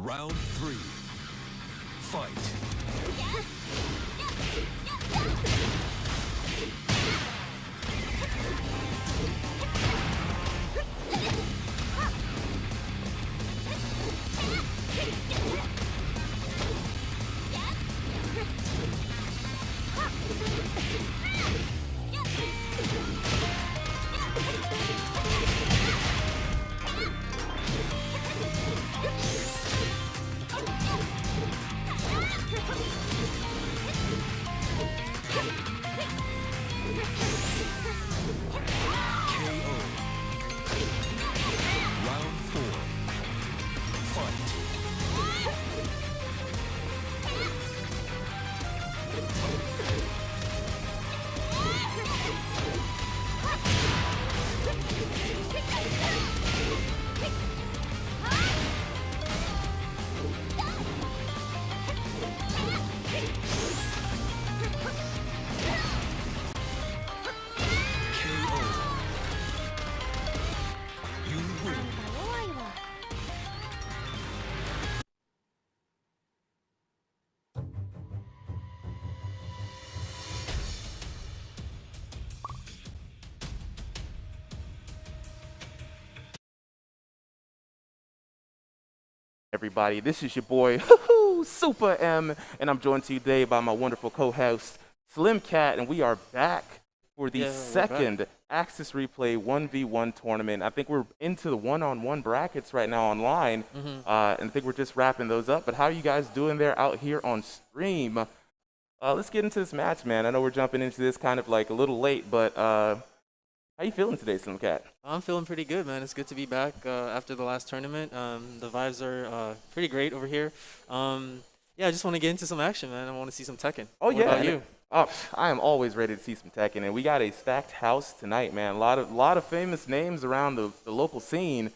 Round 3. Fight. Everybody, this is your boy Super M, and I'm joined today by my wonderful co-host Slim Cat, and we are back for the second Axis Replay 1v1 tournament. I think we're into the one-on-one brackets right now online, and I think we're just wrapping those up. But how are you guys doing there out here on stream? Let's get into this match, man. I know we're jumping into this kind of like a little late, but how you feeling today, Slim Cat? I'm feeling pretty good, man. It's good to be back after the last tournament. The vibes are pretty great over here. Yeah, I just want to get into some action, man. I want to see some Tekken. Oh, what yeah. about you? I am always ready to see some Tekken, and we got a stacked house tonight, man. A lot of famous names around the local scene.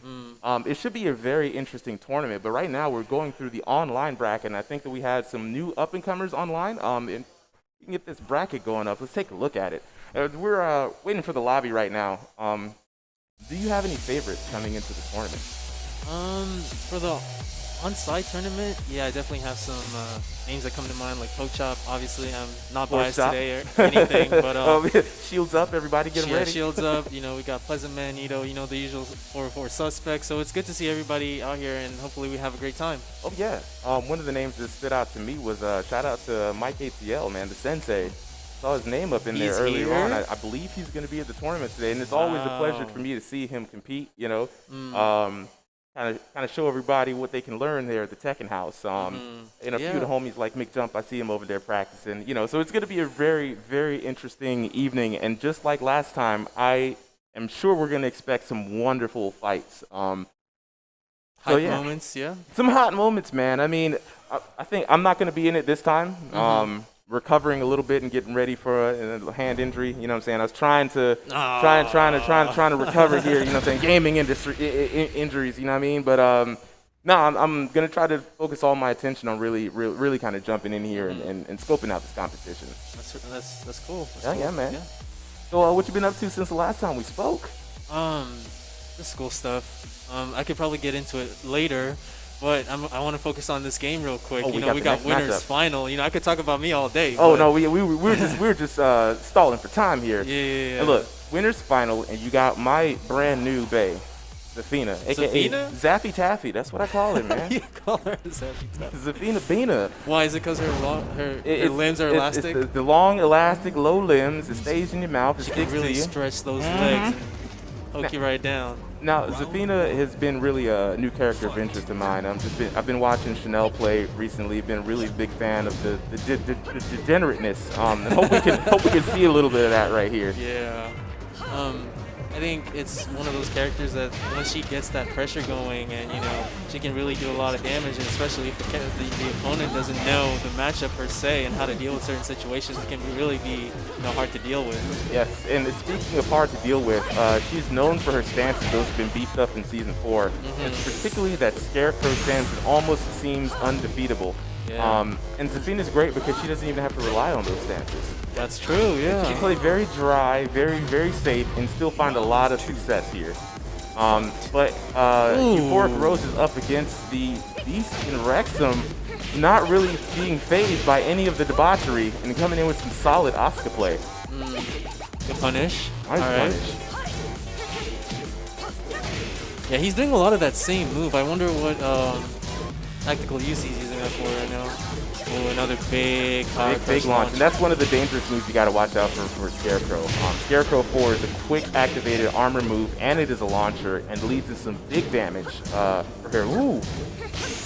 It should be a very interesting tournament, but right now we're going through the online bracket, and I think that we had some new up-and-comers online. And we can get this bracket going up. Let's take a look at it. We're waiting for the lobby right now. Do you have any favorites coming into the tournament? For the on-site tournament, yeah, I definitely have some names that come to mind, like Pokechop. Obviously, I'm not biased today or anything, but Shields up, everybody, get them ready. Shields up. You know, we got Pleasant Man, Ito, you know, the usual 4 suspects. So it's good to see everybody out here, and hopefully we have a great time. Oh yeah. One of the names that stood out to me was shout out to Mike ATL, man, the sensei. Saw his name up in there earlier on. I believe he's going to be at the tournament today, and it's always a pleasure for me to see him compete. You know, kind of show everybody what they can learn there at the Tekken House. And a few of the homies like Mick Jump, I see him over there practicing. You know, so it's going to be a very, very interesting evening. And just like last time, I am sure we're going to expect some wonderful fights. Hot moments, yeah. Some hot moments, man. I mean, I think I'm not going to be in it this time. Recovering a little bit and getting ready for a hand injury, you know what I'm saying? I was trying to recover here, you know what I'm saying? Gaming industry injuries, you know what I mean? But no, I'm gonna try to focus all my attention on really kind of jumping in here and scoping out this competition. That's cool. Yeah, man. Yeah. So what you been up to since the last time we spoke? The school stuff. I could probably get into it later. But I want to focus on this game real quick. Oh, you know, we got winners final. You know, I could talk about me all day. Oh no, we were just stalling for time here. Yeah. And look, winners final, and you got my brand new bae, Zafina, aka Zappy Taffy. That's what I call her, man. You call her Zappy Taffy. Zafina Bina. Why is it? Because her limbs are elastic. It's the long, elastic, low limbs. It stays in your mouth. It sticks really to you. Stretch those legs and poke you right down. Now, Zafina has been really a new character of interest of mine. I've been watching Chanel play recently. Been a really big fan of the degenerateness. And hope we can see a little bit of that right here. Yeah. I think it's one of those characters that once she gets that pressure going, and you know, she can really do a lot of damage, and especially if the opponent doesn't know the matchup per se and how to deal with certain situations, it can really be hard to deal with. Yes, and speaking of hard to deal with, she's known for her stances. Those have been beefed up in Season 4. And particularly that Scarecrow stance that almost seems undefeatable. Yeah. And Zafina's great because she doesn't even have to rely on those stances. That's true, yeah. She can play very dry, very, very safe, and still find a lot of success here. But Euphoric Rose is up against the Beast in Wrexham, not really being phased by any of the debauchery and coming in with some solid Asuka play. Good punish. Nice punish. Yeah, he's doing a lot of that same move. I wonder what tactical use he's using that for right now. Oh, another big launch. And that's one of the dangerous moves you got to watch out for Scarecrow. Scarecrow 4 is a quick activated armor move, and it is a launcher, and leads to some big damage for her. Ooh.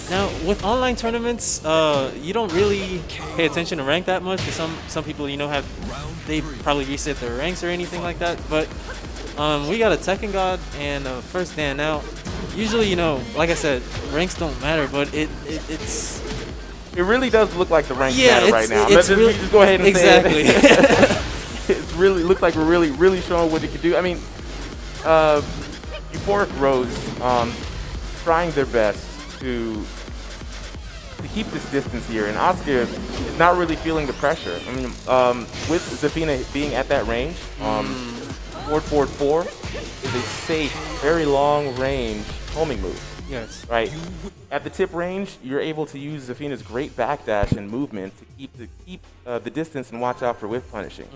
Now, with online tournaments, you don't really pay attention to rank that much, because some people, you know, they probably reset their ranks or anything like that. But we got a Tekken God and a first Dan. Now, usually, you know, like I said, ranks don't matter, but it's... It really does look like the ranks matter right now. Let's just go ahead and say it. Exactly. It really looks like we're really showing what it can do. I mean, Euphoric Rose trying their best to keep this distance here, and Asuka is not really feeling the pressure. I mean, with Zafina being at that range, forward 4 is a safe, very long range homing move. Yes. Right. At the tip range, you're able to use Zafina's great backdash and movement to keep the distance and watch out for whiff punishing,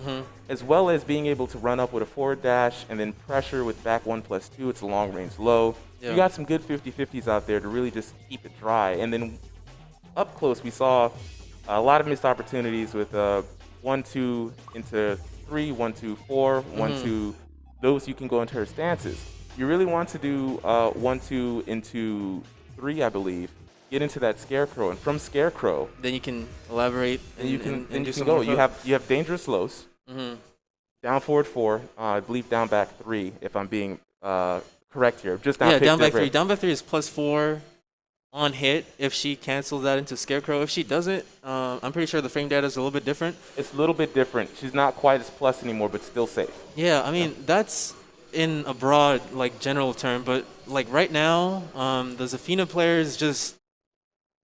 as well as being able to run up with a forward dash and then pressure with back 1+2. It's a long range low. Yeah. You got some good 50-50s out there to really just keep it dry. And then up close, we saw a lot of missed opportunities with 1-2 into 3, 1-2, 4, 1-2. Those you can go into her stances. You really want to do 1-2 into 3, I believe. Get into that Scarecrow, and from Scarecrow, then you can elaborate and you can do some go. more You have dangerous lows. Down forward 4, I believe down back 3, if I'm being correct here. Just down down back 3. Down back 3 is +4 on hit if she cancels that into Scarecrow. If she doesn't, I'm pretty sure the frame data is a little bit different. It's a little bit different. She's not quite as plus anymore, but still safe. Yeah, I mean, that's in a broad, like, general term, but like right now, the Zafina player is just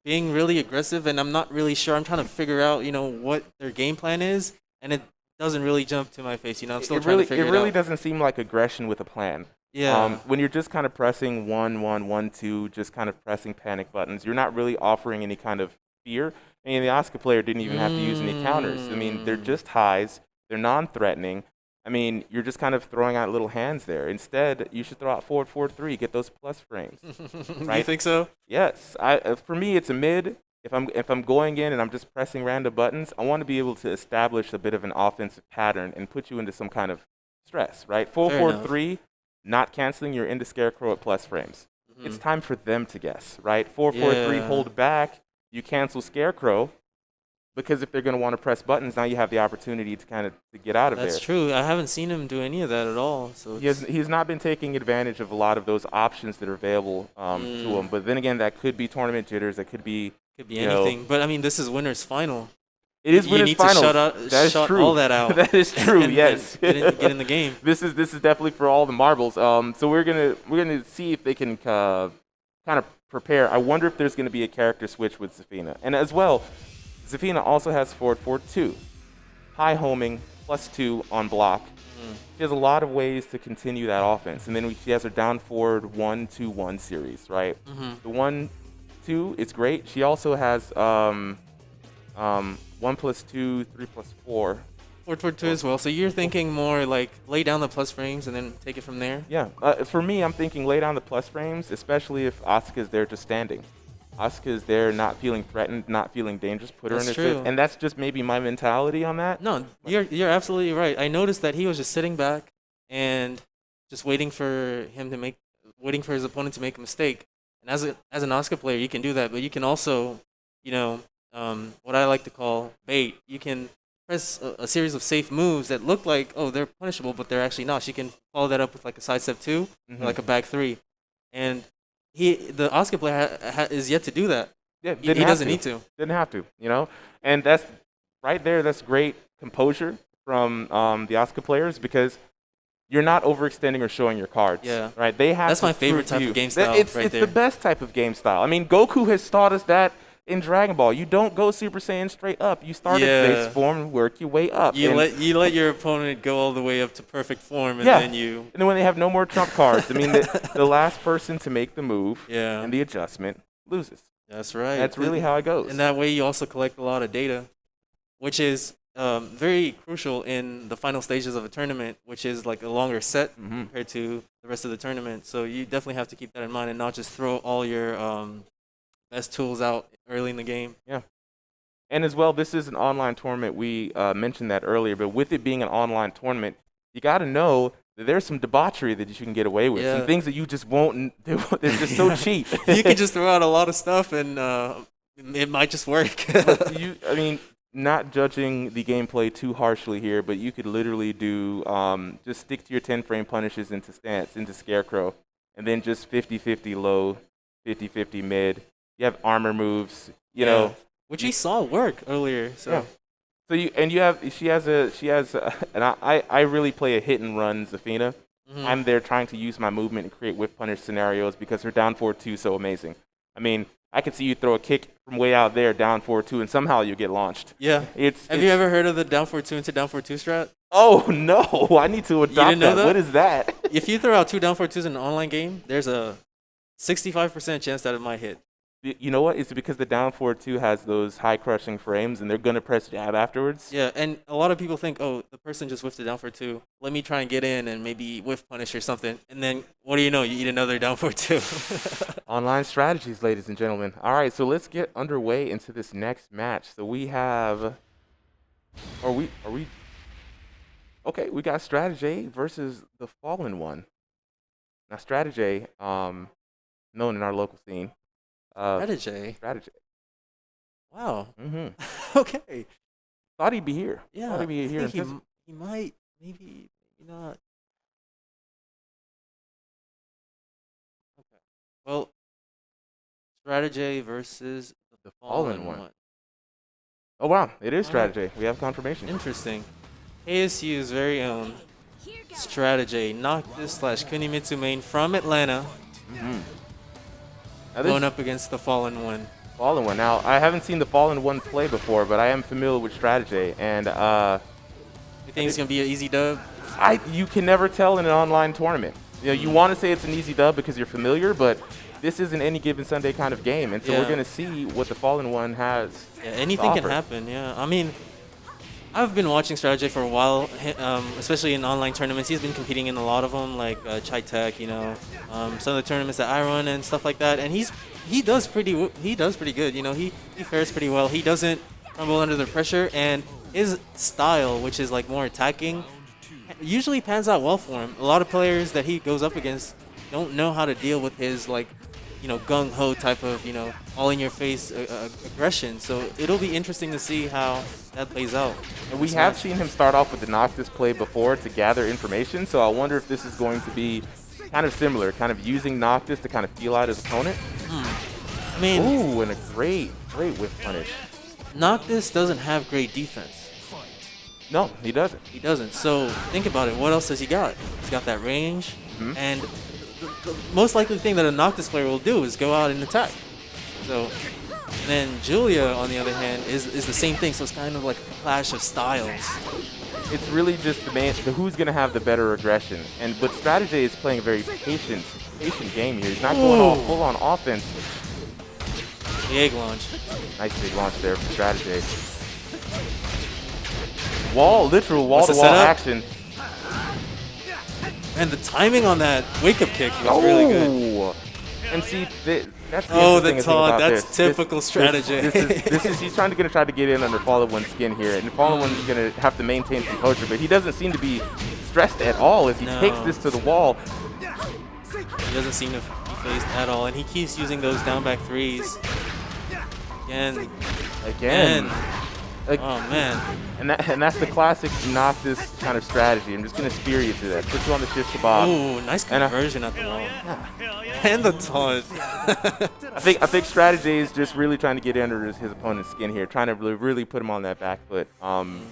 being really aggressive, and I'm not really sure. I'm trying to figure out, you know, what their game plan is, and it doesn't really jump to my face. You know, I'm still trying to figure it out. It really doesn't seem like aggression with a plan. Yeah. When you're just kind of pressing 1-1-1-2, just kind of pressing panic buttons, you're not really offering any kind of fear. I mean, the Asuka player didn't even have to use any counters. I mean, they're just highs. They're non-threatening. I mean, you're just kind of throwing out little hands there. Instead, you should throw out forward 3, get those plus frames. Right? You think so? Yes. For me, it's a mid. If I'm going in and I'm just pressing random buttons, I want to be able to establish a bit of an offensive pattern and put you into some kind of stress, right? Forward 3, not canceling, you're into Scarecrow at plus frames. It's time for them to guess, right? 4-4-3, hold back, you cancel Scarecrow. Because if they're going to want to press buttons, now you have the opportunity to kind of get out of there. That's true. I haven't seen him do any of that at all. So he's not been taking advantage of a lot of those options that are available to him. But then again, that could be tournament jitters. That could be anything. But I mean, this is winners final. It is winners final. You need to shut all that out. That is true. Yes. And get in the game. This is definitely for all the marbles. So we're gonna see if they can kind of prepare. I wonder if there's going to be a character switch with Zafina, and as well. Zafina also has forward 2, high homing, +2 on block. She has a lot of ways to continue that offense. And then she has her down forward 1-2-1 series, right? The 1-2 is great. She also has 1+2, 3+4. Forward 2 as well. So you're thinking more like lay down the plus frames and then take it from there? Yeah. For me, I'm thinking lay down the plus frames, especially if Asuka's there just standing. Asuka is there, not feeling threatened, not feeling dangerous. Put her in her safe, and that's just maybe my mentality on that. No, you're absolutely right. I noticed that he was just sitting back and just waiting for his opponent to make a mistake. And as an Asuka player, you can do that, but you can also, you know, what I like to call bait. You can press a series of safe moves that look like, oh, they're punishable, but they're actually not. She can follow that up with like a sidestep 2, or like a back 3, and the Asuka player is yet to do that. Yeah, he doesn't need to. Didn't have to, you know? And that's right there, that's great composure from the Asuka players, because you're not overextending or showing your cards. Yeah. Right? That's my favorite type of game style it's there. the best type of game style. I mean, Goku has taught us that in Dragon Ball, you don't go Super Saiyan straight up. You start at base form and work your way up. You let your opponent go all the way up to perfect form, and then you. And then when they have no more trump cards, I mean, the last person to make the move and the adjustment loses. That's right. That's really how it goes. And that way, you also collect a lot of data, which is very crucial in the final stages of a tournament, which is like a longer set compared to the rest of the tournament. So you definitely have to keep that in mind and not just throw all your best tools out early in the game. Yeah. And as well, this is an online tournament. We mentioned that earlier, but with it being an online tournament, you got to know that there's some debauchery that you can get away with. Some things that you just won't do. They're just so cheap. You can just throw out a lot of stuff and it might just work. I mean, not judging the gameplay too harshly here, but you could literally do just stick to your 10-frame punishes into stance, into Scarecrow, and then just 50-50 low, 50-50 mid. You have armor moves, you know. Which we saw work earlier. So she has and I really play a hit and run Zafina. I'm there trying to use my movement and create whiff punish scenarios because her down 4-2 is so amazing. I mean, I could see you throw a kick from way out there down 4-2 and somehow you get launched. Yeah. Have you ever heard of the down 4-2 into down 4-2 strat? Oh no, I need to adopt that. What is that? If you throw out 2 down 4-2s in an online game, there's a 65% chance that it might hit. You know what? It's because the down 4-2 has those high crushing frames, and they're gonna press jab afterwards. Yeah, and a lot of people think, oh, the person just whiffed a down 4-2. Let me try and get in and maybe whiff punish or something. And then what do you know? You eat another down 4-2. Online strategies, ladies and gentlemen. All right, so let's get underway into this next match. So we have, okay, we got Strategy versus the Fallen One. Now Strategy, known in our local scene. Strategy. Wow. Okay. Thought he'd be here. Yeah. Thought he'd be here. He might. Maybe not. Okay. Well, Strategy versus the Fallen One. Oh wow, it is Strategy. We have confirmation. Interesting. ASU's very own Strategy, Noctis / Kunimitsu main from Atlanta. Going up against the Fallen One. Fallen One. Now, I haven't seen the Fallen One play before, but I am familiar with Strategy. And you think it's going to be an easy dub? You can never tell in an online tournament. You know, you want to say it's an easy dub because you're familiar, but this isn't any given Sunday kind of game. And so we're going to see what the Fallen One has. Yeah, anything can happen, I mean, I've been watching Strategy for a while, especially in online tournaments. He's been competing in a lot of them, like Chai Tech, you know, some of the tournaments that I run and stuff like that. And he does pretty good. You know, he fares pretty well. He doesn't crumble under the pressure, and his style, which is like more attacking, usually pans out well for him. A lot of players that he goes up against don't know how to deal with his like, you know, gung ho type of, you know, all in your face aggression. So it'll be interesting to see how that plays out. And we have seen him start off with the Noctis play before to gather information. So I wonder if this is going to be kind of similar, kind of using Noctis to kind of feel out his opponent. I mean, ooh, and a great whiff punish. Noctis doesn't have great defense. No, he doesn't. He doesn't. So think about it. What else has he got? He's got that range, and the most likely thing that a Noctis player will do is go out and attack. So, and then Julia, on the other hand, is the same thing. So it's kind of like a clash of styles. It's really just the who's going to have the better aggression. But Strategy is playing a very patient game here. He's not going all full on offense. The egg launch. Nice big launch there for Strategy. Literal wall-to-wall action. And the timing on that wake-up kick was really good. And see, that's the taunt. That's typical Strategy. He's trying to get in under Fallen One's skin here, and Fallen One is going to have to maintain composure, but he doesn't seem to be stressed at all as he takes this to the wall. He doesn't seem to be phased at all, and he keeps using those down back threes. Again. Oh man. And that's the classic Noctis kind of strategy. I'm just gonna spear you to that. Put you on the shift to Bob. Ooh, nice conversion at the wall. And the taunt. I think Strategy is just really trying to get under his opponent's skin here, trying to really put him on that back foot. And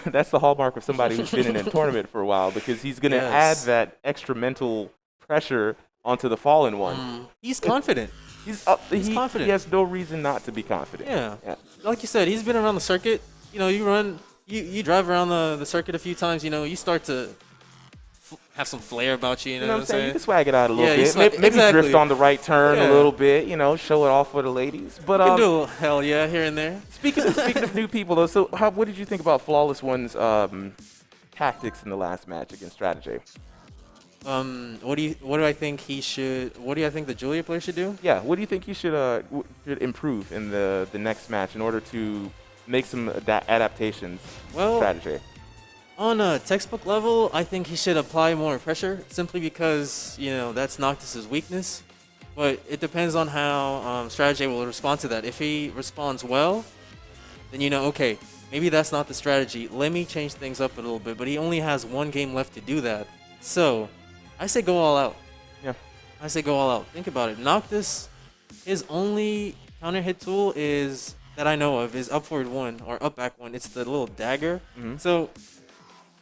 that's the hallmark of somebody who's been in a tournament for a while, because he's going to add that extra mental pressure onto the Fallen One. He's confident. He's confident. He has no reason not to be confident. Yeah. Like you said, he's been around the circuit. You know, you drive around the circuit a few times. You know, you start to have some flair about you. You know what I'm saying? You can swag it out a little Yeah, bit. Maybe exactly. drift on the right turn a little bit. You know, show it off for the ladies. But You can do a little hell yeah here and there. speaking of new people though, so what did you think about Flawless One's tactics in the last match against Strategy? What do I think he should? What do I think the Julia player should do? Yeah, what do you think he should improve in the next match in order to make some adaptations? Well, Strategy. On a textbook level, I think he should apply more pressure, simply because that's Noctis's weakness. But it depends on how Strategy will respond to that. If he responds well, then okay, maybe that's not the strategy. Let me change things up a little bit. But he only has one game left to do that, so I say go all out. Yeah. I say go all out. Think about it. Noctis, his only counter hit tool that I know of is up forward 1 or up back 1. It's the little dagger. So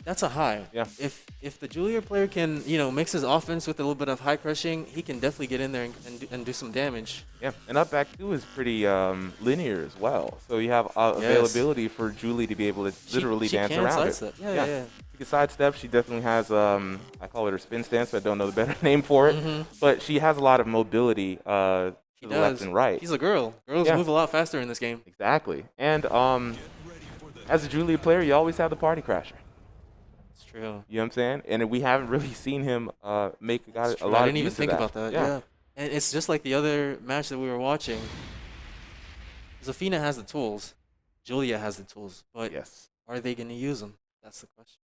that's a high. Yeah. If the Julia player can mix his offense with a little bit of high crushing, he can definitely get in there and do some damage. Yeah, and up back 2 is pretty linear as well. So you have availability for Julie to be able to literally she dance can around sidestep. it. Yeah. She can sidestep. She definitely has, I call it her spin stance, but I don't know the better name for it. But she has a lot of mobility to the left and right. She's a girl. Girls move a lot faster in this game. Exactly. And as a Julia player, you always have the party crasher. It's true. You know what I'm saying? And we haven't really seen him make a lot of I didn't even use think of that. about that. Yeah. And it's just like the other match that we were watching. Zafina has the tools. Julia has the tools. But Yes. are they going to use them? That's the question.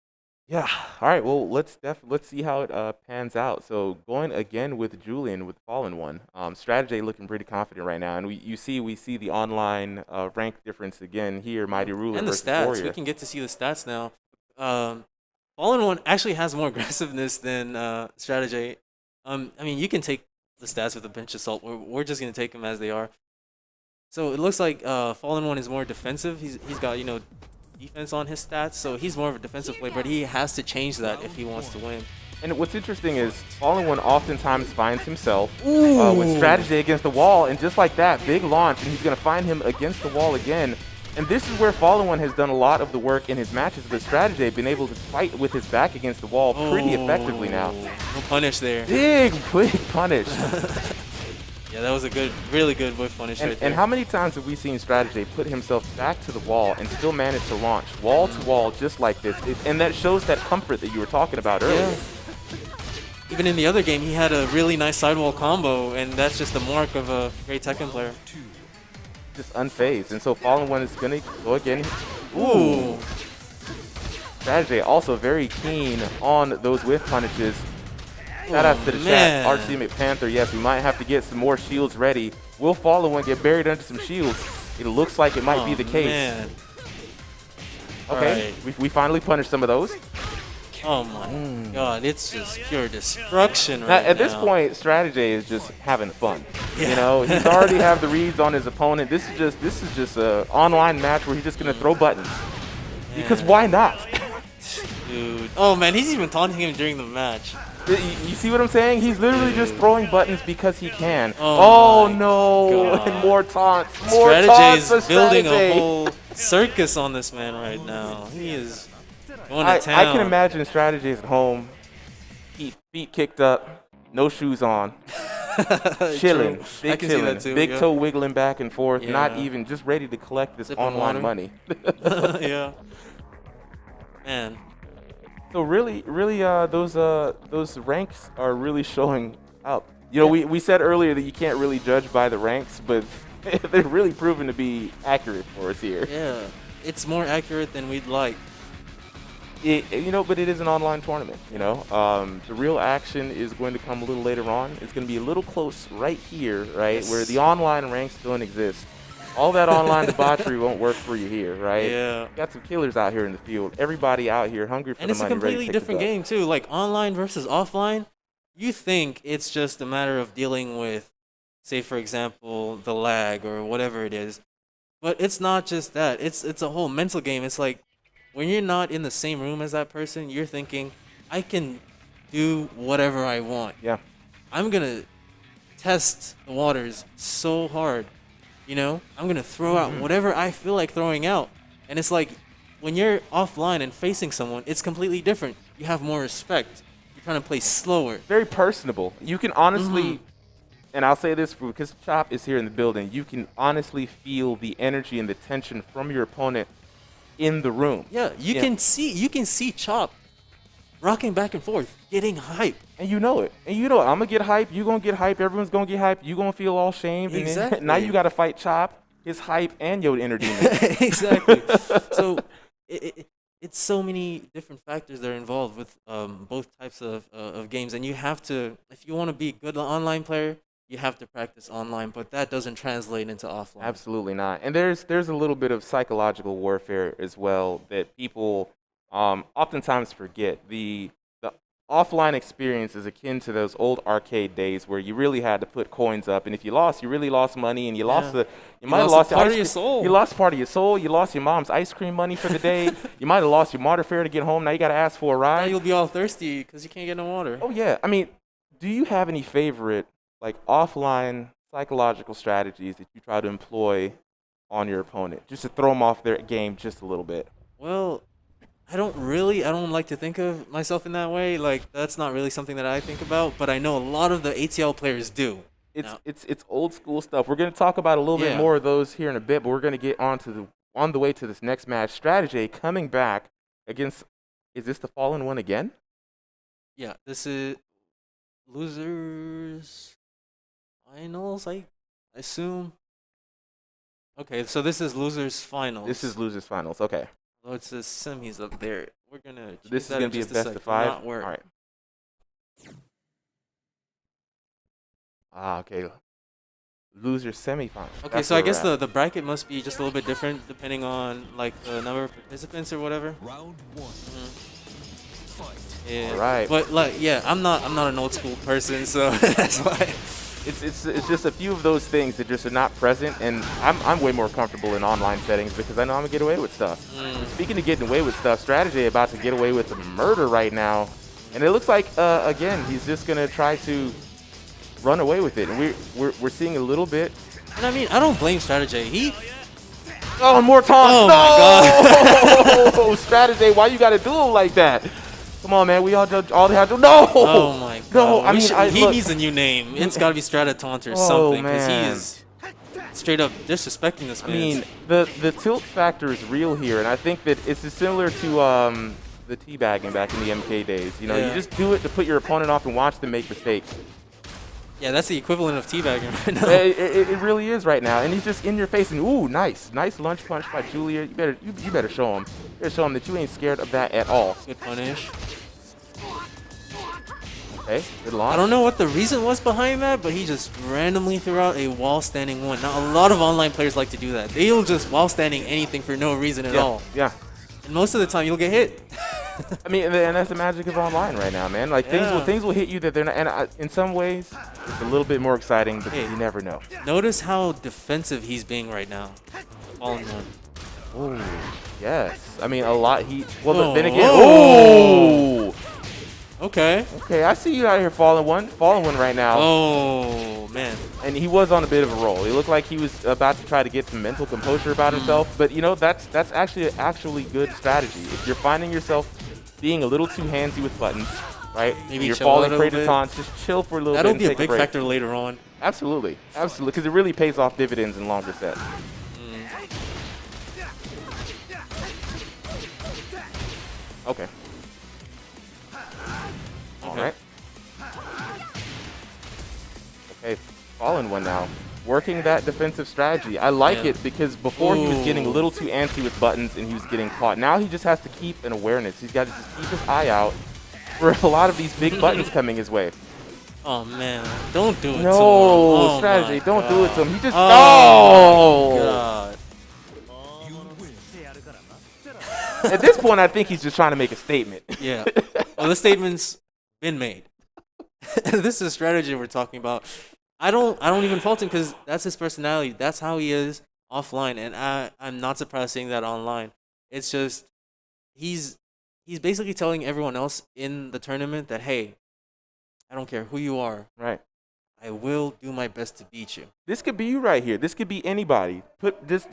Yeah. All right. Well, let's see how it pans out. So going again with Julian with Fallen One, Strategy looking pretty confident right now, and we see the online rank difference again here. Mighty Ruler And the versus stats. Warrior. We can get to see the stats now. Fallen One actually has more aggressiveness than Strategy. I mean, you can take the stats with a pinch of salt. We're just gonna take them as they are. So it looks like Fallen One is more defensive. He's got defense on his stats, so he's more of a defensive player. But he has to change that if he wants to win. And what's interesting is Fallen One oftentimes finds himself with Strategy against the wall, and just like that, big launch, and he's gonna find him against the wall again. And this is where Fallen One has done a lot of the work in his matches, but Strategy has been able to fight with his back against the wall pretty effectively now. No punish there. Big punish. Yeah, that was a really good whiff punish right there. And how many times have we seen Strategy put himself back to the wall and still manage to launch wall to wall just like this? And that shows that comfort that you were talking about earlier. Yeah. Even in the other game, he had a really nice sidewall combo, and that's just the mark of a great Tekken player. Just unfazed. And so Fallen One is going to go again. Ooh. Strategy also very keen on those whiff punishes. Shout out to the chat. RC McPanther, yes, we might have to get some more shields ready. Will Fallen One get buried under some shields? It looks like it might be the case. Man. Okay, Right. we finally punished some of those. Oh my god, it's just pure destruction right now. At this point, Strategy is just having fun. You know, he's already have the reads on his opponent. This is just a online match where he's just gonna throw buttons. Because why not? Dude. Oh man, he's even taunting him during the match. You see what I'm saying? He's literally just throwing buttons because he can. Oh no! God. And more taunts. More taunts Strategy for is building a Strategy. whole circus on this man right now. He is going to town. I can imagine Strategy at home, feet kicked up, no shoes on, chilling, I can see that too, big yeah. toe wiggling back and forth, Yeah. not even just ready to collect this Sipping online water. money. Yeah. Man. So really, those ranks are really showing up. You know, we said earlier that you can't really judge by the ranks, but they're really proven to be accurate for us here. Yeah. It's more accurate than we'd like. But it is an online tournament. The real action is going to come a little later on. It's going to be a little close right here, right, Yes. where the online ranks don't exist. All that online debauchery won't work for you here, right? Yeah. You got some killers out here in the field. Everybody out here hungry for And the it's a money, ready to completely take the different belt. game too. Like online versus offline, you think it's just a matter of dealing with, say for example, the lag or whatever it is. But it's not just that. It's a whole mental game. It's like when you're not in the same room as that person, you're thinking, I can do whatever I want. Yeah. I'm gonna test the waters so hard. You know, I'm gonna throw out whatever I feel like throwing out, and it's like when you're offline and facing someone, it's completely different. You have more respect. You're trying to play slower. Very personable. You can honestly, and I'll say this because Chop is here in the building, you can honestly feel the energy and the tension from your opponent in the room. Yeah, you can see Chop rocking back and forth, getting hype. And you know it. And you know it. I'm going to get hype. You're going to get hype. Everyone's going to get hype. You're going to feel all shamed. Exactly. And then, now you got to fight Chop, his hype, and your inner demons. Exactly. So it's so many different factors that are involved with both types of games. And you have to, if you want to be a good online player, you have to practice online. But that doesn't translate into offline. Absolutely not. And there's a little bit of psychological warfare as well that people oftentimes forget. The offline experience is akin to those old arcade days where you really had to put coins up, and if you lost, you really lost money, and you might have lost part of your soul. You lost part of your soul. You lost your mom's ice cream money for the day. You might have lost your MARTA fare to get home. Now you got to ask for a ride. Now you'll be all thirsty because you can't get no water. Oh yeah. I mean, do you have any favorite like offline psychological strategies that you try to employ on your opponent just to throw them off their game just a little bit? Well, I don't like to think of myself in that way. Like, that's not really something that I think about, but I know a lot of the ATL players do. It's old school stuff. We're going to talk about a little bit more of those here in a bit, but we're going to get on the way to this next match. Strategy coming back against, is this the Fallen One again? Yeah, this is losers finals, I assume. Okay, so this is losers finals. This is losers finals. Okay. Oh, it says semis up there. We're gonna. This is gonna be a best of 5. All right. Okay. Loser semifinals. Okay, That's so I where guess we're at. the bracket must be just a little bit different depending on like the number of participants or whatever. Round 1. Fight. Yeah. All right. But like, yeah, I'm not an old school person, so that's why. It's just a few of those things that just are not present, and I'm way more comfortable in online settings because I know I'm gonna get away with stuff. Speaking of getting away with stuff, Strategy about to get away with a murder right now, and it looks like again he's just gonna try to run away with it, and we're seeing a little bit. And I mean, I don't blame Strategy. Oh, more taunts! Oh no! my God. Strategy, why you gotta do him like that? Come on, man. We all have to. No! Oh my God. No, I mean, he needs a new name. It's got to be Stratataunter or something, because he is straight up disrespecting this man. I mean, the tilt factor is real here, and I think that it's similar to the teabagging back in the MK days. You know, you just do it to put your opponent off and watch them make mistakes. Yeah, that's the equivalent of teabagging right now. It really is right now, and he's just in your face. And ooh, nice lunge punch by Julia. You better show him. You better show him that you ain't scared of that at all. Good punish. Okay, good launch. I don't know what the reason was behind that, but he just randomly threw out a wall standing one. Now, a lot of online players like to do that. They'll just wall standing anything for no reason at all. Yeah. And most of the time, you'll get hit. I mean, and that's the magic of online right now, man. Like things will hit you that they're not. And in some ways, it's a little bit more exciting because you never know. Notice how defensive he's being right now. Fallen one. Oh, yes. I mean, a lot. Well, then again. Oh. Okay. Okay, I see you out here falling one right now. Oh man. And he was on a bit of a roll. He looked like he was about to try to get some mental composure about himself. But you know, that's actually good strategy. If you're finding yourself being a little too handsy with buttons, right? Maybe you're chill falling a prey little to bit. taunts. Just chill for a little That'll bit. be a and take big factor later on. Absolutely, because it really pays off dividends in longer sets. Okay. All right. Okay, Fallen one now. Working that defensive strategy. I like it because before he was getting a little too antsy with buttons and he was getting caught. Now he just has to keep an awareness. He's got to just keep his eye out for a lot of these big buttons coming his way. Oh man, don't do it to him. No, strategy. Don't do it to him. He just. Oh my God. At this point, I think he's just trying to make a statement. Yeah. Well, the statement's been made. This is a strategy we're talking about. I don't even fault him because that's his personality. That's how he is offline, and I'm not surprised seeing that online. It's just he's basically telling everyone else in the tournament that, hey, I don't care who you are. Right. I will do my best to beat you. This could be you right here. This could be anybody. Put this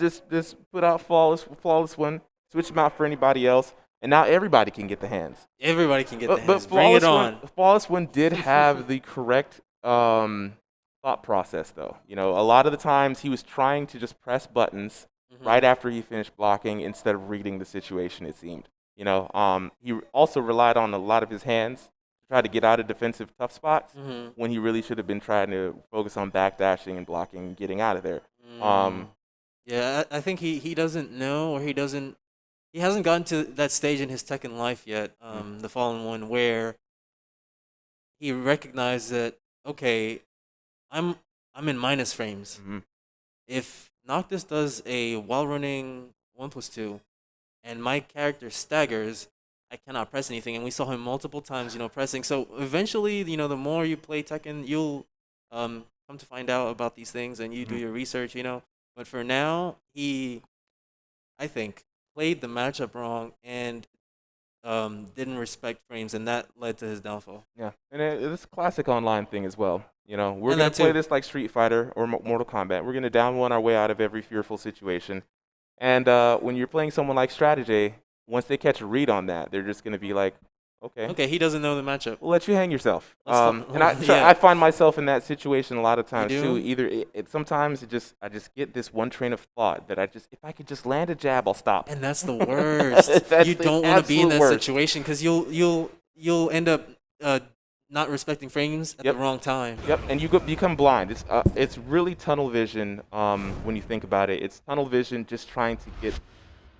put out flawless one. Switch them out for anybody else, and now everybody can get the hands. Everybody can get the hands. But Bring it on. Flawless one did have the correct thought process, though. You know, a lot of the times he was trying to just press buttons right after he finished blocking instead of reading the situation. It seemed. You know, he also relied on a lot of his hands to try to get out of defensive tough spots when he really should have been trying to focus on backdashing and blocking and getting out of there. Yeah, I think he doesn't know, or he hasn't gotten to that stage in his Tekken life yet, the Fallen One, where he recognized that, okay, I'm in minus frames. If Noctis does a while running 1+2 and my character staggers, I cannot press anything. And we saw him multiple times, you know, pressing. So eventually, you know, the more you play Tekken, you'll come to find out about these things, and you do your research, you know. But for now, he, I think, played the matchup wrong and didn't respect frames, and that led to his downfall. Yeah, and it's a classic online thing as well. You know, we're going to play this like Street Fighter or Mortal Kombat. We're going to down one our way out of every fearful situation. And when you're playing someone like Strategy, once they catch a read on that, they're just going to be like, okay. Okay, he doesn't know the matchup. We'll let you hang yourself. And I find myself in that situation a lot of times too. Either sometimes I just get this one train of thought that if I could just land a jab, I'll stop. And that's the worst. You don't want to be in that situation because you'll end up not respecting frames at the wrong time. Yep, and you become blind. It's really tunnel vision when you think about it. It's tunnel vision just trying to get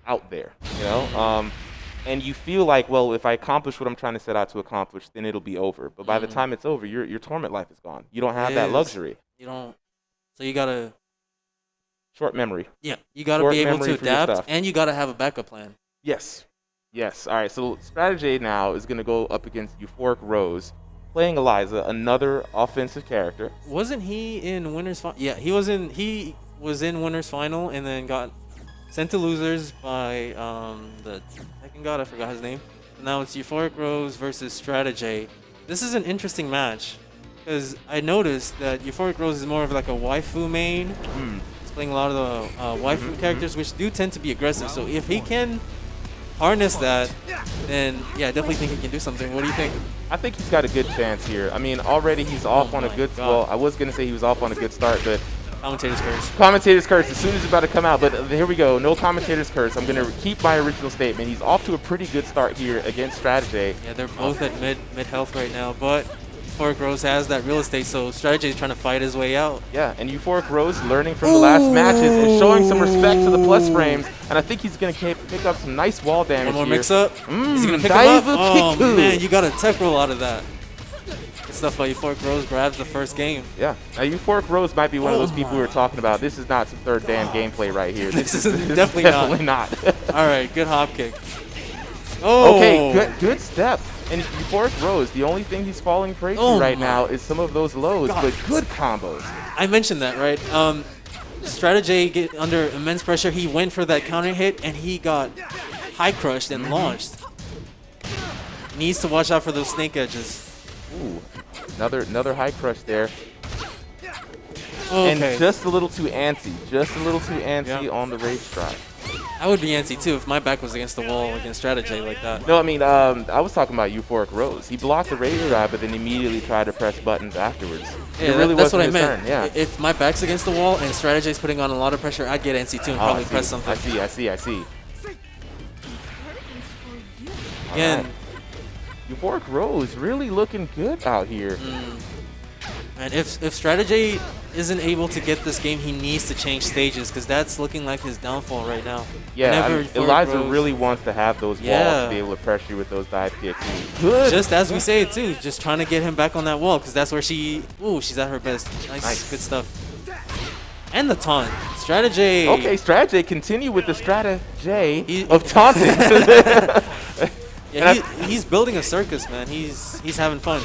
out there, you know? And you feel like, well, if I accomplish what I'm trying to set out to accomplish, then it'll be over. But by the time it's over, your torment life is gone. You don't have that luxury. You don't. So you got to... Short memory. Yeah, you got to be able to adapt, and you got to have a backup plan. Yes. All right, so Strategy now is going to go up against Euphoric Rose, playing Eliza, another offensive character. Wasn't he in Winners Final? Yeah, he was in Winners Final and then got sent to losers by the Tekken god. I forgot his name. Now it's Euphoric Rose versus Strategy. This is an interesting match because I noticed that Euphoric Rose is more of like a waifu main. He's playing a lot of the waifu characters, which do tend to be aggressive. So if he can harness that, then yeah, I definitely think he can do something. What do you think? I think he's got a good chance here. I mean, already he's off on a good. Well, I was gonna say he was off on a good start, but commentator's curse. Commentator's curse as soon as it's about to come out. But here we go. No commentator's curse. I'm gonna keep my original statement. He's off to a pretty good start here against Strategy. Yeah, they're both at mid health right now, but Euphoric Rose has that real estate, so Strategy is trying to fight his way out. Yeah, and Euphoric Rose learning from the last matches and showing some respect to the plus frames, and I think he's going to pick up some nice wall damage. One more here. mix-up. Is he going to pick him up? Oh, man, you got a tech roll out of that. Good stuff by Euphoric Rose, grabs the first game. Yeah, now Euphoric Rose might be one of those people we were talking about. This is not some third dan gameplay right here. This is definitely not. All right, good hop kick. Oh. Okay, good step. And Euphoric Rose, the only thing he's falling prey to right now is some of those lows, but good combos. I mentioned that, right? Strategy get under immense pressure. He went for that counter hit, and he got high crushed and launched. Needs to watch out for those snake edges. Ooh, another high crush there. Okay. And just a little too antsy. Just a little too antsy on the rage strike. I would be antsy too if my back was against the wall against Strategy like that. No, I mean, I was talking about Euphoric Rose. He blocked the rage drive, but then immediately tried to press buttons afterwards. Yeah, that's what I meant. Yeah. If my back's against the wall and Strategy is putting on a lot of pressure, I'd get antsy too and probably press something. I see. Again. Right. Euphoric Rose really looking good out here. And if Strategy isn't able to get this game, he needs to change stages because that's looking like his downfall right now. Yeah, Eliza really wants to have those walls to be able to pressure you with those dive kicks. Good. Just as we say it too, just trying to get him back on that wall because that's where she's at her best. Nice, good stuff. And the taunt. Strategy. Okay, Strategy, continue with the strategy of taunting. Yeah, he's building a circus, man. He's having fun.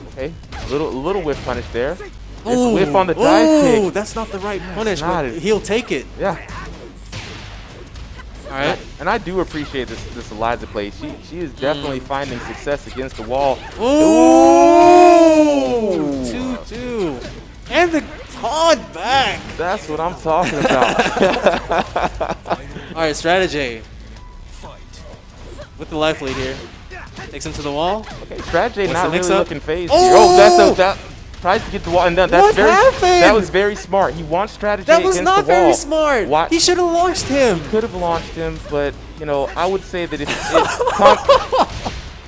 Okay, little whiff punish there. Whiff on the dive kick. Oh, that's not the right punish, but he'll take it. Yeah. All right. And I do appreciate this Eliza play. She is definitely finding success against the wall. Ooh! 2-2. That's what I'm talking about. All right, strategy Fight. with the life lead here. Takes him to the wall. Okay, Strategy What's not the really mix-up? looking phased. Oh! That tries to get the wall, and that's What very. happened? That was very smart. He wants Strategy That was against not the wall. very smart. Why- He should have launched him. Could have launched him, but you know, I would say that if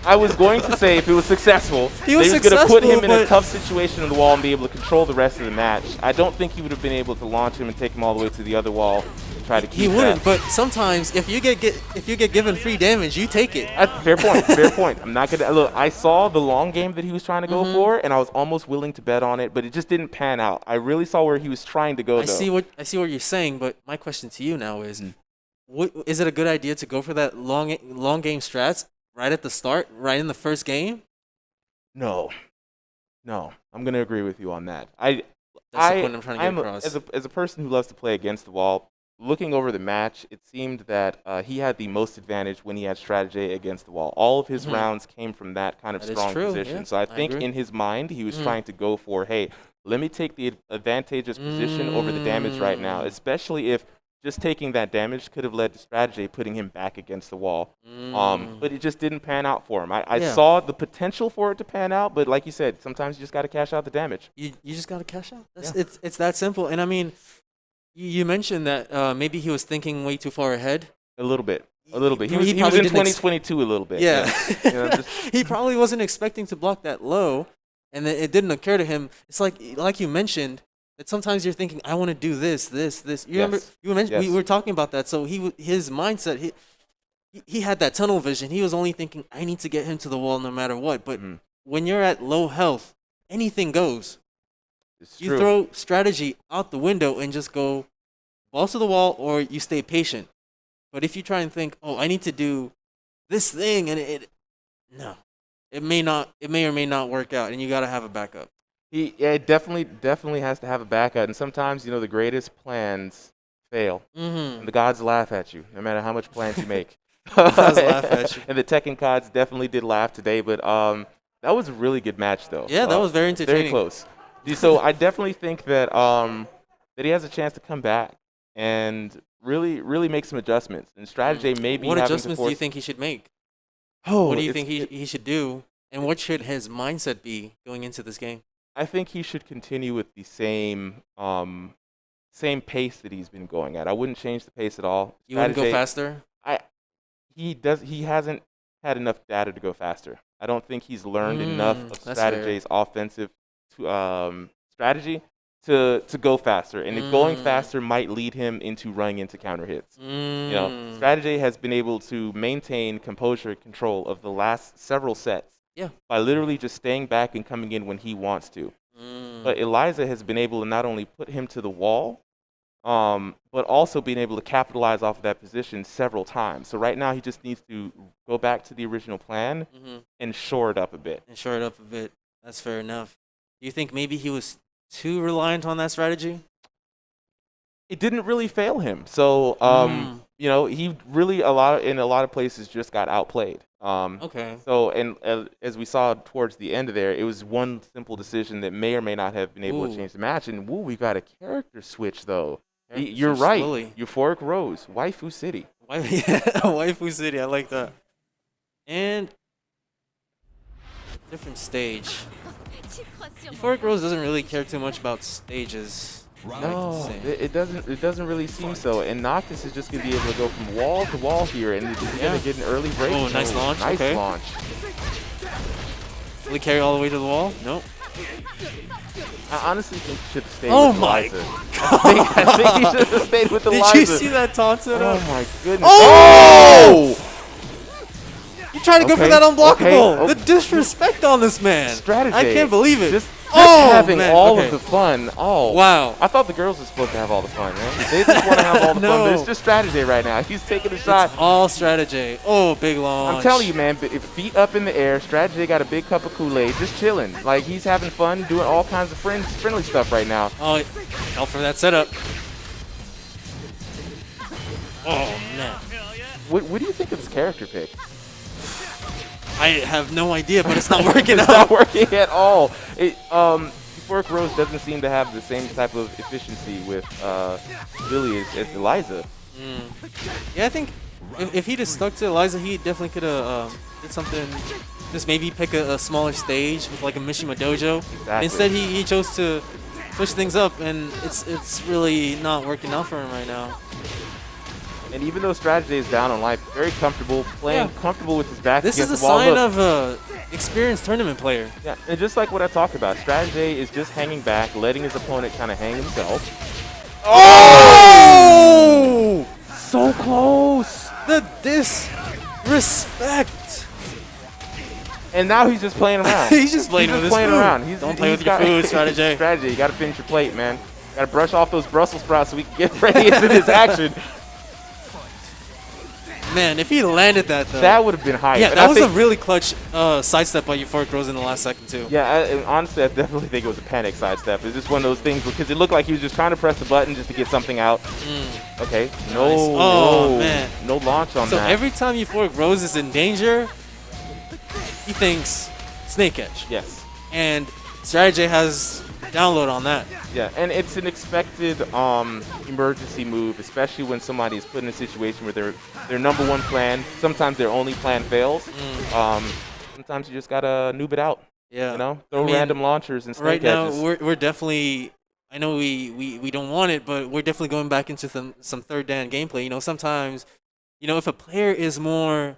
I was going to say if it was successful, He was they was going to put successful, him in a but- tough situation on the wall and be able to control the rest of the match. I don't think he would have been able to launch him and take him all the way to the other wall and try to keep He wouldn't, that. but sometimes if you get given free damage, you take it. Fair point. Fair point. I'm not gonna look. I saw the long game that he was trying to go for, and I was almost willing to bet on it, but it just didn't pan out. I really saw where he was trying to go. I see what you're saying, but my question to you now is, is it a good idea to go for that long game strats right at the start, right in the first game? No, I'm gonna agree with you on that. That's the point I'm trying to get across. As a person who loves to play against the wall, looking over the match, it seemed that he had the most advantage when he had Strategy against the wall. All of his rounds came from that kind of That is strong true, position. yeah, So I I think agree. in his mind, he was trying to go for, hey, let me take the advantageous position over the damage right now, especially if just taking that damage could have led to Strategy putting him back against the wall. But it just didn't pan out for him. I Yeah. saw the potential for it to pan out, but like you said, sometimes you just got to cash out the damage. You just gotta cash out. Yeah. It's that simple. And I mean, you mentioned that maybe he was thinking way too far ahead. A little bit. He was probably in didn't 2022 a little bit. Yeah. You know, just- He probably wasn't expecting to block that low, and then it didn't occur to him. It's like you mentioned that sometimes you're thinking, I want to do this. You remember you mentioned we Yes. were talking about that. So his mindset, he had that tunnel vision. He was only thinking, I need to get him to the wall no matter what. But when you're at low health, anything goes. It's You true. throw strategy out the window and just go balls to the wall, or you stay patient. But if you try and think, oh, I need to do this thing, and it may or may not work out, and you gotta have a backup. It definitely has to have a backup. And sometimes, you know, the greatest plans fail. And the gods laugh at you, no matter how much plans you make. Gods laugh at you. And the Tekken gods definitely did laugh today. But that was a really good match, though. Yeah, that was very entertaining. Very close. So I definitely think that that he has a chance to come back and really make some adjustments. And Strategy maybe What having adjustments to do you force. think he should make? Oh, What do you it's- think he should do? And what should his mindset be going into this game? I think he should continue with the same pace that he's been going at. I wouldn't change the pace at all. You wouldn't go Strategy- faster? He hasn't had enough data to go faster. I don't think he's learned enough of that's Strategy's offensive strategy to go faster. And if going faster might lead him into running into counter hits. You know, Strategy has been able to maintain composure and control of the last several sets. Yeah. By literally just staying back and coming in when he wants to. But Eliza has been able to not only put him to the wall, but also being able to capitalize off of that position several times. So right now he just needs to go back to the original plan and shore it up a bit. And shore it up a bit. That's fair enough. Do you think maybe he was too reliant on that strategy? It didn't really fail him. So you know, he really in a lot of places just got outplayed. Okay. So, and as we saw towards the end of there, it was one simple decision that may or may not have been able to change the match. And we got a character switch though. You're right. Slowly. Euphoric Rose, Waifu City. Waifu City. I like that. And different stage. Euphoric Rose doesn't really care too much about stages. No, it doesn't really seem so. And Noctis is just gonna be able to go from wall to wall here, and he's gonna get an early break. Oh, nice launch. Nice Okay. launch. Will he carry all the way to the wall? Nope. I honestly think he should have stayed Oh with my Eliza. I think he should have stayed with Eliza. Did you see that taunt set Oh up? my goodness. Oh! You tried to go for Okay, that unblockable. okay, The disrespect on this man. Strategy. I can't believe it. Just Oh, having man, all okay. of the fun. Oh, Wow. I thought the girls were supposed to have all the fun, man. They just want to have all the fun, but No. it's just Strategy right now. He's taking a shot. All strategy. Oh, big launch. I'm telling you, man, if feet up in the air, Strategy got a big cup of Kool-Aid, just chilling. Like, he's having fun, doing all kinds of friendly stuff right now. Oh, help for that setup. Oh, man. What do you think of his character pick? I have no idea, but it's not working It's out. not working at all. Euphoric Rose doesn't seem to have the same type of efficiency with Lily as Eliza. Yeah, I think if he just stuck to Eliza, he definitely could have did something. Just maybe pick a smaller stage with like a Mishima Dojo. Exactly. Instead, he chose to switch things up, and it's really not working out for him right now. And even though Strategy is down on life, very comfortable, playing comfortable with his back This against is a the wall. sign Look. of a experienced tournament player. Yeah, and just like what I talked about, Strategy is just hanging back, letting his opponent kind of hang himself. Oh! So close! The disrespect. And now he's just playing around. He's just playing with his food. around. Don't play with your food, Strategy. Strategy, you got to finish your plate, man. Got to brush off those Brussels sprouts so we can get ready into this action. Man, if he landed that though. That would have been hype. Yeah, And that I was a think- really clutch sidestep by Euphoric Rose in the last second too. Yeah, honestly, I definitely think it was a panic sidestep. It's just one of those things because it looked like he was just trying to press the button just to get something out. Okay, no, Oh, man. no launch on So that. every time Euphoric Rose is in danger, he thinks Snake Edge. Yes. And Strategy has download on that. Yeah, and it's an expected emergency move, especially when somebody is put in a situation where their number one plan, sometimes their only plan fails. Sometimes you just gotta noob it out. Yeah. You know, throw I mean, random launchers and snake Right now, edges. we're definitely. I know we don't want it, but we're definitely going back into some third dan gameplay. You know, sometimes, you know, if a player is more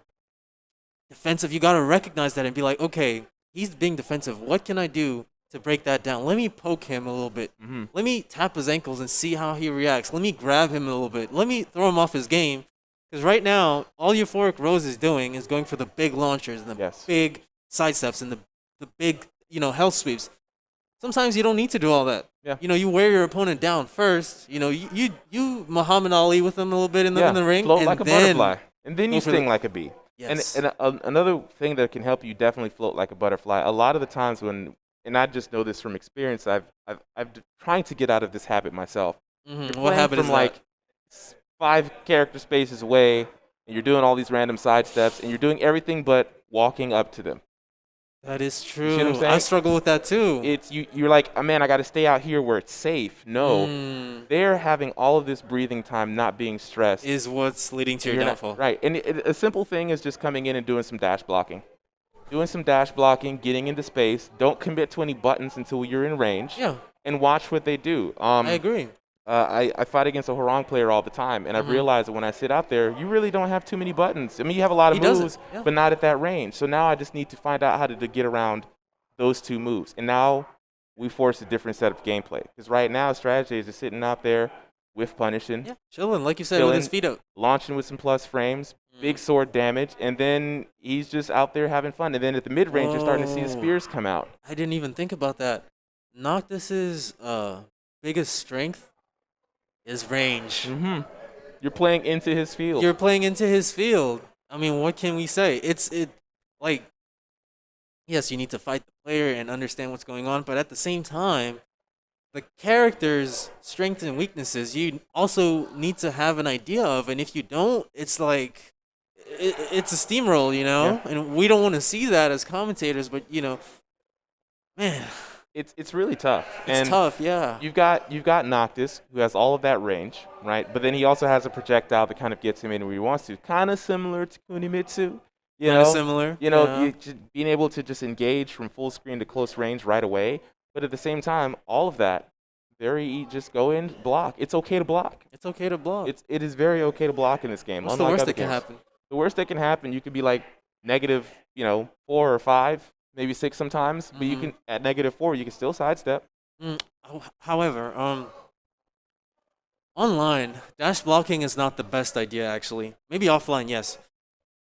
defensive, you gotta recognize that and be like, okay, he's being defensive. What can I do to break that down? Let me poke him a little bit. Let me tap his ankles and see how he reacts. Let me grab him a little bit. Let me throw him off his game. Because right now, all Euphoric Rose is doing is going for the big launchers and the big side steps and the big, you know, hell sweeps. Sometimes you don't need to do all that. Yeah. You know, you wear your opponent down first. You know, you Muhammad Ali with him a little bit in the ring. Float and like a then butterfly. And then you go for the- sting like a bee. Yes. And another thing that can help you definitely float like a butterfly, a lot of the times when, and I just know this from experience, I've trying to get out of this habit myself. You're What playing habit from is like that? 5 character spaces away, and you're doing all these random side steps, and you're doing everything but walking up to them. That is see true. what I'm saying? I struggle with that too. It's you're like, oh, man, I got to stay out here where it's safe. No, they're having all of this breathing time, not being stressed. Is what's leading to your You're not- downfall. right, and a simple thing is just coming in and doing some dash blocking. Doing some dash blocking, getting into space. Don't commit to any buttons until you're in range. Yeah, And watch what they do. I agree. I fight against a Hurong player all the time, and I've realized that when I sit out there, you really don't have too many buttons. I mean, you have a lot of He doesn't, moves, yeah. but not at that range. So now I just need to find out how to get around those 2 moves. And now we force a different set of gameplay. Because right now, Strategy is just sitting out there with punishing, Yeah, chilling, like you said, with his feet up. launching with some plus frames, big sword damage, and then he's just out there having fun. And then at the mid-range, you're starting to see the Whoa. spears come out. I didn't even think about that. Noctis's biggest strength is range. You're playing into his field. You're playing into his field. I mean, what can we say? Like, yes, you need to fight the player and understand what's going on, but at the same time, the character's strengths and weaknesses you also need to have an idea of, and if you don't, it's like it's a steamroll, you know. Yeah. And we don't want to see that as commentators, but you know, man, It's really tough. it's tough. Yeah. You've got Noctis, who has all of that range, right? But then he also has a projectile that kind of gets him in where he wants to. Kind of similar to Kunimitsu. You Kinda know? similar. You know, yeah. being able to just engage from full screen to close range right away. But at the same time, all of that, just go in, block. It's okay to block. It's okay to block. It is very okay to block in this game. What's the unlike worst other that can games. happen? The worst that can happen, you could be like negative, 4 or 5, maybe 6 sometimes. But you can, at -4, you can still sidestep. However, online dash blocking is not the best idea. Actually, maybe offline, yes,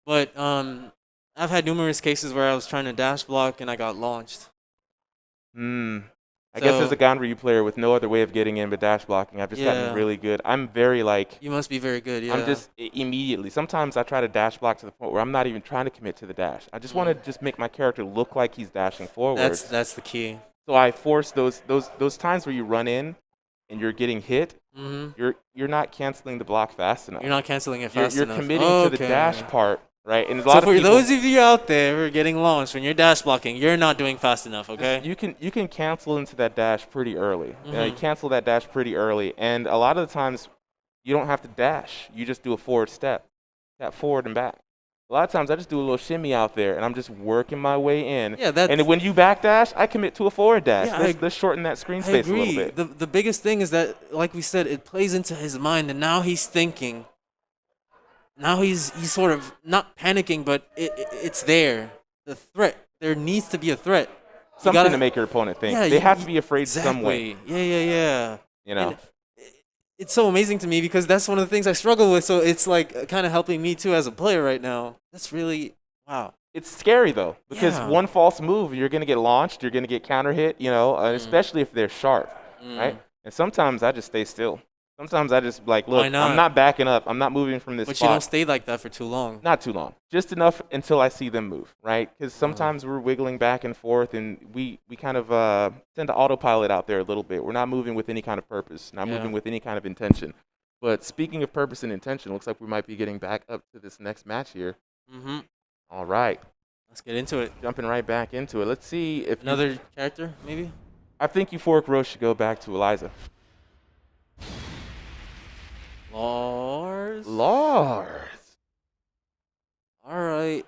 but I've had numerous cases where I was trying to dash block and I got launched. I guess So- as a Ganryu player with no other way of getting in but dash blocking, I've just gotten Yeah. really good. I'm very like, You must be very good. Yeah. I'm just immediately. Sometimes I try to dash block to the point where I'm not even trying to commit to the dash. I just want to just make my character look like he's dashing forward. That's the key. So I force those times where you run in and you're getting hit. Mm-hmm. You're not canceling the block fast enough. You're not canceling it You're fast enough. committing to the dash part right? And a So lot of for people, those of you out there who are getting launched when you're dash blocking, you're not doing fast enough, okay? you can cancel into that dash pretty early. You Mm-hmm. cancel that dash pretty early, and a lot of the times you don't have to dash. You just do a forward step, tap forward and back. A lot of times I just do a little shimmy out there, and I'm just working my way in. Yeah, that's. And when you back dash, I commit to a forward dash. Yeah, Let's shorten that screen I space a little agree. bit. The biggest thing is that, like we said, it plays into his mind, and now he's thinking. Now he's sort of not panicking, but it's there. The threat. There needs to be a threat. Something to make your opponent think. Yeah, they have to be afraid some way. Yeah. You know. And it's so amazing to me because that's one of the things I struggle with. So it's like kind of helping me too as a player right now. That's really wow. It's scary though, because Yeah. one false move, you're gonna get launched, you're gonna get counter hit, especially if they're sharp, right? And sometimes I just stay still. Sometimes I just like, look, Why not? I'm not backing up, I'm not moving from this But spot. you don't stay like that for too long. Not too long, just enough until I see them move, right? Because sometimes we're wiggling back and forth, and we kind of tend to autopilot out there a little bit. We're not moving with any kind of purpose, not Yeah. moving with any kind of intention. But speaking of purpose and intention, looks like we might be getting back up to this next match here. Mm-hmm. All right, Let's get into it. jumping right back into it. Let's see if Another character, maybe? I think Euphoric Rose should go back to Eliza. Lars? Lars. All right.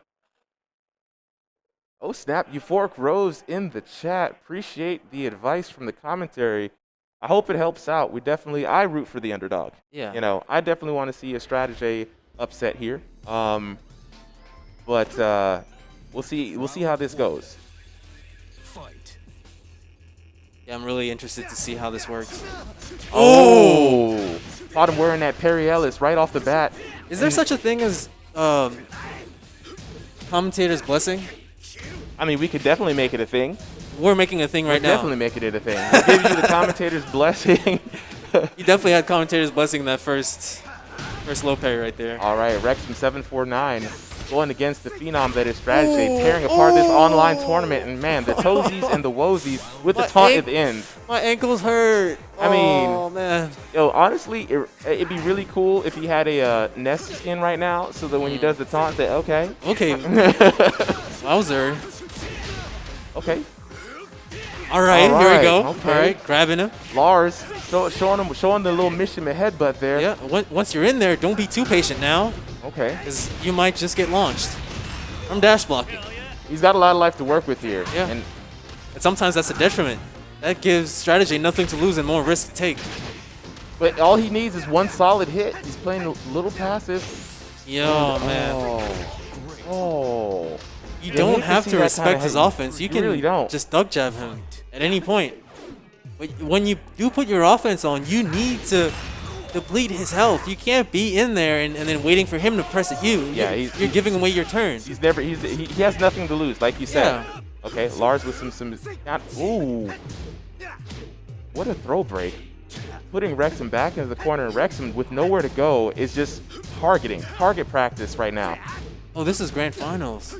Oh snap! Euphoric Rose in the chat. Appreciate the advice from the commentary. I hope it helps out. I root for the underdog. Yeah. You know, I definitely want to see a strategy upset here. But we'll see. We'll see how this goes. Fight. Yeah, I'm really interested to see how this works. Oh! Caught him wearing that Perry Ellis right off the bat. Is there such a thing as commentator's blessing? I mean, we could definitely make it a thing. We're making a thing right now. Definitely making it a thing. We'll give you the commentator's blessing. You definitely had commentator's blessing in that first low parry right there. All right, Rex from 749 going against the phenom that is strategy, tearing apart this online tournament. And man, the toesies and the woesies with the taunt at the end. My ankles hurt. I mean, oh man. Yo, honestly, it'd be really cool if he had a Nest skin right now, so that when he does the taunt, say, okay. Okay. Wowzer. Okay. All right, here we go. okay. All right, grabbing him. Lars showing the little Mishima headbutt there. Yeah. Once you're in there, don't be too patient now, Okay. because you might just get launched from dash blocking. He's got a lot of life to work with here. Yeah. And sometimes that's a detriment. That gives strategy nothing to lose and more risk to take. but all he needs is one solid hit. He's playing a little passive. Yo, man. Oh. You Yeah, don't hate to have see to that respect kinda his hate. offense. You You can really don't. just dug jab him at any point. But when you do put your offense on, you need to deplete his health. You can't be in there and then waiting for him to press at you. Yeah, you're giving away your turn. He has nothing to lose, like you said. Yeah. Okay, Lars with some ooh. What a throw break. Putting Wrexham back into the corner, and Wrexham with nowhere to go is just target practice right now. Oh, this is grand finals.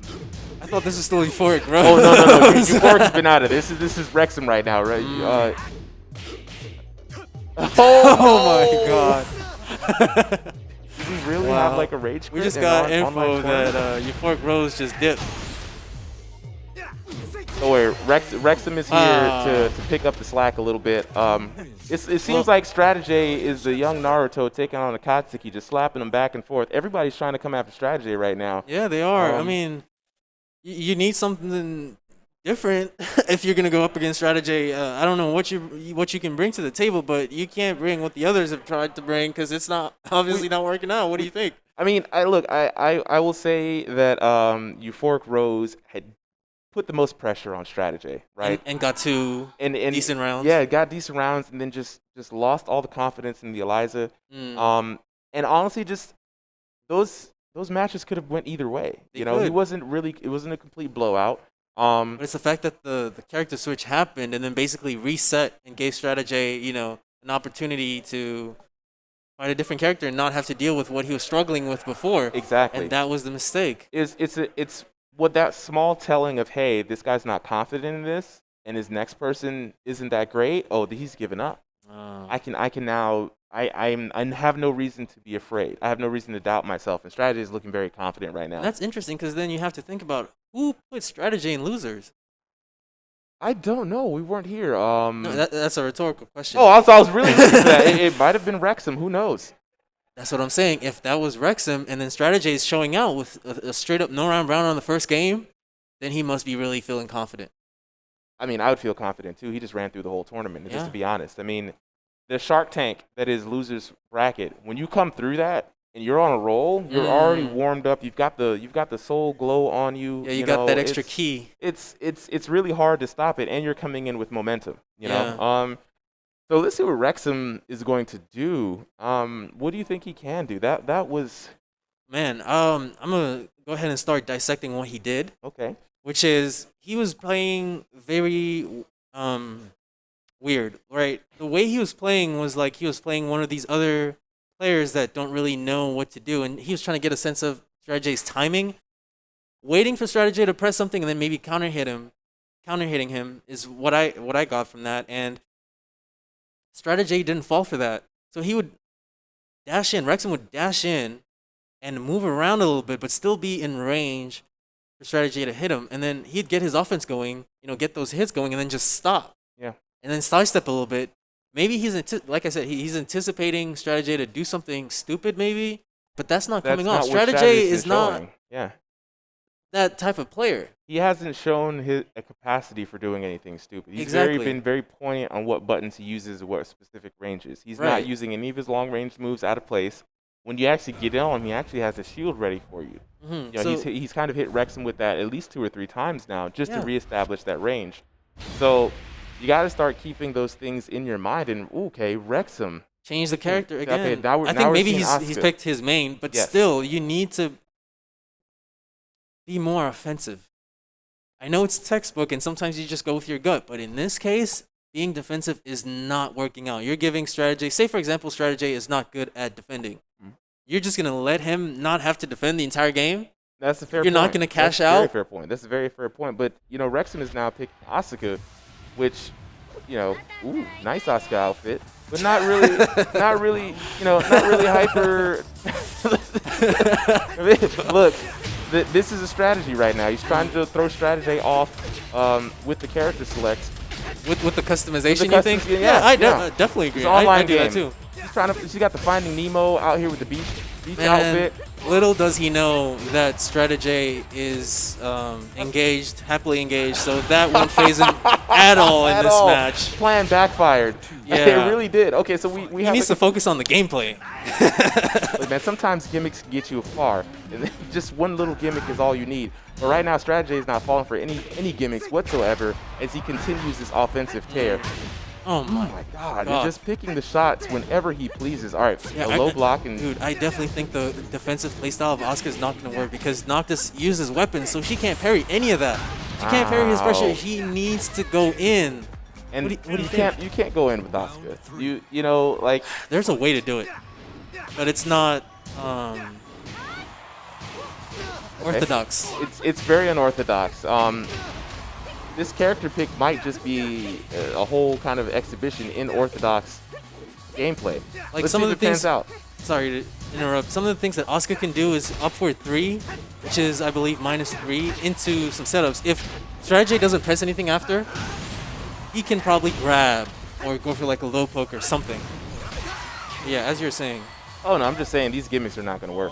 I thought this was still euphoric, bro. Oh no. Euphoric's been out of this. This is Wrexham right now, right? Oh my god. Does he really Wow. have like a rage We quit just in got online info tournament? that Euphoric Rose just dipped. Oh wait, Wrexham is here to pick up the slack a little bit. It seems like Strategy is the young Naruto taking on Akatsuki, just slapping them back and forth. Everybody's trying to come after Strategy right now. Yeah, they are. I mean, you need something different if you're gonna go up against Strategy. I don't know what you can bring to the table, but you can't bring what the others have tried to bring because it's not obviously not working out. What do you think? I mean, I will say that Euphoric Rose had put the most pressure on Strategy, right? And got two and decent rounds. Yeah, got decent rounds, and then just lost all the confidence in the Eliza. And honestly, just those matches could have went either way. They You know, could. it wasn't a complete blowout. But it's the fact that the character switch happened and then basically reset and gave Strategy, an opportunity to find a different character and not have to deal with what he was struggling with before. Exactly. And that was the mistake. It's what that small telling of, hey, this guy's not confident in this, and his next person isn't that great. Oh, he's given up. I can now I have no reason to be afraid. I have no reason to doubt myself. And Strategy is looking very confident right now. That's interesting because then you have to think about who put Strategy in losers. I don't know. We weren't here. No, that's a rhetorical question. Oh, I was really looking for that. It might have been Wrexham. Who knows? That's what I'm saying. If that was Wrexham and then Strategy is showing out with a straight up no round brown on the first game, then he must be really feeling confident. I mean, I would feel confident too. He just ran through the whole tournament. Just to be honest, I mean, the Shark Tank that is losers bracket. When you come through that and you're on a roll, you're already warmed up. You've got the soul glow on you. Yeah, you got that extra key. It's really hard to stop it, and you're coming in with momentum. You know. So let's see what Wrexham is going to do. What do you think he can do? That was. Man, I'm gonna go ahead and start dissecting what he did. Okay. Which is he was playing very weird, right? The way he was playing was like he was playing one of these other players that don't really know what to do, and he was trying to get a sense of Strategi's timing, waiting for Strategy to press something and then maybe counter hitting him is what I got from that, and Strategy didn't fall for that, so he would dash in. Wrexham would dash in and move around a little bit, but still be in range for Strategy to hit him, and then he'd get his offense going, get those hits going, and then just stop. Yeah. And then sidestep a little bit. Maybe like I said, he's anticipating Strategy to do something stupid, maybe, but that's not coming off. Strategy is not that type of player. He hasn't shown a capacity for doing anything stupid. He's been very poignant on what buttons he uses and what specific ranges. He's not using any of his long-range moves out of place. When you actually get on him, he actually has a shield ready for you. He's kind of hit Wrexham with that at least 2 or 3 times now just to reestablish that range. So you got to start keeping those things in your mind. And, okay, Wrexham. Change the character again. Okay, I think maybe he's picked his main, but still, you need to be more offensive. I know it's textbook, and sometimes you just go with your gut, but in this case, being defensive is not working out. You're giving Strategy, say for example, Strategy is not good at defending. You're just going to let him not have to defend the entire game? That's a fair point. You're not going to cash out? That's a very fair point. That's a very fair point. But, Wrexham is now picking Asuka, which, nice Asuka outfit, but not really hyper. Look, this is a strategy right now. He's trying to throw Strategy off with the character select. With the customization, you think? Yeah, I definitely agree. It's an online game. I do that too. She's got the Finding Nemo out here with the beach outfit. Little does he know that Strategy is happily engaged, so that won't phase him at all in this match. Plan backfired. Yeah. It really did. Okay, so we he needs to focus on the gameplay. Look, man, sometimes gimmicks can get you far, and just one little gimmick is all you need. But right now, Strategy is not falling for any gimmicks whatsoever as he continues this offensive tear. Oh my God. He's just picking the shots whenever he pleases. All right, a low block. Dude, I definitely think the defensive playstyle of Asuka is not going to work because Noctis uses weapons, so she can't parry any of that. She can't parry his pressure. He needs to go in. And what do you can't go in with Asuka. There's a way to do it, but it's not orthodox. It's very unorthodox. This character pick might just be a whole kind of exhibition in orthodox gameplay. Like some of the things. Sorry to interrupt. Some of the things that Asuka can do is up for 3, which is I believe -3 into some setups. If Strategy doesn't press anything after, he can probably grab or go for like a low poke or something. Yeah, as you're saying. Oh no, I'm just saying these gimmicks are not going to work.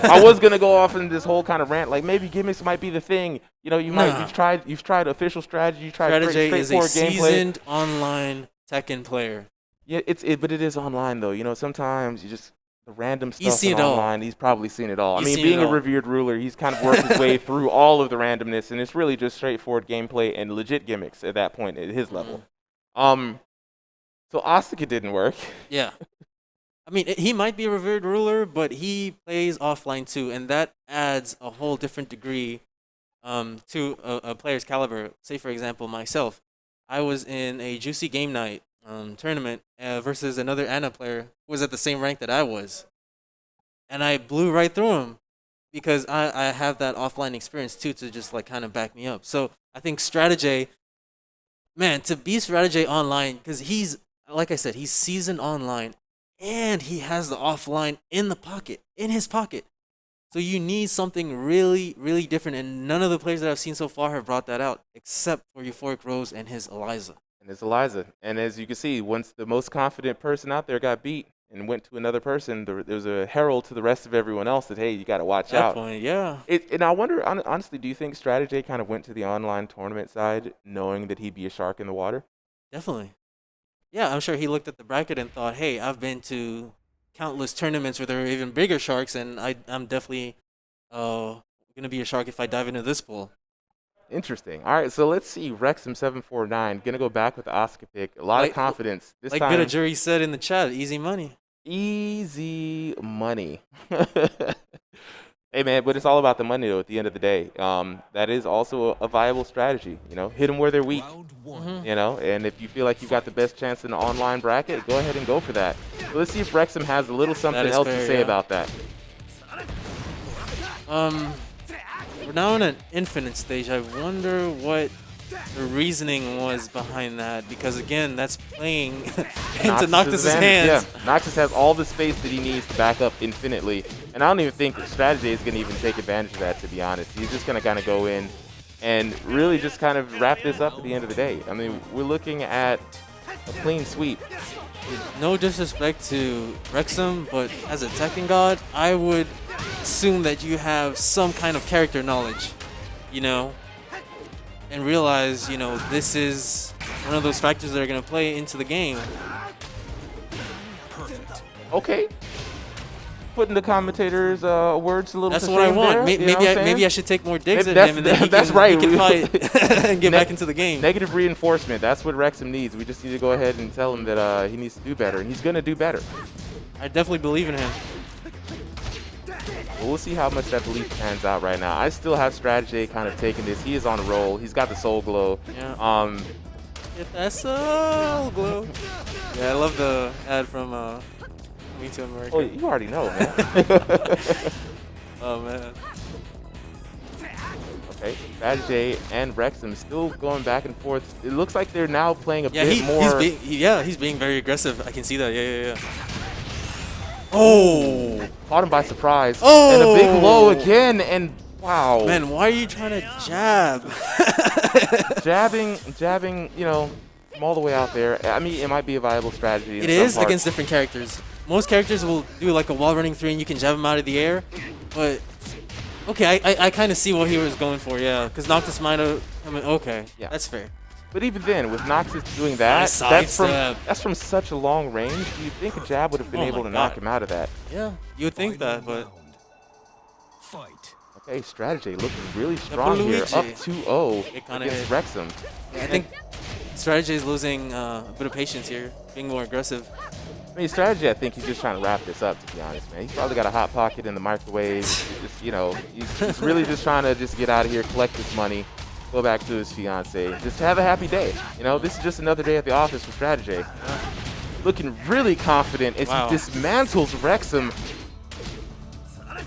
I was going to go off in this whole kind of rant, like maybe gimmicks might be the thing. You've tried official strategy, you tried Strategy is a seasoned gameplay. Online Tekken player. Yeah, but it is online though. Sometimes you just the random stuff He's seen it online. He's probably seen it all. He's being a revered ruler, he's kind of worked his way through all of the randomness, and it's really just straightforward gameplay and legit gimmicks at that point at his level. So Asuka didn't work. Yeah. I mean, he might be a revered ruler, but he plays offline too, and that adds a whole different degree to a player's caliber. Say, for example, myself. I was in a Juicy Game Night tournament versus another Ana player who was at the same rank that I was. And I blew right through him because I have that offline experience too to just like kind of back me up. So I think Strategy, man, to be Strategy online, because like I said, he's seasoned online, and he has the offline in his pocket. So you need something really, really different, and none of the players that I've seen so far have brought that out, except for Euphoric Rose and his Eliza. And it's Eliza. And as you can see, once the most confident person out there got beat and went to another person, there was a herald to the rest of everyone else that, hey, you got to watch At that out. point, yeah. And I wonder, honestly, do you think Strategy kind of went to the online tournament side knowing that he'd be a shark in the water? Definitely. Yeah, I'm sure he looked at the bracket and thought, hey, I've been to countless tournaments where there are even bigger sharks, and I'm definitely going to be a shark if I dive into this pool. Interesting. All right, so let's see. Wrexham749 gonna go back with the Oscar pick. A lot of confidence this like time. Bit of Jury said in the chat, easy money. Easy money. Hey man, but it's all about the money though. At the end of the day, that is also a viable strategy. You know, hit them where they're weak. Round one. You know, and if you feel like you've got the best chance in the online bracket, go ahead and go for that. So let's see if Wrexham has a little something else fair, to say yeah. about that. We're now in an infinite stage. I wonder what the reasoning was behind that, because again, that's playing into Noctis's hands. Yeah, Noctis has all the space that he needs to back up infinitely, and I don't even think Strategy is going to even take advantage of that, to be honest. He's just going to kind of go in and really just kind of wrap this up at the end of the day. I mean, we're looking at a clean sweep. No disrespect to Wrexham, but as a Tekken god, I would assume that you have some kind of character knowledge, you know, and realize, you know, this is one of those factors that are going to play into the game. Perfect. Okay. Putting the commentators' words a little That's to what I shame want. there, you know what I'm saying? Maybe I should take more digs Maybe at him, and then he that's can, right. he can fight and get back into the game. Negative reinforcement. That's what Wrexham needs. We just need to go ahead and tell him that he needs to do better, and he's going to do better. I definitely believe in him. But we'll see how much that belief pans out right now. I still have Strategy kind of taking this. He is on a roll. He's got the soul glow. Yeah. Get that soul glow. Yeah, I love the ad from Me Too America. Oh, you already know, man. Oh man. Okay, Strategy and Wrexham still going back and forth. It looks like they're now playing a bit more. He's being very aggressive. I can see that. Yeah. Oh! Caught him by surprise. Oh! And a big low again, and wow. Man, why are you trying to jab? Jabbing, you know, from all the way out there. I mean, it might be a viable strategy. It is against different characters. Most characters will do like a wall running 3 and you can jab them out of the air. But, okay, I kind of see what he was going for, yeah. Because Noctis might have, okay, yeah, that's fair. But even then, with Noctis doing that, that's from such a long range. Do you think a jab would have been able to knock him out of that? Yeah, you would think that, but... Fight. Okay, Strategy looking really strong here. Up 2-0 against Wrexham. Yeah, I think Strategy is losing a bit of patience here, being more aggressive. I mean, Strategy, I think he's just trying to wrap this up, to be honest, man. He's probably got a hot pocket in the microwave. Just, you know, he's really just trying to just get out of here, collect this money, go back to his fiance, just have a happy day. You know, this is just another day at the office for Strategy. Looking really confident as he dismantles Wrexham.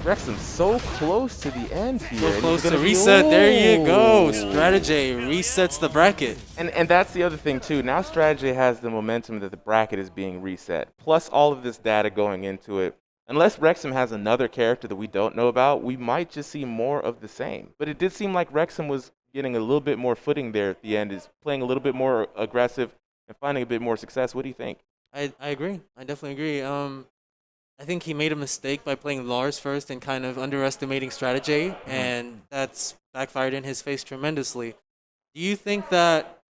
Wrexham's so close to the end here. So close to reset. There you go. Strategy resets the bracket. And that's the other thing, too. Now Strategy has the momentum that the bracket is being reset, plus all of this data going into it. Unless Wrexham has another character that we don't know about, we might just see more of the same. But it did seem like Wrexham was getting a little bit more footing there at the end, is playing a little bit more aggressive and finding a bit more success. What do you think? I agree. I definitely agree. I think he made a mistake by playing Lars first and kind of underestimating Strategy, and that's backfired in his face tremendously. Do you think that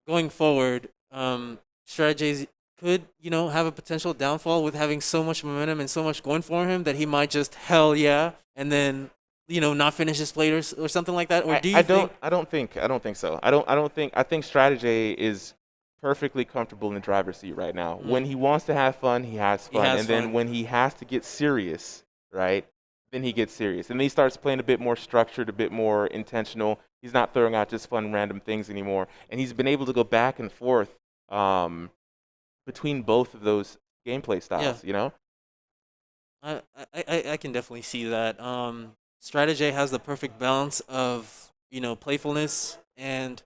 going forward, Strategy could, you know, have a potential downfall with having so much momentum and so much going for him that he might just hell yeah and then, you know, not finish his plate or something like that? Or do you think? I don't think so. I think Strategy is perfectly comfortable in the driver's seat right now. When he wants to have fun, he has fun. Then when he has to get serious, right, then he gets serious. And then he starts playing a bit more structured, a bit more intentional. He's not throwing out just fun, random things anymore. And he's been able to go back and forth between both of those gameplay styles, you know? I can definitely see that. Strategy has the perfect balance of, you know, playfulness and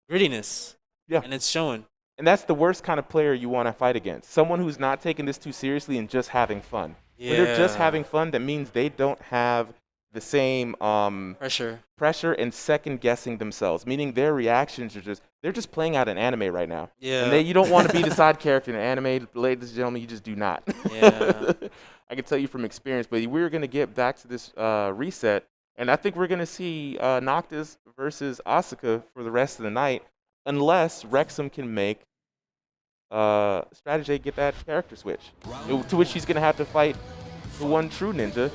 grittiness. Yeah. And it's showing. And that's the worst kind of player you want to fight against. Someone who's not taking this too seriously and just having fun. Yeah. When they're just having fun, that means they don't have the same pressure and second guessing themselves, meaning their reactions are they're just playing out an anime right now. Yeah. And you don't want to be the side character in an anime, ladies and gentlemen, you just do not. Yeah. I can tell you from experience, but we're going to get back to this reset, and I think we're going to see Noctis versus Asuka for the rest of the night, unless Wrexham can make Strategy get that character switch, to which she's going to have to fight the one true ninja.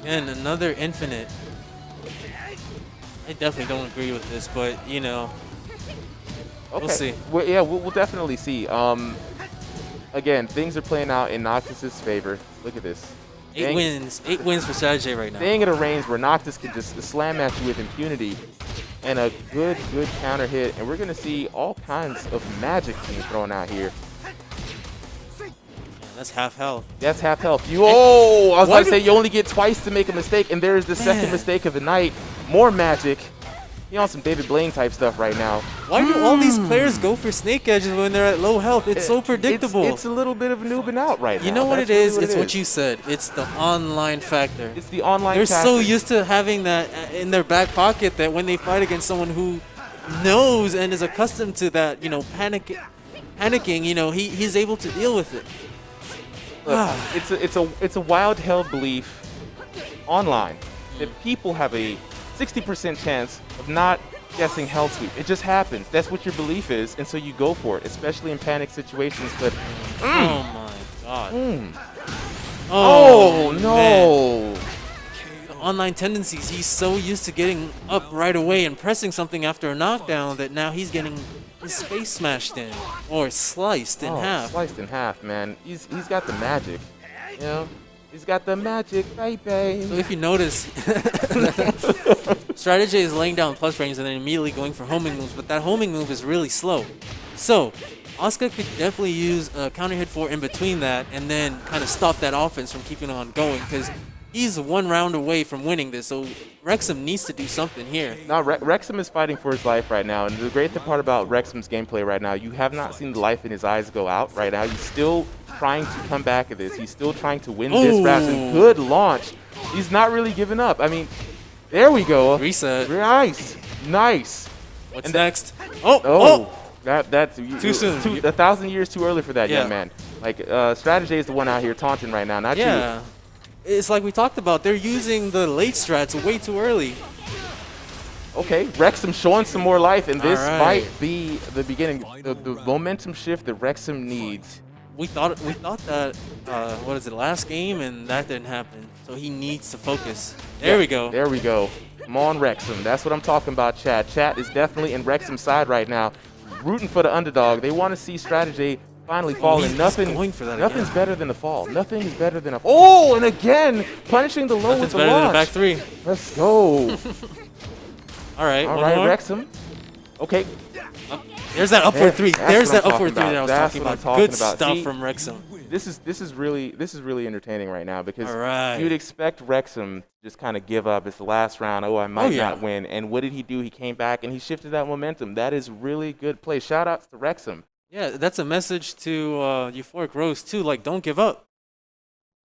And another infinite. I definitely don't agree with this, but, you know, we'll see. Well, yeah, we'll definitely see. Again, things are playing out in Noctis' favor. Look at this. 8 wins. 8 wins for Strategy right now. Staying at a range where Noctis can just slam at you with impunity and a good counter hit. And we're going to see all kinds of magic being thrown out here. Yeah, that's half health. That's half health. I was about to say, you only get twice to make a mistake, and there's the second mistake of the night. More magic. You're on some David Blaine type stuff right now. Why do all these players go for snake edges when they're at low health? It's so predictable. It's a little bit of noobing out right now. You know what it is? It's what you said. It's the online factor. It's the online They're factor. so used to having that in their back pocket that when they fight against someone who knows and is accustomed to that, you know, panicking, you know, he's able to deal with it. Look, it's a wild held belief online that people have a 60% chance of not guessing hell sweep. It just happens. That's what your belief is, and so you go for it, especially in panic situations. But oh my god. Oh no. Man. The online tendencies, he's so used to getting up right away and pressing something after a knockdown that now he's getting his face smashed in or sliced in half. Sliced in half, man. He's got the magic. You know? He's got the magic, baby. So if you notice, Strategy is laying down plus frames and then immediately going for homing moves, but that homing move is really slow. So Asuka could definitely use a counter hit 4 in between that and then kind of stop that offense from keeping on going, because he's 1 round away from winning this. So Wrexham needs to do something here. Now, Wrexham is fighting for his life right now, and the great part about Wrexham's gameplay right now, you have not seen the life in his eyes go out right now. He's still trying to come back at this. He's still trying to win this round. And good launch. He's not really giving up. I mean, there we go. Reset. Nice. What's next? Oh. That's too soon. 1,000 years too early for that, young man. Like, Strategy is the one out here taunting right now, not you. It's like we talked about. They're using the late strats way too early. Okay, Wrexham showing some more life, and this might be the beginning, the momentum shift that Wrexham needs. We thought that what is it, last game, and that didn't happen. So he needs to focus. There we go. There we go. Come on, Wrexham. That's what I'm talking about, Chat. Chat is definitely in Wrexham's side right now, rooting for the underdog. They want to see Strategy finally fall, and nothing's better than a fall. Nothing is better than a fall. Oh, and again, punishing the low with the launch. Than a back 3. Let's go. All right, Wrexham. Okay. There's that upward 3. There's that upward 3 that I was That's talking what I'm about. talking Good about. stuff See, from Wrexham. This is really entertaining right now, because right. you'd expect Wrexham just kind of give up. It's the last round. Oh, I might not win. And what did he do? He came back and he shifted that momentum. That is really good play. Shout outs to Wrexham. Yeah, that's a message to Euphoric Rose too. Like, don't give up.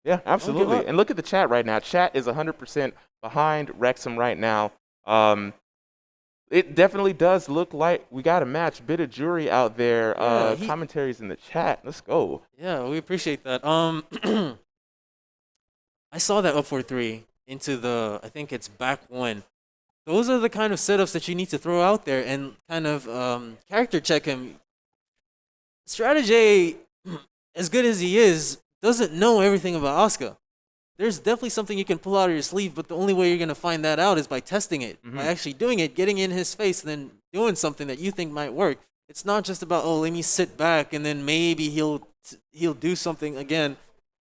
Yeah, absolutely. And look at the chat right now. Chat is 100% behind Wrexham right now. It definitely does look like we got a match. Bit of jury out there. Commentaries in the chat. Let's go. Yeah, we appreciate that. I saw that up 4-3 into the, I think it's back 1. Those are the kind of setups that you need to throw out there and kind of character check him. Strategy, as good as he is, doesn't know everything about Asuka. There's definitely something you can pull out of your sleeve, but the only way you're going to find that out is by testing it, by actually doing it, getting in his face, and then doing something that you think might work. It's not just about, oh, let me sit back, and then maybe he'll do something again,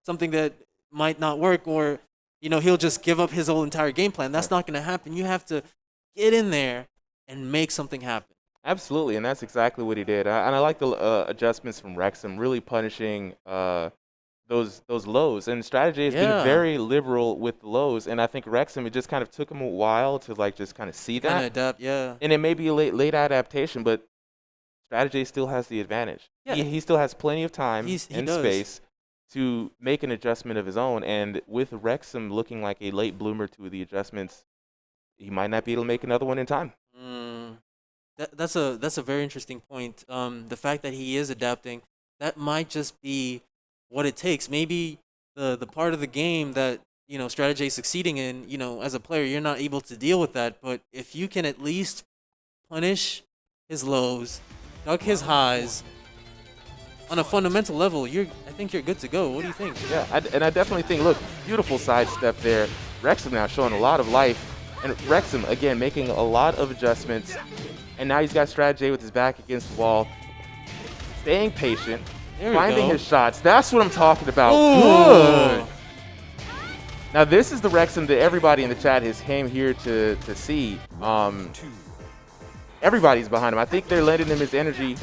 something that might not work, or, you know, he'll just give up his whole entire game plan. That's not going to happen. You have to get in there and make something happen. Absolutely, and that's exactly what he did. And I like the adjustments from Wrexham, really punishing those lows. And Strategy has been very liberal with the lows, and I think Wrexham, it just kind of took him a while to like just kind of see that. Kind of adapt, And it may be a late adaptation, but Strategy still has the advantage. Yeah. He still has plenty of time He and does. space to make an adjustment of his own. And with Wrexham looking like a late bloomer to the adjustments, he might not be able to make another one in time. That's a very interesting point. The fact that he is adapting, that might just be what it takes. Maybe the part of the game that Strategy is succeeding in, as a player, you're not able to deal with that. But if you can at least punish his lows, duck his highs, on a fundamental level, I think you're good to go. What do you think? Yeah, and I definitely think, look, beautiful sidestep there. Wrexham now showing a lot of life. And Wrexham, again, making a lot of adjustments. And now he's got Strategy with his back against the wall. Staying patient, finding his shots. That's what I'm talking about. Ooh. Good. Now, this is the Wrexham that everybody in the chat has came here to see. Everybody's behind him. I think they're lending him his energy.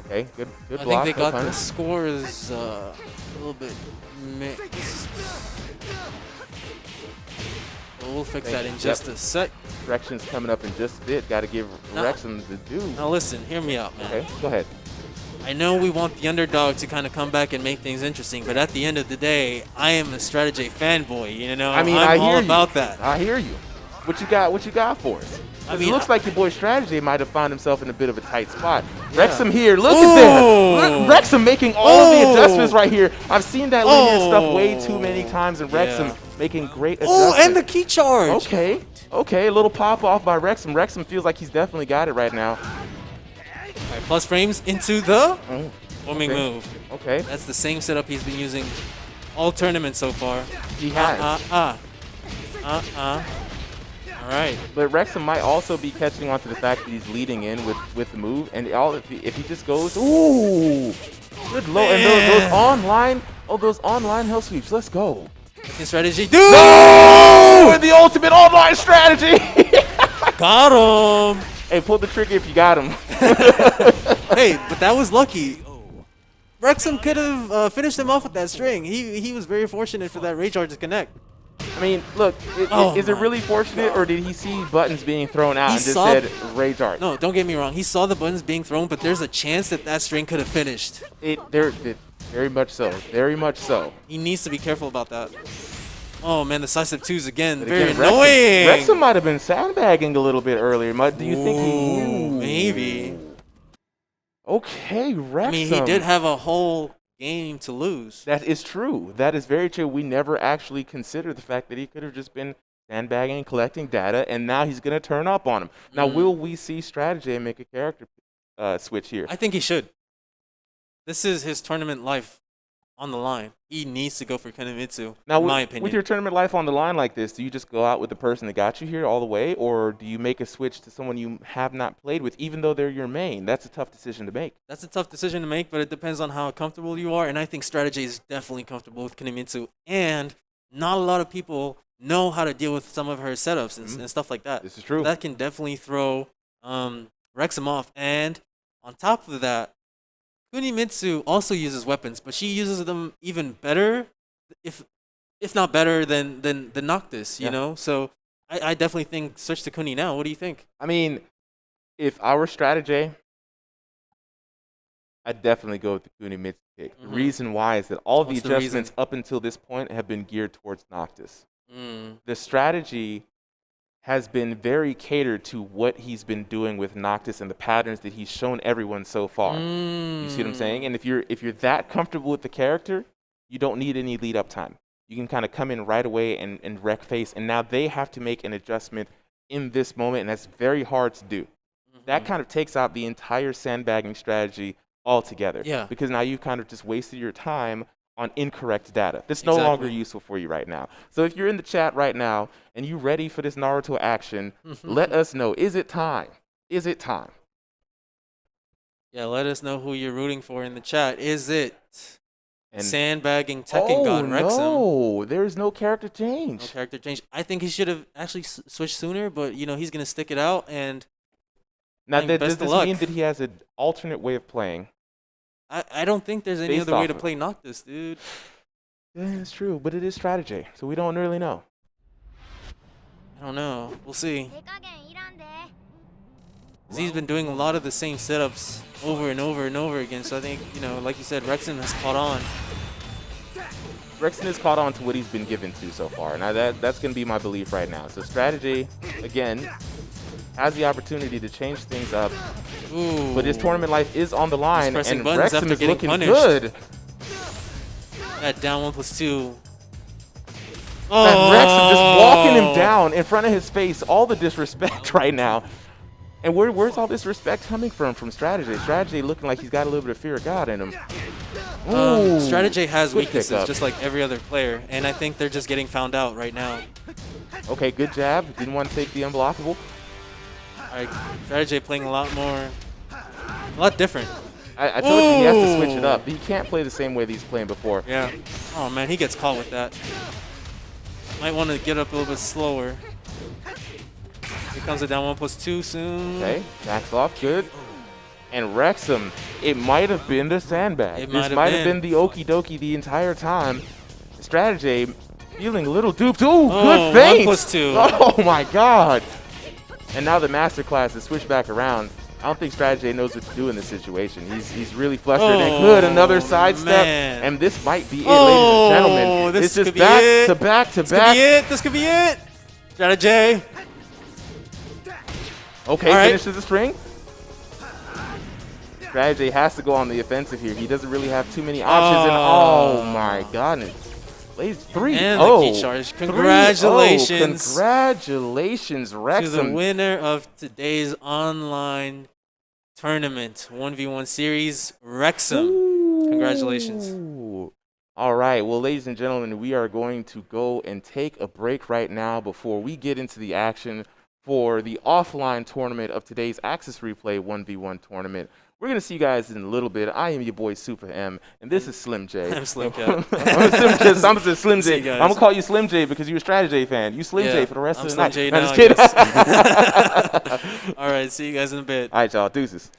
Okay, good block. I think they got the scores a little bit mixed. We'll fix that in just a sec. Corrections coming up in just a bit. Got to give Wrexham the due. Now listen, hear me out, man. Okay, go ahead. I know we want the underdog to kind of come back and make things interesting, but at the end of the day, I am a Strategy fanboy. I mean, I'm I hear all you. about that. I hear you. What you got for us? I mean, it looks like your boy Strategy might have found himself in a bit of a tight spot. Yeah. Wrexham here, look at that. Look, Wrexham making all of the adjustments right here. I've seen that linear stuff way too many times, and Wrexham making great adjustments. Oh, and the key charge. Okay, a little pop off by Wrexham. Wrexham feels like he's definitely got it right now. All right, plus frames into the homing move. Okay. That's the same setup he's been using all tournament so far. He has. All right. But Wrexham might also be catching on to the fact that he's leading in with the move, and if he just goes, ooh, good low, and those online hell sweeps. Let's go. His strategy, dude. No! The ultimate online strategy. Got him. Hey, pull the trigger if you got him. Hey, but that was lucky. Wrexham could have finished him off with that string. He was very fortunate for that rage art to connect. I mean, look, is it really fortunate, or did he see buttons being thrown out and just said rage art? No, don't get me wrong. He saw the buttons being thrown, but there's a chance that string could have finished. Very much so. Very much so. He needs to be careful about that. Oh, man, the side step twos again. Very annoying. Wrexham might have been sandbagging a little bit earlier. Do you think he... Ooh. Maybe. Okay, Wrexham. I mean, he did have a whole game to lose. That is true. That is very true. We never actually considered the fact that he could have just been sandbagging and collecting data, and now he's going to turn up on him. Now, will we see Strategy make a character switch here? I think he should. This is his tournament life on the line. He needs to go for Kunimitsu, now, in my opinion. With your tournament life on the line like this, do you just go out with the person that got you here all the way, or do you make a switch to someone you have not played with, even though they're your main? That's a tough decision to make. That's a tough decision to make, but it depends on how comfortable you are, and I think Strategy is definitely comfortable with Kunimitsu, and not a lot of people know how to deal with some of her setups and stuff like that. This is true. That can definitely throw Wrexham off, and on top of that, Kunimitsu also uses weapons, but she uses them even better, if not better than Noctis, you know? So I definitely think switch to Kuni now. What do you think? I mean, if I were Strategy, I'd definitely go with the Kunimitsu pick. The reason why is that all the adjustments up until this point have been geared towards Noctis. The strategy has been very catered to what he's been doing with Noctis and the patterns that he's shown everyone so far. You see what I'm saying? And if you're that comfortable with the character, you don't need any lead up time. You can kind of come in right away and wreck face, and now they have to make an adjustment in this moment, and that's very hard to do. That kind of takes out the entire sandbagging strategy altogether. Yeah. Because now you've kind of just wasted your time on incorrect data. That's no longer useful for you right now. So if you're in the chat right now and you're ready for this Naruto action, let us know. Is it time? Is it time? Yeah, let us know who you're rooting for in the chat. Is it sandbagging Tekken God Wrexham? No, there's no character change. No character change. I think he should have actually switched sooner, but he's going to stick it out. And now, does this mean that he has an alternate way of playing? I don't think there's any other way to play Noctis, dude. Yeah, it's true, but it is strategy, so we don't really know. I don't know. We'll see. He's been doing a lot of the same setups over and over and over again. So I think, you know, like you said, Rexon has caught on. Rexon has caught on to what he's been given to so far. Now that's going to be my belief right now. So Strategy, again, has the opportunity to change things up. Ooh. But his tournament life is on the line, and Rexon is looking punished. good. That down 1+2. Oh. And Rexon just walking him down in front of his face. All the disrespect right now. And where's all this respect coming from Strategy? Strategy looking like he's got a little bit of fear of God in him. Strategy has weaknesses, pickup. just like every other player, and I think they're just getting found out right now. Okay, good jab. Didn't want to take the unblockable. All right, Strategy playing a lot different. I told you he has to switch it up. He can't play the same way that he's playing before. Yeah. Oh man, he gets caught with that. Might want to get up a little bit slower. Here comes a down 1+2 soon. Okay, backs off, good. And Rexon, it might have been the sandbag. This might have been the okie dokie the entire time. Strategy feeling a little duped. Ooh, good feint! 1+2. Oh my god! And now the masterclass has switched back around. I don't think Strategy knows what to do in this situation. He's really flustered and good. Another sidestep, and this might be it, ladies and gentlemen. This is back to back to back. This could be it. Strategy. Okay, finishes the string. Strategy has to go on the offensive here. He doesn't really have too many options. And oh my goodness. Plays 3. And the key charge. Congratulations. Congratulations, Rexon. To the winner of today's online tournament, 1v1 series, Rexon. Congratulations. All right. Well, ladies and gentlemen, we are going to go and take a break right now before we get into the action for the offline tournament of today's Access Replay 1v1 tournament. We're going to see you guys in a little bit. I am your boy, Super M, and this is Slim J. I'm Slim J. I'm Slim J. I'm going to call you Slim J because you're a Strategy fan. You Slim J for the rest of the night. J no, now, just kidding. All right, see you guys in a bit. All right, y'all. Deuces.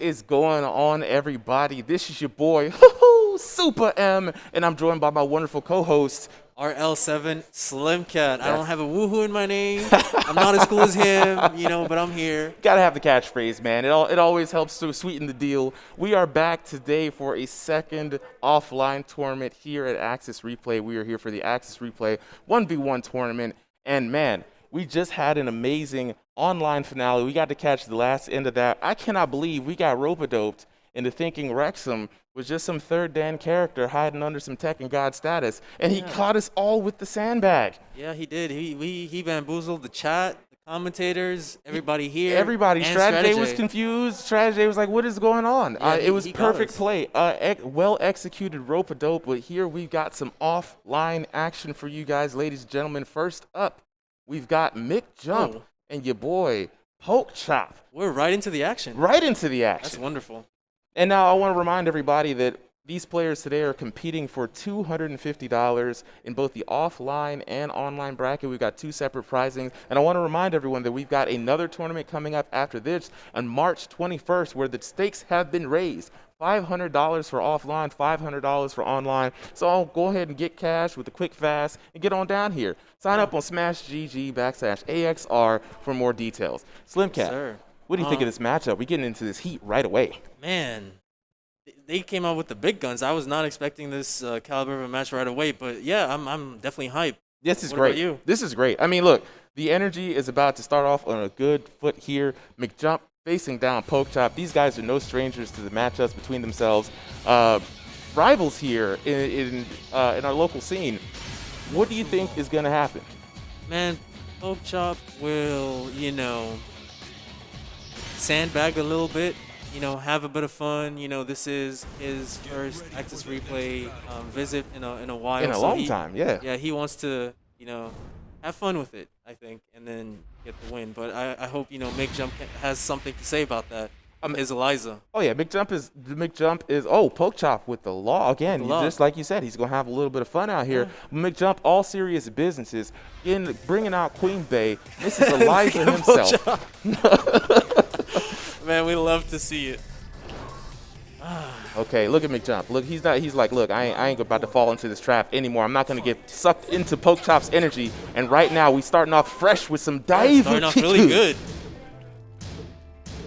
is going on, everybody? This is your boy, Super M, and I'm joined by my wonderful co-host, RL7 Slim Cat. I don't have a woohoo in my name. I'm not as cool as him, but I'm here. Gotta have the catchphrase, man. It always helps to sweeten the deal. We are back today for a second offline tournament here at Axis Replay. We are here for the Axis Replay 1v1 tournament, and man, we just had an amazing online finale. We got to catch the last end of that. I cannot believe we got rope-a-doped into thinking Wrexham was just some third Dan character hiding under some Tekken God status, and he caught us all with the sandbag. Yeah, he did. He bamboozled the chat, the commentators, everybody here. Everybody. And Strategy was confused. Strategy was like, what is going on? Yeah, it was he perfect play. Well-executed rope-a-dope, but here we've got some offline action for you guys, ladies and gentlemen. First up, we've got Mick Jump and your boy, Poke Chop. We're right into the action. Right into the action. That's wonderful. And now I want to remind everybody that these players today are competing for $250 in both the offline and online bracket. We've got two separate prizings. And I want to remind everyone that we've got another tournament coming up after this on March 21st where the stakes have been raised. $500 for offline, $500 for online. So I'll go ahead and get cash with a quick fast and get on down here. Sign up on SmashGG/AXR for more details. Slim Cat. Sir. What do you think of this matchup? We're getting into this heat right away. Man, they came out with the big guns. I was not expecting this caliber of a match right away, but yeah, I'm definitely hyped. This is What great. about you? This is great. I mean, look, the energy is about to start off on a good foot here. McJump facing down Poke Chop. These guys are no strangers to the matchups between themselves. Rivals here in our local scene. What do you think is going to happen? Man, Poke Chop will, sandbag a little bit, have a bit of fun. This is his first Axis Replay visit in a while. In a long time, yeah. Yeah, he wants to, have fun with it, I think, and then get the win. But I hope, Mick Jump has something to say about that. Is Eliza. Oh, yeah, McJump is, Poke Chop with the law. Again, just like you said, he's going to have a little bit of fun out here. Yeah. McJump, all serious businesses, bringing out Queen Bay. This is Eliza himself. Man, we love to see it. Okay, look at McJump. Look, he's like, look, I ain't about to fall into this trap anymore. I'm not going to get sucked into Poke Chop's energy. And right now, we starting off fresh with some dive. Starting off really good.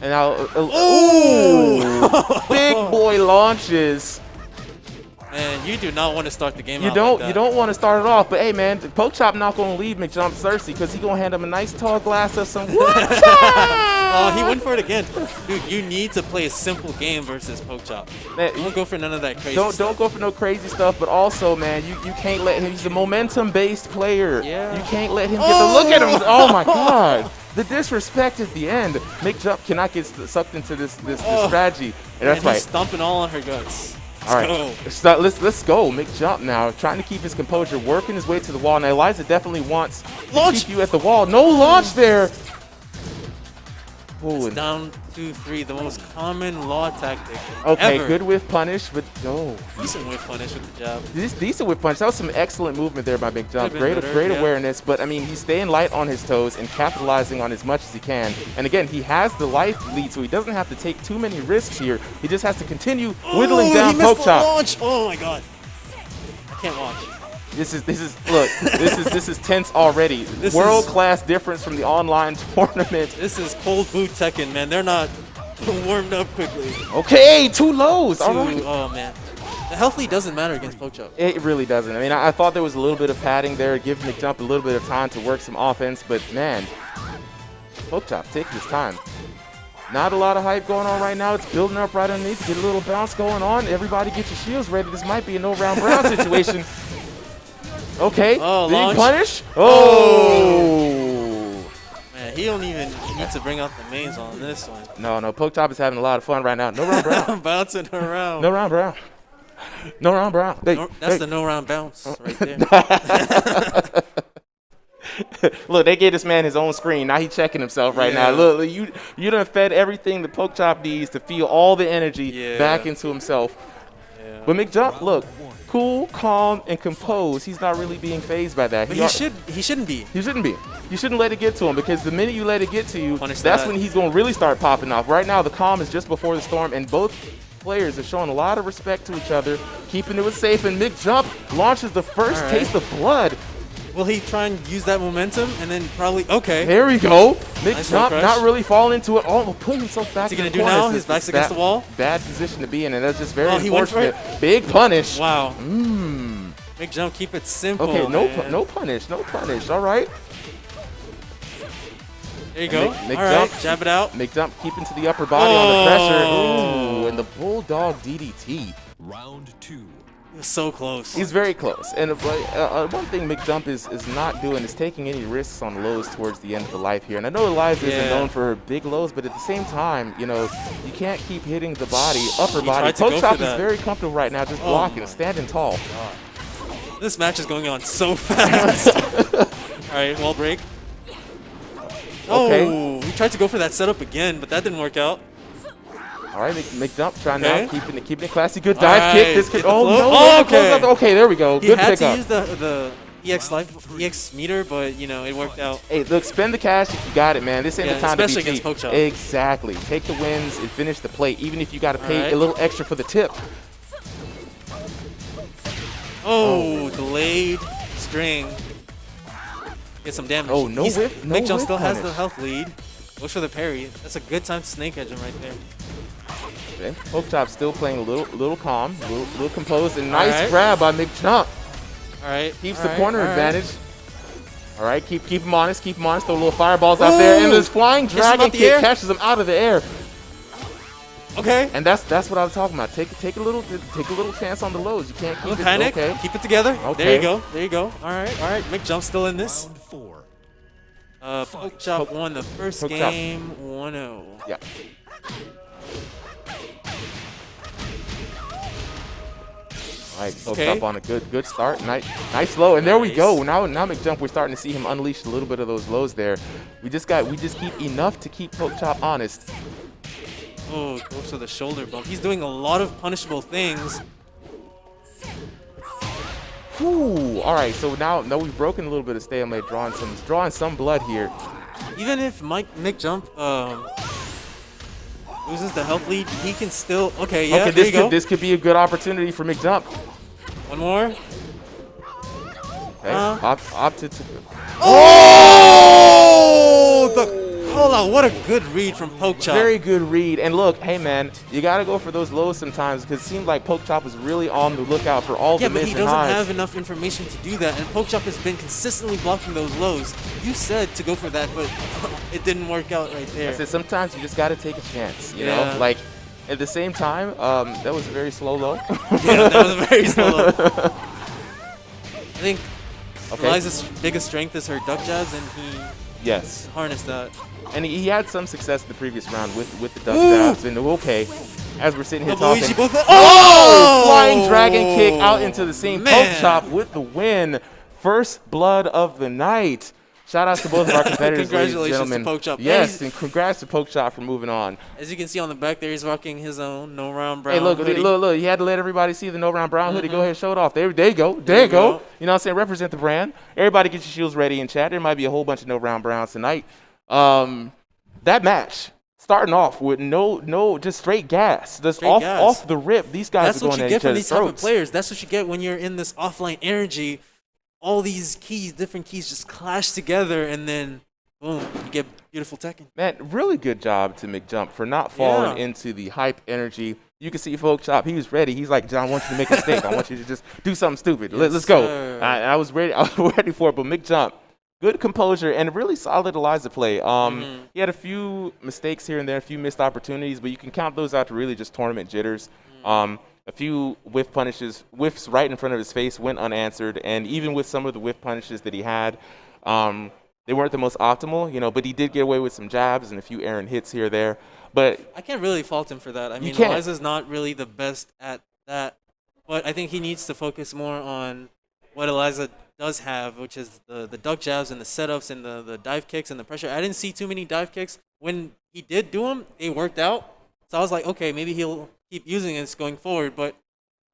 And now, big boy launches. Man, you do not want to start the game You out don't. like that. You don't want to start it off. But hey, man, Poke Chop not gonna leave McJump thirsty because he gonna hand him a nice tall glass of some water. Oh, he went for it again. Dude, you need to play a simple game versus Poke Chop. Man, don't go for none of that crazy stuff. Don't go for no crazy stuff. But also, man, you can't let him. He's a momentum-based player. Yeah. You can't let him get the look at him. Oh my God. The disrespect at the end. McJump cannot get sucked into this strategy. And that's right. He's stomping all on her guts. Let's go. McJump now, trying to keep his composure, working his way to the wall. Now, Eliza definitely wants to keep you at the wall. No launch there. It's down 2-3, the most common law tactic Okay, ever. good whiff punish, but no. Decent whiff punish with the jab. Decent whiff punish. That was some excellent movement there by McJump. Great awareness, but I mean, he's staying light on his toes and capitalizing on as much as he can. And again, he has the life lead, so he doesn't have to take too many risks here. He just has to continue whittling down Poke Chop. Launch. Oh my God. I can't watch. This is tense already. World-class difference from the online tournament. This is cold boot Tekken, man. They're not warmed up quickly. Okay, two lows. All right. Oh, man. The health lead doesn't matter against Poke Chop. It really doesn't. I mean, I thought there was a little bit of padding there, give McJump a little bit of time to work some offense, but man, Poke Chop taking his time. Not a lot of hype going on right now. It's building up right underneath. Get a little bounce going on. Everybody get your shields ready. This might be a no-round brown situation. Okay, big punish. Oh! Man, he don't even need to bring out the mains on this one. No, Poke Chop is having a lot of fun right now. No round brown. Bouncing around. No round brown. No round brown. That's the no round bounce right there. Look, they gave this man his own screen. Now he's checking himself right now. Look, you done fed everything the Poke Chop needs to feel all the energy back into himself. Yeah. But McJump, look, cool, calm and composed, he's not really being phased by that. But he shouldn't be. He shouldn't be. You shouldn't let it get to him, because the minute you let it get to you, Punish that's that. when he's going to really start popping off. Right now, the calm is just before the storm, and both players are showing a lot of respect to each other, keeping it safe, and McJump launches the first taste of blood. Will he try and use that momentum and then probably, okay. There we go. Nice McJump crush. not really falling into it. Oh, putting himself back What's he in gonna the do corner. now? It's His just back's against the wall? Bad position to be in, and that's just very He went for unfortunate. Big punish. Wow. McJump, keep it simple. Okay, man. no punish. All right. There you go. McJump, All right, jab it out. McJump keeping to the upper body on the pressure. Ooh, and the Bulldog DDT. Round 2. He was so close. He's very close. And one thing McJump is not doing is taking any risks on lows towards the end of the life here. And I know Eliza isn't known for her big lows, but at the same time, you know, you can't keep hitting the body, upper body. Poke Chop is very comfortable right now, just blocking, standing tall. This match is going on so fast. All right, wall break. Okay. Oh, he tried to go for that setup again, but that didn't work out. All right, McJump trying now, keeping it classy. Good dive kick. This could. Okay, there we go. He Good had pickup. to use the EX meter, but you know it worked out. Hey, look, spend the cash if you got it, man. This ain't the time to be especially against cheap. Poke Chop. Exactly. Take the wins and finish the plate, even if you got to pay right. a little extra for the tip. Oh, delayed string. Get some damage. Oh, no whiff. No McJump whiff still has the punish. health lead. Goes for the parry. That's a good time to snake edge him right there. Okay. Poke Chop still playing a little calm, a little composed, and nice right. grab by McJump. All right. Keeps all the right, corner all right. advantage. All right, keep him honest, Throw a little fireballs out there, and this flying him dragon out the kick air. catches him out of the air. Okay. And that's what I was talking about. Take a little chance on the lows. You can't keep Don't it. panic. Okay. Keep it together. Okay. There you go. There you go. All right. McJump still in this. Round 4. Poke Chop won the first Poke Chop. game 1-0. Yeah. All right, Poke Chop on a good start. Nice low, and there we go. Now McJump, we're starting to see him unleash a little bit of those lows there. We just keep enough to keep Poke Chop honest. Oh, goes to the shoulder bump. He's doing a lot of punishable things. Whew. All right, so now we've broken a little bit of stalemate, drawing some blood here. Even if McJump loses the health lead, he can still. Okay, yeah. Okay, there you go. this could be a good opportunity for McJump. One more. Okay, opted to. Oh! Hold on, what a good read from Poke Chop. Very good read. And look, hey man, you gotta go for those lows sometimes, because it seemed like Poke Chop was really on the lookout for all the but mids he and doesn't highs. have enough information to do that, and Poke Chop has been consistently blocking those lows. You said to go for that, but it didn't work out right there. I said sometimes you just gotta take a chance, you Yeah. know? Like, at the same time, that was a very slow low. Yeah, that was a very slow low. I think Eliza's biggest strength is her duck jabs, and he Yes. harnessed that. And he had some success in the previous round with the duck jabs, and okay, as we're sitting here talking. Luigi both Flying dragon kick out into the scene. Man. Poke Chop with the win. First blood of the night. Shout out to both of our competitors, ladies and Congratulations gentlemen. to Poke Chop. Yes, and congrats to Poke Chop for moving on. As you can see on the back there, he's rocking his own No Round Brown Hey, look, hoodie. look. He had to let everybody see the No Round Brown hoodie. Go ahead, show it off. There you go. There you go. You know what I'm saying? Represent the brand. Everybody get your shields ready in chat. There might be a whole bunch of No Round Browns tonight. That match, starting off with just straight gas. Just off the rip. These guys That's are what going you at each get from other's these type of throats. players. That's what you get when you're in this offline energy. All these keys, different keys, just clash together, and then boom, you get beautiful Tekken. Man, really good job to McJump for not falling into the hype energy. You can see Poke Chop. He was ready. He's like, John, I want you to make a mistake. I want you to just do something stupid. Let's go. Sir. I was ready. I was ready for it. But McJump, good composure and really solid Eliza play. He had a few mistakes here and there, a few missed opportunities, but you can count those out to really just tournament jitters. A few whiffs right in front of his face went unanswered, and even with some of the whiff punishes that he had, they weren't the most optimal, you know, but he did get away with some jabs and a few errant hits here or there. But I can't really fault him for that. I mean, can't. Eliza's not really the best at that, but I think he needs to focus more on what Eliza does have, which is the duck jabs and the setups and the dive kicks and the pressure. I didn't see too many dive kicks. When he did do them, they worked out. So I was like, okay, maybe he'll keep using this going forward. But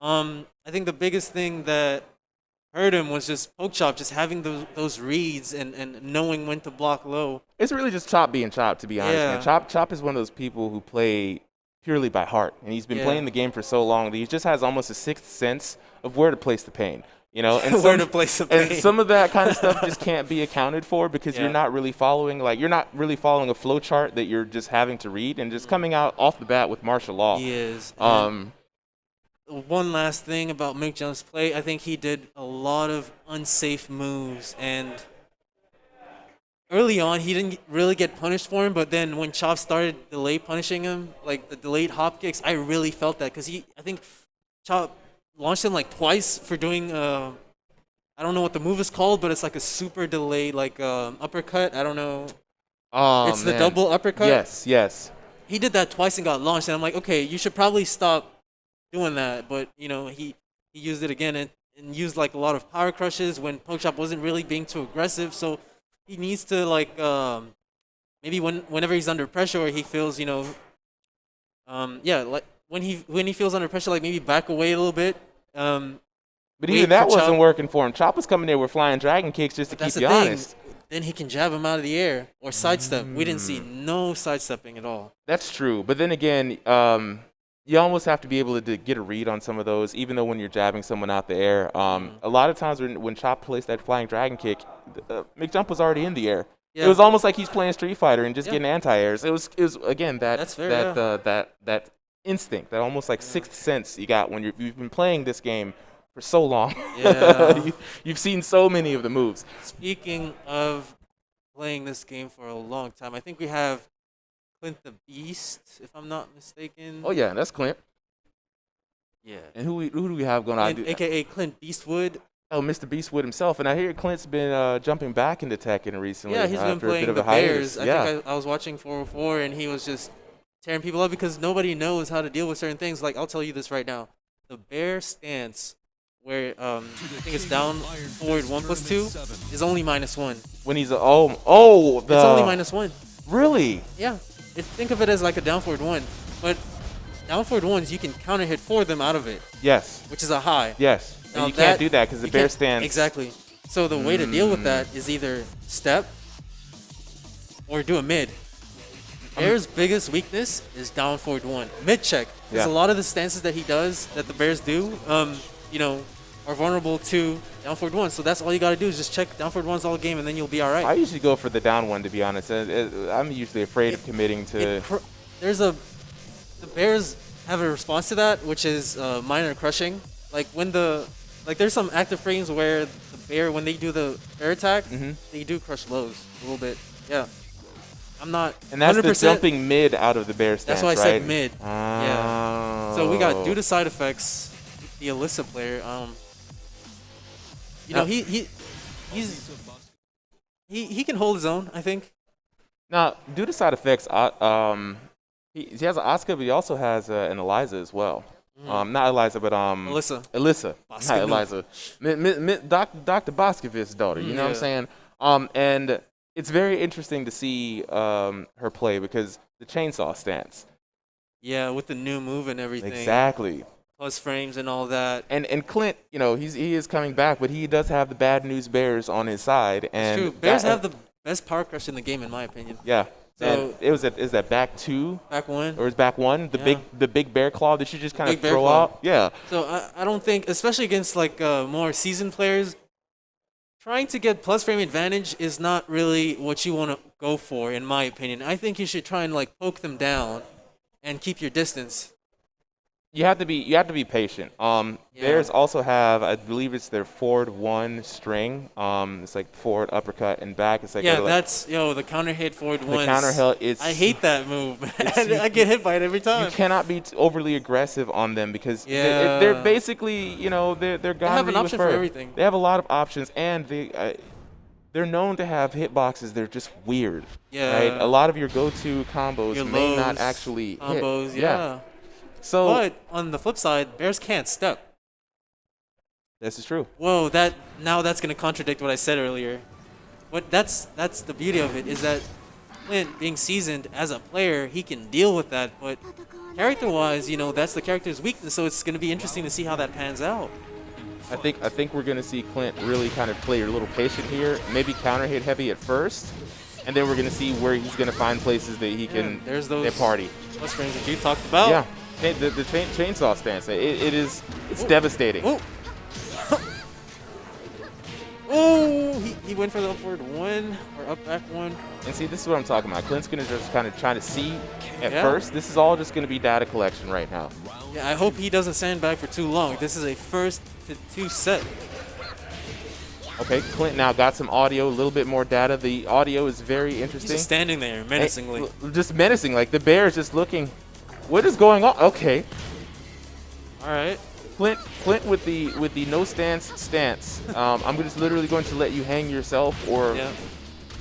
I think the biggest thing that hurt him was just poke chop, just having those reads and knowing when to block low. It's really just Chop being Chop, to be honest, man. Yeah. Chop is one of those people who play purely by heart, and he's been Yeah. playing the game for so long that he just has almost a sixth sense of where to place the pain. You know, and Where to place the and pain. some of that kind of stuff just can't be accounted for because Yeah. you're not really following a flow chart that you're just having to read and just coming out off the bat with martial law. He is. Um, One last thing about McJump's play, I think he did a lot of unsafe moves, and early on he didn't really get punished for him, but then when Chop started delay punishing him, like the delayed hop kicks, I really felt that because I think Chop launched him like twice for doing I don't know what the move is called, but it's like a super delayed like uppercut. I don't know. oh, It's the man. double uppercut. Yes. He did that twice and got launched, and I'm like, okay, you should probably stop doing that. But he used it again and used like a lot of power crushes when Pokechop wasn't really being too aggressive. So he needs to like maybe whenever he's under pressure or he feels like when he feels under pressure, like maybe back away a little bit. But Wait even that for Chop. wasn't working for him. Chop was coming in with flying dragon kicks just to That's keep the you thing. honest. Then he can jab him out of the air or sidestep. We didn't see no sidestepping at all. That's true. But then again, you almost have to be able to get a read on some of those, even though when you're jabbing someone out the air. A lot of times when Chop placed that flying dragon kick, McJump was already in the air. Yeah. It was almost like he's playing Street Fighter and just Yeah. getting anti-airs. It was again That's fair, that instinct, that almost like sixth sense you got when you've been playing this game for so long. Yeah. You've seen so many of the moves. Speaking of playing this game for a long time, I think we have Clint the Beast, if I'm not mistaken. Oh yeah, that's Clint. Yeah. And who do we have going on? AKA Clint Beastwood. Oh, Mr. Beastwood himself. And I hear Clint's been jumping back into Tekken recently. Yeah, he's been after a playing bit of the a hiatus. Bears. I Yeah. think I was watching 404 and he was just tearing people up because nobody knows how to deal with certain things. Like, I'll tell you this right now. The bear stance, where I think it's down forward 1+2, is only -1. When he's It's only -1. Really? Yeah. Think of it as like a down forward 1. But down forward 1s, you can counter hit 4 of them out of it, Yes. which is a high. Yes. Now And you can't do that because the you bear can't- stance. Exactly. So the way to deal with that is either step or do a mid. Bear's biggest weakness is down forward 1. Mid check. Because Yeah. a lot of the stances that he does, that the Bears do, are vulnerable to down forward 1. So that's all you got to do is just check down forward 1s all game and then you'll be all right. I usually go for the down one, to be honest. I'm usually afraid of committing to. The Bears have a response to that, which is minor crushing. Like there's some active frames where the bear, when they do the bear attack, they do crush lows a little bit. Yeah, I'm not. And that's 100%. the jumping mid out of the bear stance, That's why I right? said mid. Yeah. So we got due to side effects, the Alyssa player. He can hold his own, I think. Now, due to side effects, he has an Asuka, but he also has an Eliza as well. Not Eliza, but Alyssa. Alyssa, not Baskinov. Eliza. Dr. Boscovich's daughter. You know what I'm saying? And it's very interesting to see her play because the chainsaw stance. Yeah, with the new move and everything. Exactly. Plus frames and all that. And Clint, he is coming back, but he does have the bad news Bears on his side. And It's true. Bears have the best power crush in the game, in my opinion. Yeah. So and is that back 2? Back 1. Or is back 1 the big bear claw that you just kind of Big bear throw claw. out? Yeah. So I don't think, especially against like more seasoned players, trying to get plus frame advantage is not really what you want to go for, in my opinion. I think you should try and like poke them down and keep your distance. You have to be patient. Bears also have, I believe it's their forward 1 string. It's like forward, uppercut, and back. It's like That's the counter hit forward ones. the counter hit. I hate that move, man. I get hit by it every time. You cannot be overly aggressive on them because they're basically they're They have an option for everything. They have a lot of options and they're known to have hitboxes. They're just weird. Yeah. Right? A lot of your go-to combos Your may not lows, actually combos. hit. Yeah. So But on the flip side, Bears can't step. this is true. Whoa, that's gonna contradict what I said earlier. That's the beauty of it, is that Clint, being seasoned as a player, he can deal with that. But character-wise, you know, that's the character's weakness. So it's going to be interesting to see how that pans out. I think we're gonna see Clint really kind of play a little patient here, maybe counter hit heavy at first, and then we're gonna see where he's gonna find places that he can there's those party. Plus frames that you talked about. Yeah, the chainsaw stance. It's devastating. Oh, oh, he went for the upward one or up back one. And see, this is what I'm talking about. Clint's gonna just kind of try to see at Yeah. first. This is all just gonna be data collection right now. Yeah, I hope he doesn't sandbag for too long. This is a first to 2 set. Okay, Clint now got some audio, a little bit more data. The audio is very He's interesting. just standing there menacingly. Just menacing, like the bear is just looking. What is going on? Okay, All right. Clint with the no stance. I'm just literally going to let you hang yourself, or Yeah.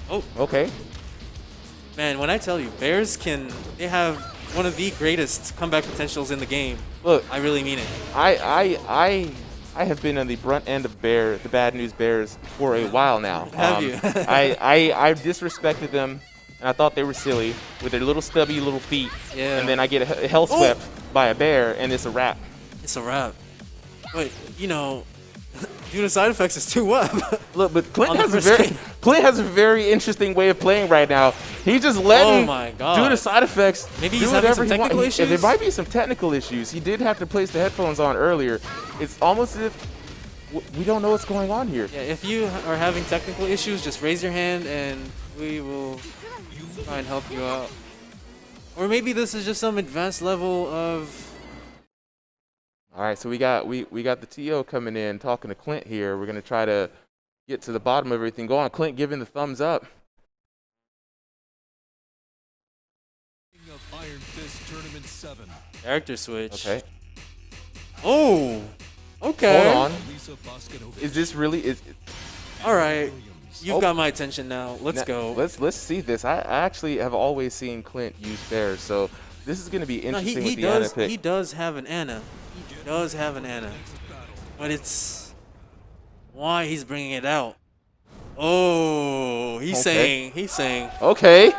Oh, okay. man, when I tell you, bears they have one of the greatest comeback potentials in the game. Look, I really mean it. I have been on the brunt end of the bad news bears for a while now. Have you? I disrespected them, and I thought they were silly with their little stubby little feet. Yeah. And then I get hell swept by a bear, and it's a wrap. It's a wrap. But, you know, due to side effects, it's 2-up. Look, but Clint On the has first game. Clint has a very interesting way of playing right now. He's just letting, Oh my God. due to side effects, Maybe do he's having whatever some he wants. technical Yeah, there issues? might be some technical issues. He did have to place the headphones on earlier. It's almost as if we don't know what's going on here. Yeah, if you are having technical issues, just raise your hand and we will try and help you out. Or maybe this is just some advanced level of... All right, so we got the TO coming in, talking to Clint here. We're gonna try to get to the bottom of everything. Go on, Clint, giving the thumbs up. Of Iron Fist Tournament 7. character switch. Okay, Oh! Okay. hold on. Lisa Boskanovic. Is this really All right. Williams. You've got my attention now. Let's go. Let's see this. I actually have always seen Clint use bears, so this is gonna be No, interesting he with the Anna does. pick. He does have an Anna. He does have an Anna. But it's why he's bringing it out. Oh, he's Okay. saying Okay.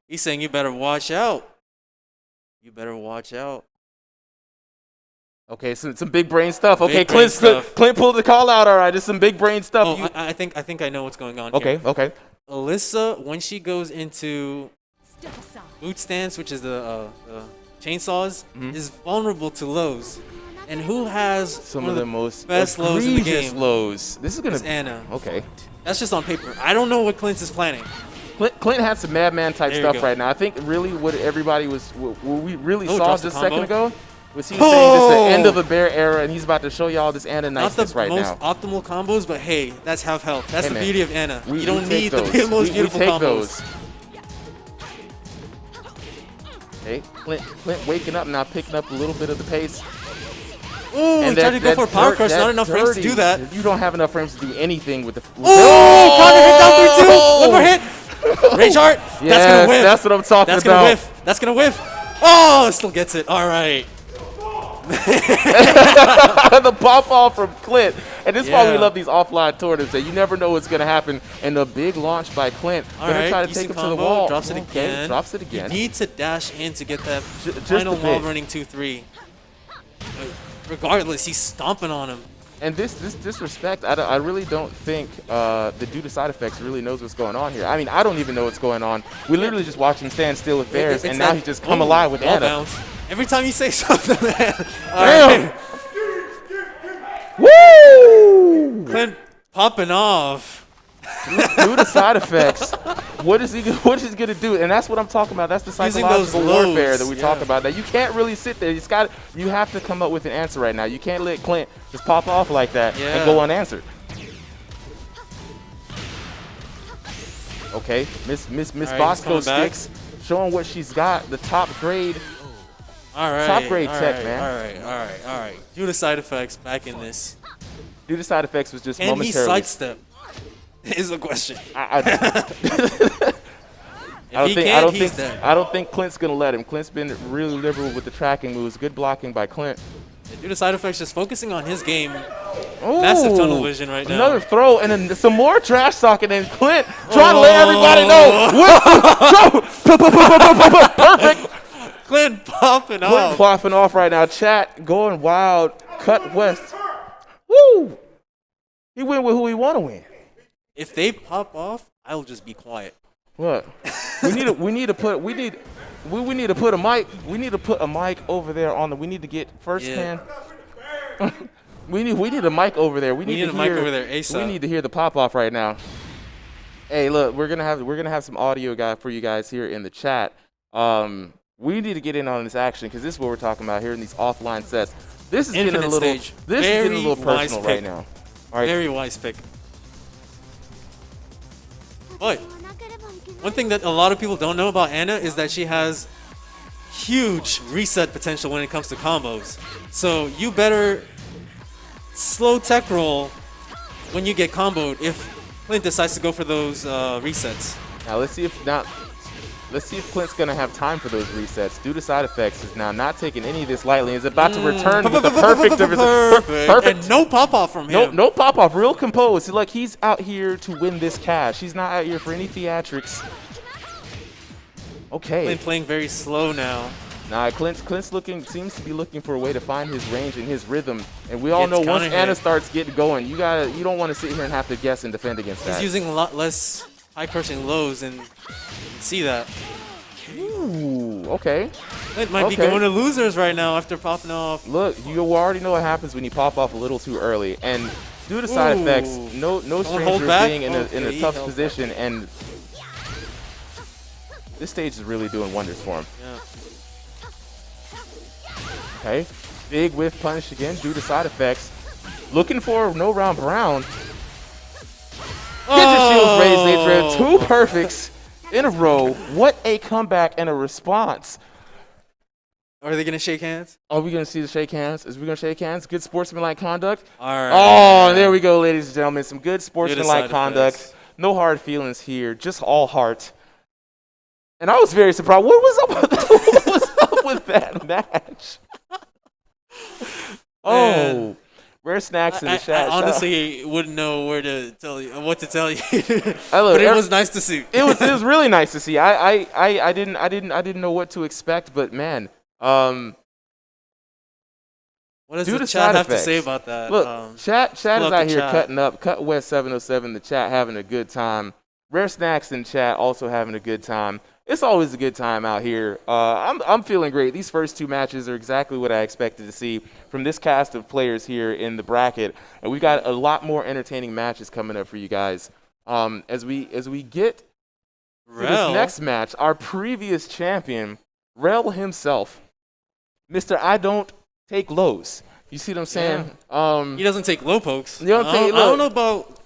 you better watch out. You better watch out. Okay, some big brain stuff. Okay, Big brain stuff. Clint pulled the call out. All right, there's some big brain stuff. Oh, I think I know what's going on Okay, here. okay. Alyssa, when she goes into boot stance, which is the chainsaws, is vulnerable to lows. And who has Some one of the most best lows in the egregious game? lows. This is gonna It's Anna. Okay. That's just on paper. I don't know what Clint is planning. Clint had some madman type There you stuff go. right now. I think really what everybody was, what we really Oh, saw drops just the a second combo. ago was he was saying this is the end Oh! of a bear era, and he's about to show y'all this Anna Not the niceness right most now. optimal combos, but hey, that's half health. That's Hey, the man. beauty of Anna. We You don't take need those. the most We beautiful take combos. those. Okay, Clint waking up now, picking up a little bit of the pace. Ooh, he tried to go for a power crush. Not enough frames to do that. You don't have enough frames to do anything with the. Ooh, counter hit down 3-2. One more hit. Rage Heart. That's gonna Yes, whiff. that's what I'm talking That's about. gonna whiff. That's gonna whiff. Oh, it still gets it. All right. The pop off from Clint. And this is why we Yeah. love these offline tournaments. That you never know what's going to happen. And the big launch by Clint. All Gonna right. try to decent take him to the combo, wall. Drops it Okay, again. drops it again. You need to dash in to get that Just final a bit. wall running 2-3. But regardless, he's stomping on him. And this disrespect, I really don't think the due to side effects really knows what's going on here. I mean, I don't even know what's going on. We literally just watch him stand still with bears, It's and now that- he's just come oh, alive with wall Anna. bounce. Every time you say something, man. All Damn! right. Woo! Clint popping off. Due to side effects, what is he gonna do? And that's what I'm talking about. That's the Using those psychological lows, warfare that we talk yeah. about. That you can't really sit there. You have to come up with an answer right now. You can't let Clint just pop off like that Yeah. and go unanswered. Okay, Miss All right, he's Bosco coming back. sticks, showing what she's got. The top grade. All right. Top grade all tech, right, man. All right. Due to side effects, back in this. Due to side effects was just Can he momentarily. sidestep? Is the question. I If he can't, he's dead. I don't think Clint's gonna let him. Clint's been really liberal with the tracking moves. Good blocking by Clint. Due to side effects, just focusing on his game. Ooh, Massive tunnel vision right now. Another throw and then some more trash talking and Clint trying to let everybody know. Perfect. Clint popping Clint off. popping off right now. Chat going wild. Cut West. Woo! He went with who he want to win. If they pop off, I'll just be quiet. What? We need to put a mic. We need to put a mic over there on the. We need to get first hand. we need a mic over there. We need a mic over there ASAP. We need to hear the pop off right now. Hey, look, we're gonna have some audio guy for you guys here in the chat. We need to get in on this action because this is what we're talking about here in these offline sets. This is getting a little. Stage. This is getting a little personal right now. All right. Very wise pick. But one thing that a lot of people don't know about Anna is that she has huge reset potential when it comes to combos. So you better slow tech roll when you get comboed if Clint decides to go for those resets. Now let's see if Clint's gonna have time for those resets. Due to side effects, is now not taking any of this lightly. Is about to return with the perfect And no pop off from him. No pop off. Real composed. Like he's out here to win this cash. He's not out here for any theatrics. Okay. Clint playing very slow now. Nah, Clint's seems to be looking for a way to find his range and his rhythm. And we all know once Anna starts getting going, you don't want to sit here and have to guess and defend against that. He's using a lot less high crushing lows, and you can see that. Ooh, okay. Clint might be going to losers right now after popping off. Look, you already know what happens when you pop off a little too early. And due to side effects, no stranger being in a tough position, and this stage is really doing wonders for him. Yeah. Okay, big whiff punish again due to side effects. Looking for no round Brown. Get your shields raised, Adrian. 2 perfects in a row. What a comeback and a response. Are they going to shake hands? Are we going to see the shake hands? Is we going to shake hands? Good sportsmanlike conduct? All right. Oh, there we go, ladies and gentlemen. Some good sportsmanlike conduct. No hard feelings here, just all heart. And I was very surprised. What was up with that match? Oh, rare snacks in the chat. I honestly wouldn't know what to tell you. But it was nice to see. It was really nice to see. I didn't know what to expect, but man, what does the chat have to say about that? Look, chat is out here cutting up. Cut West 707. The chat having a good time. Rare snacks in chat also having a good time. It's always a good time out here. I'm feeling great. These first 2 matches are exactly what I expected to see from this cast of players here in the bracket, and we got a lot more entertaining matches coming up for you guys. As we get to this next match, our previous champion, Rel himself, Mr. I don't take lows. You see what I'm saying? Yeah. He doesn't take low pokes. I don't know about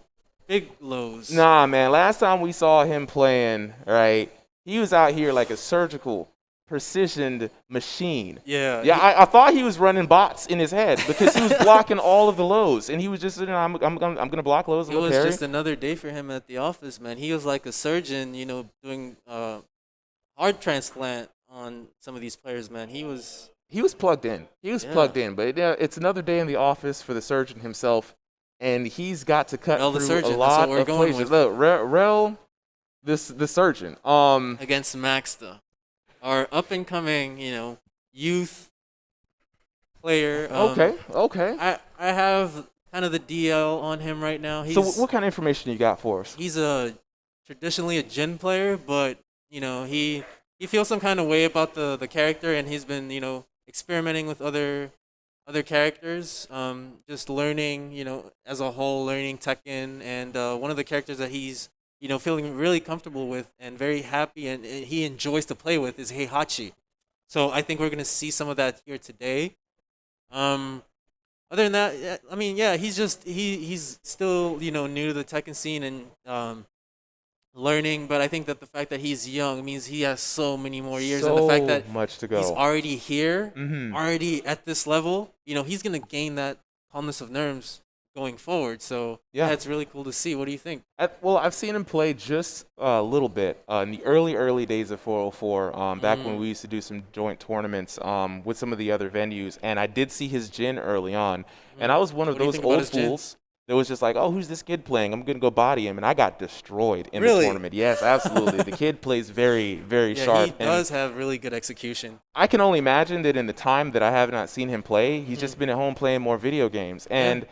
big lows. Nah, man. Last time we saw him playing, right? He was out here like a surgical, precisioned machine. Yeah. Yeah, I thought he was running bots in his head because he was blocking all of the lows, and he was just, I'm gonna block lows. It was just another day for him at the office, man. He was like a surgeon, doing heart transplant on some of these players, man. He was plugged in. He was plugged in, but it's another day in the office for the surgeon himself, and he's got to cut through a lot of plays. Look, Rel. The surgeon. Against Maxta, our up and coming, youth player. Okay. I have kind of the DL on him right now. So what kind of information you got for us? He's traditionally a Jin player, but he feels some kind of way about the character, and he's been experimenting with other characters. Just learning, as a whole, learning Tekken, and one of the characters that he's feeling really comfortable with and very happy and he enjoys to play with is Heihachi. So I think we're going to see some of that here today. Other than that, I mean, yeah, he's still, new to the Tekken scene and learning, but I think that the fact that he's young means he has so many more years, and the fact that much to go. He's already here, already at this level, he's going to gain that calmness of nerves going forward. So Yeah. that's really cool to see. What do you think? Well, I've seen him play just a little bit in the early days of 404, back when we used to do some joint tournaments with some of the other venues, and I did see his Jin early on, and I was one of What do you those think about old his Jin? fools that was just like, oh, who's this kid playing? I'm gonna go body him, and I got destroyed in the Really? tournament. Yes, absolutely. The kid plays very, very Yeah, sharp. he does have really good execution. I can only imagine that in the time that I have not seen him play, he's just been at home playing more video games, and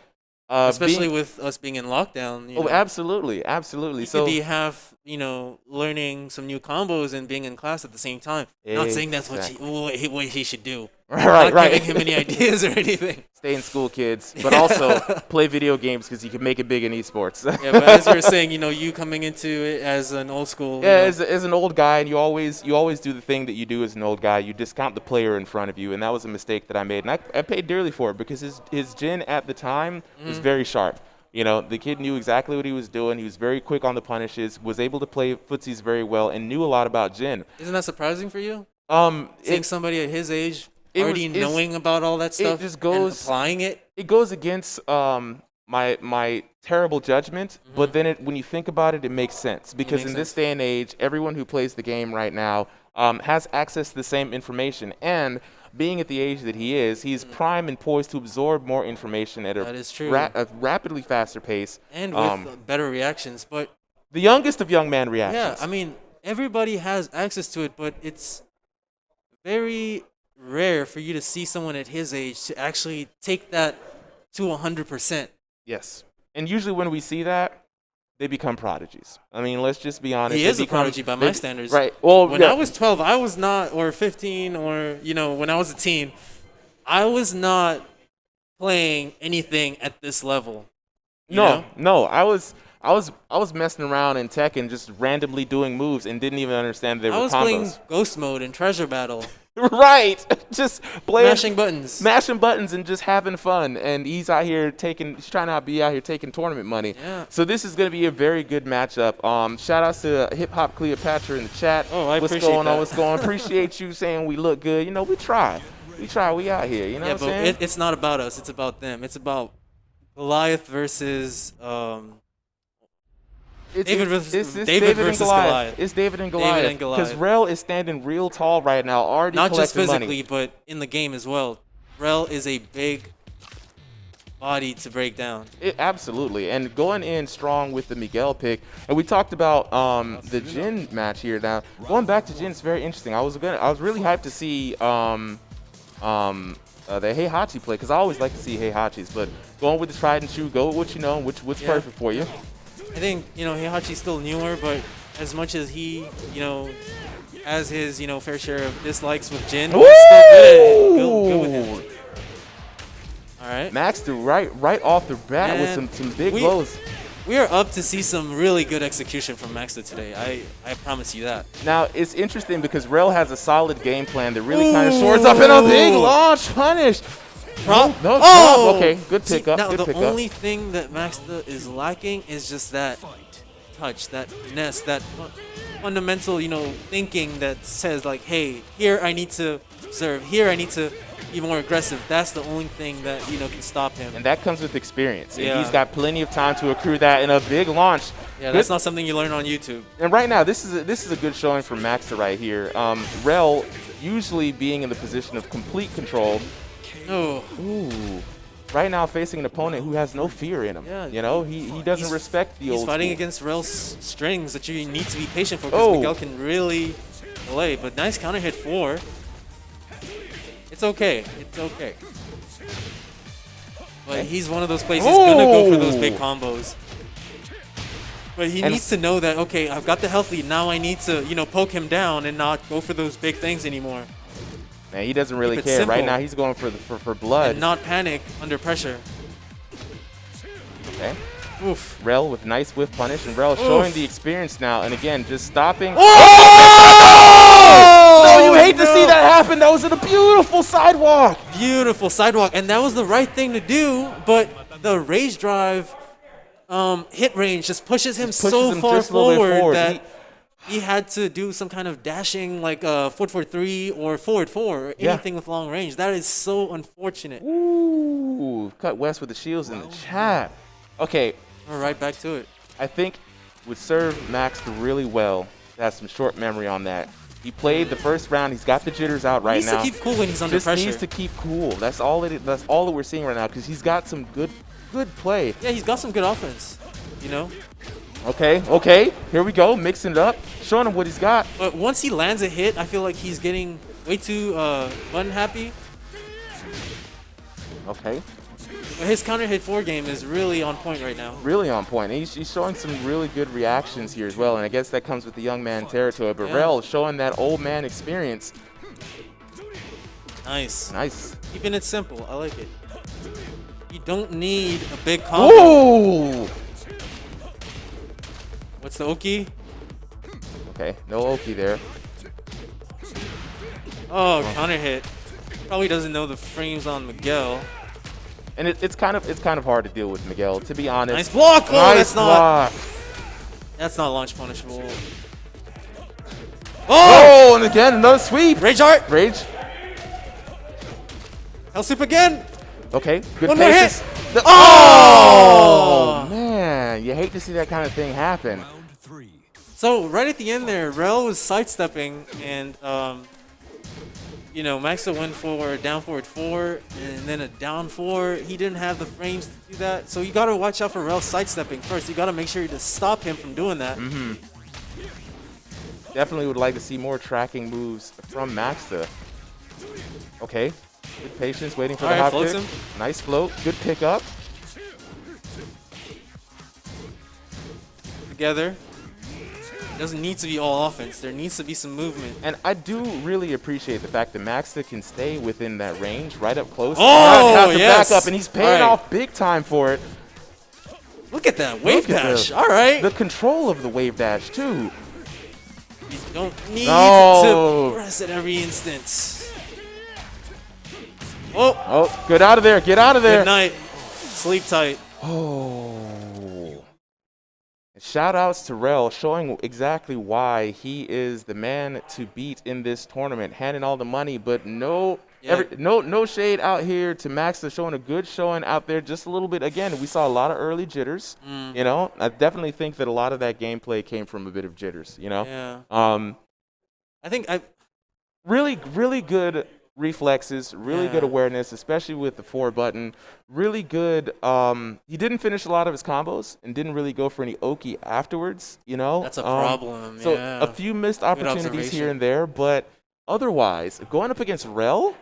Especially with us being in lockdown. You know, absolutely, absolutely. he So could be half, learning some new combos and being in class at the same time. Not saying that's what he should do. right, Not giving him any ideas or anything. Stay in school, kids, but also play video games because you can make it big in esports. Yeah, but as you were saying, you coming into it as an old school. Yeah, as an old guy, and you always do the thing that you do as an old guy. You discount the player in front of you, and that was a mistake that I made, and I paid dearly for it because his Jin at the time was very sharp. The kid knew exactly what he was doing. He was very quick on the punishes, was able to play footsies very well, and knew a lot about Jin. Isn't that surprising for you? It Seeing somebody at his age already knowing about all that stuff just and goes applying it. It goes against my terrible judgment, but then when you think about it, it makes sense because in this day and age, everyone who plays the game right now has access to the same information, and being at the age that he is, he's prime and poised to absorb more information at a rapidly faster pace. And with better reactions. But the youngest of young man reactions. yeah, I mean, everybody has access to it, but it's very rare for you to see someone at his age to actually take that to 100%. Yes. And usually when we see that, they become prodigies. I mean, let's just be honest. He is a prodigy by my standards. Right. Well, when I was 12, I was not, or 15, or, when I was a teen, I was not playing anything at this level. No. I was messing around in Tekken, just randomly doing moves and didn't even understand they were combos. I was playing Ghost Mode and Treasure Battle. Right, just playing, mashing buttons and just having fun. And he's trying to be out here taking tournament money. Yeah. So this is going to be a very good matchup. Shout outs to Hip Hop Cleopatra in the chat. Oh, I What's appreciate going that. on? What's going on? Appreciate you saying we look good. We try. We out here. You know what I'm saying? It's not about us. It's about them. It's about Goliath versus David versus Goliath. It's David and Goliath. Because Rel is standing real tall right now, already not just collecting physically, money. but in the game as well. Rel is a big body to break down. Absolutely, and going in strong with the Miguel pick. And we talked about the Jin match here. Now, going back to Jin, it's very interesting. I was really hyped to see the Heihachi play because I always like to see Heihachis. But going with the tried and true, go with what you know, what's perfect for you. I think, Heihachi's still newer, but as much as he, has his, fair share of dislikes with Jin, he's still good with him. All right. Max right off the bat with some big blows. We are up to see some really good execution from Maxter today. I promise you that. Now, it's interesting because Rel has a solid game plan that really kind of shores up in a big launch punish. Okay, good pickup. Now, good the pickup. only thing that Maxter is lacking is just that touch, that finesse, that fundamental, thinking that says, like, hey, here I need to observe, here I need to be more aggressive. That's the only thing that, can stop him. And that comes with experience. Yeah. And he's got plenty of time to accrue that in a big launch. Yeah, that's not something you learn on YouTube. And right now, this is a good showing from Maxter right here. Rel usually being in the position of complete control. Oh. Ooh. Right now facing an opponent who has no fear in him. Yeah. He doesn't respect the old He's fighting school. against Rel's strings that you need to be patient for because Miguel can really delay. But nice counter hit 4. It's okay. It's okay. But he's one of those players who's going to go for those big combos. But he needs to know that, okay, I've got the health lead. Now I need to, poke him down and not go for those big things anymore. Man, he doesn't really Keep it care. simple. Right now, he's going for blood. And not panic under pressure. Okay. Oof. Rel with nice whiff punish, and Rel showing the experience now. And again, just stopping. Oh! No, you hate to see that happen. That was a beautiful sidewalk. Beautiful sidewalk, and that was the right thing to do. But the rage drive hit range just pushes him so far forward that he had to do some kind of dashing, like forward 4-3 or forward 4, or Yeah. anything with long range. That is so unfortunate. Ooh, cut West with the shields in the chat. Okay, We're right back to it. I think would serve Max really well to have some short memory on that. He played the first round. He's got the jitters out right He needs now. to keep cool when he's under Just pressure. needs to keep cool. That's all it is. That's all that we're seeing right now because he's got some good play. Yeah, he's got some good offense, you know? Okay. Here we go. Mixing it up. Showing him what he's got. But once he lands a hit, I feel like he's getting way too button happy. Okay. But his counter hit 4 game is really on point right now. Really on point. And he's showing some really good reactions here as well. And I guess that comes with the young man territory. But Yeah. Rel showing that old man experience. Nice. Nice. Keeping it simple. I like it. You don't need a big combo. Ooh! What's the Oki? Okay, no Oki there. Oh, counter hit. Probably doesn't know the frames on Miguel. And it's kind of hard to deal with Miguel, to be honest. Nice block! Oh, Nice that's not. block. That's not launch punishable. Oh! Oh, and again another sweep. Rage art. Rage. Hell soup again. Okay, good One more patience. hit. Oh man, you hate to see that kind of thing happen. Round 3. So right at the end there, Rel was sidestepping, and you know, Maxa went for a down forward 4 and then a down 4. He didn't have the frames to do that, so you gotta watch out for Rel sidestepping first. You gotta make sure to stop him from doing that. Definitely would like to see more tracking moves from Maxta. Okay, good patience, waiting for the Alright, hop floats kick. him. Nice float, good pickup. Together. It doesn't need to be all offense. There needs to be some movement. And I do really appreciate the fact that Maxta can stay within that range, right up close. Oh, Not have to yes. back up, and he's paying Alright. off big time for it. Look at that wave Look at dash. the- All right. The control of the wave dash too. You don't need No. to press at every instance. Oh, Oh, get out of there! Get out of there! good night. Sleep tight. Oh. Shout outs to Rel, showing exactly why he is the man to beat in this tournament, handing all the money, but no shade out here to Max. They're showing a good showing out there, just a little bit. Again, we saw a lot of early jitters. You know, I definitely think that a lot of that gameplay came from a bit of jitters. You know, Yeah. I think really good reflexes, really good awareness, especially with the 4 button. Really good. He didn't finish a lot of his combos and didn't really go for any Oki afterwards, you know? that's a problem. So yeah. a few missed opportunities here observation. and there, but otherwise, going up against Rel,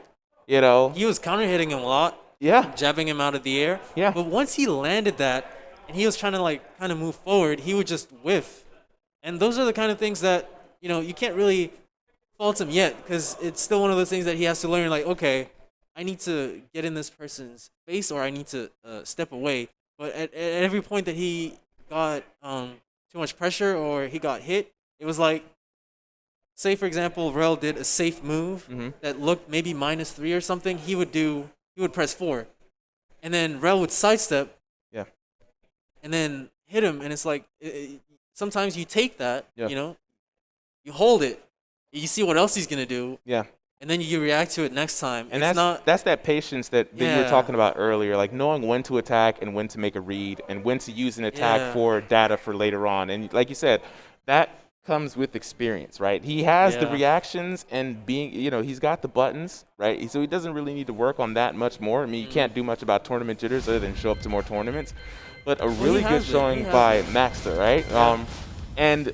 you know, He was counter hitting him a lot, yeah, jabbing him out of the air. Yeah. But once he landed that and he was trying to like kind of move forward, he would just whiff. And those are the kind of things that, you know, you can't really fault him yet, because it's still one of those things that he has to learn, like, okay, I need to get in this person's face or I need to step away. But at every point that he got too much pressure or he got hit, it was like, say for example, Rel did a safe move that looked maybe -3 or something, he would press 4. And then Rel would sidestep. Yeah. And then hit him, and it's like, sometimes you take that, Yeah. you know, you hold it, you see what else he's gonna do, yeah. and then you react to it next time. And it's that's that patience that you were Yeah. talking about earlier, like knowing when to attack and when to make a read and when to use an attack Yeah. for data for later on. And like you said, that comes with experience, right? He has the Yeah. reactions and being, you know, he's got the buttons, right? So he doesn't really need to work on that much more. I mean, you can't do much about tournament jitters other than show up to more tournaments. But a really good has it. showing He has by it. Maxta, right? Yeah. And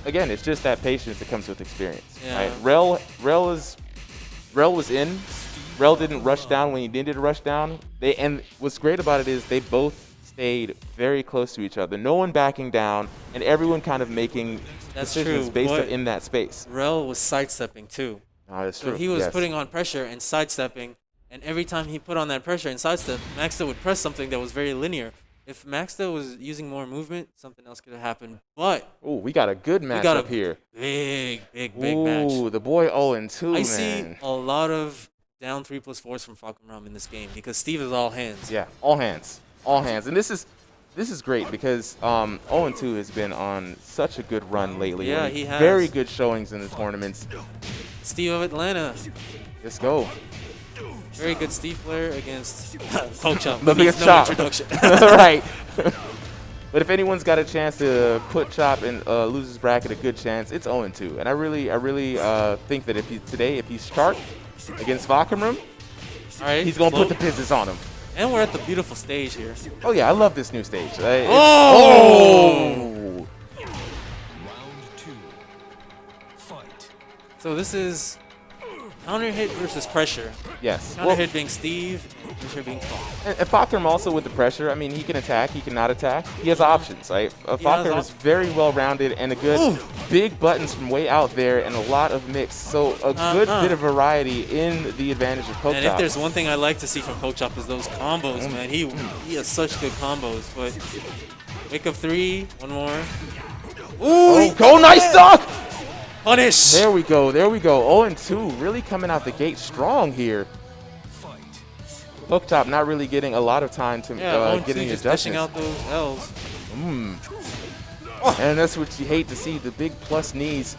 again, it's just that patience that comes with experience, Yeah. right? Rel was in. Rel didn't rush down when he needed to rush down. And what's great about it is they both stayed very close to each other. No one backing down, and everyone kind of making That's decisions true, based but- on in that space. Rel was sidestepping too. Oh, that's So true. he was yes. putting on pressure and sidestepping, and every time he put on that pressure and sidestep, Maxta would press something that was very linear. If Maxta was using more movement, something else could have happened. But Ooh, we got a good match got up a here. big Ooh, match. the boy 0-2, I man. see a lot of down 3+4s from Falcon Rum in this game because Steve is all hands. Yeah, all hands. All hands. And this is this is great because 0-2 has been on such a good run lately. Yeah, and he has. Very good showings in the tournaments. Steve of Atlanta. Let's go. Very good Steve player against Poke Chop. But Needs against no Chop. introduction. Right. But if anyone's got a chance to put Chop in losers bracket, a good chance, it's 0-2. And I really think that if he's sharp against Vakarum, All right, he's gonna slow. put the business on him. And we're at the beautiful stage here. Oh yeah, I love this new stage. Oh! Round 2. Fight. So this is counter hit versus pressure. Yes. Counter hit being Steve, pressure being Paul. And Vakarum also with the pressure. I mean, he can attack, he can not attack. He has options, right? Vakarum is very well rounded and a good big buttons from way out there and a lot of mix. So a good bit of variety in the advantage of Poke And Chop. if there's one thing I like to see from Poke Chop is those combos, man. He has such good combos. But wake up 3, one more. Ooh, Go nice duck! punish. There we go, there we go. 0-2, really coming out the gate strong here. Fight. Poke Chop not really getting a lot of time to Yeah, getting just dishing adjustments. out those L's. And that's what you hate to see, the big plus knees.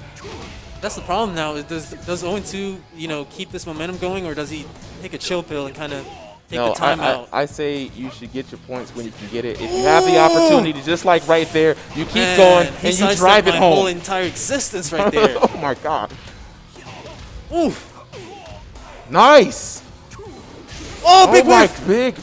That's the problem now. Is does 0-2, keep this momentum going, or does he take a chill pill and kind of take No, the time out? I say you should get your points when you can get it. If you have the opportunity, just like right there, you keep going He and you sidestepped drive it my home. whole entire existence right there. Oh my God. Ooh. Nice. Oh, big my whiff. big.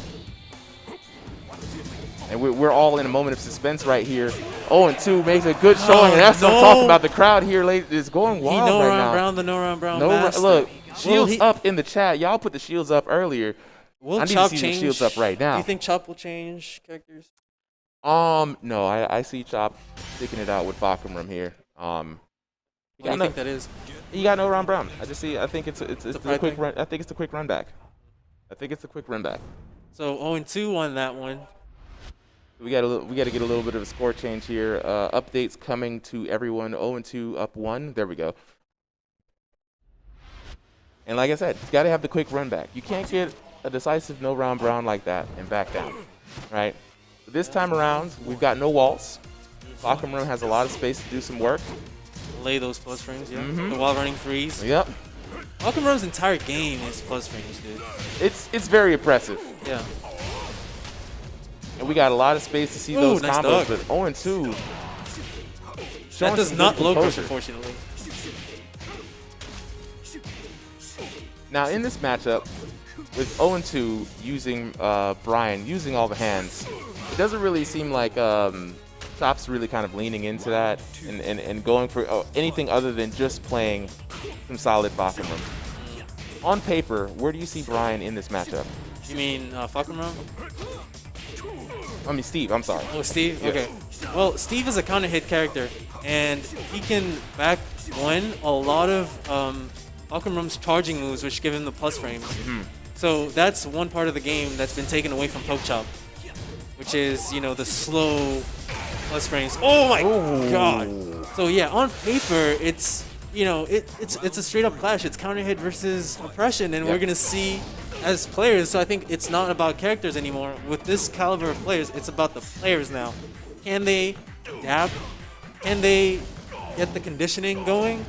And we're all in a moment of suspense right here. 0-2 makes a good showing, and that's what I'm talking about. The crowd here is going wild He no right round now. brown, the no round brown No, master. look, shields he- up in the chat. Y'all put the shields up earlier. Will I need Chop to see the change? shields up right now. Do you think Chop will change characters? No, I see Chop sticking it out with Vakarum here. What do you think that is? He got no round brown. I think it's a pride quick thing? run. I think it's a quick run back. So 0-2 on that one. We got to get a little bit of a score change here. Updates coming to everyone. 0-2 up 1. There we go. And like I said, you got to have the quick run back. You can't get a decisive no round brown like that and back down, right? But this time around, we've got no walls. Vakarum has a lot of space to do some work. Lay those plus frames, yeah. The wall running threes. Yep. Vakaum's entire game is plus frames, dude. It's very impressive. Yeah. And we got a lot of space to see Ooh, those nice combos, dog. but 0-2. That does not logo, unfortunately. Now in this matchup, with 0-2 using Brian, using all the hands, it doesn't really seem like Chop's really kind of leaning into that and going for anything other than just playing some solid Vakarum. On paper, where do you see Brian in this matchup? You mean Vakaum? I mean Steve, I'm sorry. Oh, Steve? Yes. Okay. Well, Steve is a counter hit character, and he can back one a lot of Vakaum's charging moves, which give him the plus frames. So that's one part of the game that's been taken away from Poke Chop, which is, the slow plus frames. Oh my God! So yeah, on paper, it's it's a straight up clash. It's counter hit versus oppression, and we're gonna see as players. So I think it's not about characters anymore. With this caliber of players, it's about the players now. Can they adapt? Can they get the conditioning going?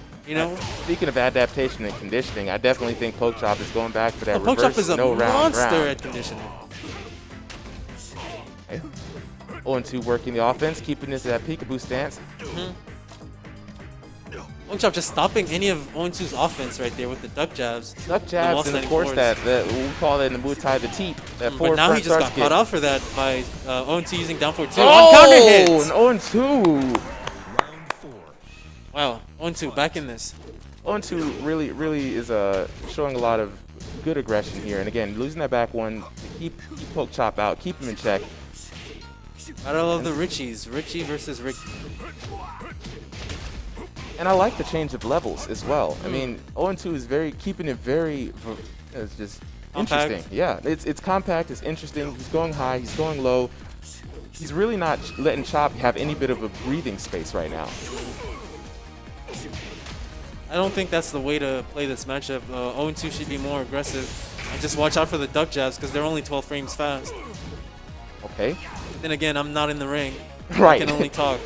Speaking of adaptation and conditioning, I definitely think Poke Chop is going back for that Poke Chop reverse is a no round monster round. at conditioning. 0-2 working the offense, keeping this at peekaboo stance. Poke Chop just stopping any of 0-2's offense right there with the duck jabs. Duck jabs, and of course that we call that in the Muay Thai the teep. That But forward now front he just got kick. caught out for that by 0-2 using down 4-2 on counter hits. An 0-2. Round 4. Wow, 0-2 back in this. 0-2 really is showing a lot of good aggression here. And again, losing that back one to keep Poke Chop out, keep him in check. Battle of the Richies. Richie versus Ricky. And I like the change of levels as well. I mean, 0-2 is keeping it very, it's just Compact. interesting. Yeah, it's compact, it's interesting. He's going high, he's going low. He's really not letting Chop have any bit of a breathing space right now. I don't think that's the way to play this matchup. 0-2 should be more aggressive. And just watch out for the duck jabs because they're only 12 frames fast. Okay. Then again, I'm not in the ring. Right. I can only talk.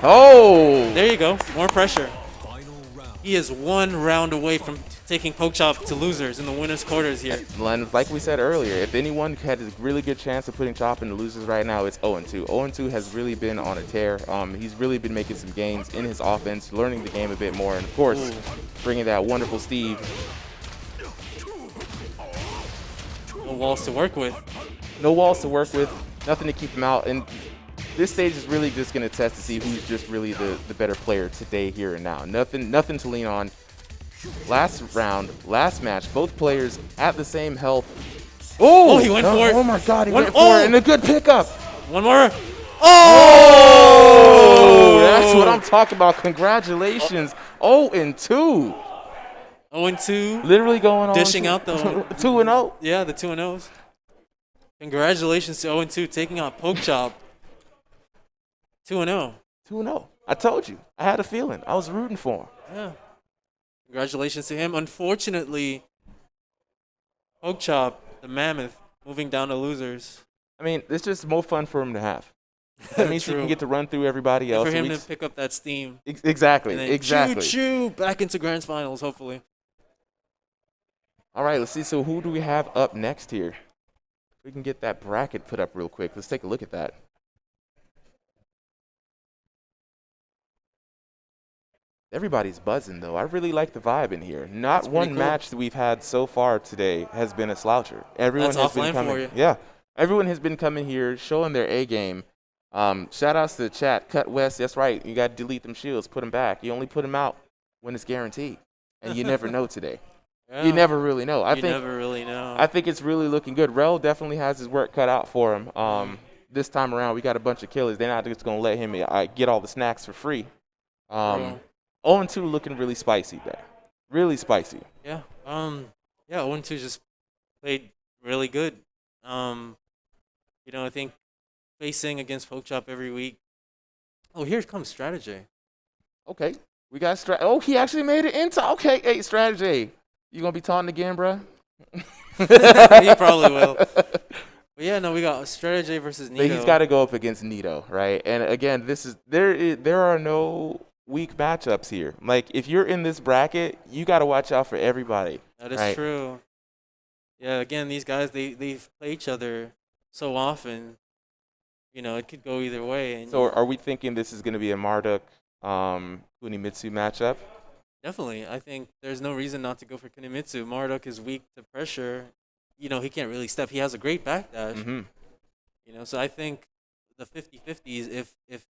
Oh! There you go. More pressure. Final round. He is 1 round away from taking Poke Chop to losers in the winner's quarters here. And like we said earlier, if anyone had a really good chance of putting Chop in the losers right now, it's 0-2. 0-2 has really been on a tear. He's really been making some gains in his offense, learning the game a bit more, and of course, bringing that wonderful Steve. No walls to work with. No walls to work with, nothing to keep him out, and this stage is really just going to test to see who's just really the better player today, here and now. Nothing to lean on. Last round, last match, both players at the same health. Oh, he went for it. Oh my God, he went for oh. it, and a good pickup. One more. Oh, that's what I'm talking about. Congratulations, 0-2. 0-2. Literally going on. Dishing out the 2-0. Yeah, the 2-0s. Congratulations to 0-2 taking out Poke Chop. 2-0. 2-0. I told you. I had a feeling. I was rooting for him. Yeah. Congratulations to him. Unfortunately, Poke Chop, the mammoth, moving down to losers. I mean, it's just more fun for him to have. That means he can get to run through everybody else. For him to pick up that steam. Exactly. And then Exactly. Choo-choo, back into Grand Finals, hopefully. All right, let's see. So who do we have up next here? We can get that bracket put up real quick. Let's take a look at that. Everybody's buzzing, though. I really like the vibe in here. Not one cool. match that we've had so far today has been a sloucher. Everyone That's has been offline coming. for you. Yeah, everyone has been coming here, showing their A game. Shout outs to the chat. Cut West. That's right. You got to delete them shields. Put them back. You only put them out when it's guaranteed, and you never know today. Yeah. You never really know. You never really know. I think it's really looking good. Rel definitely has his work cut out for him. This time around, we got a bunch of killers. They're not just gonna let him get all the snacks for free. 0-2 looking really spicy there. Really spicy. Yeah. Yeah, 0-2 just played really good. I think facing against Poke Chop every week. Oh, here comes Strategy. Okay. We got Oh, he actually made it into. Okay, hey, Strategy. You gonna be taunting again, bro? He probably will. But yeah, no, we got Strategy versus Nito. But he's got to go up against Nito, right? And again, there are no weak matchups here. Like, if you're in this bracket, you got to watch out for everybody. That is right? true. Yeah, again, these guys, they play each other so often. It could go either way. And So are we thinking this is going to be a Marduk Kunimitsu matchup? definitely. I think there's no reason not to go for Kunimitsu. Marduk is weak to pressure. He can't really step. He has a great backdash. Mm-hmm. So I think the 50-50s, if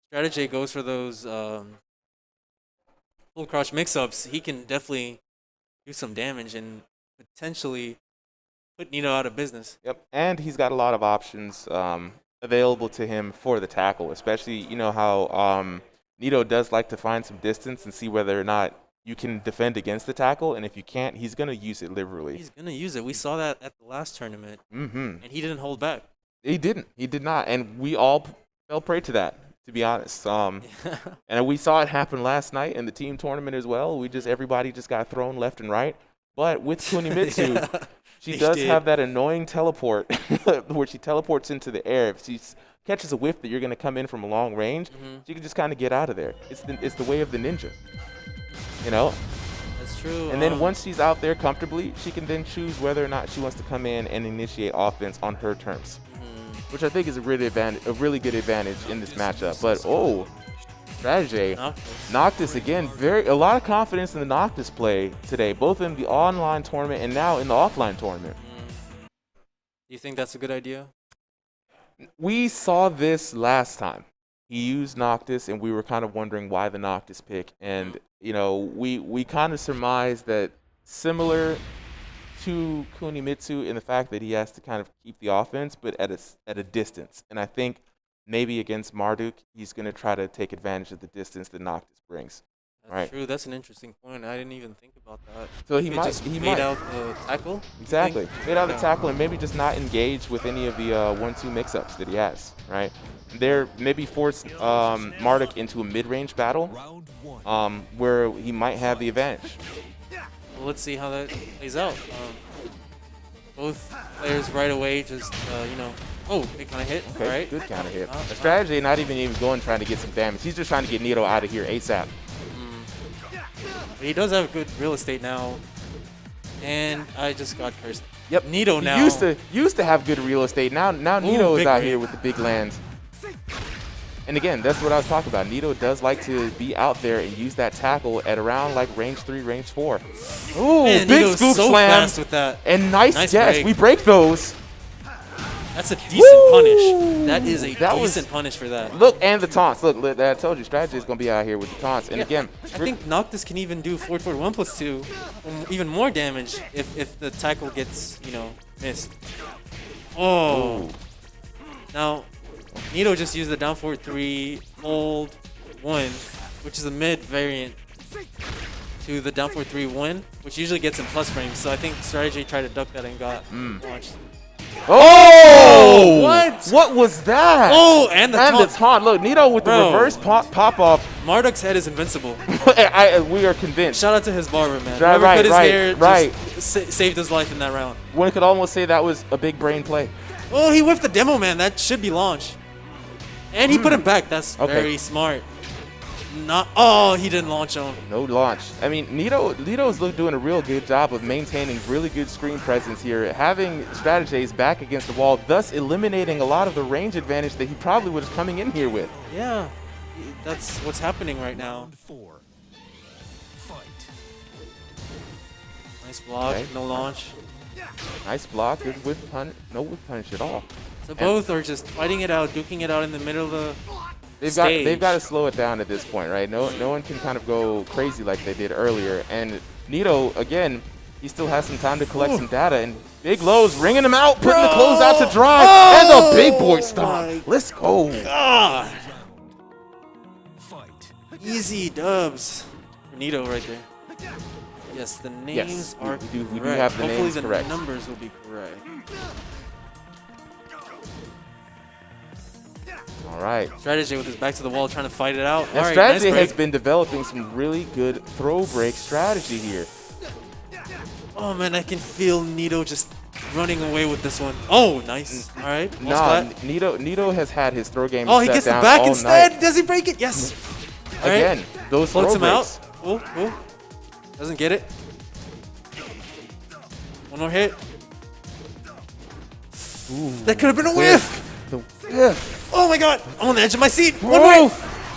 Strategy goes for those full crouch mix-ups, he can definitely do some damage and potentially put Nito out of business. Yep, and he's got a lot of options available to him for the tackle, especially how Nito does like to find some distance and see whether or not you can defend against the tackle, and if you can't, he's going to use it liberally. He's going to use it. We saw that at the last tournament, Mm-hmm. and he didn't hold back. He didn't. He did not, and we all fell prey to that, to be honest. And we saw it happen last night in the team tournament as well. Everybody just got thrown left and right. But with Kunimitsu, Yeah, she does have that annoying teleport where she teleports into the air. If she catches a whiff that you're going to come in from a long range, she can just kind of get out of there. It's the way of the ninja, That's true. And then once she's out there comfortably, she can then choose whether or not she wants to come in and initiate offense on her terms, which I think is a really good advantage in this matchup. But Strategy, Noctis again, a lot of confidence in the Noctis play today, both in the online tournament and now in the offline tournament. Do you think that's a good idea? We saw this last time. He used Noctis, and we were kind of wondering why the Noctis pick. And we kind of surmised that similar to Kunimitsu in the fact that he has to kind of keep the offense, but at a distance. And I think maybe against Marduk, he's going to try to take advantage of the distance that Noctis brings. That's true. That's an interesting point. I didn't even think about that. So he might just made out the tackle. Exactly. Made out the tackle and maybe just not engage with any of the 1-2 mix-ups that he has, right? There maybe force Marduk into a mid-range battle where he might have the advantage. Well, let's see how that plays out. Both players right away just, Oh, it kind of hit. Okay, All right. good counter hit. The strategy not even going trying to get some damage. He's just trying to get Nito out of here ASAP. He does have good real estate now. And I just got cursed. Yep. Nito He now. used to have good real estate. Now Nito is big out range. here with the big lands. And again, that's what I was talking about. Nito does like to be out there and use that tackle at around like range 3, range 4. Ooh, Man, big Nito's scoop so slam. fast with that. And nice guess. break. We break those. That's a decent punish. That is a That was- decent punish for that. Look, and the taunts. Look, I told you, strategy is going to be out here with the taunts. And Yeah, again, I think Noctis can even do forward 1+2, even more damage if the tackle gets, you know, missed. Oh. Ooh. Now, Nito just used the down forward 3, hold 1, which is a mid variant to the down forward 3 1, which usually gets in plus frames. So I think strategy tried to duck that and got launched. Oh! What? What was that? Oh, and the taunt. taunt. Look, Nito with the Bro. reverse pop off. Marduk's head is invincible. We are convinced. Shout out to his barber, man. Right, Whoever right, cut his right, hair right. just saved his life in that round. One could almost say that was a big brain play. Oh, he whiffed the demo, man. That should be launched. And he put him back. That's Okay. very smart. Not. Oh, he didn't launch him. No launch. I mean, Nito's doing a real good job of maintaining really good screen presence here, having strategies back against the wall, thus eliminating a lot of the range advantage that he probably was coming in here with. Yeah, that's what's happening right now. Round 4. Fight. Nice block, Okay. no launch. Nice block, good whip punish, no whip punish at all. So both are just fighting it out, duking it out in the middle of the They've stage. got to slow it down at this point, right? No one can kind of go crazy like they did earlier. And Nito, again, he still has some time to collect some data. And big lows, ringing him out, putting the close out to dry, and the big boy my stomp. Let's go. God. Fight. Easy dubs for Nito right there. Yes, the names are we do correct. have the Hopefully names the correct. numbers will be correct. All right. Strategy with his back to the wall, trying to fight it out. And All right, strategy nice break. has been developing some really good throw break strategy here. Oh man, I can feel Nito just running away with this one. Oh, nice. All right. Wall Nah, splat. Nito has had his throw game Oh, he set gets the down back all instead. night. Does he break it? Yes. All right. Again, those throw Floats him out. breaks. Oh, oh. Doesn't get it. One more hit. That could have been a whiff. The whiff. Oh my god. I'm on the edge of my seat. One Whoa. more.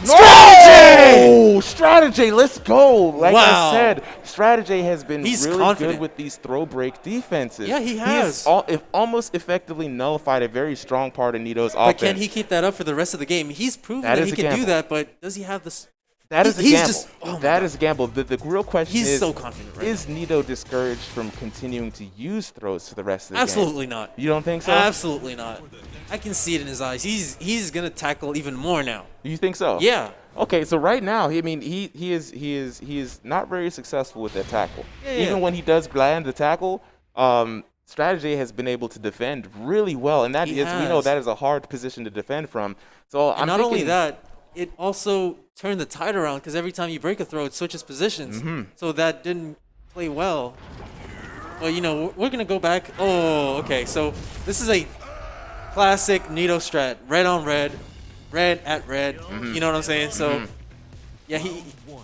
No! Strategy, let's go. Like Wow. I said, strategy has been He's really confident. good with these throw break defenses. Yeah, he He has. has almost effectively nullified a very strong part of Nito's But offense. can he keep that up for the rest of the game? He's proven That that is he a can do gamble. that, but does he have this? That is a he's gamble. just- oh my That God. is a gamble. The real question He's is, so confident right is Nito discouraged from continuing to use throws for the rest of the game? Absolutely not. You don't think so? Absolutely not. I can see it in his eyes. He's gonna tackle even more now. You think so? Yeah. Okay, so right now, he is not very successful with that tackle. Yeah, Even yeah. when he does land the tackle, strategy has been able to defend really well, and He we know has. that is a hard position to defend from. So And I'm not thinking, only that, it also turned the tide around because every time you break a throw, it switches positions. Mm-hmm. So that didn't play well. But you know, we're gonna go back. Oh, okay. So this is a classic Nito strat: red on red, red at red. Mm-hmm. You know what I'm saying? So yeah,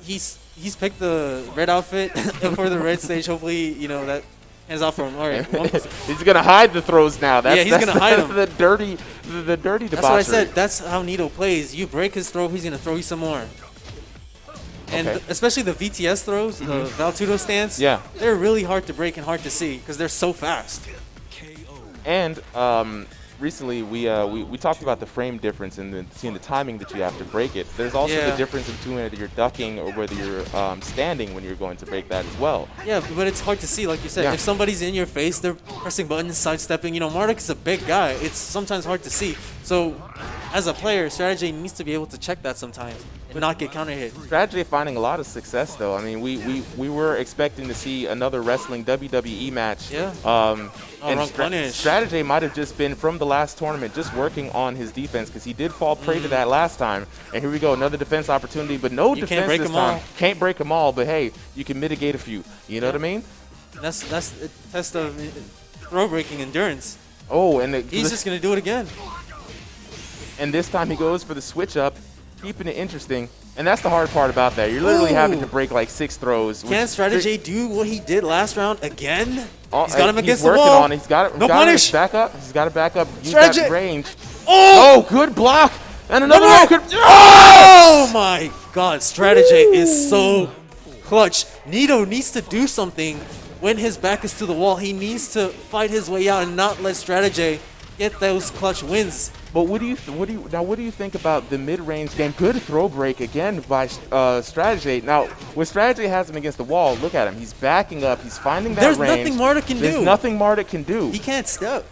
he's picked the red outfit for the red stage. Hopefully, you know that hands off for him. All right. he's gonna hide the throws now. That's, Yeah, he's that's gonna hide 'em. The dirty debauchery. That's what I said. That's how Nito plays. You break his throw, he's gonna throw you some more. And Okay. especially the VTS throws, the Valtudo stance. Yeah. They're really hard to break and hard to see because they're so fast. KO. And recently we talked about the frame difference in between the timing that you have to break it. There's also Yeah. the difference between whether you're ducking or whether you're standing when you're going to break that as well. Yeah, but it's hard to see, like you said. Yeah. If somebody's in your face, they're pressing buttons, sidestepping. You know, Marduk is a big guy. It's sometimes hard to see. So, as a player, strategy needs to be able to check that sometimes and not get counter hit. Strategy finding a lot of success though. I mean, we were expecting to see another wrestling WWE match. Yeah. And wrong punish. Strategy might have just been from the last tournament, just working on his defense because he did fall prey to that last time. And here we go, another defense opportunity, but no You defense can't break this them time. all. Can't break them all, but hey, you can mitigate a few. You know what I mean? That's a test of throw breaking endurance. Oh, and He's just gonna do it again. And this time he goes for the switch up, keeping it interesting. And that's the hard part about that. You're literally having to break like 6 throws. Can Strategy do what he did last round again? Oh, He's got him against the wall. He's working on it. He's got it. No punish. Back up. He's got to back up. Use Strategy. that range. Oh! Good block. And another one. Oh my God! Strategy is so clutch. Nito needs to do something when his back is to the wall. He needs to fight his way out and not let Strategy get those clutch wins. But what do you think about the mid-range game? Good throw break again by Strategy. Now, when Strategy has him against the wall, look at him. He's backing up. He's finding that range. There's nothing Marduk can do. There's nothing Marduk can do. He can't step.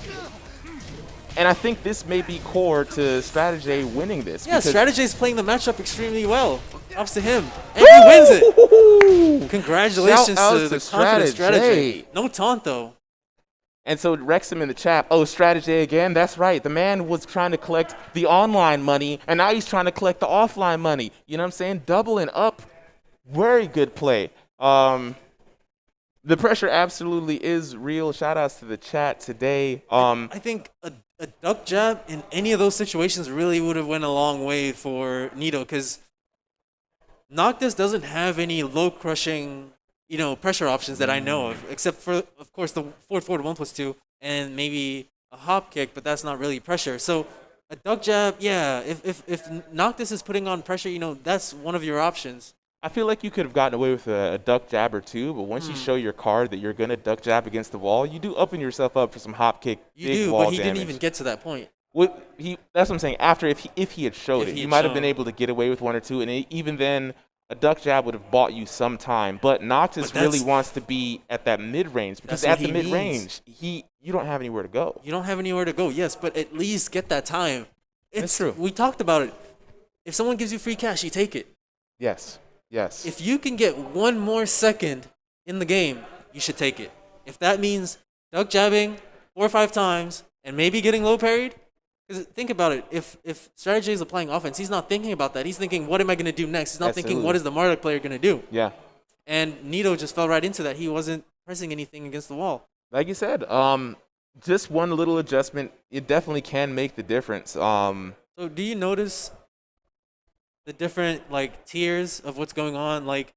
And I think this may be core to Strategy winning this. Yeah, Strategy is playing the matchup extremely well. Ups to him. And he wins it. Congratulations to the confident Strategy. No taunt, though. And so Wrexham in the chat, oh, Strategy again? That's right. The man was trying to collect the online money, and now he's trying to collect the offline money. You know what I'm saying? Doubling up. Very good play. The pressure absolutely is real. Shout-outs to the chat today. I think a duck jab in any of those situations really would have went a long way for Nito, because Noctis doesn't have any low-crushing pressure options that I know of, except for, of course, the forward 1+2 and maybe a hop kick, but that's not really pressure. So a duck jab, yeah, if Noctis is putting on pressure, that's one of your options. I feel like you could have gotten away with a duck jab or two, but once you show your card that you're going to duck jab against the wall, you do open yourself up for some hop kick, big wall but he damage. didn't even get to that point. That's what I'm saying. After, if he had showed it, he might have been able to get away with 1 or 2, and even then, a duck jab would have bought you some time. But Noctis really wants to be at that mid-range, because at the mid-range, you don't have anywhere to go. You don't have anywhere to go, yes, but at least get that time. That's true. We talked about it. If someone gives you free cash, you take it. Yes. Yes. If you can get 1 more second in the game, you should take it. If that means duck jabbing 4 or 5 times and maybe getting low parried, because think about it. If Strategy is applying offense, he's not thinking about that. He's thinking, what am I going to do next? He's not thinking, what is the Marduk player going to do? Yeah. And Nito just fell right into that. He wasn't pressing anything against the wall. Like you said, just one little adjustment, it definitely can make the difference. So do you notice the different tiers of what's going on? Like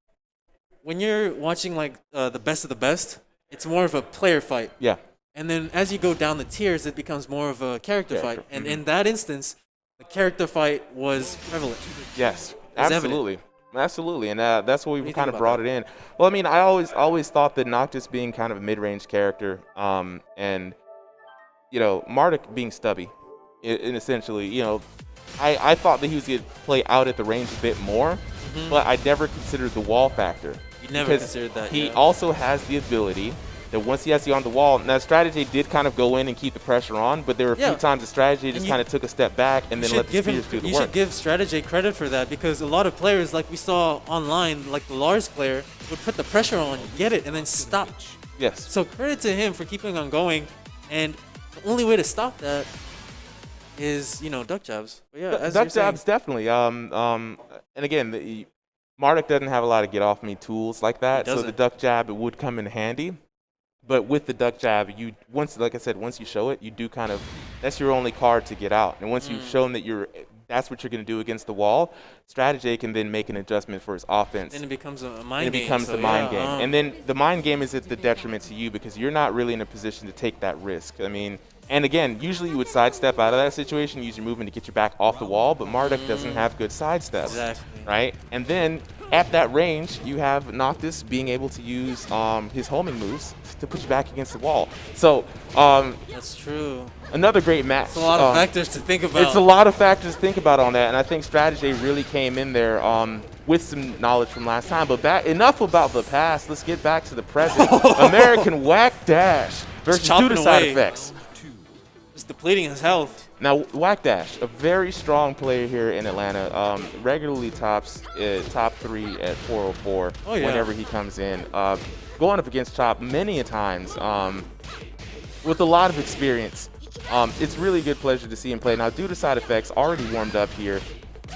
when you're watching the best of the best, it's more of a player fight. Yeah. And then as you go down the tiers, it becomes more of a character fight. And in that instance, the character fight was prevalent. Yes, absolutely. Absolutely, and that's what we've kind of brought it in. Well, I mean, I always thought that Noctis being kind of a mid-range character, and Marduk being stubby, and essentially, I thought that he was going to play out at the range a bit more, but I never considered the wall factor. You never considered that. He also has the ability that once he has you on the wall, now Strategy did kind of go in and keep the pressure on, but there were a few times the Strategy just kind of took a step back and then let the spears do the work. You should give Strategy credit for that, because a lot of players, like we saw online, like the Lars player, would put the pressure on, get it, and then stop. Yes. So credit to him for keeping on going, and the only way to stop that is, duck jabs. But yeah, as duck jabs, definitely. And again, Marduk doesn't have a lot of get-off-me tools like that, so the duck jab, it would come in handy. But with the duck jab, like I said, once you show it, you do kind of, that's your only card to get out. And once you've shown that that's what you're going to do against the wall, Strategy can then make an adjustment for his offense. And it becomes a mind game. It becomes the mind game. And then the mind game is at the detriment to you, because you're not really in a position to take that risk. I mean, and again, usually you would sidestep out of that situation, use your movement to get you back off the wall, but Marduk doesn't have good sidesteps. Exactly. Right? And then at that range, you have Noctis being able to use his homing moves to put you back against the wall. So that's true. Another great match. It's a lot of factors to think about. It's a lot of factors to think about on that, and I think Strategy really came in there with some knowledge from last time. But enough about the past. Let's get back to the present. American Whack Dash versus due to side effects. Just depleting his health. Now, Whack Dash, a very strong player here in Atlanta, regularly tops top 3 at 404 whenever he comes in. Going up against Chop many a times with a lot of experience. It's really a good pleasure to see him play. Now, due to side effects, already warmed up here,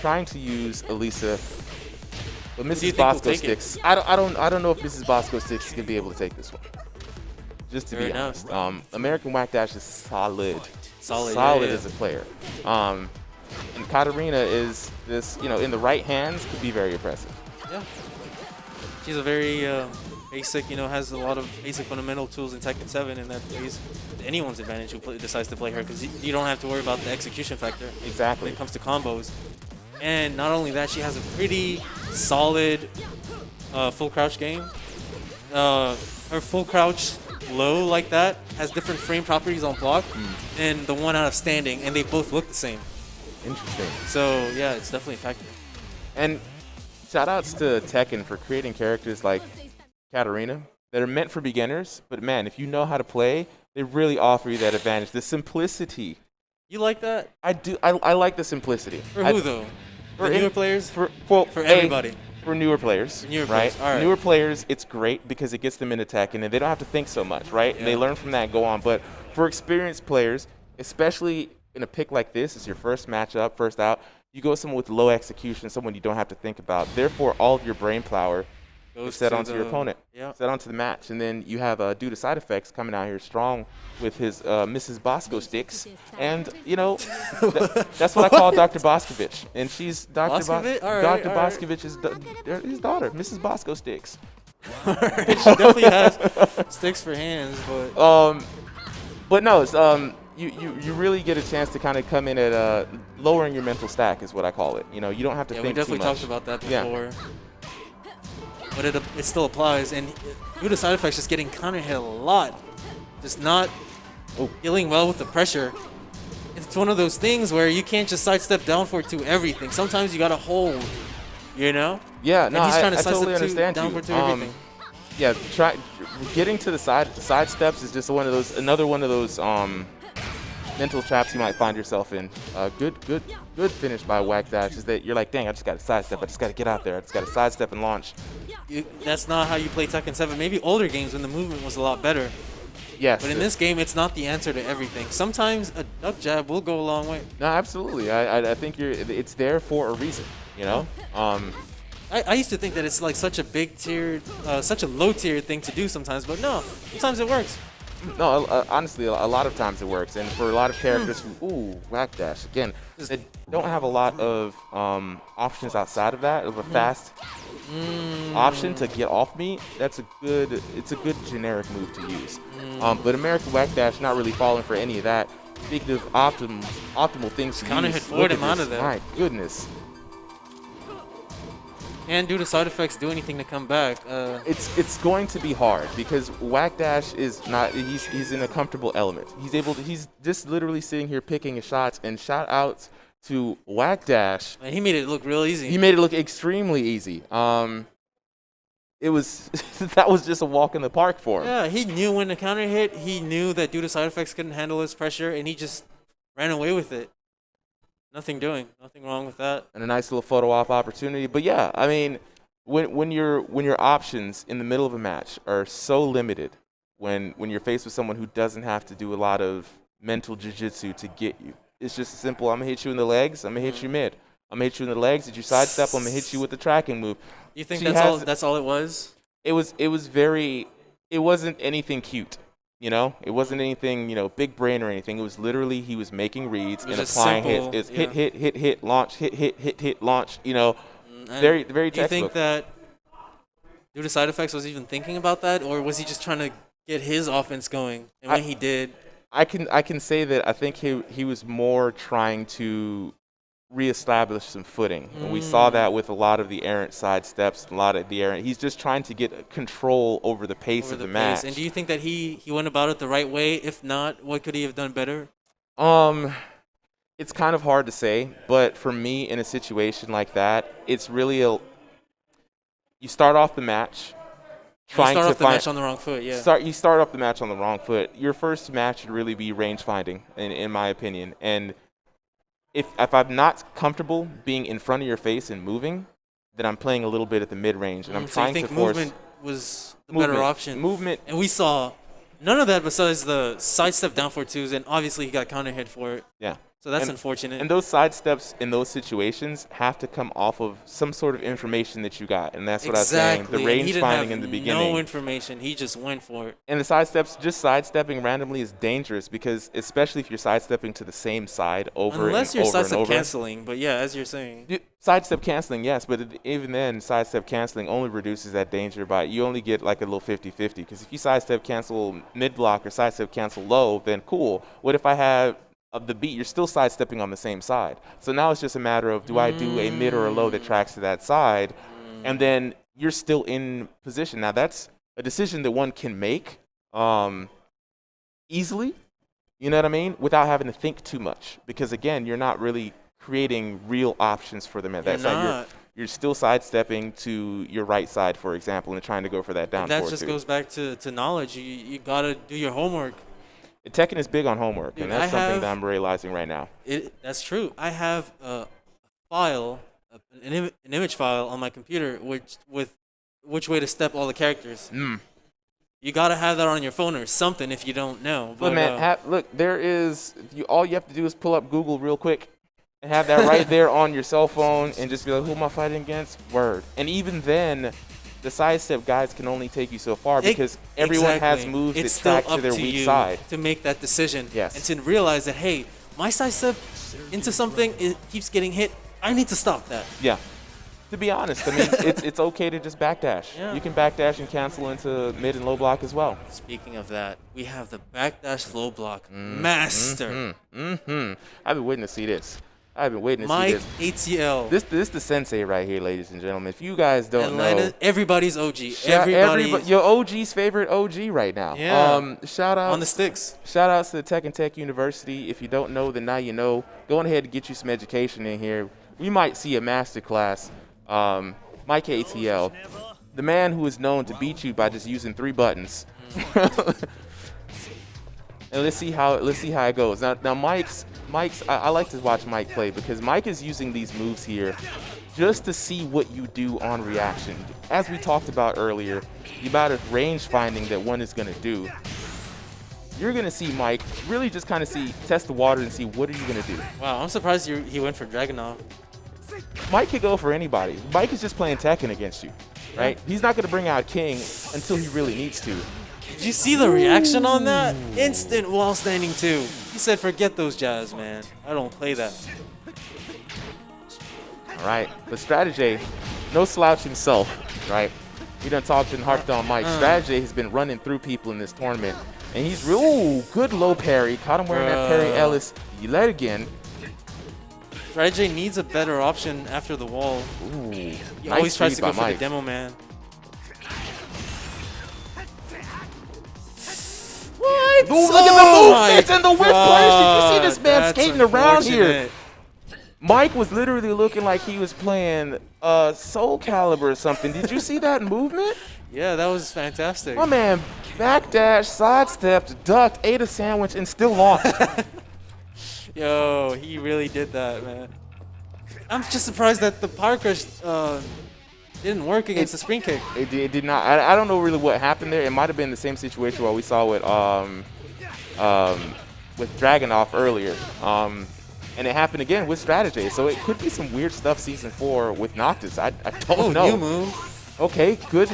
trying to use Elisa, but Mrs. Bosco Sticks. I don't know if Mrs. Bosco Sticks is gonna be able to take this one. just to Fair be enough. honest. American Whack Dash is solid. Solid, Solid yeah. as a player. And Katarina is this, in the right hands, could be very impressive. Yeah. She's a very basic, has a lot of basic fundamental tools in Tekken 7, and that plays to anyone's advantage who decides to play her, because you don't have to worry about the execution factor Exactly. when it comes to combos. And not only that, she has a pretty solid full crouch game. Her full crouch low like that has different frame properties on block and the one out of standing, and they both look the same. Interesting. So yeah, it's definitely a factor. And shout outs to Tekken for creating characters like Katarina that are meant for beginners, but man, if you know how to play, they really offer you that advantage. The simplicity. You like that? I do. I like the simplicity. For who though? For newer players? For everybody. For newer players. For newer right? players. All right. Newer players, it's great because it gets them into Tekken and they don't have to think so much, right? Yeah. And they learn from that and go on. But for experienced players, especially in a pick like this, it's your first matchup, first out, you go someone with low execution, someone you don't have to think about. Therefore, all of your brain power is set onto your opponent, set onto the match. And then you have due to side effects coming out here strong with his Mrs. Bosco sticks. And, that's what I call Dr. Boscovich. And she's Dr. Boscovich's his daughter, Mrs. Bosco sticks. She definitely has sticks for hands, but no, it's, you really get a chance to kind of come in at lowering your mental stack is what I call it. You don't have to think too much. We definitely talked about that before. Yeah. But it still applies, and due to side effects, just getting counter hit a lot, just not dealing well with the pressure. It's one of those things where you can't just sidestep down for to everything. Sometimes you gotta hold, Yeah, no, and he's trying to I totally sidestep understand down you. for to everything. Yeah, getting to the side steps is just another one of those mental traps you might find yourself in. Good finish by Whack Dash is that you're like, dang, I just got to sidestep. I just got to get out there. I just got to sidestep and launch. That's not how you play Tekken 7. Maybe older games when the movement was a lot better. Yes. But in this game, it's not the answer to everything. Sometimes a duck jab will go a long way. No, absolutely. I think it's there for a reason. I used to think that it's like such a big tier, such a low tier thing to do sometimes, but no, sometimes it works. No, honestly, a lot of times it works, and for a lot of characters who, Whack Dash, again, they don't have a lot of options outside of that, of a fast option to get off me. It's a good generic move to use. But American Whack Dash not really falling for any of that. Speaking of optimal things to counter use, hit forward him out of there. My goodness. And due to side effects, do anything to come back. It's going to be hard because Whack Dash is not. He's in a comfortable element. He's just literally sitting here picking his shots. And shout outs to Whack Dash. Man, he made it look real easy. He made it look extremely easy. It was that was just a walk in the park for him. Yeah, he knew when the counter hit. He knew that due to side effects couldn't handle his pressure, and he just ran away with it. Nothing wrong with that. And a nice little photo op opportunity. But yeah, I mean, when your options in the middle of a match are so limited, when you're faced with someone who doesn't have to do a lot of mental jiu-jitsu to get you, it's just simple. I'm gonna hit you in the legs. I'm gonna hit you mid. I'm gonna hit you in the legs. Did you sidestep? I'm gonna hit you with the tracking move. You think that's all it was? It wasn't anything cute. It wasn't anything, big brain or anything. It was literally he was making reads and applying simple, hits. It's hit, launch, hit, launch. Very, very textbook. Do you think that due to side effects was even thinking about that, or was he just trying to get his offense going? And when he did, I can say that I think he was more trying to reestablish some footing. And we saw that with a lot of the errant side steps, a lot of the errant. He's just trying to get control over the pace of the match. And do you think that he went about it the right way? If not, what could he have done better? It's kind of hard to say, but for me in a situation like that, it's really you start off the match trying to find match on the wrong foot, You start off the match on the wrong foot. Your first match should really be range finding in my opinion. And if I'm not comfortable being in front of your face and moving, then I'm playing a little bit at the mid-range, and I'm trying to force. Movement was the better option. Movement, and we saw none of that besides the sidestep down for twos, and obviously he got counter hit for it. Yeah. So that's unfortunate. And those sidesteps in those situations have to come off of some sort of information that you got. And that's what I was saying. The range finding in the beginning. No information. He just went for it. And the sidesteps, just sidestepping randomly is dangerous because especially if you're sidestepping to the same side over and over and over. Unless you're sidestep canceling. But yeah, as you're saying. Sidestep canceling, yes. But even then, sidestep canceling only reduces that danger by you only get like a little 50-50. Because if you sidestep cancel mid-block or sidestep cancel low, then cool. What if I have of the beat, you're still sidestepping on the same side. So now it's just a matter of do I do a mid or a low that tracks to that side, and then you're still in position. Now that's a decision that one can make easily, you know what I mean, without having to think too much. Because again, you're not really creating real options for them at that side. You're still sidestepping to your right side, for example, and trying to go for that down. That just goes back to knowledge. You gotta do your homework. Tekken is big on homework, and that's something that I'm realizing right now. That's true. I have a file, an image file on my computer, with which way to step all the characters. You gotta have that on your phone or something if you don't know. But man, look, there is. All you have to do is pull up Google real quick, and have that right there on your cell phone, and just be like, "Who am I fighting against?" Word. And even then, the sidestep guides can only take you so far because everyone has moves that track to their weak side. To make that decision, yes, and to realize that, hey, my sidestep into something, it keeps getting hit. I need to stop that. Yeah. To be honest, I mean, it's okay to just backdash. Yeah. You can backdash and cancel into mid and low block as well. Speaking of that, we have the backdash low block master. I've been waiting to see this. I've been waiting to see Mike this. ATL. This the sensei right here, ladies and gentlemen. If you guys don't know, everybody's OG. Your OG's favorite OG right now. Yeah. Shout out on the sticks. Shout outs to Tekken Tech University. If you don't know, then now you know. Go ahead and get you some education in here. We might see a master class. Mike ATL, the man who is known to beat you by just using 3 buttons. And let's see how it goes. Now Mike's I like to watch Mike play because Mike is using these moves here just to see what you do on reaction. As we talked about earlier, the amount of range finding that one is going to do. You're going to see Mike really just kind of test the water and see what are you going to do. Wow, I'm surprised he went for Dragunov. Mike could go for anybody. Mike is just playing Tekken against you, right? He's not going to bring out King until he really needs to. Did you see the reaction on that? Instant wall standing 2. He said, forget those jabs, man. I don't play that. All right. But Strategy, no slouch himself, right? We done talked and harped on Mike. Strategy has been running through people in this tournament. And he's real good low parry. Caught him wearing that Perry Ellis. You let again. Strategy needs a better option after the wall. Ooh, He nice always tries to go for Mike. the demo man. What? Ooh, look at the movements and the whip punish. Did you see this man skating around here? Mike was literally looking like he was playing Soul Calibur or something. Did you see that movement? Yeah, that was fantastic. My man backdash, sidestepped, ducked, ate a sandwich, and still lost. Yo, he really did that, man. I'm just surprised that the power crush didn't work against the spring kick. It did not. I don't know really what happened there. It might have been the same situation what we saw with Dragunov earlier. And it happened again with Strategy. So it could be some weird stuff season 4 with Noctis. I don't know. New move. Okay, good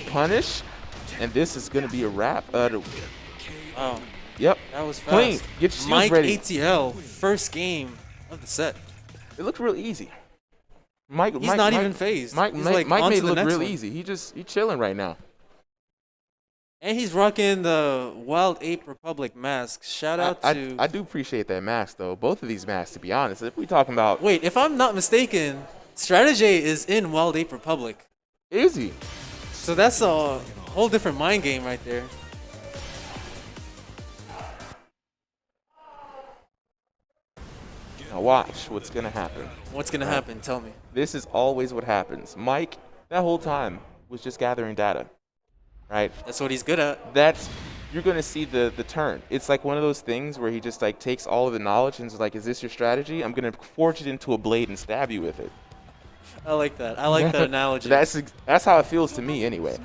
punish. And this is going to be a wrap. Oh. Yep. That was fast. Clean. Get your shields Mike ready. ATL, first game of the set. It looked real easy. Mike, He's not even phased. Mike He's made on it to the look next real one. easy. He's chilling right now. And he's rocking the Wild Ape Republic mask. Shout out to... I do appreciate that mask, though. Both of these masks, to be honest. If we talking about... Wait, if I'm not mistaken, Strategy is in Wild Ape Republic. Easy. So that's a whole different mind game right there. Now watch what's going to happen. What's going to happen? Tell me. This is always what happens. Mike, that whole time, was just gathering data, right? That's what he's good at. You're going to see the turn. It's like one of those things where he just like takes all of the knowledge and is like, is this your strategy? I'm going to forge it into a blade and stab you with it. I like that. I like that analogy. That's how it feels to me anyway.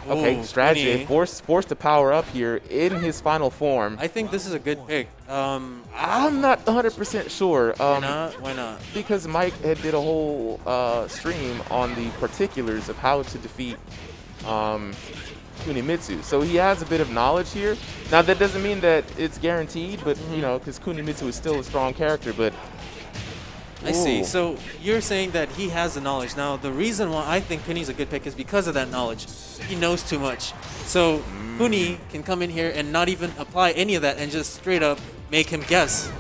Okay, Ooh, strategy. Kuni. Forced to power up here in his final form. I think this is a good pick. I'm not 100% sure. Why not? Why not? Because Mike had did a whole stream on the particulars of how to defeat Kunimitsu. So he has a bit of knowledge here. Now that doesn't mean that it's guaranteed, but you know, because Kunimitsu is still a strong character, but I see. Ooh. So you're saying that he has the knowledge. Now, the reason why I think Kuni's a good pick is because of that knowledge. He knows too much. So Kuni can come in here and not even apply any of that and just straight up make him guess.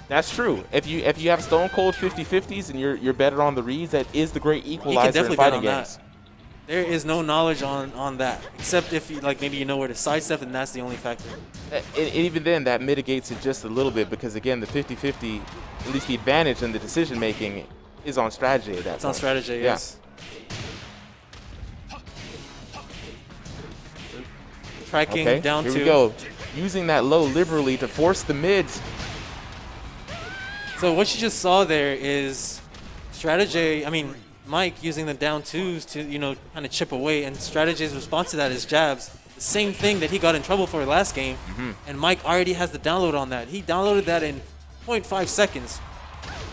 That's true. If you have Stone Cold 50-50s and you're better on the reads, that is the great equalizer in definitely bet fighting on games. that. There is no knowledge on that, except if you, like, maybe you know where to sidestep, and that's the only factor. And even then, that mitigates it just a little bit because, again, the 50-50, at least the advantage in the decision-making is on strategy at that point. It's on strategy, yes. Tracking Okay, down here to. we go. Using that low liberally to force the mids. So what you just saw there is strategy. I mean, Mike using the down twos to, you know, kind of chip away, and strategy's response to that is jabs. The same thing that he got in trouble for last game, and Mike already has the download on that. He downloaded that in 0.5 seconds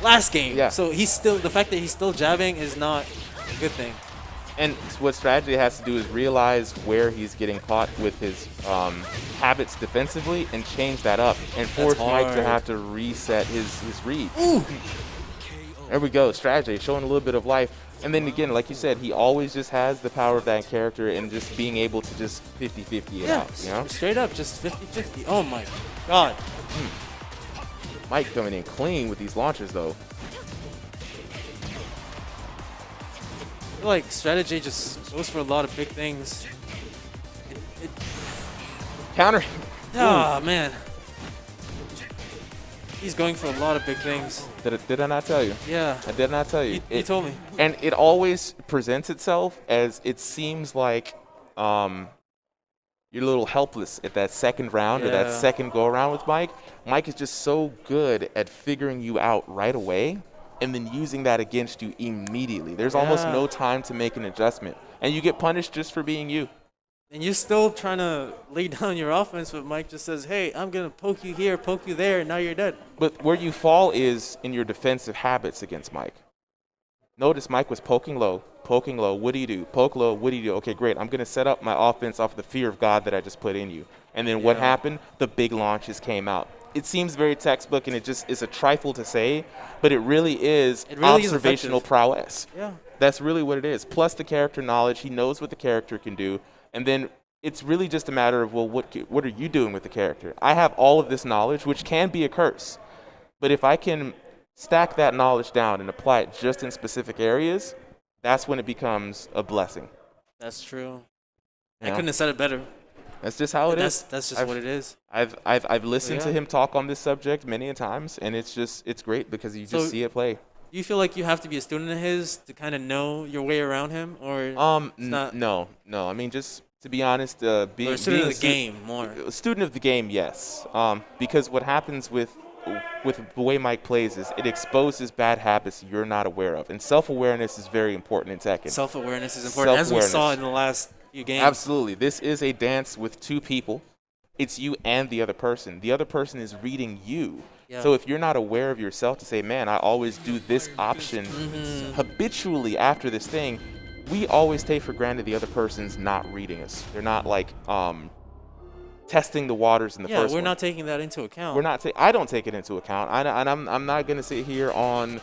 last game. Yeah. So he's still, the fact that he's still jabbing is not a good thing. And what strategy has to do is realize where he's getting caught with his habits defensively and change that up and force Mike to hard. have to reset his read. Ooh. There we go, strategy, showing a little bit of life. And then again, like you said, he always just has the power of that character and just being able to just 50-50 it out, you know? Straight up, just 50-50. Oh my god. Mike coming in clean with these launchers, though. I feel like strategy just goes for a lot of big things. Counter. Ah, man. He's going for a lot of big things. Did I not tell you? Yeah. I did not tell you. You told me. And it always presents itself as it seems like you're a little helpless at that second round or that Yeah. second go around with Mike. Mike is just so good at figuring you out right away and then using that against you immediately. There's almost Yeah. no time to make an adjustment. And you get punished just for being you. And you're still trying to lay down your offense, but Mike just says, hey, I'm going to poke you here, poke you there, and now you're dead. But where you fall is in your defensive habits against Mike. Notice Mike was poking low. What do you do? Poke low, what do you do? Okay, great. I'm going to set up my offense off the fear of God that I just put in you. And then what happened? The big launches came out. It seems very textbook, and it just is a trifle to say, but it really is observational effective. prowess. Yeah. That's really what it is. Plus the character knowledge. He knows what the character can do. And then it's really just a matter of, well, what are you doing with the character? I have all of this knowledge, which can be a curse. But if I can stack that knowledge down and apply it just in specific areas, that's when it becomes a blessing. That's true. You I know? couldn't have said it better. That's just how it is. That's just what it is. I've listened to Yeah. him talk on this subject many a times, and it's great because you just So- see it play. Do you feel like you have to be a student of his to kind of know your way around him? Or not- No. I mean, just to be honest, being or a student being of the game more? A student of the game, yes. Because what happens with the way Mike plays is it exposes bad habits you're not aware of, and self-awareness is very important in Tekken. Self-awareness is important, as we saw Self-awareness. in the last few games. Absolutely. This is a dance with two people. It's you and the other person. The other person is reading you. Yeah. So if you're not aware of yourself to say, man, I always do this option habitually after this thing, we always take for granted the other person's not reading us. They're not like testing the waters in the first we're one. not taking that into account. We're not. I don't take it into account. I'm not gonna sit here on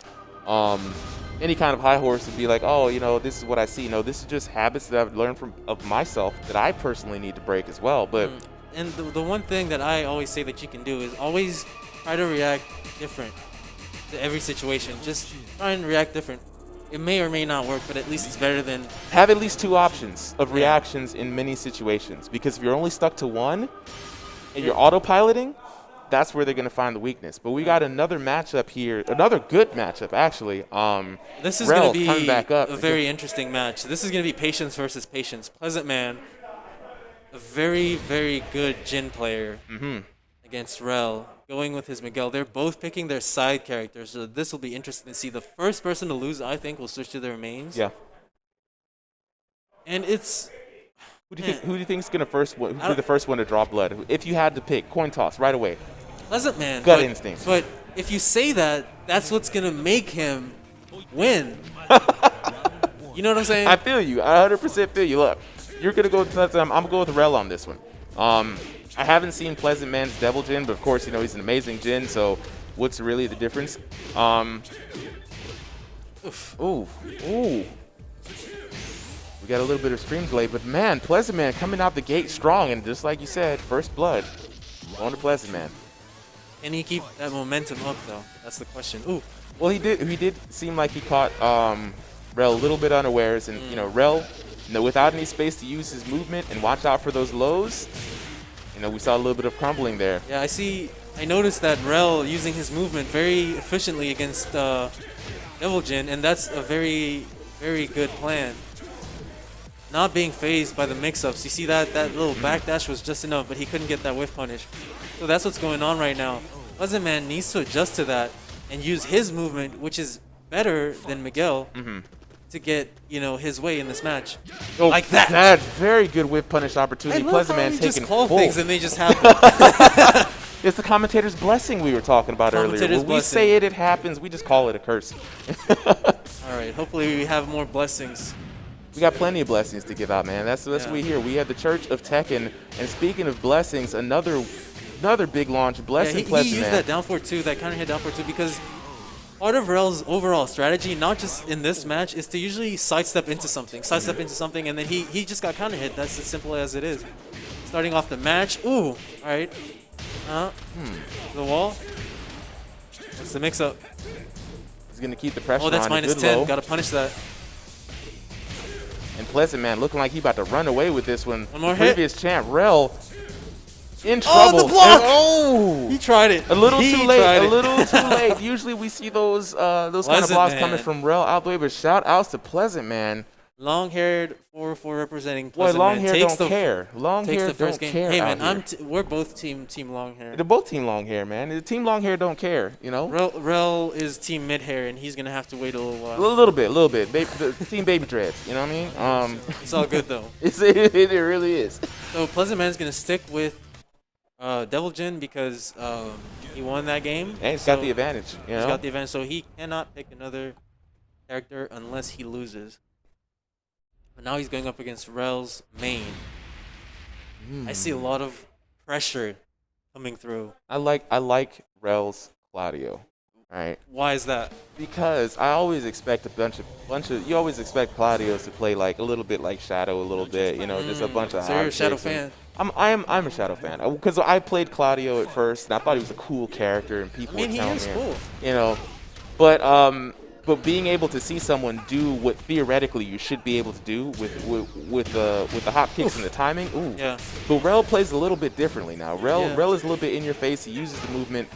any kind of high horse and be like, oh, you know, this is what I see. No, this is just habits that I've learned of myself that I personally need to break as well. But And the one thing that I always say that you can do is always try to react different to every situation. Just try and react different. It may or may not work, but at least it's better than... have at least two options of reactions in many situations. Because if you're only stuck to one and you're autopiloting, that's where they're going to find the weakness. But we got another matchup here, another good matchup, actually. This is Rel going to coming be back up. a very interesting match. This is going to be Patience versus Patience. Pleasant Man, a very, very good Jin player against Rel, going with his Miguel. They're both picking their side characters, so this will be interesting to see. The first person to lose, I think, will switch to their mains. Yeah. And it's... Who do you think is gonna be the first one to draw blood? If you had to pick, coin toss right away. Pleasant Man. Gut instinct. But if you say that, that's what's gonna make him win. You know what I'm saying? I feel you. I 100% feel you. Look, you're gonna go with Pleasant. I'm gonna go with Rel on this one. I haven't seen Pleasant Man's Devil Jin, but of course, you know he's an amazing Jin. So, what's really the difference? Ooh. We got a little bit of stream delay, but man, Pleasant Man coming out the gate strong, and just like you said, first blood going to Pleasant Man. Can he keep that momentum up though? That's the question. Ooh. Well, he did. He did seem like he caught Rel a little bit unawares, and you know, Rel, without any space to use his movement and watch out for those lows. You know, we saw a little bit of crumbling there. Yeah, I noticed that Rel using his movement very efficiently against Devil Jin, and that's a very, very good plan. Not being phased by the mix-ups. You see that little backdash was just enough, but he couldn't get that whiff punish. So that's what's going on right now. Pleasant Man needs to adjust to that and use his movement, which is better than Miguel, to get, you know, his way in this match. Oh, like that. That's very good whiff punish opportunity. Pleasant Man taking just call full. things and they just happen. It's the commentator's blessing we were talking about earlier. When we say it happens. We just call it a curse. All right. Hopefully we have more blessings. We got plenty of blessings to give out, man. That's what we hear. We have the Church of Tekken. And speaking of blessings, another big launch. Blessing Pleasant he used Man. that down forward 2, that counter hit down forward 2, because part of Rel's overall strategy, not just in this match, is to usually sidestep into something, and then he just got counter hit. That's as simple as it is. Starting off the match. Ooh. All right. The wall. What's the mix-up? He's going to keep the pressure on. Oh, that's a minus good 10. low. Got to punish that. And Pleasant Man looking like he about to run away with this one. One more hit. Previous champ, Rel, in trouble. Oh, the block! And, He tried it. a little too late. A little too late. late. Usually we see those kind of Pleasant blocks Man. coming from Rel out the way, but shout outs to Pleasant Man. Long-haired 4-4 representing Boy, Pleasant long Man. hair takes don't care. Long takes hair the first don't game. care. Hey man, out here. we're both team long hair. They're both team long hair, man. The team long hair don't care, you know. Rel is team mid hair, and he's gonna have to wait a little while. A little bit. The team baby dreads. You know what I mean? It's all good though. It really is. So Pleasant Man's gonna stick with Devil Jin because he won that game. And he's got the advantage. You know? He's got the advantage, so he cannot pick another character unless he loses. But now he's going up against Rel's main. I see a lot of pressure coming through. I like Rel's Claudio. All right. Why is that? Because I always expect a bunch of you always expect Claudios to play like a little bit like Shadow a little bit, you know, just a bunch of So you're a hard Shadow kicks and- fan? I'm a Shadow fan because I played Claudio at first and I thought he was a cool character and people were he telling is me, cool. you know, but being able to see someone do what theoretically you should be able to do with the hop kicks and the timing, ooh. Yeah. But Rel plays a little bit differently now. Rel is a little bit in your face. He uses the movement.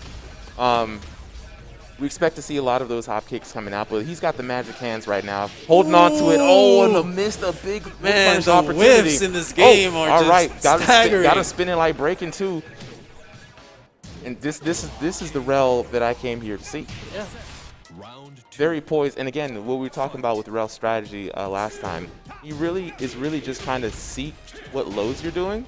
We expect to see a lot of those hop kicks coming out, but he's got the magic hands right now, holding on to it. Oh, and missed a big Man, the opportunity. whiffs in this game are all just right. staggering. Got him spinning like breaking too. And this is the Rel that I came here to see. Yeah. Round 2. Very poised, and again, what we were talking about with Rel's strategy last time, he really just kind of seek what lows you're doing,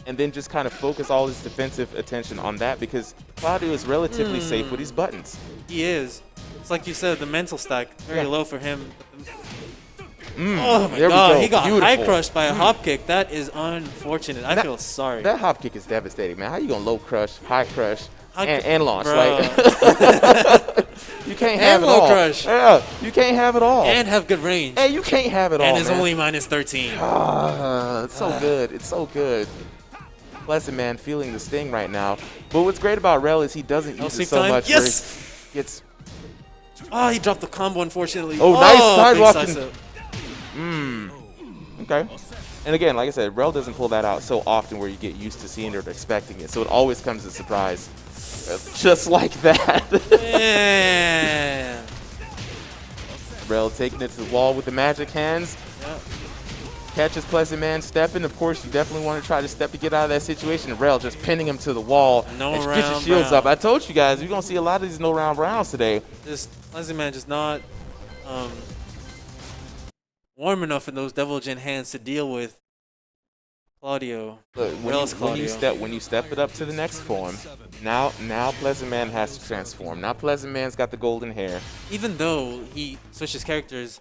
and then just kind of focus all his defensive attention on that because Claudio is relatively safe with his buttons. He is. It's like you said, the mental stack very low for him. Oh my there we god, go. he got Beautiful. high crushed by a hop kick. That is unfortunate. I feel sorry. That hop kick is devastating, man. How you gonna low crush, high crush, High and launch? Bruh. Like you can't have it low all. crush. Yeah, you can't have it all. And have good range. Hey, you can't have it all. And is man. only minus 13. It's so good. It's so good. Pleasant Man feeling the sting right now. But what's great about Rel is he doesn't use it sweep so time. much. Yes! Where he gets. Oh, he dropped the combo, unfortunately. Oh, nice big sidewalking. side step. Okay. And again, like I said, Rel doesn't pull that out so often where you get used to seeing it or expecting it. So it always comes as a surprise. Just like that. Man. Rel taking it to the wall with the magic hands. Yep. Catches Pleasant Man stepping. Of course, you definitely want to try to step to get out of that situation. Rel just pinning him to the wall. No and round get your shields round. up. I told you guys, you're going to see a lot of these no round rounds today. Just Pleasant Man just not warm enough in those Devil Jin hands to deal with Claudio. Look, Rel's Claudio. when you step it up to the next form, now Pleasant Man has to transform. Now Pleasant Man's got the golden hair. Even though he switches characters,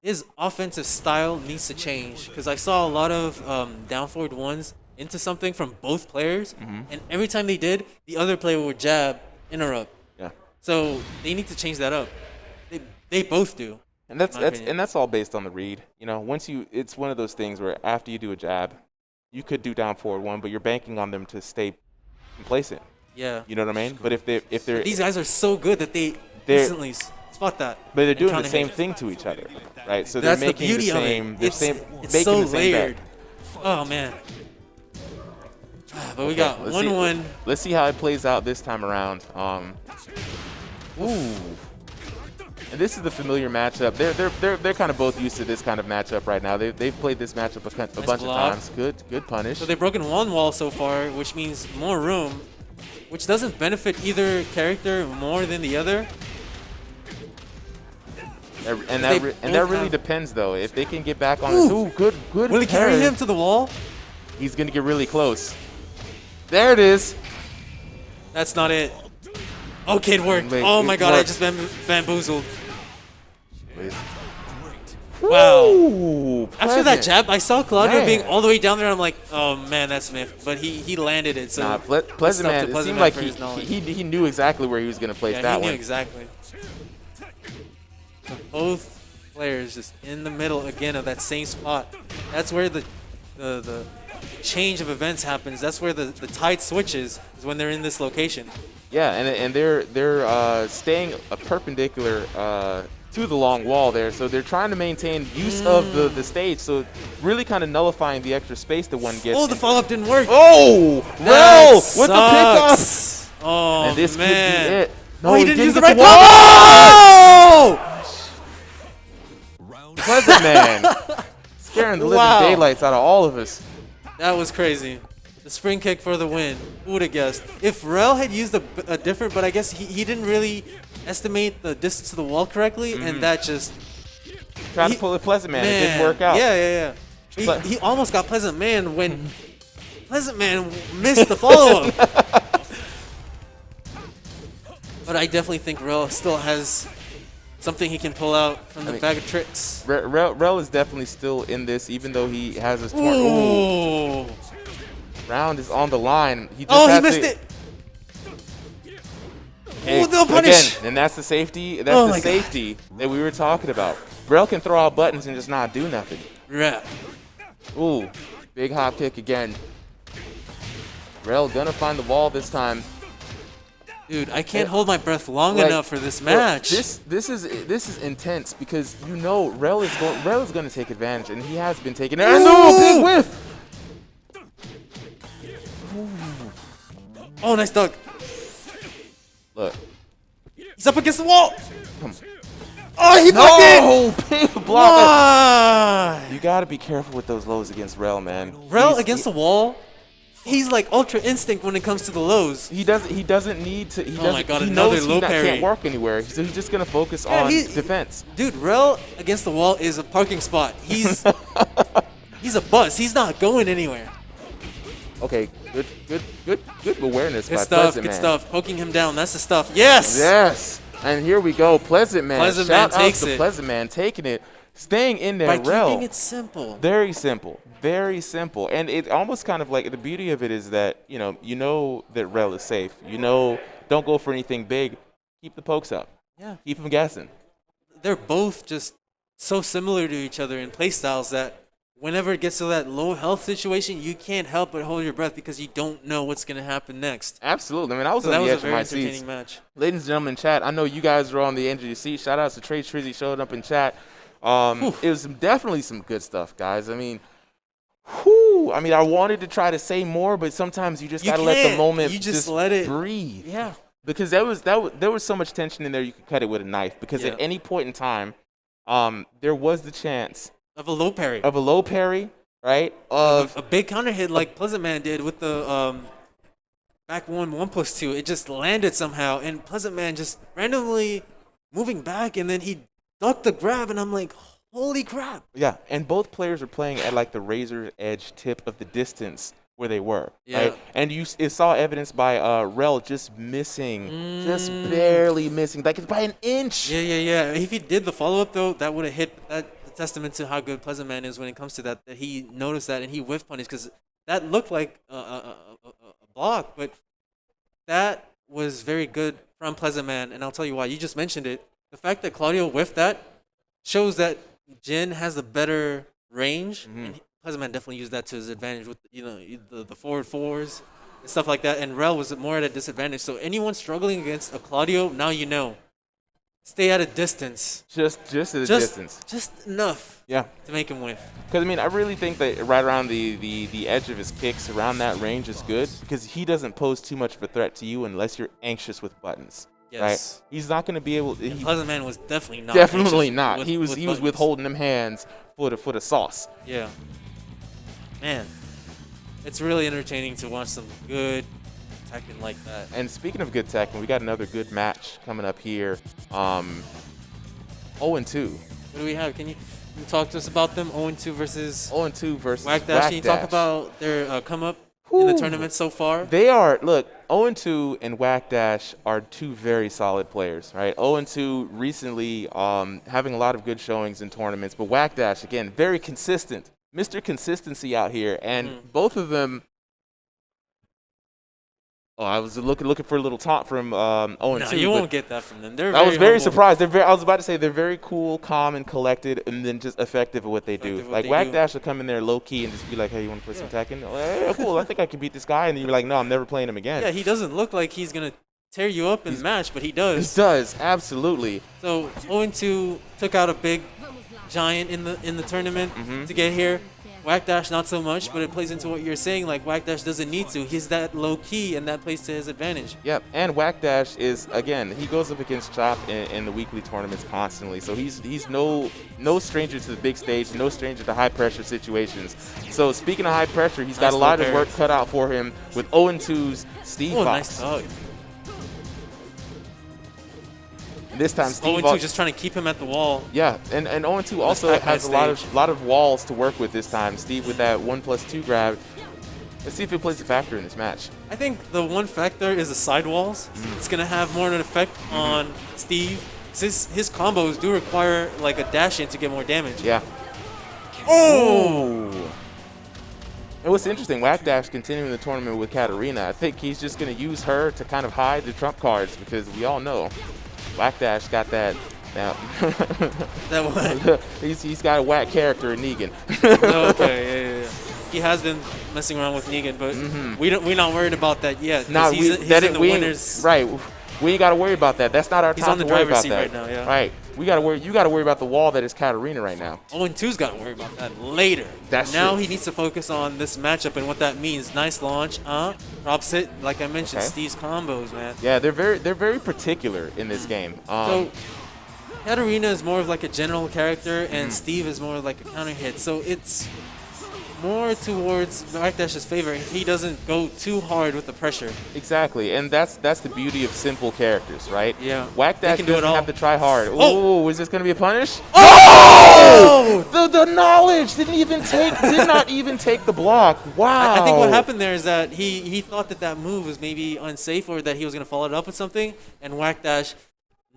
his offensive style needs to change because I saw a lot of down forward ones into something from both players, and every time they did, the other player would jab, interrupt. Yeah. So they need to change that up. They both do. And that's all based on the read. You know, it's one of those things where after you do a jab, you could do down forward one, but you're banking on them to stay complacent. Yeah. You know what I mean? But if they're these guys are so good that they instantly spot that. But they're doing the same thing to each other, right? So that's they're making the beauty the same. of it. It's so layered. Oh man. But we got 1-1. Let's see how it plays out this time around. Ooh. And this is the familiar matchup. They're kind of both used to this kind of matchup right now. They've played this matchup a bunch of times. Good punish. So they've broken one wall so far, which means more room, which doesn't benefit either character more than the other. And that really depends though. If they can get back on this, good. Will he carry him to the wall? He's gonna get really close. There it is. That's not it. Okay, it worked. Oh my god, I just bamboozled. Wow. Ooh, after that jab, I saw Claudio being all the way down there. I'm like, oh man, that's Myth. But he landed it. So Pleasant Man, it seemed like he knew exactly where he was going to place that one. He knew exactly. So both players just in the middle again of that same spot. That's where the change of events happens. That's where the tide switches, is when they're in this location. Yeah, and they're staying perpendicular to the long wall there, so they're trying to maintain use of the stage, so really kind of nullifying the extra space that one gets. Oh, the follow-up didn't work. Oh, Rel with the pickoff. Oh, and this man. could be it. No, he didn't use the get right combo. Pleasant Man scaring the living daylights out of all of us. That was crazy. The spring kick for the win. Who would have guessed? If Rel had used a different, but I guess he didn't really estimate the distance to the wall correctly, and that just... Tried to pull a Pleasant Man. It didn't work out. Yeah. He almost got Pleasant Man when Pleasant Man missed the follow-up. But I definitely think Rel still has something he can pull out from the bag of tricks. Rel is definitely still in this, even though he has his round is on the line. He missed it. Hey, they'll punish. Again, and that's the safety. That's the safety that we were talking about. Rel can throw out buttons and just not do nothing. Yeah. Ooh, big hop kick again. Rel gonna find the wall this time. Dude, I can't hold my breath long enough for this match. This is intense because you know Rel is going to take advantage, and he has been taking it. No, big whiff. Oh, nice dunk. Look, he's up against the wall. Come on. Oh, he blocked it. Big block. You got to be careful with those lows against Rel, man. Rel against the wall. He's like Ultra Instinct when it comes to the lows. He doesn't need to. Oh my god, another low parry. He can't work anywhere, so he's just gonna focus on defense. Dude, Rel against the wall is a parking spot. He's he's a bus. He's not going anywhere. Okay, good awareness by Pleasant Man. Good stuff. Poking him down. That's the stuff. Yes. Yes. And here we go, Pleasant Man. Pleasant Man takes it. Pleasant Man taking it, staying in there. By Rel. keeping it simple. Very simple. Very simple. And it almost kind of like the beauty of it is that, you know that Rel is safe. Don't go for anything big. Keep the pokes up. Yeah. Keep them guessing. They're both just so similar to each other in play styles that whenever it gets to that low health situation, you can't help but hold your breath because you don't know what's going to happen next. Absolutely. I mean, I was on the edge of my seats. Entertaining match. Ladies and gentlemen in chat, I know you guys are on the edge of your seat. Shout out to Trey Trizzy showing up in chat. It was definitely some good stuff, guys. I mean, I wanted to try to say more, but sometimes you just got to let the moment just let it breathe. Yeah. Because there was so much tension in there, you could cut it with a knife. Because at any point in time, there was the chance of a low parry. Right? Of a big counter hit like Pleasant Man did with the back 1+2. It just landed somehow, and Pleasant Man just randomly moving back, and then he ducked the grab, and I'm like, Holy crap! Yeah, and both players are playing at like the razor edge tip of the distance where they were. Yeah. Right? And it saw evidence by Rel just missing, just barely missing, like it's by an inch. Yeah. If he did the follow-up, though, that would have hit that testament to how good Pleasant Man is when it comes to that he noticed that and he whiff punished, because that looked like a block, but that was very good from Pleasant Man, and I'll tell you why. You just mentioned it. The fact that Claudio whiffed that shows that Jin has a better range, and Pleasant Man definitely used that to his advantage with the forward fours and stuff like that, and Rel was more at a disadvantage. So anyone struggling against a Claudio, now you know. Stay at a distance. Just at a distance. Just enough. Yeah. To make him win. Because, I mean, I really think that right around the edge of his kicks, around that range is good, because he doesn't pose too much of a threat to you unless you're anxious with buttons. Yes. Right? He's not going to be able to. Pleasant Man was definitely not. Definitely not. With, he was withholding them hands for the sauce. Yeah. Man. It's really entertaining to watch some good Tekken like that. And speaking of good Tekken, we got another good match coming up here. 0-2. What do we have? Can you talk to us about them? 0-2 versus 0-2 versus Whack Dash. Can you talk about their come up in the tournament so far? They are, look, 0-2 and Whack Dash are two very solid players, right? 0-2 recently having a lot of good showings in tournaments, but Whack Dash, again, very consistent. Mr. Consistency out here, and both of them. Oh, I was looking for a little taunt from 0-2. No, you won't get that from them. I was very surprised. I was about to say they're very cool, calm, and collected, and then just effective at what they do. Like Whack Dash will come in there low key and just be like, "Hey, you want to play some Tekken? Like, hey, cool. I think I can beat this guy." And then you're like, "No, I'm never playing him again." Yeah, he doesn't look like he's gonna tear you up in the match, but he does. He does, absolutely. So 0-2 took out a big giant in the tournament to get here. Whack Dash not so much, but it plays into what you're saying. Like Whack Dash doesn't need to. He's that low key, and that plays to his advantage. Yep, and Whack Dash is, again, he goes up against Chop in the weekly tournaments constantly. So he's no stranger to the big stage, no stranger to high pressure situations. So speaking of high pressure, he's got a lot of work cut out for him with 0-2's Steve Fox. Nice dog. This time, Steve 0-2 just trying to keep him at the wall. Yeah, and 0-2 also has a lot of walls to work with this time. Steve with that 1+2 grab. Let's see if it plays a factor in this match. I think the one factor is the side walls. It's gonna have more of an effect on Steve. His combos do require like a dash in to get more damage. Yeah. Oh! And what's interesting, Whack Dash continuing the tournament with Katarina. I think he's just gonna use her to kind of hide the trump cards, because we all know Whack Dash got that. Now, that what? he's got a whack character in Negan. Okay, yeah. He has been messing around with Negan, but we're not worried about that yet. Nah, he's in the winners. Right, we ain't got to worry about that. That's not our He's time on the to worry driver's about seat that. right now, yeah. Right, you got to worry about the wall that is Katarina right now. 0-2's got to worry about that later. That's now true. He needs to focus on this matchup and what that means. Nice launch, drops it. Like I mentioned, Steve's combos, man. Yeah, they're very particular in this game. So Katarina is more of like a general character, and Steve is more of like a counter hit. So it's more towards Whack Dash's favor if he doesn't go too hard with the pressure. Exactly, and that's the beauty of simple characters, right? Yeah. Whack Dash doesn't have to try hard. Oh! Ooh, is this gonna be a punish? Oh! The knowledge did not even take the block. Wow. I think what happened there is that he thought that move was maybe unsafe, or that he was gonna follow it up with something, and Whack Dash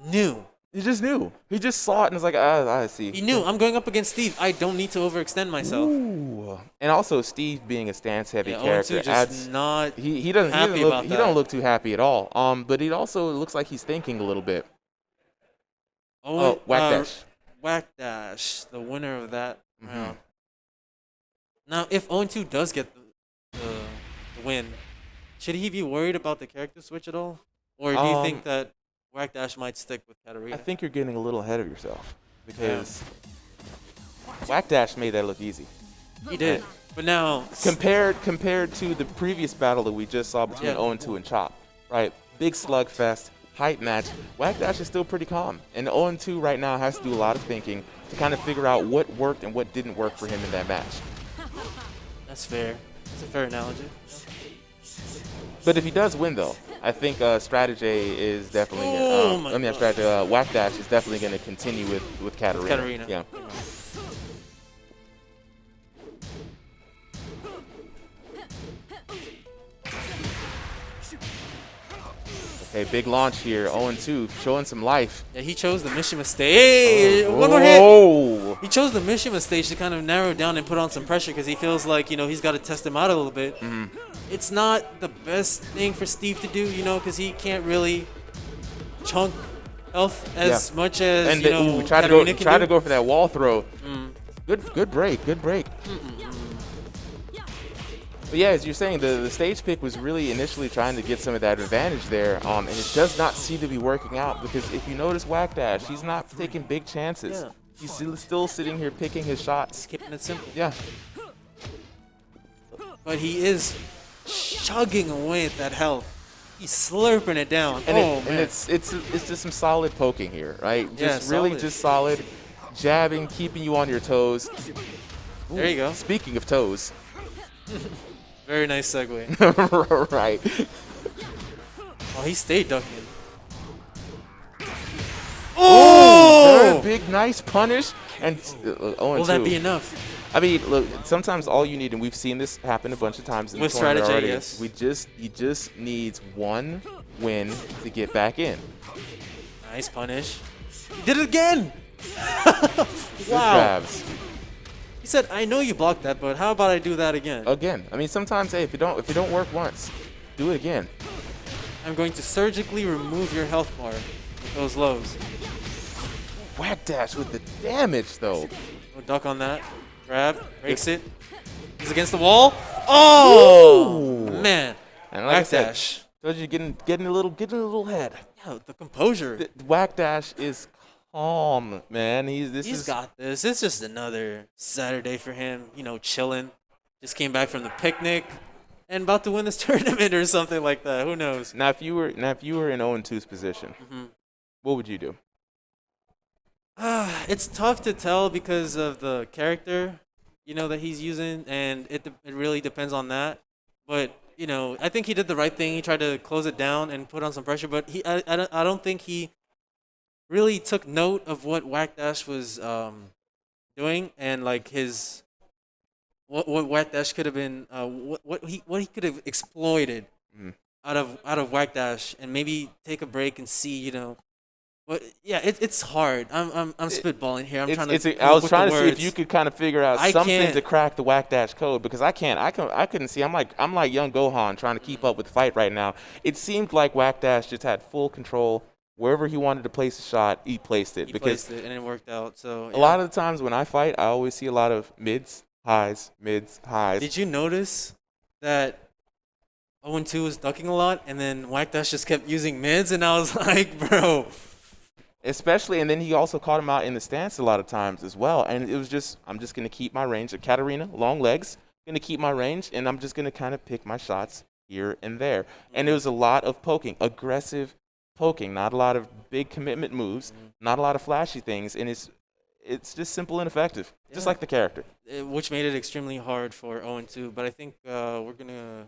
knew. He just knew. He just saw it and was like, I see. He knew, I'm going up against Steve. I don't need to overextend myself. Ooh. And also, Steve being a stance-heavy character adds. Not he don't look too happy at all. But it also looks like he's thinking a little bit. Whack Dash. Whack Dash, the winner of that round. Now, if 0-2 does get the win, should he be worried about the character switch at all, or do you think that Whack Dash might stick with Katarina? I think you're getting a little ahead of yourself, because Whack Dash made that look easy. He did. But now compared to the previous battle that we just saw between 0-2 and Chop, right? Big slugfest, hype match. Whack Dash is still pretty calm, and 0-2 right now has to do a lot of thinking to kind of figure out what worked and what didn't work for him in that match. That's fair. That's a fair analogy. But if he does win, though, I think Strategy is definitely. Whack Dash is definitely going to continue with Katarina. Katarina. Yeah. Hey, big launch here. 0-2, showing some life. Yeah, he chose the Mishima stage. Hey, one more hit. Oh! He chose the Mishima stage to kind of narrow it down and put on some pressure because he feels like, he's got to test him out a little bit. It's not the best thing for Steve to do, because he can't really chunk health as much as, And try Katarina can to do. go for that wall throw. Good break. Good break. But yeah, as you're saying, the stage pick was really initially trying to get some of that advantage there, and it does not seem to be working out because if you notice Whack Dash, he's not taking big chances. Yeah. He's still sitting here picking his shots. Keeping it simple. Yeah. But he is chugging away at that health. He's slurping it down. And, man. it's just some solid poking here, right? Yeah, Just really solid. just solid jabbing, keeping you on your toes. There you go. Speaking of toes. Very nice segue. Right. Oh, he stayed ducking. Oh! Very big, nice punish. And 0-2. Will that be enough? I mean, look, sometimes all you need, and we've seen this happen a bunch of times in With the tournament strategy, already. yes. He just needs one win to get back in. Nice punish. He did it again! Good Wow. grabs. He said, I know you blocked that, but how about I do that again? Again, I mean, sometimes, hey, if it don't work once, do it again. I'm going to surgically remove your health bar with those lows. Whack Dash with the damage, though. No duck on that. Grab, breaks it. He's against the wall. Oh Ooh. man! And like I Whack said, dash. told you getting a little head. Yeah, the composure. The Whack Dash is calm, man. He's got this. It's just another Saturday for him. Chilling. Just came back from the picnic and about to win this tournament or something like that. Who knows? Now if you were in 0-2's position, what would you do? It's tough to tell because of the character, that he's using, and it really depends on that. But I think he did the right thing. He tried to close it down and put on some pressure. But I don't think he really took note of what Whack Dash was doing and like his what Whack Dash could have been what he could have exploited out of Whack Dash and maybe take a break and see. But yeah, it's hard. I'm spitballing here. I'm trying to. I was trying to see if you could kind of figure out something can't. to crack the Whack Dash code because I can't. I couldn't see. I'm like young Gohan trying to keep up with the fight right now. It seemed like Whack Dash just had full control. Wherever he wanted to place a shot, he placed it. He placed it and it worked out. So a lot of the times when I fight, I always see a lot of mids, highs, mids, highs. Did you notice that 0-2 was ducking a lot, and then Whack Dash just kept using mids, and I was like, bro. Especially, and then he also caught him out in the stance a lot of times as well. And it was just, I'm just going to keep my range. Katarina, long legs, going to keep my range, and I'm just going to kind of pick my shots here and there. And it was a lot of poking, aggressive poking, not a lot of big commitment moves, not a lot of flashy things, and it's just simple and effective, just like the character. Which made it extremely hard for 0-2, but I think we're going to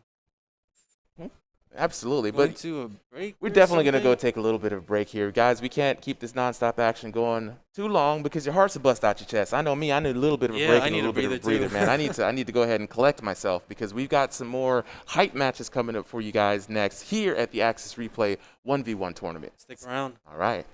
Absolutely, go but into a break. we're or definitely going to something. go take a little bit of a break here. Guys, we can't keep this nonstop action going too long because your heart's will bust out your chest. I know me, I need a little bit of a Yeah, break I and a need a little bit of a breather, breather, too. man. I need to go ahead and collect myself because we've got some more hype matches coming up for you guys next here at the Axis Replay 1v1 tournament. Stick around. All right.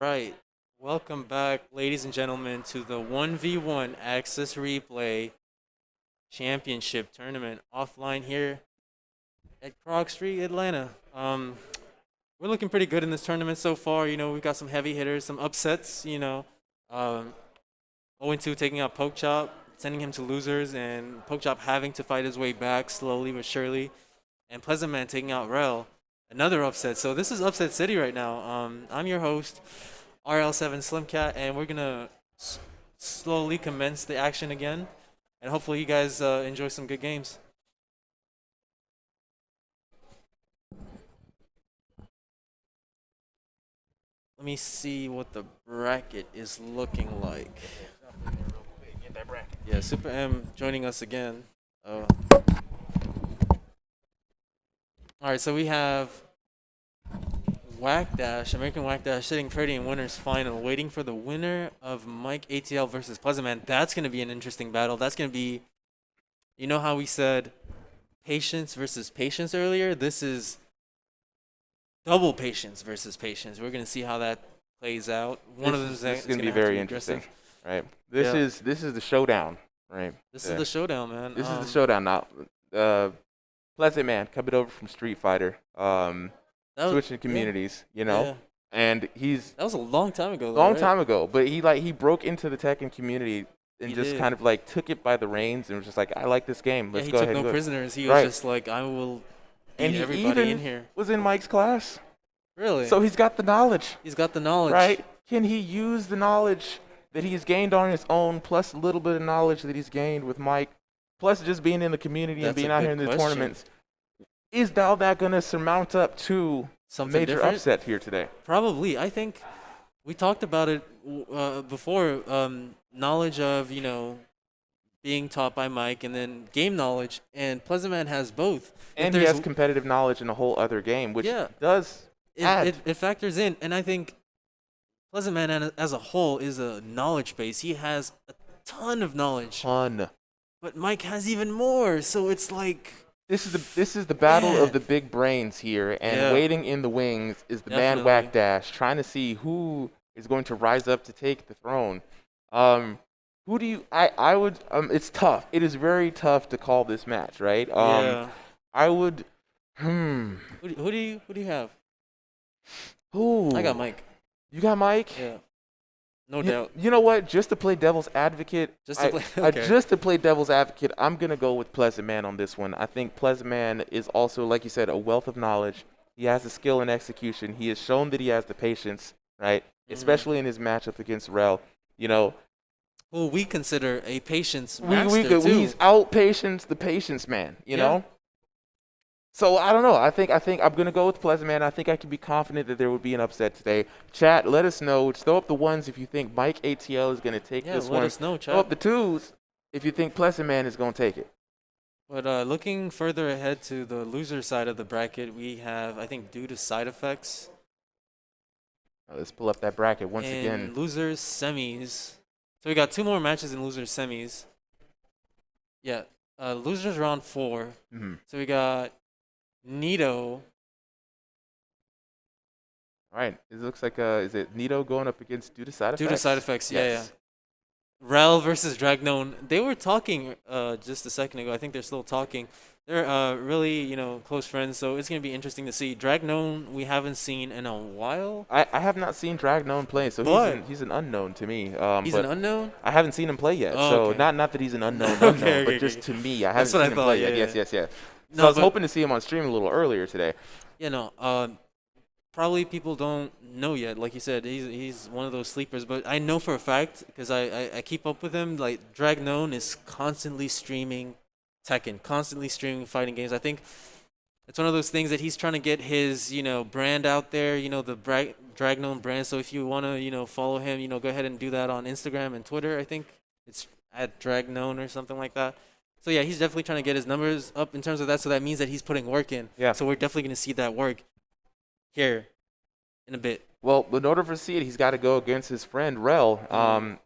Right. Welcome back, ladies and gentlemen, to the 1v1 Access Replay Championship Tournament offline here at Krog Street, Atlanta. We're looking pretty good in this tournament so far. You know, we've got some heavy hitters, some upsets, you know. 0-2 taking out Pokechop, sending him to losers, and Pokechop having to fight his way back slowly but surely. And Pleasant Man taking out Rel, another upset. So this is Upset City right now. I'm your host, RL7 Slimcat, and we're gonna slowly commence the action again, and hopefully you guys enjoy some good games. Let me see what the bracket is looking like. Yeah, Super M joining us again. All right, so we have Whack Dash, American Whack Dash, sitting pretty in winners final, waiting for the winner of Mike ATL versus Pleasant Man. That's going to be an interesting battle. That's going to be, you know how we said patience versus patience earlier? This is double patience versus patience. We're going to see how that plays out. One of them is going to be very interesting, right? This is the showdown, right? This is the showdown, man. This is the showdown now. Pleasant Man coming over from Street Fighter. Switching communities, you know, yeah. And that was a long time ago. Time ago, but he broke into the Tekken community and he just kind of like took it by the reins and was just like, I like this game. Let's go ahead. He took no prisoners. He was just like, I will beat everybody in here. Was in Mike's class. Really? So he's got the knowledge. He's got the knowledge. Right? Can he use the knowledge that he's gained on his own, plus a little bit of knowledge that he's gained with Mike, plus just being in the community and being out here in the tournaments? Is that going to surmount up to something major different? Upset here today? Probably. I think we talked about it before. Knowledge of, you know, being taught by Mike and then game knowledge. And Pleasant Man has both. And he has competitive knowledge in a whole other game, which does add. It factors in. And I think Pleasant Man as a whole is a knowledge base. He has a ton of knowledge. But Mike has even more. So it's like... This is the battle of the big brains here, and waiting in the wings is the man Whack Dash, trying to see who is going to rise up to take the throne. Who do you? I would. It's tough. It is very tough to call this match, right? I would. Who do you have? Who? I got Mike. You got Mike? Yeah. No doubt. You know what? Just to play devil's advocate, just to play devil's advocate, I'm gonna go with Pleasant Man on this one. I think Pleasant Man is also, like you said, a wealth of knowledge. He has the skill and execution. He has shown that he has the patience, right? Mm-hmm. Especially in his matchup against Rel. You know, who we consider a patience master too. He's out patience the patience man. You know. So I don't know. I think I'm gonna go with Pleasant Man. I think I can be confident that there would be an upset today. Chat, let us know. Just throw up the ones if you think Mike ATL is gonna take this one. Let us know, chat. Throw up the twos if you think Pleasant Man is gonna take it. But looking further ahead to the loser side of the bracket, we have, I think, due to side effects. Let's pull up that bracket once again. Losers semis. So we got 2 more matches in losers semis. Yeah, losers round 4. Mm-hmm. So we got Nito. All right. It looks like, is it Nito going up against Due to Side Effects? Due to Side Effects, yeah. Rel versus Dragnone. They were talking just a second ago. I think they're still talking. They're really, you know, close friends, so it's going to be interesting to see. Dragnone we haven't seen in a while. I have not seen Dragnone play, so he's an unknown to me. He's an unknown? I haven't seen him play yet, so not that he's an unknown, but just to me, I haven't seen him play yet. Yes. So I was hoping to see him on stream a little earlier today. You know, probably people don't know yet. Like you said, he's one of those sleepers. But I know for a fact, because I keep up with him, like Dragnone is constantly streaming Tekken, constantly streaming fighting games. I think it's one of those things that he's trying to get his, you know, brand out there, you know, the Dragnone brand. So if you want to, you know, follow him, you know, go ahead and do that on Instagram and Twitter. I think it's at Dragnone or something like that. So, yeah, he's definitely trying to get his numbers up in terms of that. So that means that he's putting work in. Yeah. So we're definitely going to see that work here in a bit. Well, in order for to see it, he's got to go against his friend Rel.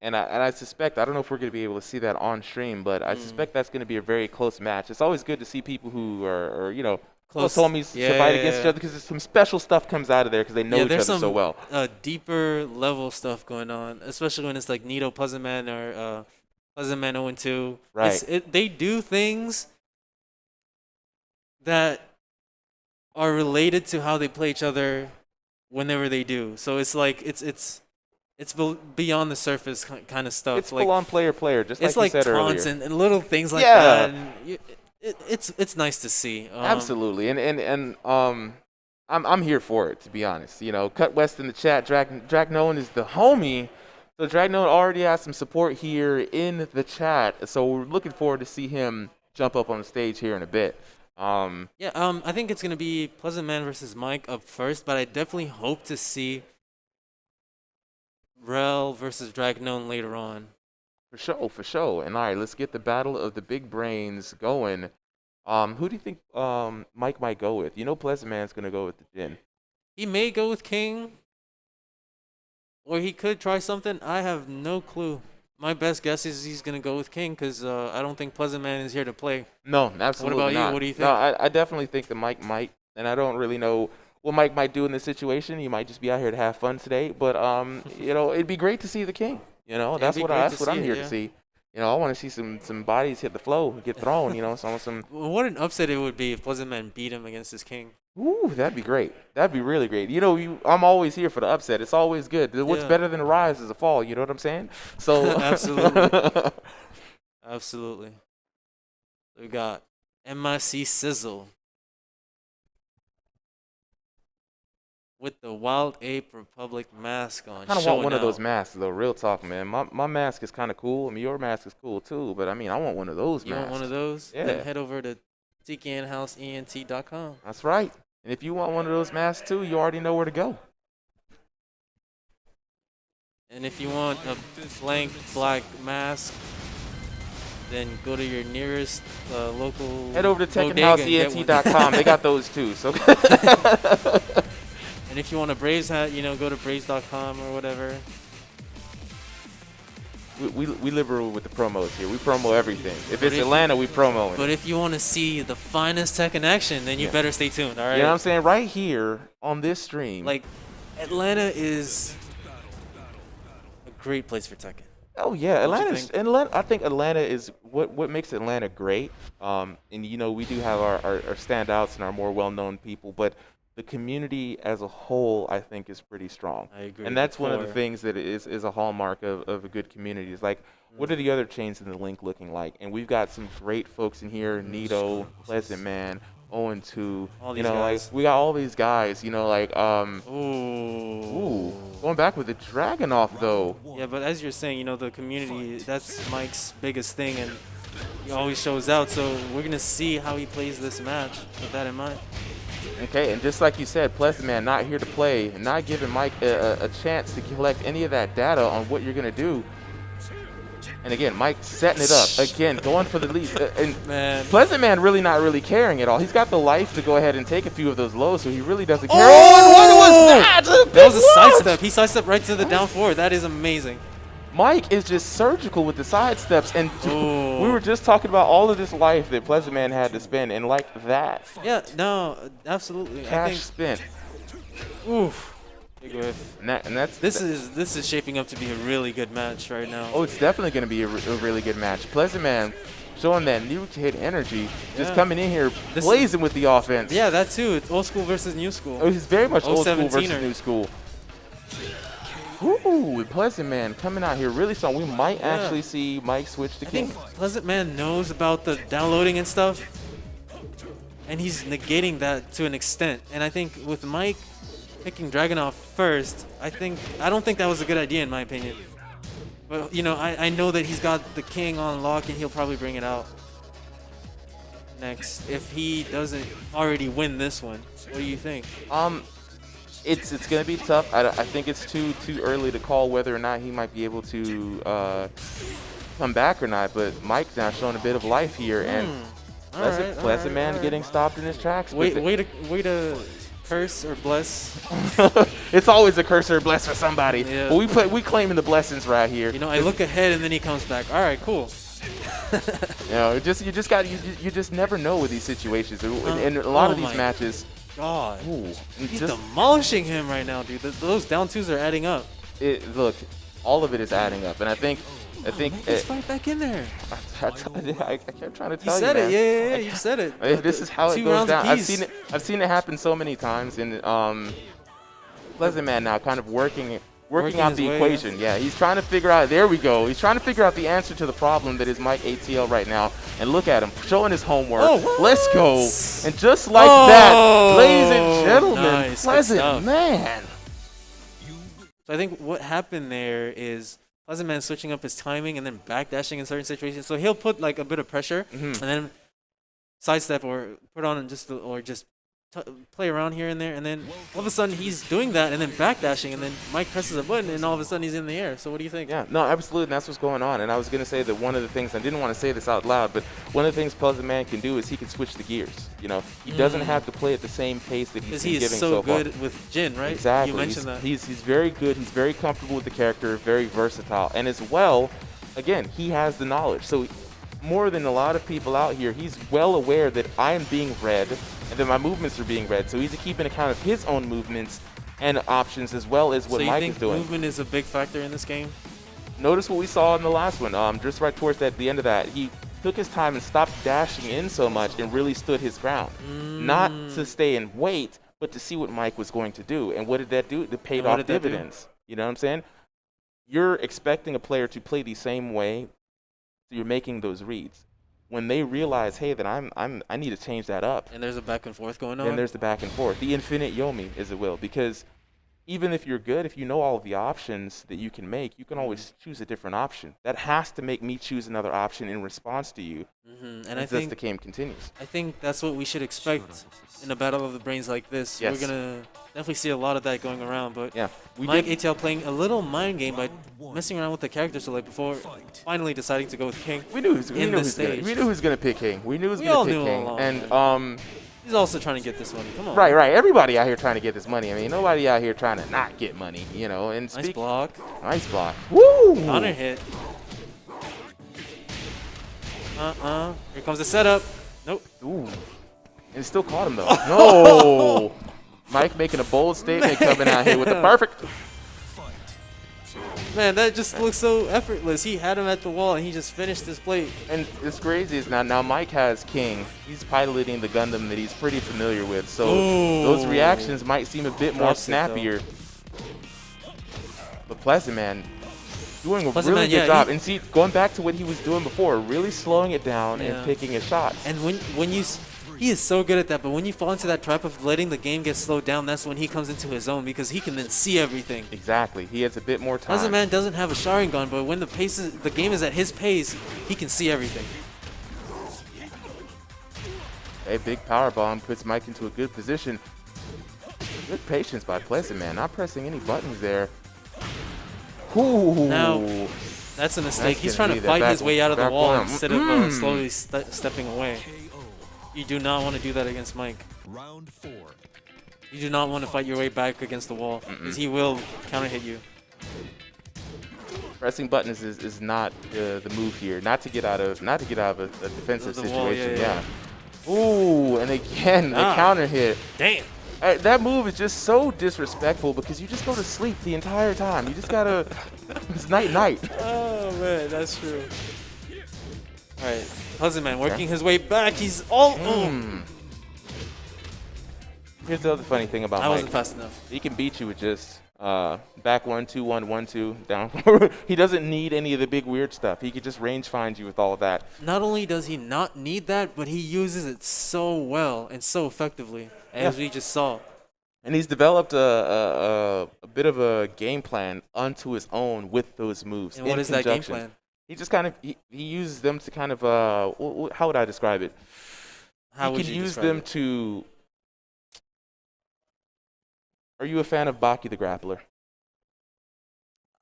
And I suspect, I don't know if we're going to be able to see that on stream, but I suspect that's going to be a very close match. It's always good to see people who are, you know, Close homies fight against each other because some special stuff comes out of there because they know each other so well. There's some deeper level stuff going on, especially when it's like Nito Pleasant Man or Pleasant Man 0-2. Right. They do things that are related to how they play each other whenever they do. So it's like it's beyond the surface kind of stuff. It's full on player, just like you said earlier. It's like taunts and little things like that. And it's nice to see. Absolutely, and I'm here for it, to be honest. You know, Cut West in the chat. Dragnoan is the homie. So Dragnoan already has some support here in the chat. So we're looking forward to see him jump up on the stage here in a bit. I think it's gonna be Pleasant Man versus Mike up first, but I definitely hope to see Rel versus Dragnoan later on. For sure. And all right, let's get the battle of the big brains going. Who do you think Mike might go with? You know, Pleasant Man's gonna go with the Jin. He may go with King, or he could try something. I have no clue. My best guess is he's gonna go with King because I don't think Pleasant Man is here to play. No, absolutely What about not. you? What do you think? No, I definitely think that Mike might, and I don't really know what Mike might do in this situation. He might just be out here to have fun today, but you know, it'd be great to see the King. You know, that's what I'm here to see. You know, I want to see some bodies hit the floor and get thrown. You know, some. What an upset it would be if Pleasant Man beat him against his King. Ooh, that'd be great. That'd be really great. You know, I'm always here for the upset. It's always good. What's better than a rise is a fall. You know what I'm saying? So Absolutely. Absolutely. We got MIC Sizzle with the Wild Ape Republic mask on. Kind of want one of those masks, though. Real talk, man. My mask is kind of cool. I mean, your mask is cool, too. But, I mean, I want one of those masks. You want one of those? Yeah. Then head over to TKNHouseENT.com. That's right. And if you want one of those masks, too, you already know where to go. And if you want a blank black mask, then go to your nearest local Head over to TekkenHouseENT.com. They got those, too. So. And if you want a Braves hat, you know, go to Braves.com or whatever. We liberal with the promos here. We promo everything. If it's Atlanta, we promo it. But if you want to see the finest Tekken action, then you better stay tuned, all right? You know what I'm saying? Right here on this stream. Like, Atlanta is a great place for Tekken. Oh, yeah. I think Atlanta is what makes Atlanta great. And, you know, we do have our standouts and our more well-known people, but the community as a whole, I think, is pretty strong. I agree. And that's one of the things that is a hallmark of a good community. It's like, what are the other chains in the link looking like? And we've got some great folks in here: Nito, Pleasant Man, 0-2. All these you know, guys. like we got all these guys. You know, like Ooh. Going back with the Dragunov though. Yeah, but as you're saying, you know, the community, that's Mike's biggest thing, and he always shows out. So we're gonna see how he plays this match with that in mind. Okay, and just like you said, Pleasant Man not here to play, and not giving Mike a chance to collect any of that data on what you're going to do. And again, Mike setting it up. Again, going for the lead. And Pleasant Man really not really caring at all. He's got the life to go ahead and take a few of those lows, so he really doesn't care. Oh, what was that? That was a sidestep. He sidestepped right to the down forward. That is amazing. Mike is just surgical with the side steps, and we were just talking about all of this life that Pleasant Man had to spend, and like that. Yeah, no, absolutely. Cash spent. Oof. Big whiff. This is shaping up to be a really good match right now. Oh, it's definitely going to be a really good match. Pleasant Man showing that new hit energy, just coming in here, blazing with the offense. Yeah, that too. It's old school versus new school. Oh, he's very much old school versus 17er. new school. Ooh, Pleasant Man coming out here really strong. We might actually see Mike switch to King. I think Pleasant Man knows about the downloading and stuff, and he's negating that to an extent. And I think with Mike picking Dragunov first, I don't think that was a good idea in my opinion. But you know, I know that he's got the King on lock, and he'll probably bring it out next if he doesn't already win this one. What do you think? It's going to be tough. I think it's too early to call whether or not he might be able to come back or not. But Mike's now showing a bit of life here, and Pleasant Man getting stopped in his tracks. Way to curse or bless. It's always a curse or a bless for somebody. Yeah. But we claiming the blessings right here. You know, I look ahead and then he comes back. All right, cool. You know, you just never know with these situations. In a lot of these matches, God, ooh, he's demolishing him right now, dude. Those down twos are adding up. Look, all of it is adding up, and I think It's right back in there. I kept trying to tell you. You said man. it, yeah, you said it. This is how it goes down. I've seen it happen so many times, and Pleasant Man now kind of working out the equation. Yeah, he's trying to figure out. There we go. He's trying to figure out the answer to the problem that is Mike ATL right now. And look at him showing his homework. Let's go. And just like that, ladies and gentlemen, Pleasant Man. So I think what happened there is Pleasant Man switching up his timing and then backdashing in certain situations. So he'll put like a bit of pressure and then sidestep or put on just play around here and there, and then all of a sudden he's doing that and then backdashing, and then Mike presses a button and all of a sudden he's in the air. So what do you think? Yeah, no, absolutely, and that's what's going on. And I was going to say that one of the things, I didn't want to say this out loud, but one of the things Pleasant Man can do is he can switch the gears. You know, he doesn't have to play at the same pace that he's been giving so far. Because he is so good with Jin, right? Exactly. You mentioned that. He's very good. He's very comfortable with the character, very versatile. And as well, again, he has the knowledge. So more than a lot of people out here, he's well aware that I am being read and that my movements are being read. So he's keeping account of his own movements and options as well as what Mike is doing. So you think movement is a big factor in this game? Notice what we saw in the last one. Just right towards the end of that, he took his time and stopped dashing in so much and really stood his ground. Not to stay and wait, but to see what Mike was going to do. And what did that do? It paid off dividends. You know what I'm saying? You're expecting a player to play the same way, so you're making those reads. When they realize, hey, that I need to change that up. And there's a back and forth going on. Then there's the back and forth, the infinite Yomi, as it will, because even if you're good, if you know all of the options that you can make, you can always choose a different option. That has to make me choose another option in response to you. And I think the game continues. I think that's what we should expect in a battle of the brains like this. Yes. We're gonna definitely see a lot of that going around. But yeah, Mike ATL playing a little mind game by messing around with the characters. So like before finally deciding to go with King. We knew who's gonna pick King. We knew who was gonna pick King. And he's also trying to get this money. Come on. Right. Everybody out here trying to get this money. I mean, nobody out here trying to not get money, you know. And nice block. Nice block. Woo! Counter hit. Here comes the setup. Nope. Ooh. And still caught him though. No. Mike making a bold statement coming out here with the perfect. Man, that just looks so effortless. He had him at the wall and he just finished his plate. And it's crazy is now Mike has King. He's piloting the Gundam that he's pretty familiar with. So those reactions might seem a bit more snappier. But Pleasant Man doing a really good job. And see, going back to what he was doing before, really slowing it down and picking his shots. And when you he is so good at that, but when you fall into that trap of letting the game get slowed down, that's when he comes into his own because he can then see everything. Exactly. He has a bit more time. Pleasant Man doesn't have a Sharingan, but when the game is at his pace, he can see everything. A big power bomb puts Mike into a good position. Good patience by Pleasant Man, not pressing any buttons there. Ooh. Now, that's a mistake. He's trying to fight his way out of the wall instead of slowly stepping away. You do not want to do that against Mike. Round 4. You do not want to fight your way back against the wall because he will counter hit you. Pressing buttons is not the move here. Not to get out of a defensive situation. Yeah. Ooh, and again the counter hit. Damn. That move is just so disrespectful because you just go to sleep the entire time. You just gotta. It's night. Oh man, that's true. All right, Pleasant Man working his way back. He's all. Here's the other funny thing about Mike. I wasn't fast enough. He can beat you with just back 1-2, 1-1-2, down. He doesn't need any of the big weird stuff. He could just range find you with all of that. Not only does he not need that, but he uses it so well and so effectively, as we just saw. And he's developed a bit of a game plan unto his own with those moves. And what is that game plan? He just kind of he uses them to kind of how would I describe it? How would you you use describe them it? to. Are you a fan of Baki the Grappler?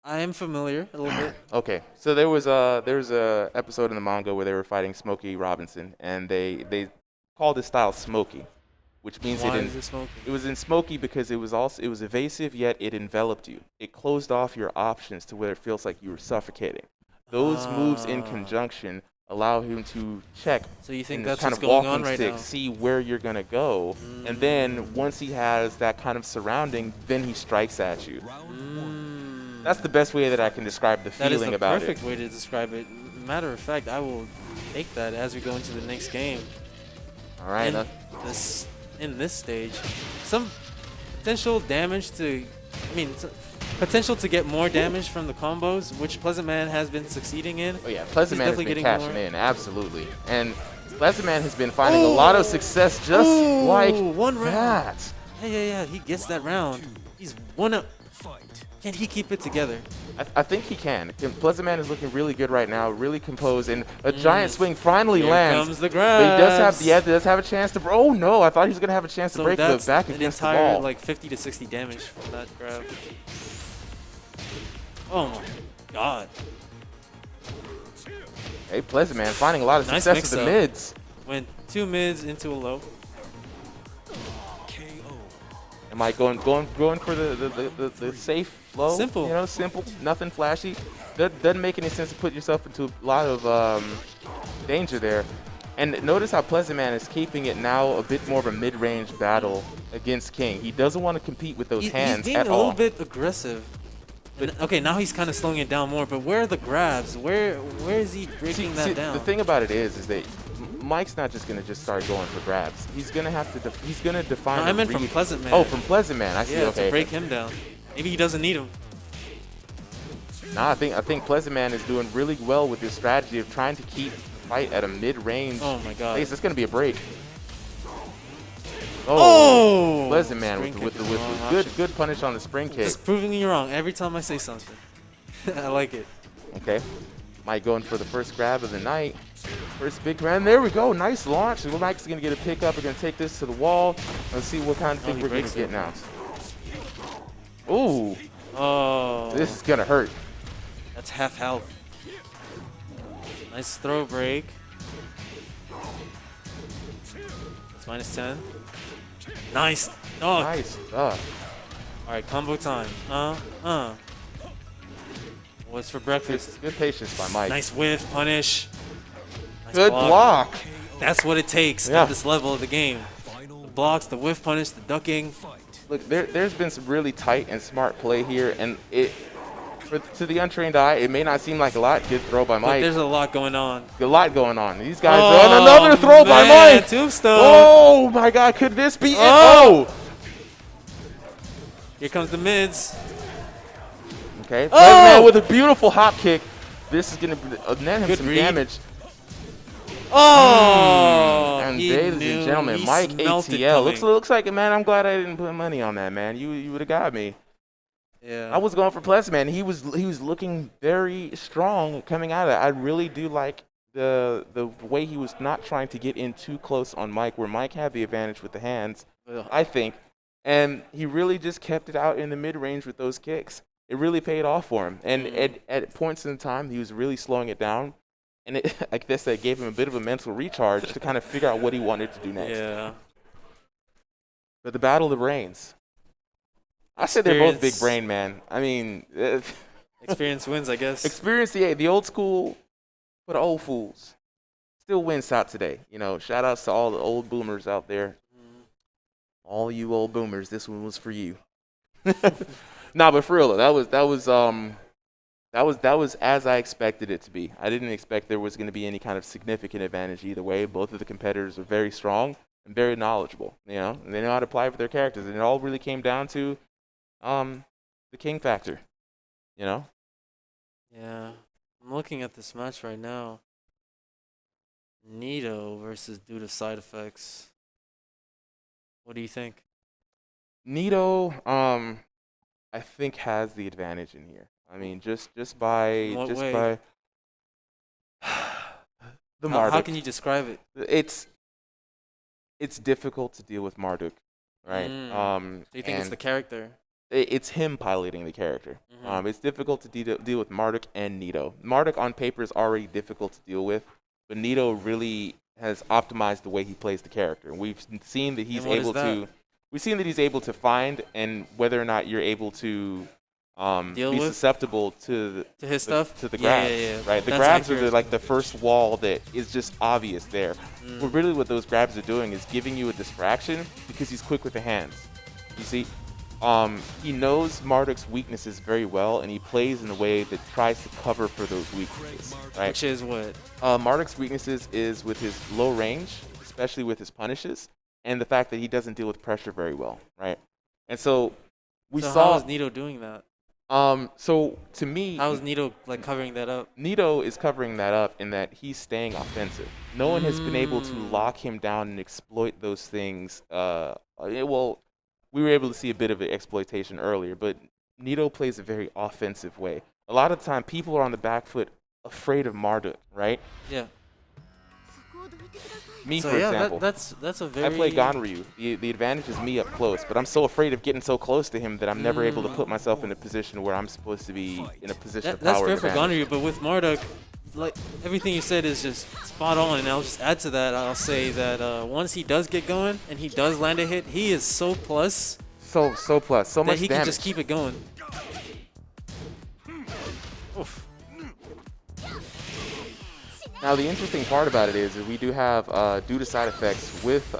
I am familiar a little bit. Okay, so there was a episode in the manga where they were fighting Smokey Robinson, and they called his style Smokey, which means Why is it Smokey? It was in Smokey because it was evasive yet it enveloped you. It closed off your options to where it feels like you were suffocating. Those moves in conjunction allow him to check. So you think in this that's kind what's of going walking on right stick, now? see where you're gonna go, and then once he has that kind of surrounding, then he strikes at you. That's the best way that I can describe the That is feeling the about perfect it. way to describe it. Matter of fact, I will take that as we go into the next game. All right. In this stage, some potential damage to, potential to get more damage from the combos, which Pleasant Man has been succeeding in. Oh yeah, Pleasant Man has definitely been getting cashing more. in, absolutely. And Pleasant Man has been finding a lot of success just like one round. that. Yeah, he gets that round. He's one up. Fight. Can he keep it together? I think he can. Pleasant Man is looking really good right now, really composed, and a giant swing finally Here lands. comes the But he grabs. does have a chance to. Oh no! I thought he was gonna have a chance to So break the that's back an against the entire ball. like 50 to 60 damage from that grab. Oh my god. Hey, Pleasant Man finding a lot of Nice success with the mix-up. mids. Went 2 mids into a low. KO. Am I going for the safe low? Simple. You know, simple, nothing flashy. Doesn't make any sense to put yourself into a lot of danger there. And notice how Pleasant Man is keeping it now a bit more of a mid-range battle against King. He doesn't want to compete with those hands He's being at a all. little bit aggressive. But okay, now he's kind of slowing it down more. But where are the grabs? Where is he breaking that down? The thing about it is that Mike's not just gonna start going for grabs. He's gonna have to. He's gonna define. No, I a meant from read. Pleasant Man. Oh, from Pleasant Man. I see. Yeah, Okay. to break him down. Maybe he doesn't need him. Nah, I think Pleasant Man is doing really well with this strategy of trying to keep the fight at a mid-range. Oh my god. Place. It's gonna be a break. Oh! Pleasant Man Spring with kick the is the wrong option. good punish on the spring kick. Just proving you wrong every time I say something. I like it. Okay. Mike going for the first grab of the night. First big grab. There we go. Nice launch. Mike's going to get a pick up. We're going to take this to the wall. Let's see what kind of thing he we're going breaks to get it. now. Ooh. Oh. This is going to hurt. That's half health. Nice throw break. That's minus 10. Nice. Oh. Nice stuff. All right, combo time. What's for breakfast? Good patience by Mike. Nice whiff, punish. Nice Good block. That's what it takes Yeah. at this level of the game. The blocks, the whiff punish, the ducking. Look, there's been some really tight and smart play here, and to the untrained eye, it may not seem like a lot. Good throw by But Mike. there's a lot going on. A lot going on. These guys. Oh, and another throw by man, Mike. Tombstone. Oh my God! Could this be it? Oh. Oh. Here comes the mids. Okay. Oh! Pleasant Man with a beautiful hop kick. This is going to net him Good some read. damage. Oh! And he ladies knew. and gentlemen, He Mike smelt it ATL. coming. Looks like, man, I'm glad I didn't put money on that, man. You would have got me. Yeah. I was going for Pleasant Man. He was looking very strong coming out of it. I really do like the way he was not trying to get in too close on Mike, where Mike had the advantage with the hands, Ugh. I think. And he really just kept it out in the mid-range with those kicks. It really paid off for him. And at points in time, he was really slowing it down. And I guess that gave him a bit of a mental recharge to kind of figure out what he wanted to do next. Yeah. But the battle of the brains. I said they're both big Experience. brain, man. I mean, Experience wins, I guess. experience the old school for the old fools. Still wins out today. You know, shout outs to all the old boomers out there. All you old boomers, this one was for you. Nah, but for real though, that was as I expected it to be. I didn't expect there was going to be any kind of significant advantage either way. Both of the competitors are very strong and very knowledgeable, you know, and they know how to apply for their characters. And it all really came down to the king factor, you know. Yeah. I'm looking at this match right now. Nito versus Due to Side Effects. What do you think? Nito, I think has the advantage in here. I mean, just by In what way? the How Marduk. can you describe it? It's difficult to deal with Marduk, right? Do you think it's and the character? it's him piloting the character. Mhm. It's difficult to deal with Marduk and Nito. Marduk on paper is already difficult to deal with, but Nito really has optimized the way he plays the character. We've seen that he's And what is able that? to. We've seen that he's able to find, and whether or not you're able to Deal be with? susceptible to his stuff? to the Yeah, grabs, yeah, yeah. right? The That's grabs are accurate. like the first wall that is just obvious there. But really what those grabs are doing is giving you a distraction because he's quick with the hands. You see, he knows Marduk's weaknesses very well, and he plays in a way that tries to cover for those weaknesses, right? Which is what? Marduk's weaknesses is with his low range, especially with his punishes, and the fact that he doesn't deal with pressure very well, right? And so we So saw. how is Nito doing that? So to me, How is Nito like covering that up? Nito is covering that up in that he's staying offensive. No one has been able to lock him down and exploit those things. Well, we were able to see a bit of an exploitation earlier, but Nito plays a very offensive way. A lot of the time, people are on the back foot afraid of Marduk, right? Yeah. Me, So for yeah, example. that's a very. I play Ganryu. The advantage is me up close, but I'm so afraid of getting so close to him that I'm never able to put myself in a position where I'm supposed to be in a position of That's power fair for advantage. Ganryu, but with Marduk, like everything you said is just spot on. And I'll just add to that. I'll say that once he does get going and he does land a hit, he is so plus So plus, so that much he damage. can just keep it going. Oof. Now the interesting part about it is that we do have due to side effects with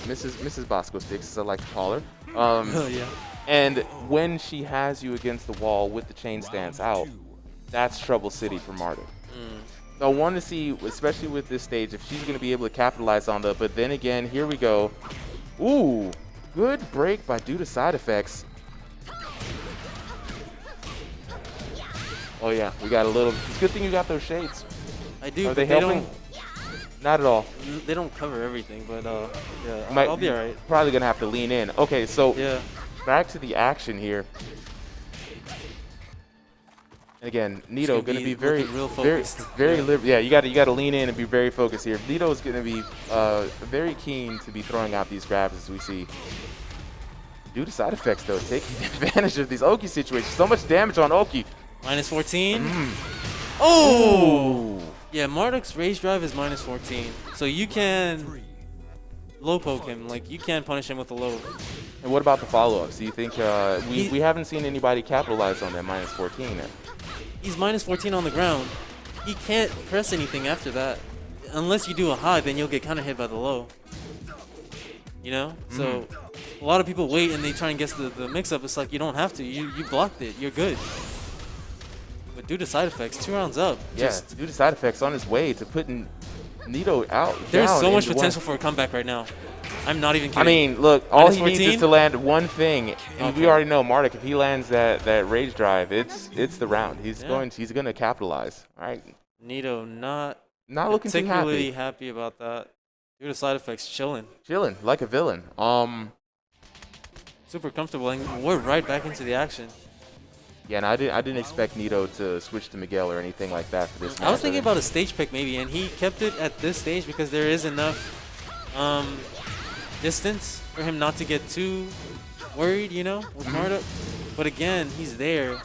Mrs. Bosco Sticks, as I like to call her. Oh yeah. And when she has you against the wall with the chain stance out, that's trouble city for Marduk. So I want to see, especially with this stage, if she's going to be able to capitalize on the. But then again, here we go. Ooh, good break by due to side effects. Oh yeah, we got a little. It's a good thing you got those shades. I do. Are but they helping? Not at all. They don't cover everything, but yeah, Might- I'll be alright. Probably gonna have to lean in. Okay, so Yeah. back to the action here. And again, Nito gonna gonna be be very, looking real very, focused. very. Yeah. Yeah, you got to lean in and be very focused here. Nito's gonna be very keen to be throwing out these grabs as we see. Due to side effects though, taking advantage of these Oki situations. So much damage on Oki. Minus 14. Mm. Oh. Yeah, Marduk's rage drive is minus 14, so you can low poke him. Like you can punish him with a low. And what about the follow-ups? Do you think He- we haven't seen anybody capitalize on that minus 14 yet? He's minus 14 on the ground. He can't press anything after that. Unless you do a high, then you'll get kind of hit by the low. You know? So a lot of people wait and they try and guess the mix-up. It's like you don't have to. You blocked it. You're good. But due to side effects, 2 rounds up. Yeah, Just, due to side effects on his way to putting Nito out. there's down so much into potential one. for a comeback right now. I'm not even kidding. I mean, look, all Minus he needs 14? is to land one thing, and we Okay. already know Marduk. If he lands that rage drive, it's the round. He's Yeah. going to capitalize. All right, Nito not not looking too particularly happy. happy about that. Due to side effects, chilling. Chilling like a villain. Super comfortable, and we're right back into the action. Yeah, and I didn't expect Nito to switch to Miguel or anything like that for this match. I was thinking about a stage pick maybe, and he kept it at this stage because there is enough distance for him not to get too worried, you know, with Marduk. But again, he's there.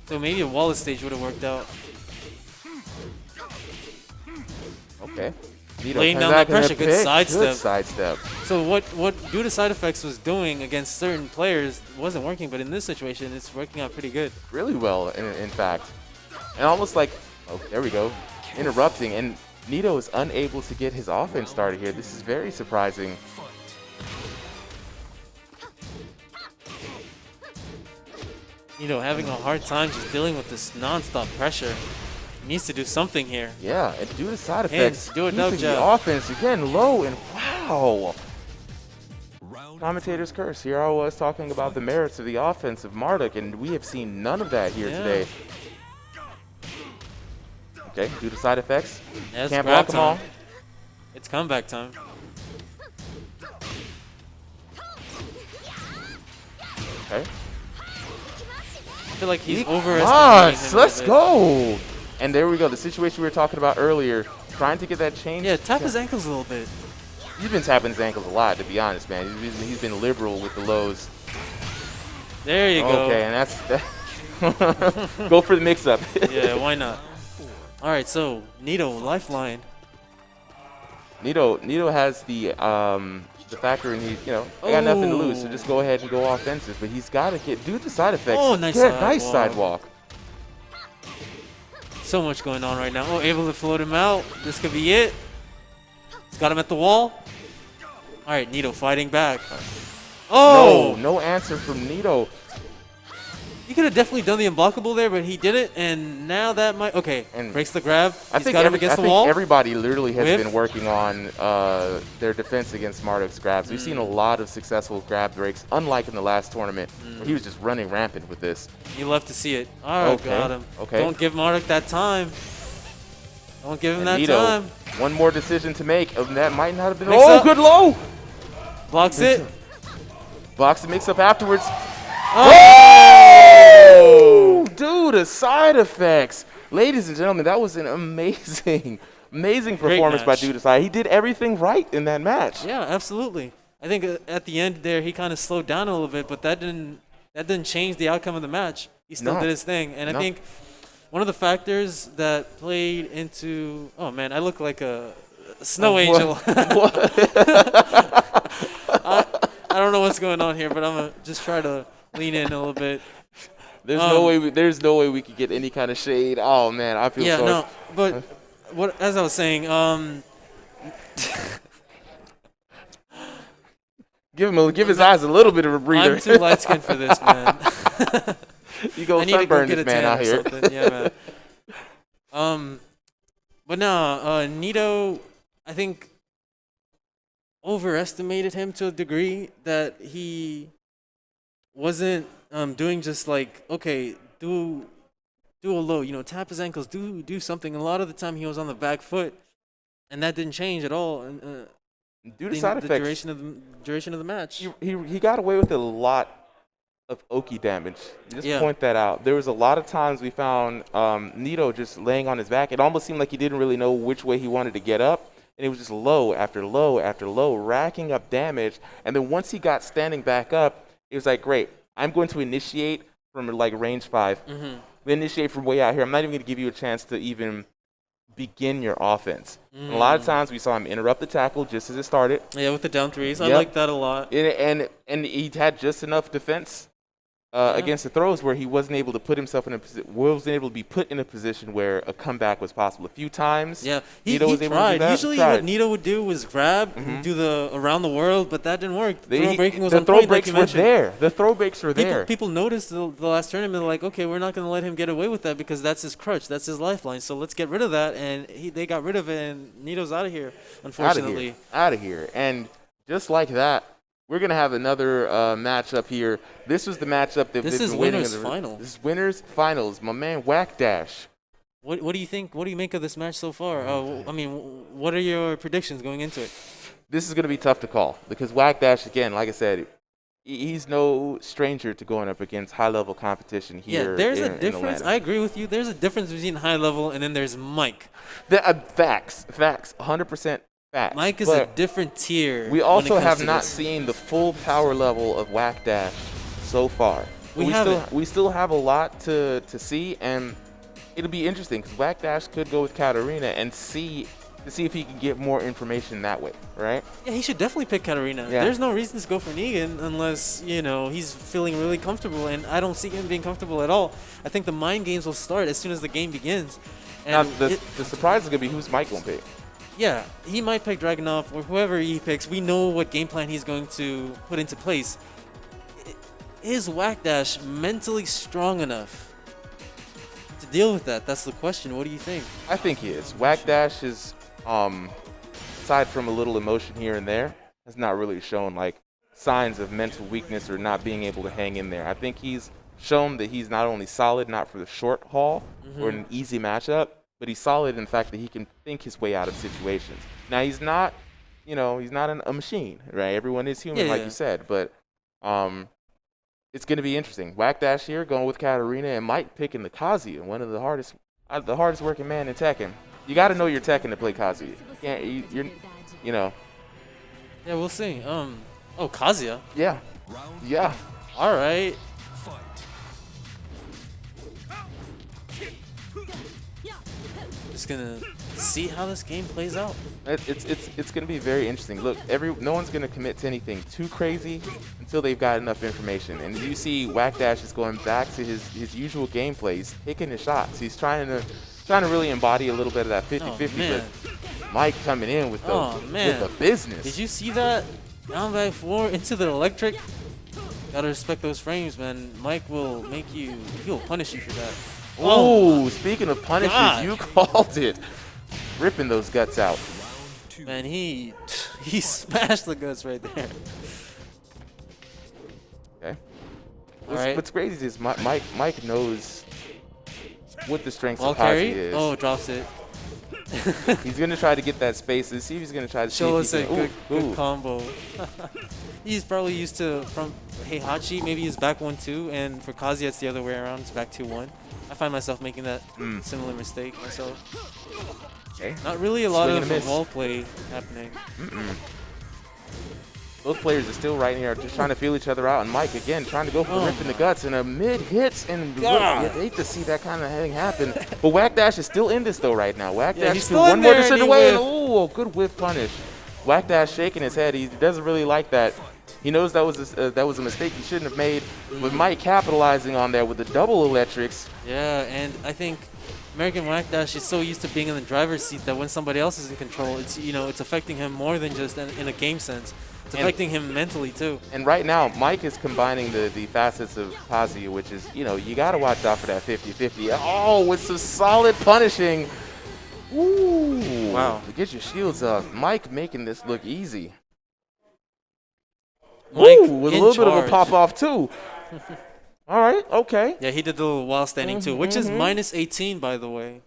So maybe a Wallace stage would have worked out. Okay. Nito Laying comes down that back in pressure, a good pick. sidestep. Good sidestep. So what due to side effects was doing against certain players wasn't working, but in this situation, it's working out pretty good. Really well, in fact. And almost like, oh, there we go, interrupting. And Nito is unable to get his offense started here. This is very surprising. You know, having a hard time just dealing with this non-stop pressure. He needs to do something here. Yeah, and due to side Hands, effects, do a dub keeping the jab. offense again low, and wow. Round Commentator's curse. Here I was talking about the merits of the offense of Marduk, and we have seen none of that here Yeah. today. Okay, due to side effects, Yeah, it's can't grab block them all. time. It's comeback time. Okay. I feel like he's overestimating Yes, him a let's bit. go. And there we go. The situation we were talking about earlier, trying to get that change. Yeah, tap his ankles a little bit. He's been tapping his ankles a lot, to be honest, man. He's been liberal with the lows. There you go. Okay, and that's go for the mix-up. Yeah, why not? All right, so Nito, lifeline. Nito has the factor, and he, they got nothing to lose, so just go ahead and go offensive. But he's got to get due to side effects. Oh, nice nice sidewalk. sidewalk. So much going on right now. Oh, able to float him out. This could be it. He's got him at the wall. All right, Nito fighting back. Oh! No answer from Nito. He could have definitely done the unblockable there, but he didn't, and now that might... Okay, And breaks the grab. I He's think got him against the wall. everybody literally has Whiff. been working on their defense against Marduk's grabs. We've seen a lot of successful grab breaks, unlike in the last tournament, where he was just running rampant with this. You love to see it. Oh, Okay, got him. okay. Don't give Marduk that time. Don't give him And that Nito, time. one more decision to make, and that might not have been... Mix Oh, up. good low! Blocks it. Blocks the mix-up afterwards. Oh! Dude, the side effects. Ladies and gentlemen, that was an amazing performance by match. Dudasai. He did everything right in that match. Yeah, absolutely. I think at the end there he kind of slowed down a little bit, but that didn't change the outcome of the match. He still No. did his thing, and No. I think one of the factors that played into I look like a snow angel. I don't know what's going on here, but I'm gonna just try to lean in a little bit. There's no way we could get any kind of shade. Oh man, I feel sorry. No, but as I was saying, give his eyes a little bit of a breather. I'm too light skinned for this, man. You go I need to go sunburn get this a man tan out or here. something. Yeah, man. But no, Nito, I think overestimated him to a degree that he wasn't doing just like, okay, do a low, tap his ankles, do something. A lot of the time he was on the back foot, and that didn't change at all. And Due to side effects, duration of the match. he got away with a lot of Oki damage. Just Yeah. point that out. There was a lot of times we found Nito just laying on his back. It almost seemed like he didn't really know which way he wanted to get up, and it was just low after low after low, racking up damage. And then once he got standing back up, it was like, great, I'm going to initiate from like range 5. We initiate from way out here. I'm not even going to give you a chance to even begin your offense. And a lot of times we saw him interrupt the tackle just as it started. Yeah, with the down threes. I Yep. like that a lot. And he had just enough defense against the throws where he wasn't able to put himself in wasn't able to be put in a position where a comeback was possible. A few times, Yeah, he Nito was able to do tried. that. Usually what Nito would do was grab, do the around the world, but that didn't work. The throw breaking was the on throw point, like breaks you were mentioned. there. The throw breaks were there. People noticed the last tournament, like, okay, we're not going to let him get away with that because that's his crutch, that's his lifeline. So let's get rid of that, and they got rid of it, and Nito's out of here, unfortunately. Out of here. And just like that, we're going to have another matchup here. This was the matchup that This they've is been winning. winners finals. This is winners finals. My man, Whack Dash. What do you think? What do you make of this match so far? I mean, what are your predictions going into it? This is going to be tough to call because Whack Dash, again, like I said, he's no stranger to going up against high-level competition here. Yeah, there's a in difference. Atlanta. I agree with you. There's a difference between high level and then there's Mike. Facts, 100% facts. Mike is But a different tier. we when it also comes have to not this. seen the full power level of Whack Dash so far. We still have a lot to see, and it'll be interesting because Whack Dash could go with Katarina and see if he can get more information that way, right? Yeah, he should definitely pick Katarina. Yeah. There's no reason to go for Negan unless, he's feeling really comfortable, and I don't see him being comfortable at all. I think the mind games will start as soon as the game begins. Now, And the surprise is going to be who's Mike going to pick. yeah, he might pick Dragunov or whoever he picks. We know what game plan he's going to put into place. Is Whack Dash mentally strong enough to deal with that? That's the question. What do you think? I think he is. Whack Dash is, aside from a little emotion here and there, has not really shown like signs of mental weakness or not being able to hang in there. I think he's shown that he's not only solid, not for the short haul or an easy matchup, but he's solid in the fact that he can think his way out of situations. Now he's not, he's not a machine, right? Everyone is human, like you said, but it's going to be interesting. Whack Dash here going with Katarina and Mike picking the Kazuya, one of the hardest working man in Tekken. You got to know your Tekken to play Kazuya. You're. Yeah, we'll see. Kazuya. Yeah. Yeah. All right. Fight. Just gonna see how this game plays out. It's going to be very interesting. Look, no one's going to commit to anything too crazy until they've got enough information. And you see Whackdash is going back to his usual gameplay. He's taking his shots. He's trying to really embody a little bit of that 50-50. But Mike coming in with the business. Did you see that? Down by 4 into the electric. Gotta respect those frames, man. Mike will he'll punish you for that. Oh, speaking of punishes, you called it. Ripping those guts out. Man, he smashed the guts right there. Okay. What's crazy is Mike knows what the strengths Ball of Kazi carry? is. Oh, drops it. He's going to try to get that space. Let's see if he's going to try to show us a good ooh. combo. He's probably used to, from Heihachi, maybe he's back 1-2, and for Kazi it's the other way around, it's back 2-1. I find myself making that similar mistake myself. Okay. Not really a lot of wall play happening. Both players are still right here, just trying to feel each other out. And Mike, again, trying to go for the rip in the guts. And a mid hits. And you hate to see that kind of thing happen. But Whackdash is still in this, though, right now. Whackdash he's is still one in more there, decision and away. Oh, good whiff punish. Whackdash shaking his head. He doesn't really like that. He knows that was a mistake he shouldn't have made. But Mike capitalizing on that with the double electrics. Yeah, and I think American Whackdash is so used to being in the driver's seat that when somebody else is in control, it's affecting him more than just in a game sense. It's affecting him mentally too. And right now, Mike is combining the facets of Kazi, which is, you got to watch out for that 50-50. Oh, with some solid punishing. Ooh. Wow. To get your shields up. Mike making this look easy. Mike Ooh, with a little bit of a pop-off too. All right, okay. Yeah, he did the little while standing too, which is minus 18, by the way.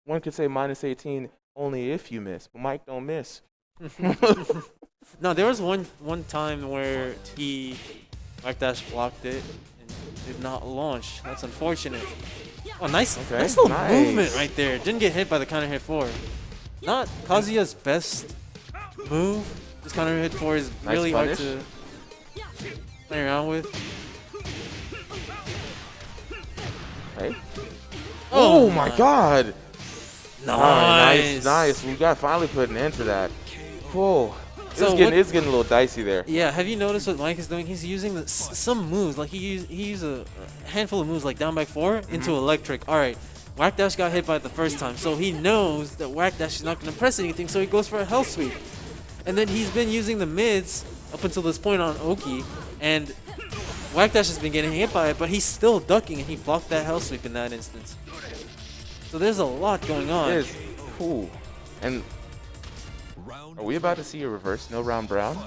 One could say minus 18 only if you miss, but Mike don't miss. No, there was one time where Whackdash blocked it and did not launch. That's unfortunate. Oh, nice little movement right there. Didn't get hit by the counter hit 4. Not Kazuya's best move. This counter hit 4 is really hard to play around with. Hey. Oh my God. Nice. We got finally put an end to that. Cool. So it's getting a little dicey there. Yeah, have you noticed what Mike is doing? He's using some moves. Like he used a handful of moves like down back 4 into electric. All right, Whackdash got hit by it the first time, so he knows that Whackdash is not going to press anything, so he goes for a hell sweep. And then he's been using the mids up until this point on Oki, and Whackdash has been getting hit by it, but he's still ducking, and he blocked that hell sweep in that instance. So there's a lot going on. It is cool. And are we about to see a reverse no round brown?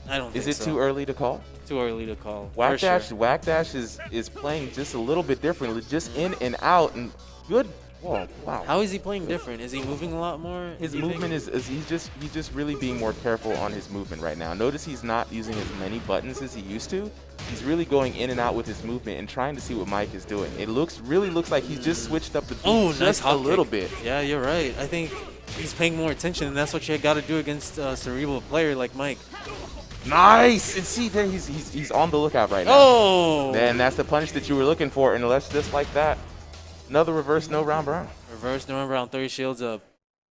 I don't think so. Is it too early to call? Too early to call. Whackdash is playing just a little bit differently, just in and out, and good. Whoa, wow. How is he playing different? Is he moving a lot more? His movement is he's just really being more careful on his movement right now. Notice he's not using as many buttons as he used to. He's really going in and out with his movement and trying to see what Mike is doing. It really looks like he's just switched up the beat just a little bit. Yeah, you're right. I think he's paying more attention, and that's what you got to do against a cerebral player like Mike. Nice! And see there, he's on the lookout right now. Oh! And that's the punish that you were looking for, and let's just like that. Another reverse no round brown. Reverse no round brown, 30 shields up.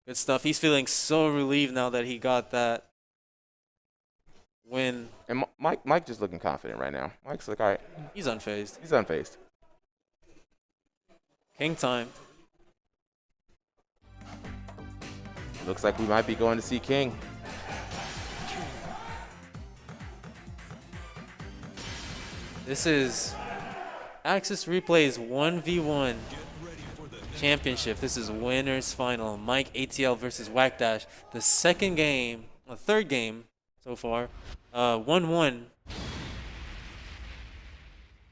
Good stuff. He's feeling so relieved now that he got that win. And Mike just looking confident right now. Mike's like, all right. He's unfazed. He's unfazed. King time. Looks like we might be going to see King. This is Axis Replay's 1v1 championship. This is winners final. Mike ATL versus Whackdash. The third game so far. 1-1.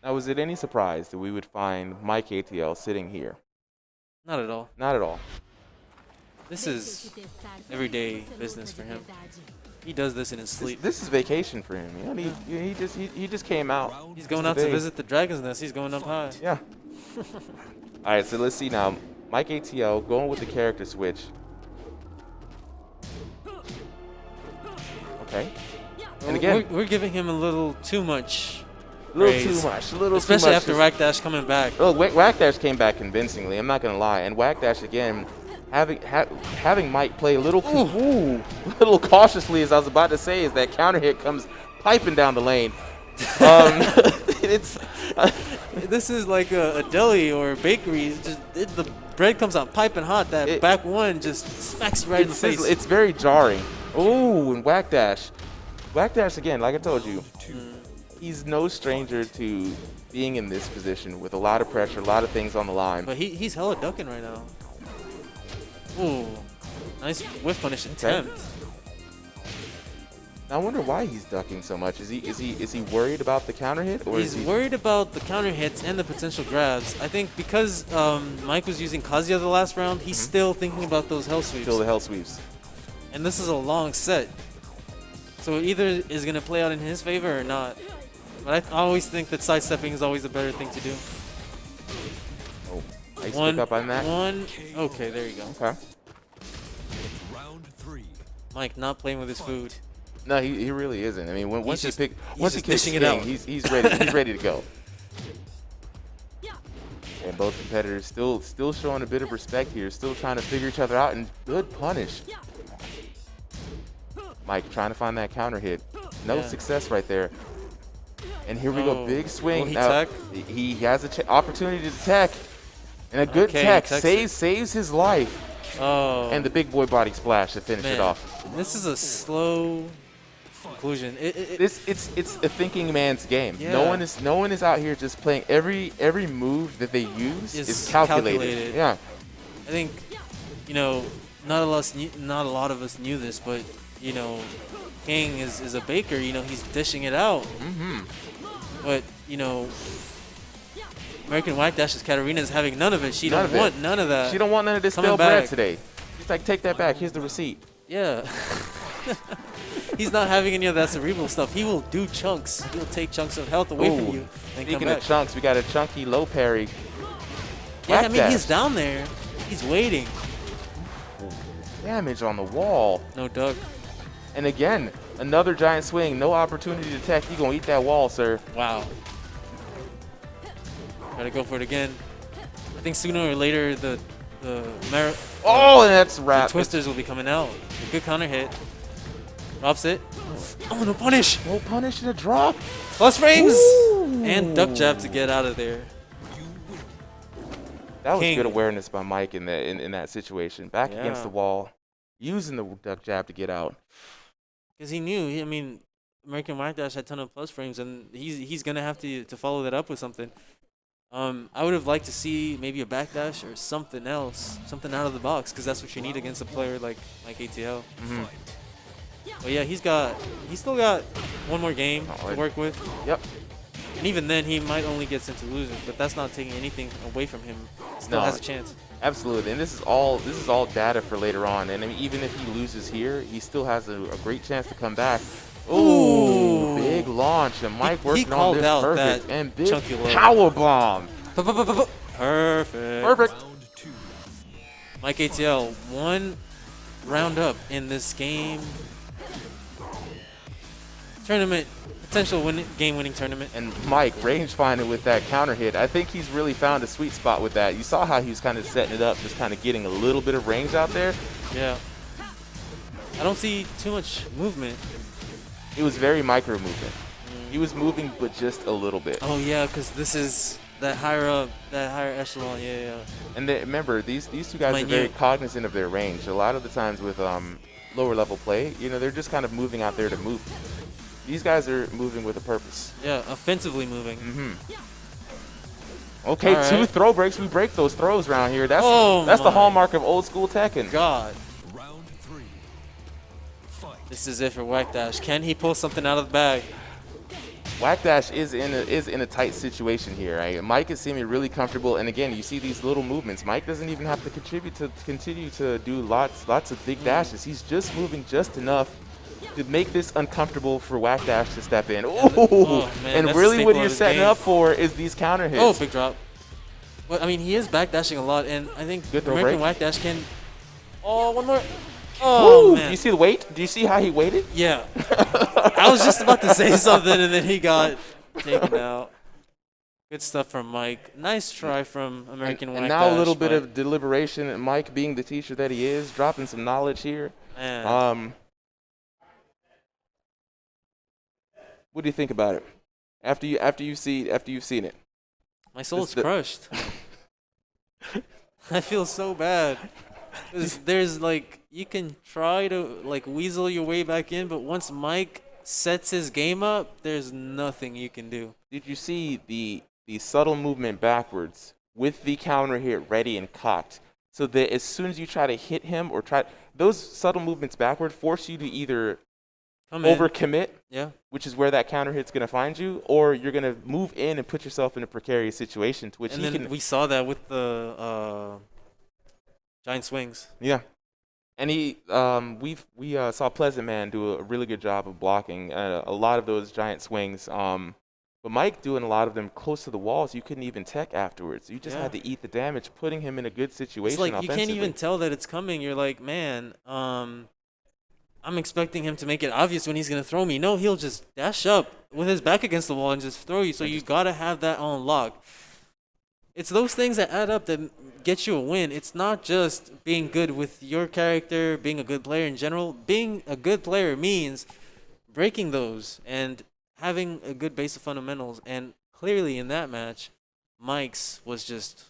Now, was it any surprise that we would find Mike ATL sitting here? Not at all. Not at all. This is everyday business for him. He does this in his sleep. This is vacation for him. You know, he just came out. He's going out to visit the Dragon's Nest. He's going up high. Yeah. All right, so let's see now. Mike ATL going with the character switch. Okay. And again, we're giving him a little too much A little praise. too much. A little Especially too much. after Whack Dash coming back. Oh, Whack Dash came back convincingly. I'm not gonna lie. And Whack Dash again, having Mike play a little little cautiously, as I was about to say, as that counter hit comes piping down the lane. It's This is like a deli or a bakery. It's just the bread comes out piping hot. That back one just smacks you right in the face. It's very jarring. Oh, and Whack Dash. Whack Dash again, like I told you, he's no stranger to being in this position with a lot of pressure, a lot of things on the line. But he's hella ducking right now. Ooh, nice whiff punish attempt. I wonder why he's ducking so much. Is he worried about the counter hit, or he's worried about the counter hits and the potential grabs? I think because Mike was using Kazuya the last round, he's still thinking about those hell sweeps. Still the hell sweeps. And this is a long set, so it either is gonna play out in his favor or not. But I always think that sidestepping is always a better thing to do. Oh, nice pick up on that. Okay, there you go. Okay. Round 3. Mike not playing with his food. No, he really isn't. I mean, once he kicks dishing it out. he's ready. He's ready to go. And both competitors still showing a bit of respect here, still trying to figure each other out, and good punish. Mike trying to find that counter hit. No success right there. And here we go, big swing. Will he now, tech? he has an opportunity to tech. And a good tech saves his life. Oh. And the big boy body splash to finish it off. This is a slow conclusion. It's a thinking man's game. Yeah. No one is out here just playing every move that they use is calculated. Yeah. I think, not a lot of us knew this, but King is a baker. He's dishing it out. But American Whack Dash's Katarina is having none of it. She don't want none of that. She don't want none of this stale bread today. She's like, take that back. Here's the receipt. Yeah. He's not having any of that cerebral stuff. He will do chunks. He'll take chunks of health away from you. Speaking of chunks, we got a chunky low parry. Yeah, I mean, he's down there. He's waiting. Damage on the wall. No duck. And again, another giant swing. No opportunity to tech. You're going to eat that wall, sir. Wow. Gotta go for it again. I think sooner or later the and that's wrapped. The twisters will be coming out. A good counter hit. Drops it. Oh, no punish. No punish and a drop. Plus frames. And duck jab to get out of there. That was good awareness by Mike in that situation. Back against the wall, using the duck jab to get out. Because he knew. I mean, American Whack Dash had a ton of plus frames, and he's gonna have to follow that up with something. I would have liked to see maybe a backdash or something else, something out of the box, because that's what you need against a player like ATL. But yeah, he's still got one more game to work with. Yep. And even then, he might only get sent to losers, but that's not taking anything away from him. Still has a chance. Absolutely, and this is all data for later on. And I mean, even if he loses here, he still has a great chance to come back. Ooh, big launch, and Mike working on this perfect, and big power bomb. Perfect. Mike ATL, one round up in this game. Tournament, potential game-winning tournament. And Mike range-finding with that counter hit. I think he's really found a sweet spot with that. You saw how he was kind of setting it up, just kind of getting a little bit of range out there. Yeah. I don't see too much movement. It was very micro movement. He was moving, but just a little bit. Oh yeah, because this is that higher echelon. Yeah. And remember, these two guys are very cognizant of their range. A lot of the times with lower level play, they're just kind of moving out there to move. These guys are moving with a purpose. Yeah, offensively moving. Okay, right. 2 throw breaks. We break those throws around here. That's the hallmark of old school Tekken. God. Round 3. Fight. This is it for Whack Dash. Can he pull something out of the bag? Whack Dash is in a tight situation here. Right? Mike is seeming really comfortable, and again, you see these little movements. Mike doesn't even have to continue to do lots of big dashes. He's just moving just enough to make this uncomfortable for Whack Dash to step in. And really what you're setting up for is these counter hits. Oh, big drop. But I mean, he is backdashing a lot, and I think American Whack Dash can. Oh, one more. Oh, man. Do you see the weight? Do you see how he waited? Yeah. I was just about to say something, and then he got Taken out. Good stuff from Mike. Nice try from American Whack And now a little Dash, bit but, of deliberation. And Mike, being the teacher that he is, dropping some knowledge here. man. What do you think about it? After you've seen it. My soul's crushed. I feel so bad. There's like, you can try to like weasel your way back in, but once Mike sets his game up, there's nothing you can do. Did you see the subtle movement backwards with the counter hit ready and cocked? So that as soon as you try to hit him or those subtle movements backward force you to either overcommit, which is where that counter hit's going to find you, or you're going to move in and put yourself in a precarious situation to which we saw that with the giant swings. Yeah. And we saw Pleasant Man do a really good job of blocking a lot of those giant swings. But Mike doing a lot of them close to the walls, you couldn't even tech afterwards. You just had to eat the damage, putting him in a good situation. It's like you can't even tell that it's coming. You're like, man, I'm expecting him to make it obvious when he's going to throw me. No, he'll just dash up with his back against the wall and just throw you. So you got to have that on lock. It's those things that add up that get you a win. It's not just being good with your character, being a good player in general. Being a good player means breaking those and having a good base of fundamentals. And clearly in that match, Mike's was just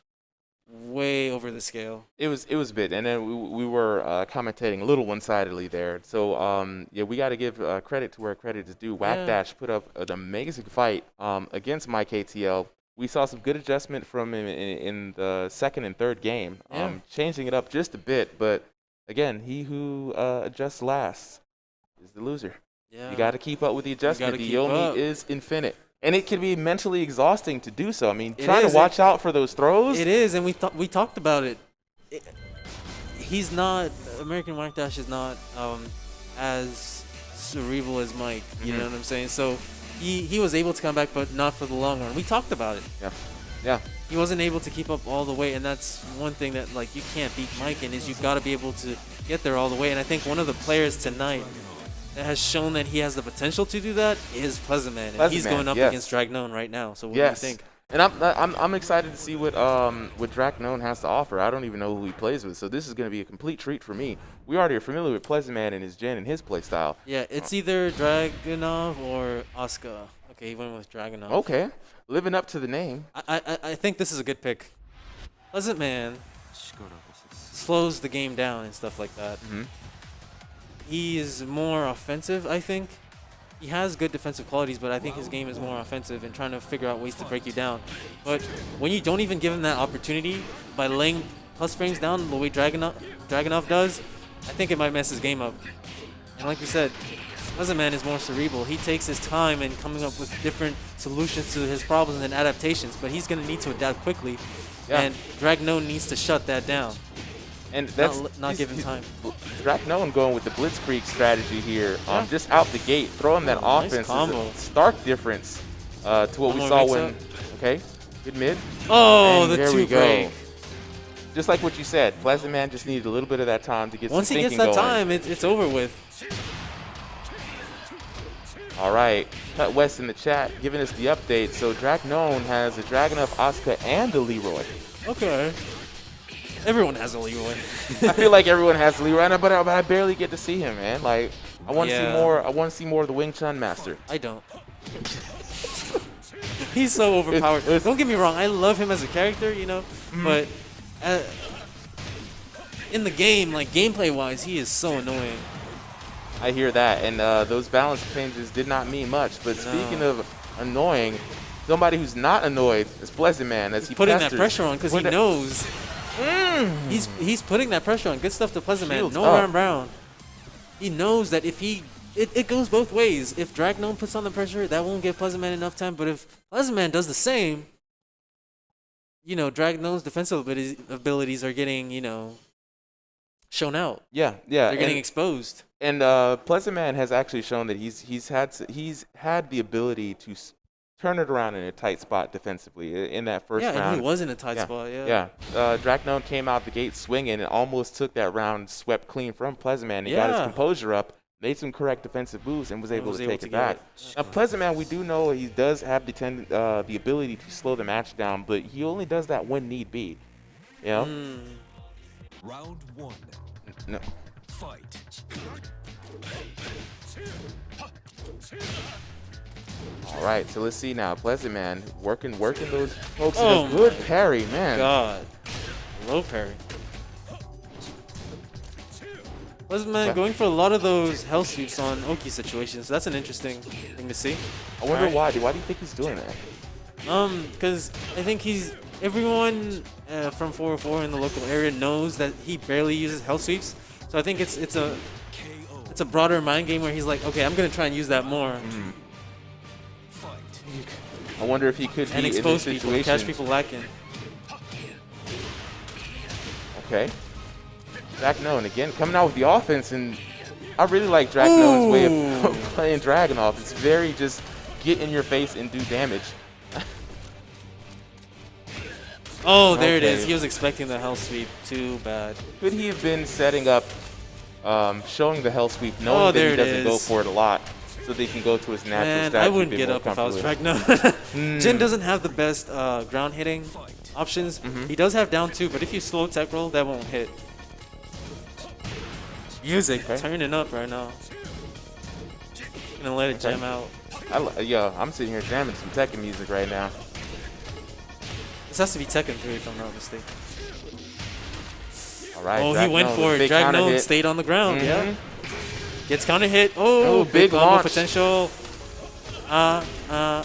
way over the scale. It was a bit, and then we were commentating a little one-sidedly there. So we got to give credit to where credit is due. Whack Dash put up an amazing fight against Mike ATL. We saw some good adjustment from him in the second and third game, changing it up just a bit. But again, he who adjusts last is the loser. Yeah. You got to keep up with the adjustment. The Yomi is infinite. And it can be mentally exhausting to do so. I mean, trying to watch out for those throws. It is, and we talked about it. He's not, American Whack Dash is not as cerebral as Mike. You know what I'm saying? So he was able to come back, but not for the long run. We talked about it. Yeah. He wasn't able to keep up all the way, and that's one thing that like you can't beat Mike in is you've got to be able to get there all the way. And I think one of the players tonight that has shown that he has the potential to do that is Pleasant Man. And he's going up against Dragnon right now. So what do you think? And I'm excited to see what Dragnon has to offer. I don't even know who he plays with, so this is going to be a complete treat for me. We already are familiar with Pleasant Man and his gen and his play style. Yeah, it's either Dragunov or Asuka. Okay, he went with Dragunov. Okay, living up to the name. I think this is a good pick. Pleasant Man slows the game down and stuff like that. He is more offensive, I think. He has good defensive qualities, but I think his game is more offensive and trying to figure out ways to break you down. But when you don't even give him that opportunity by laying plus frames down the way Dragunov does, I think it might mess his game up. And like we said, Pleasant Man is more cerebral. He takes his time in coming up with different solutions to his problems and adaptations, but he's going to need to adapt quickly, and Dragnon needs to shut that down. And that's not giving time. Dragnon going with the blitzkrieg strategy here, just out the gate, throwing that offense is a stark difference to what we saw when. Okay, good mid. Oh, and the two break. Just like what you said, Pleasant Man just needed a little bit of that time to get Once some he thinking gets that going. time, it's over with. All right, Cut West in the chat giving us the update. So Dragnon has a Dragunov, Asuka, and a Leroy. Okay. Everyone has a Leroy. I feel like everyone has a Leroy, but I barely get to see him, man. Like, I want to see more. I want to see more of the Wing Chun master. I don't. He's so overpowered. Don't get me wrong. I love him as a character, you know, but in the game, like gameplay-wise, he is so annoying. I hear that, and those balance changes did not mean much. But speaking of annoying, somebody who's not annoyed is Pleasant Man as he putting that pressure on because he knows. He's putting that pressure on. Good stuff to Pleasant Man. No Aaron Brown. He knows that if it goes both ways. If Dragnon puts on the pressure, that won't give Pleasant Man enough time. But if Pleasant Man does the same, you know, Dragnon's defensive abilities are getting, you know, shown out. Yeah. They're getting exposed. And Pleasant Man has actually shown that he's had the ability to turn it around in a tight spot defensively in that first round. Yeah, and he was in a tight spot, Dragnon came out the gate swinging and almost took that round swept clean from Pleasant Man. He got his composure up. made some correct defensive moves, and was able to take it back. Now, Pleasant Man, we do know he does have the ability to slow the match down, but he only does that when need be. You know? Round 1. No. Fight. All right, so let's see now. Pleasant Man working those folks. Oh, good parry, man. God. Low parry. Pleasant Man going for a lot of those hell sweeps on Oki situations. That's an interesting thing to see. I wonder why. Why do you think he's doing that? Because I think everyone from 404 in the local area knows that he barely uses hell sweeps. So I think it's a broader mind game where he's like, okay, I'm gonna try and use that more. I wonder if he could be and in expose this people, situation. catch people lacking. Okay. Dragnone again coming out with the offense, and I really like Dragnone's way of playing Dragunov. It's very just get in your face and do damage. Oh, there it is. He was expecting the hell sweep. Too bad. Could he have been setting up, showing the hell sweep, knowing that he doesn't go for it a lot, so they can go to his natural strategy? I wouldn't get up if I was Dragnone. Jin doesn't have the best ground hitting options. He does have down 2, but if you slow tech roll, that won't hit. Music turning up right now. Gonna let it jam out. I'm sitting here jamming some Tekken music right now. This has to be Tekken 3 if I'm not mistaken. All right. Oh, he went for it. Dragnone stayed on the ground. Yeah. Gets counter hit. Oh, big launch potential. Hell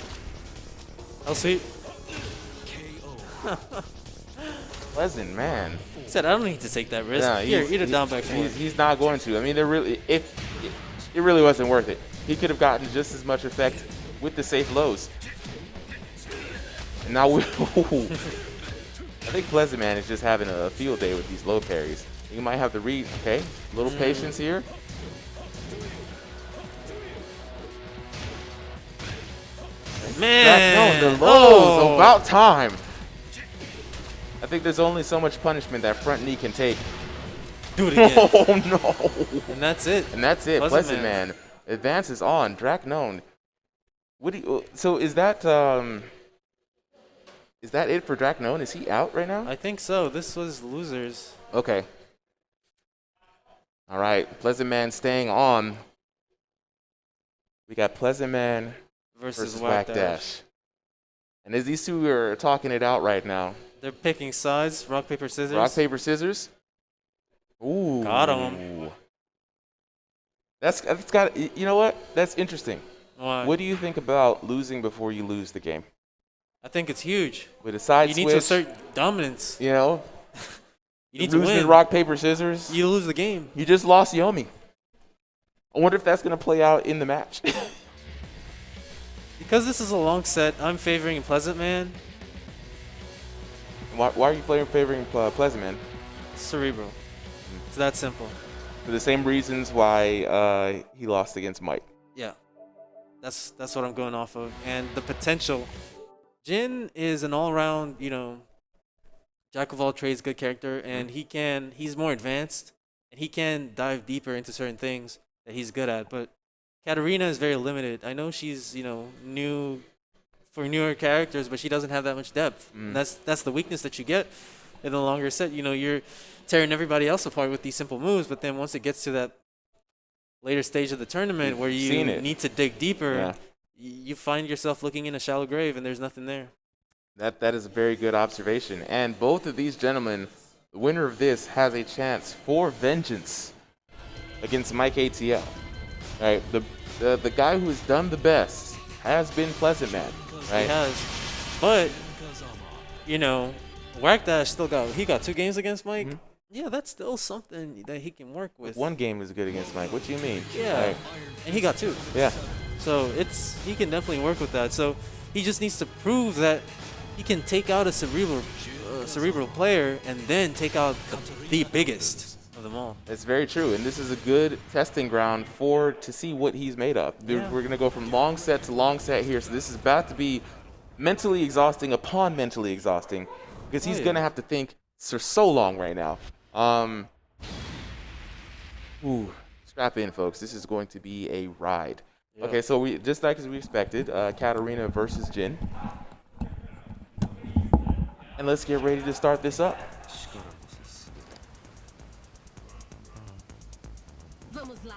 sweep. Pleasant Man. He said, I don't need to take that risk. Yeah, here, eat a down back forward. He's not going to. I mean, it really wasn't worth it. He could have gotten just as much effect with the safe lows. And now I think Pleasant Man is just having a field day with these low parries. You might have to read. Okay, a little patience here. Man, the lows, about time. I think there's only so much punishment that front knee can take. Do it again. Oh no! And that's it. And that's it. Pleasant Man advances on. Dragnone. So is that it for Dragnone? Is he out right now? I think so. This was losers. Okay. All right. Pleasant Man staying on. We got Pleasant Man versus Whack Dash. And as these two are talking it out right now. They're picking sides. Rock, paper, scissors. Rock, paper, scissors. Ooh. Got him. That's got. You know what? That's interesting. Why? What do you think about losing before you lose the game? I think it's huge. With a side switch. You need to assert dominance. You know. You need to win. In rock, paper, scissors. You lose the game. You just lost Yomi. I wonder if that's going to play out in the match. Because this is a long set, I'm favoring Pleasant Man. Why are you favoring Pleasant Man? Cerebral. It's that simple. For the same reasons why he lost against Mike. Yeah. That's what I'm going off of. And the potential. Jin is an all-around, jack of all trades, good character, and he's more advanced, and he can dive deeper into certain things that he's good at. But Katarina is very limited. I know she's, new for newer characters, but she doesn't have that much depth. And that's the weakness that you get in the longer set. You're tearing everybody else apart with these simple moves, but then once it gets to that later stage of the tournament where you need to dig deeper, you find yourself looking in a shallow grave and there's nothing there. That is a very good observation. And both of these gentlemen, the winner of this has a chance for vengeance against Mike ATL. All right, the guy who has done the best has been Pleasant Man. Right? He has. But, Whack Dash still got 2 games against Mike. Yeah, that's still something that he can work with. One game is good against Mike. What do you mean? Yeah, right. And he got 2. Yeah. So he can definitely work with that. So he just needs to prove that he can take out a cerebral player and then take out the biggest of them all. It's very true, and this is a good testing ground to see what he's made of. Yeah. We're gonna go from long set to long set here, so this is about to be mentally exhausting upon mentally exhausting, because he's gonna have to think for so long right now. Strap in, folks. This is going to be a ride. Yep. Okay, so we just like as we expected, Katarina versus Jin. And let's get ready to start this up. Vamos lá.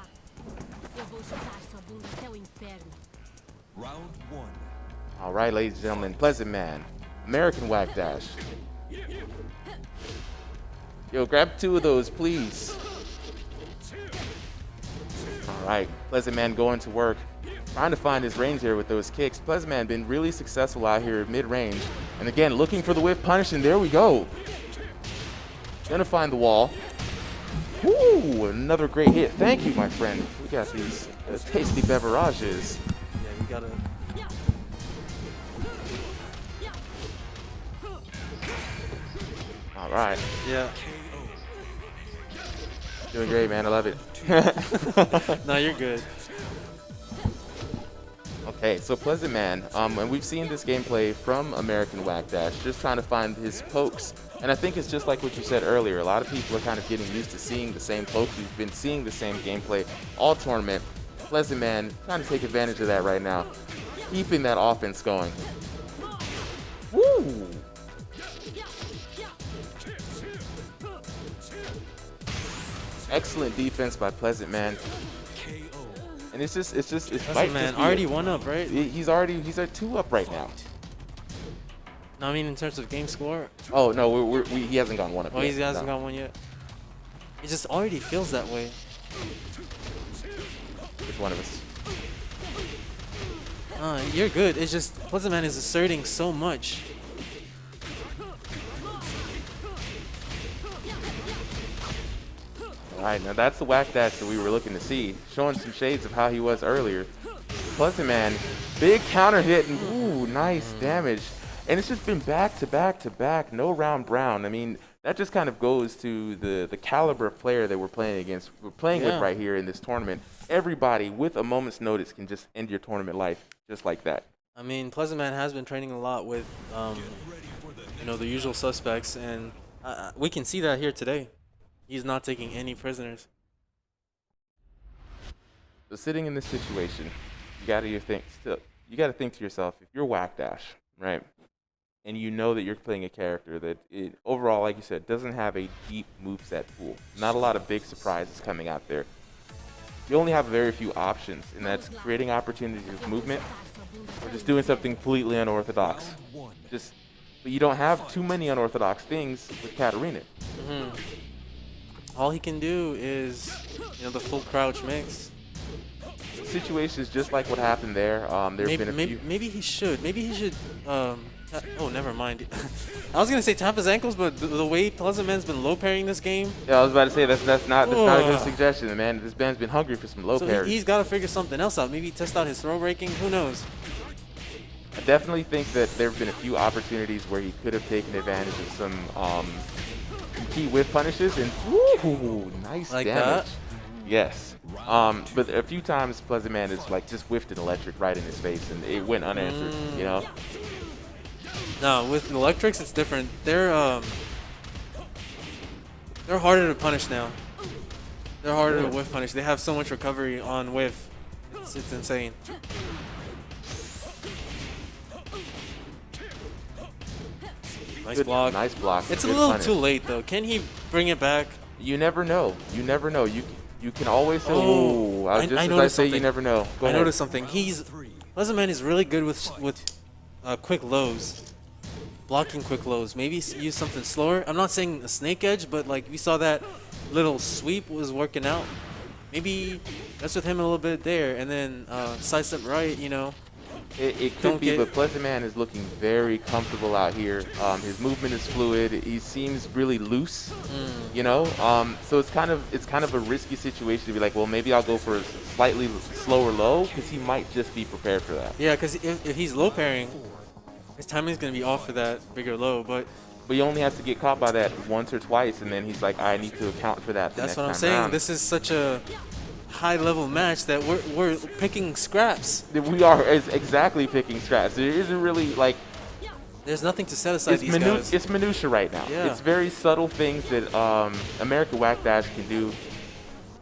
Eu vou chutar sua bunda até o inferno. Round 1. All right, ladies and gentlemen, Pleasant Man, American Whack Dash. Yo, grab 2 of those, please. All right, Pleasant Man going to work, trying to find his range here with those kicks. Pleasant Man been really successful out here mid-range. And again, looking for the whip punish, and there we go. Gonna find the wall. Woo, another great hit. Thank you, my friend. We got these tasty beverages. Yeah, we gotta. All right. Yeah. Doing great, man. I love it. No, you're good. Okay, so Pleasant Man, and we've seen this gameplay from American Whack Dash, just trying to find his pokes. And I think it's just like what you said earlier. A lot of people are kind of getting used to seeing the same pokes. We've been seeing the same gameplay all tournament. Pleasant Man trying to take advantage of that right now, keeping that offense going. Woo! Excellent defense by Pleasant Man. And it's Pleasant might Man just be already 1 up, right? he's at 2 up right now. No, I mean in terms of game score. Oh no, he hasn't gone 1 up. Oh, yet. he hasn't No. got 1 yet. It just already feels that way. Which one of us? You're good. It's just Pleasant Man is asserting so much. All right, now that's the Whack Dash that we were looking to see, showing some shades of how he was earlier. Pleasant Man, big counter hit, and ooh, nice damage. And it's just been back to back to back, no round brown. I mean, that just kind of goes to the caliber of player that we're playing against, with right here in this tournament. Everybody with a moment's notice can just end your tournament life just like that. I mean, Pleasant Man has been training a lot with, the usual suspects, and we can see that here today. He's not taking any prisoners. So sitting in this situation, you got to think to yourself, if you're Whack Dash, right, and you know that you're playing a character that overall, like you said, doesn't have a deep moveset pool, not a lot of big surprises coming out there. You only have very few options, and that's creating opportunities with movement or just doing something completely unorthodox. But you don't have too many unorthodox things with Katarina. All he can do is, the full crouch mix. Situations just like what happened there. Maybe he should. Oh, never mind. I was gonna say tap his ankles, but the way Pleasant Man's been low parrying this game. Yeah, I was about to say that's not a good suggestion, man. This man's been hungry for some low parries. He's got to figure something else out. Maybe test out his throw breaking. Who knows? I definitely think that there have been a few opportunities where he could have taken advantage of some key whiff punishes, and ooh, nice like damage. That? Yes. But a few times Pleasant Man has just whiffed an electric right in his face, and it went unanswered. No, with electrics it's different. They're harder to punish now. They're harder to whiff punish. They have so much recovery on whiff. It's insane. Nice block. Nice block. It's a Good little punish. too late though. Can he bring it back? You never know. You never know. You can always say, Oh, I I say noticed something. you never know. Go I ahead. noticed something. Pleasant Man is really good with quick lows. Blocking quick lows. Maybe use something slower. I'm not saying a snake edge, but like we saw that little sweep was working out. Maybe mess with him a little bit there, and then sidestep right. It could be, but Pleasant Man is looking very comfortable out here. His movement is fluid. He seems really loose, So it's kind of a risky situation to be like, well, maybe I'll go for a slightly slower low because he might just be prepared for that. Yeah, because if he's low pairing, his timing is going to be off for that bigger low, but he only has to get caught by that once or twice, and then he's like, I need to account for that. That's what I'm saying. Round. This is such a high-level match that we're picking scraps. We are exactly picking scraps. There isn't really like. There's nothing to set aside these guys. It's minutia right now. Yeah. It's very subtle things that American Whack Dash can do.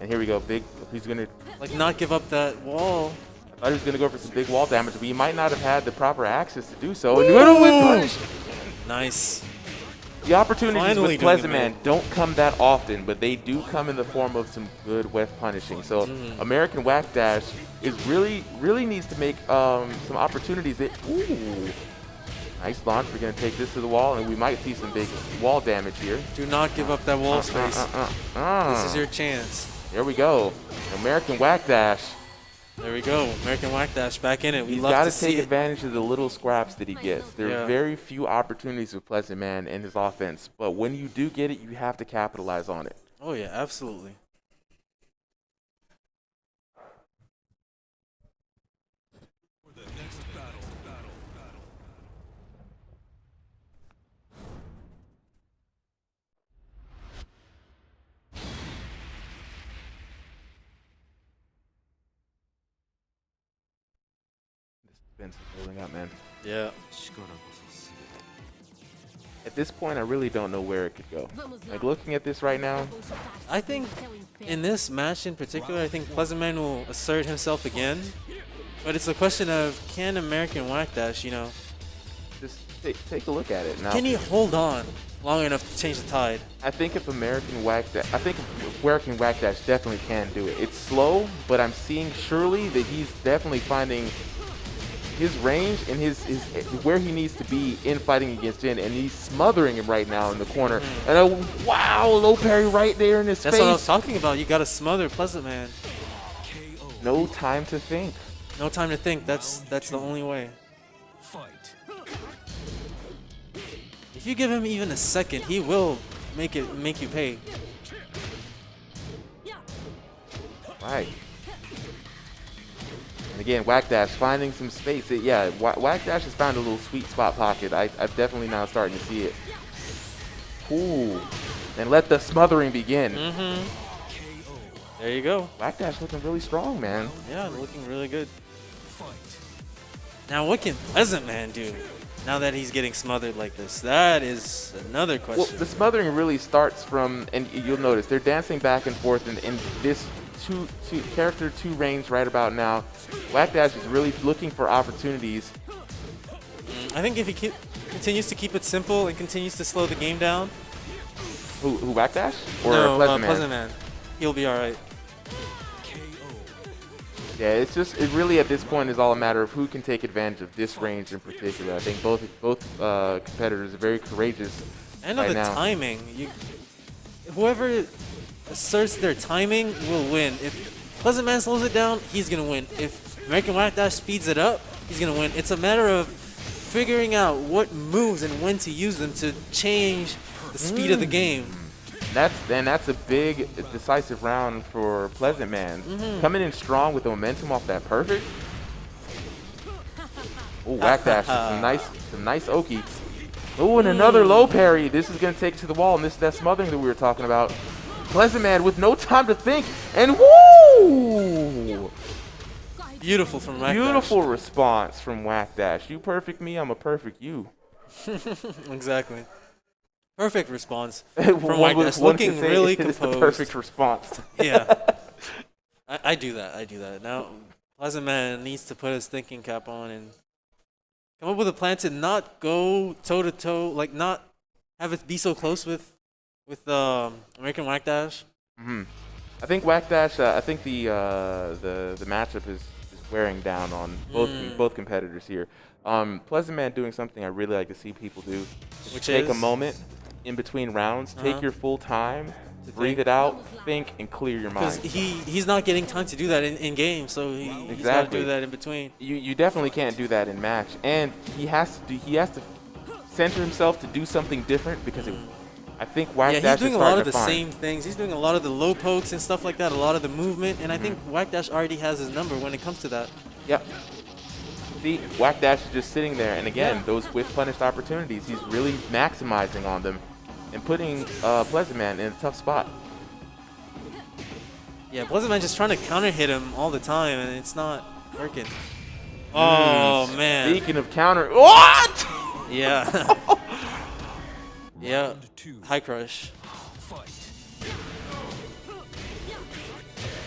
And here we go. Big. He's going to. Like, not give up that wall. I thought he was going to go for some big wall damage, but he might not have had the proper access to do so. And little whip punish. Nice. The opportunities Finally with doing Pleasant it, Man don't come that often, but they do come in the form of some good whiff punishing. So American Whack Dash is really needs to make some opportunities. That, ooh, nice launch. We're going to take this to the wall, and we might see some big wall damage here. Do not give up that wall space. This is your chance. There we go. American Whack Dash. There we go. American Whack Dash back in it. We He's love got to to see take it. advantage of the little scraps that he gets. There Yeah. are very few opportunities with Pleasant Man and his offense, but when you do get it, you have to capitalize on it. Oh, yeah, absolutely. For the next battle. This defense is building up, man. Yeah. At this point, I really don't know where it could go. Like, looking at this right now, I think in this match in particular, I think Pleasant Man will assert himself again. But it's a question of, can American Whack Dash, you know, just take a look at it. Now, can he hold on long enough to change the tide? I think if American Whack Dash, American Whack Dash definitely can do it. It's slow, but I'm seeing surely that he's definitely finding his range and his where he needs to be in fighting against Jin, and he's smothering him right now in the corner. And wow, low parry right there in his That's face. what I was talking about. You got to smother Pleasant Man. No time to think. No time to think. That's the only way. Fight. If you give him even a second, he will make you pay. Right. And again, Whack Dash finding some space. Whack Dash has found a little sweet spot pocket. I've definitely now starting to see it. Ooh. And let the smothering begin. There you go. Whack Dash looking really strong, man. Yeah, looking really good. Now, what can Pleasant Man do now that he's getting smothered like this? That is another question. Well, the smothering really starts from, and you'll notice, they're dancing back and forth in this character 2 range right about now. Whack Dash is really looking for opportunities. I think if he continues to keep it simple and continues to slow the game down. Who Whack Dash? Or No, Pleasant Man? Pleasant Man. He'll be all right. Yeah, it really at this point is all a matter of who can take advantage of this range in particular. I think both competitors are very courageous And right of the now. timing. Whoever asserts their timing will win. If Pleasant Man slows it down, he's going to win. If American Whack Dash speeds it up, he's going to win. It's a matter of figuring out what moves and when to use them to change the speed of the game. That's a big decisive round for Pleasant Man. Coming in strong with the momentum off that perfect. Oh, Whack Dash, some nice Oki. Oh, and another low parry. This is gonna take it to the wall, and this is that smothering that we were talking about. Pleasant Man with no time to think, and woo! Beautiful from Whack Beautiful response from Whack Dash. You perfect me, I'm a perfect you. Dash. Exactly. Perfect response from Whack One Dash. could Looking say really it's composed. the perfect response. Yeah. I do that. Now, Pleasant Man needs to put his thinking cap on and come up with a plan to not go toe-to-toe, like not have it be so close with American Whack Dash. I think Whack Dash. I think the matchup is wearing down on both competitors here. Pleasant Man doing something I really like to see people do. Which Take is? a moment in between rounds. Take your full time. To Breathe think. it out. Think and clear your Because mind. he's not getting time to do that in game, so he's got to Exactly. do that in between. You definitely can't do that in match, and he has to center himself to do something different because I think Whack Yeah, Dash he's doing is a lot starting of the to find. same things. He's doing a lot of the low pokes and stuff like that, a lot of the movement, and I think Whack Dash already has his number when it comes to that. Yep. See, Whack Dash is just sitting there, and again, Yeah. those whiff punished opportunities, he's really maximizing on them and putting Pleasant Man in a tough spot. Yeah, Pleasant Man just trying to counter hit him all the time, and it's not working. Oh, man. Speaking of counter, what? Yeah. Yeah. High crush.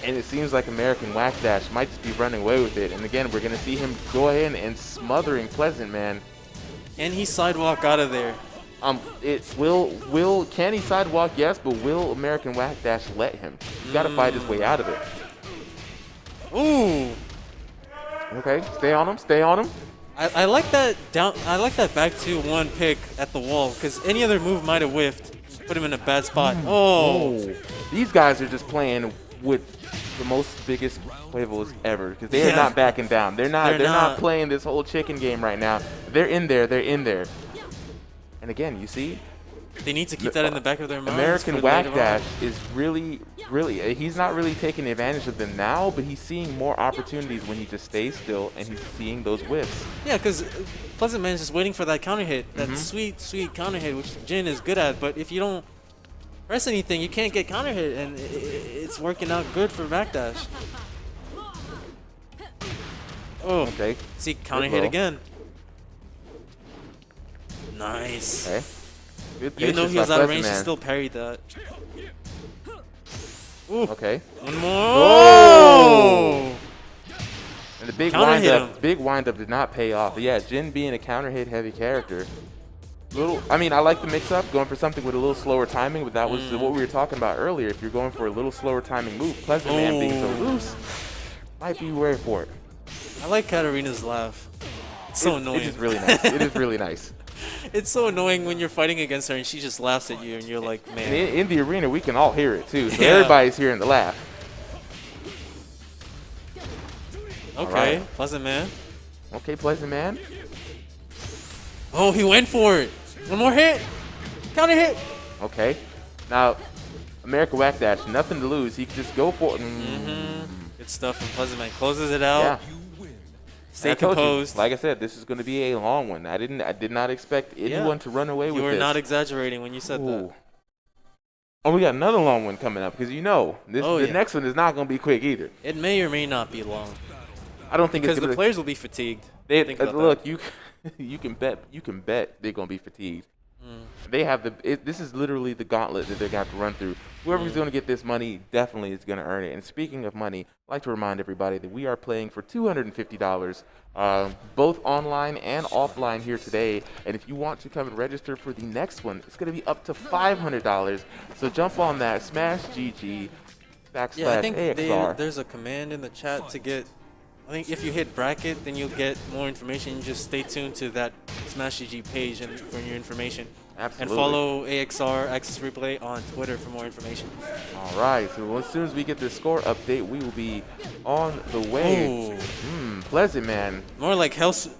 And it seems like American Whack Dash might just be running away with it. And again, we're going to see him go ahead and smothering Pleasant Man. Can he sidewalk out of there? Can he sidewalk? Yes, but will American Whack Dash let him? He's got to fight his way out of it. Ooh. Okay, stay on him, stay on him. I like that I like that back 2-1 pick at the wall, because any other move might have whiffed, put him in a bad spot. Oh. These guys are just playing with the most biggest huevos ever, because they are not backing down. They're not playing this whole chicken game right now. They're in there. They're in there. And again, you see, they need to keep that in the back of their minds. American Whack Dash is really, he's not really taking advantage of them now, but he's seeing more opportunities when he just stays still and he's seeing those whiffs. Yeah, because Pleasant Man's just waiting for that counter hit, that sweet, sweet counter hit, which Jin is good at. But if you don't press anything, you can't get counter hit, and it's working out good for Whack Dash. Oh, okay. See, counter hit again. Nice. Okay. Even though he was out of range, he still parried that. Ooh. Okay. One more. Oh! And the big windup did not pay off. But yeah, Jin being a counter hit heavy character. I like the mix up, going for something with a little slower timing, but that was what we were talking about earlier. If you're going for a little slower timing move, Pleasant Man being so loose, might be wary for it. I like Katarina's laugh. It's so annoying. It is really nice. It is really nice. It's so annoying when you're fighting against her and she just laughs at you and you're like, man. And in the arena, we can all hear it too. So everybody's hearing the laugh. Okay, right. Pleasant Man. Okay, Pleasant Man. Oh, he went for it. One more hit. Counter hit. Okay. Now, American Whack Dash, nothing to lose. He can just go for it. Good stuff from Pleasant Man. Closes it out. Yeah. Stay composed. Like I said, this is going to be a long one. I did not expect anyone to run away with this. You were not exaggerating when you said that. Oh, we got another long one coming up, because the next one is not going to be quick either. It may or may not be long. I don't think it's because the players will be fatigued. Look, you can bet they're going to be fatigued. They have this is literally the gauntlet that they got to run through. Whoever's going to get this money definitely is going to earn it. And speaking of money, I'd like to remind everybody that we are playing for $250, both online and offline here today. And if you want to come and register for the next one, it's going to be up to $500. So jump on that, smash GG / I think AXR. there's a command in the chat to get. I think if you hit bracket, then you'll get more information. You just stay tuned to that Smash GG page and for your information. Absolutely. And follow AXR Access Replay on Twitter for more information. All right. So as soon as we get the score update, we will be on the way. Pleasant Man. More like Hell Sweet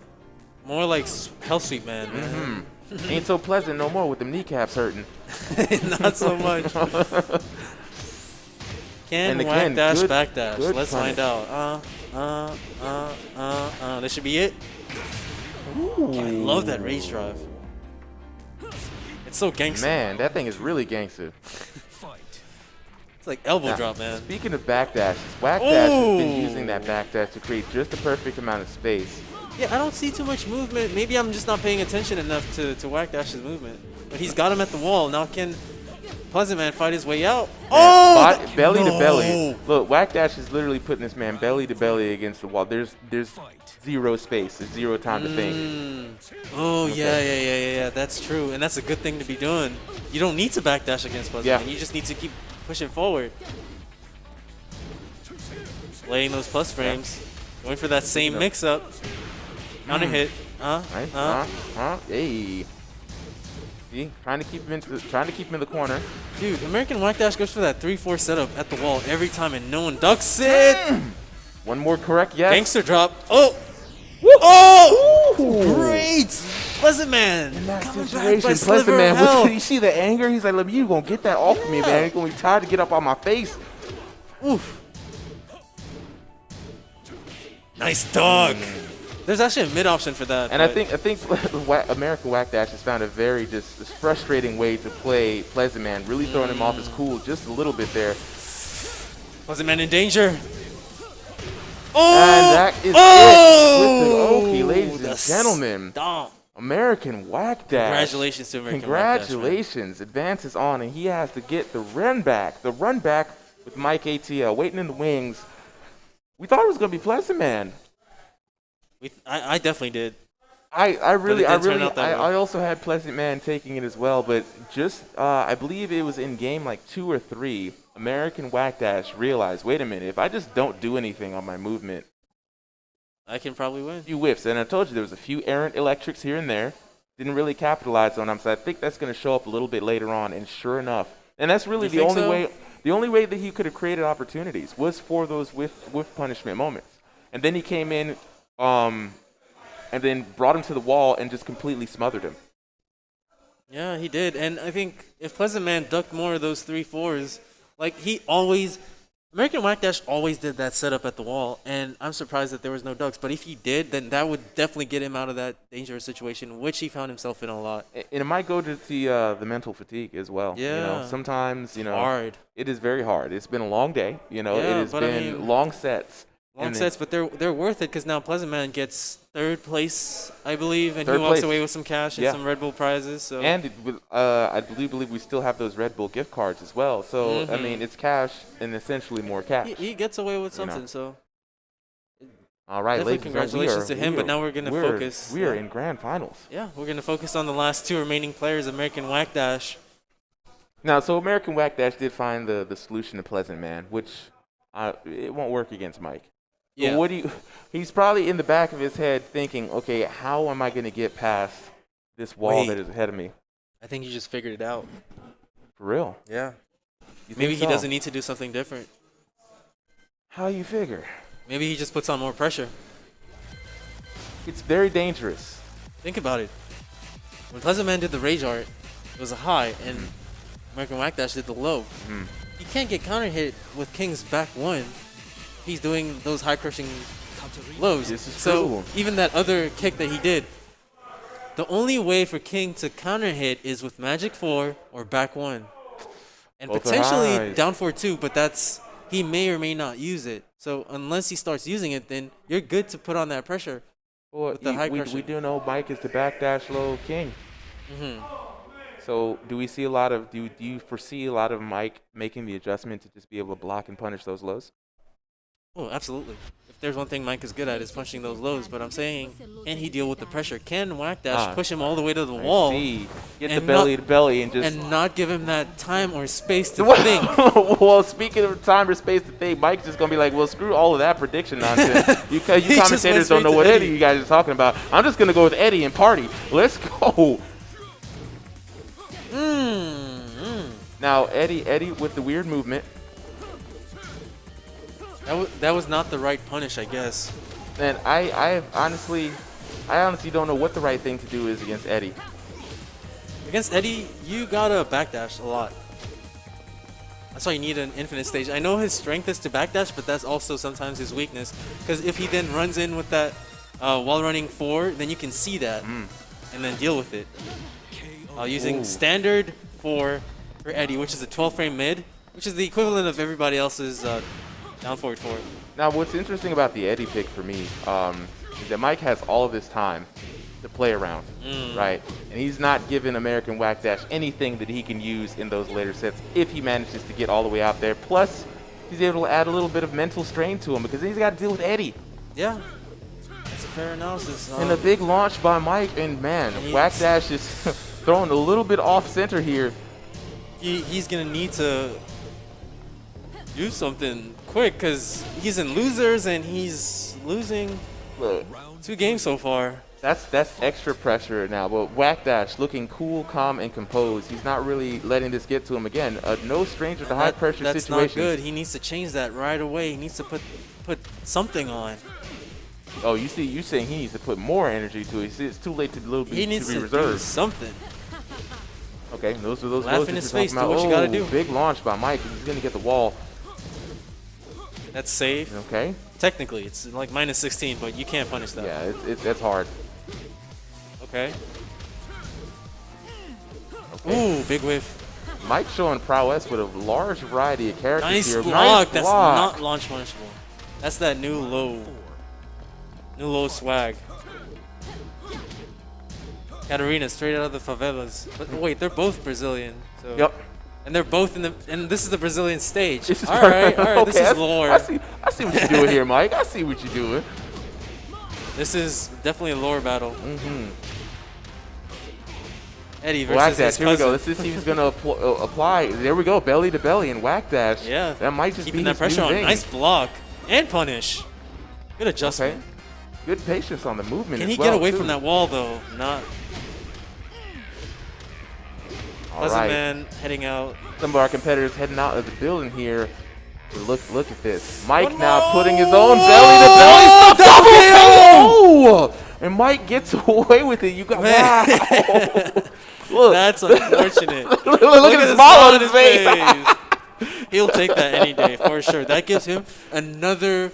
Man. Ain't so pleasant no more with them kneecaps hurting. Not so much. Can Whack Dash backdash? Let's find out. This should be it. Ooh. I love that rage drive. It's so gangster. Man, that thing is really gangster. It's like elbow drop, man. Speaking of backdashes, Whack Dash has been using that backdash to create just the perfect amount of space. Yeah, I don't see too much movement. Maybe I'm just not paying attention enough to Whack Dash's movement. But he's got him at the wall. Now can Pleasant Man fight his way out? Belly to belly. Look, Whack Dash is literally putting this man belly to belly against the wall. There's zero space. There's zero time to think. Oh, yeah. That's true. And that's a good thing to be doing. You don't need to backdash against Pleasant Man. You just need to keep pushing forward. Laying those plus frames. Going for that same mix-up. Counter hit. Hey. See, trying to keep him in the corner. Dude, American Whack Dash goes for that 3-4 setup at the wall every time, and no one ducks it. One more correct, yes. Gangster drop. Oh! Oh! Ooh. Great! Pleasant Man. In that coming situation, back by Pleasant Man, you you see the anger? He's like, you gonna get that off of me, man. You're gonna be tired to get up on my face. Oof. Nice dog. There's actually a mid option for that. And I think American Whack Dash has found a very just frustrating way to play Pleasant Man, really throwing him off his cool just a little bit there. Pleasant Man in danger. And that is it with the Oki, ladies and gentlemen. Stomp. American Whack Dash. Congratulations to American Congratulations. Whack Dash, advances on, and he has to get the run back. The run back with Mike ATL waiting in the wings. We thought it was gonna be Pleasant Man. I definitely did. I turn out that way. also had Pleasant Man taking it as well, but just I believe it was in game like 2 or 3. American Whack Dash realized, wait a minute, if I just don't do anything on my movement, I can probably win. a few whiffs. And I told you there was a few errant electrics here and there. Didn't really capitalize on them, so I think that's going to show up a little bit later on. And sure enough, and that's really the only way. The only way that he could have created opportunities was for those whiff punishment moments. And then he came in, and then brought him to the wall and just completely smothered him. Yeah, he did. And I think if Pleasant Man ducked more of those 3-4s, like he always, American Whack Dash always did that setup at the wall, and I'm surprised that there was no ducks. But if he did, then that would definitely get him out of that dangerous situation, which he found himself in a lot. And it might go to the mental fatigue as well. Yeah. You know, sometimes, you know, Hard. it is very hard. It's been a long day. You know, Yeah, it has but I been mean, long sets. Long And sets, but they're worth it because now Pleasant Man gets 3rd place, I believe, and he Third walks place. away with some cash and Yeah. some Red Bull prizes. So And I believe we still have those Red Bull gift cards as well. So, I mean, it's cash and essentially more cash. he gets away with You know. something. So All right, definitely ladies and gentlemen, congratulations to him, but now we're gonna focus. We are Yeah. in grand finals. yeah, we're gonna focus on the last 2 remaining players, American Whack Dash. Now, so American Whack Dash did find the solution to Pleasant Man, which it won't work against Mike. Yeah. But what do you? He's probably in the back of his head thinking, okay, how am I going to get past this wall Wait. that is ahead of me? I think he just figured it out. For real? Yeah. You Maybe think he so? doesn't need to do something different. How you figure? Maybe he just puts on more pressure. It's very dangerous. Think about it. When Pleasant Man did the Rage Art, it was a high, and American Whack Dash did the low. He can't get counter hit with King's back 1. He's doing those high crushing lows. This is so true. even that other kick that he did, the only way for King to counter hit is with Magic 4 or back 1. And Both are potentially highs. down 4-2, but he may or may not use it. So unless he starts using it, then you're good to put on that pressure. Well, With the high we crushing. do know Mike is the backdash low king. So do we see a lot of? Do you foresee a lot of Mike making the adjustment to just be able to block and punish those lows? Oh, absolutely. If there's one thing Mike is good at, is punching those lows. But I'm saying, can he deal with the pressure? Can Whack Dash push him all the way to the wall See, get the and belly not- to belly and just. and not give him that time or space to think? Well, speaking of time or space to think, Mike's just gonna be like, "Well, screw all of that prediction nonsense. You He just went commentators don't straight know to what Eddie. Eddie you guys are talking about. I'm just gonna go with Eddie and party. Let's go." Now Eddie with the weird movement, That was not the right punish, I guess. and I honestly don't know what the right thing to do is against Eddie. Against Eddie, you gotta backdash a lot. That's why you need an infinite stage. I know his strength is to backdash, but that's also sometimes his weakness. Because if he then runs in with that while running 4, then you can see that and then deal with it. Using standard 4 for Eddie, which is a 12 frame mid, which is the equivalent of everybody else's down forward 4. Now, what's interesting about the Eddie pick for me is that Mike has all of this time to play around, right? And he's not giving American Whack Dash anything that he can use in those later sets if he manages to get all the way out there. Plus, he's able to add a little bit of mental strain to him because he's got to deal with Eddie. Yeah, that's a fair analysis. And a big launch by Mike, and man, And Whack Dash is throwing a little bit off center here. He's gonna need to do something quick because he's in losers and he's losing Look, 2 games so far. that's extra pressure now. But Whack Dash looking cool, calm, and composed. He's not really letting this get to him again. No stranger to high pressure That's situations. not good. He needs to change that right away. He needs to put something on. Oh, you saying he needs to put more energy to it. You see, it's too late to He needs be to do reserved. something. Okay, those are those Laugh lows in that his you're face, talking do about. what you gotta Oh, do. Big launch by Mike. He's gonna get the wall. That's safe. Okay. Technically, it's like minus 16, but you can't punish that. Yeah, that's hard. Okay. Okay. Ooh, big whiff. Mike showing prowess with a large variety of characters Nice here. block. Nice That's block. not launch punishable. That's that new low. New low swag. Catarina, straight out of the favelas. But wait, they're both Brazilian. So Yep. And they're both in the, and this is the Brazilian stage. This is All right, okay, this is lore. I see what you're doing here, Mike. I see what you're doing. This is definitely a lore battle. Eddie Whack versus dash. his Here we go. cousin. Let's see who's gonna apply. There we go. Belly to belly and whack dash. Yeah, That might just keeping be that his pressure new on. thing. Nice block and punish. Good adjustment. Okay. Good patience on the movement. Can as he well, get away too. from that wall though? Not. All Pleasant right. Man heading out. Some of our competitors heading out of the building here. Look at this. Mike now putting his own belly to belly. Double KO! And Mike gets away with it. You got wow. Look. That's unfortunate. look at the smile on his face. He'll take that any day for sure. That gives him another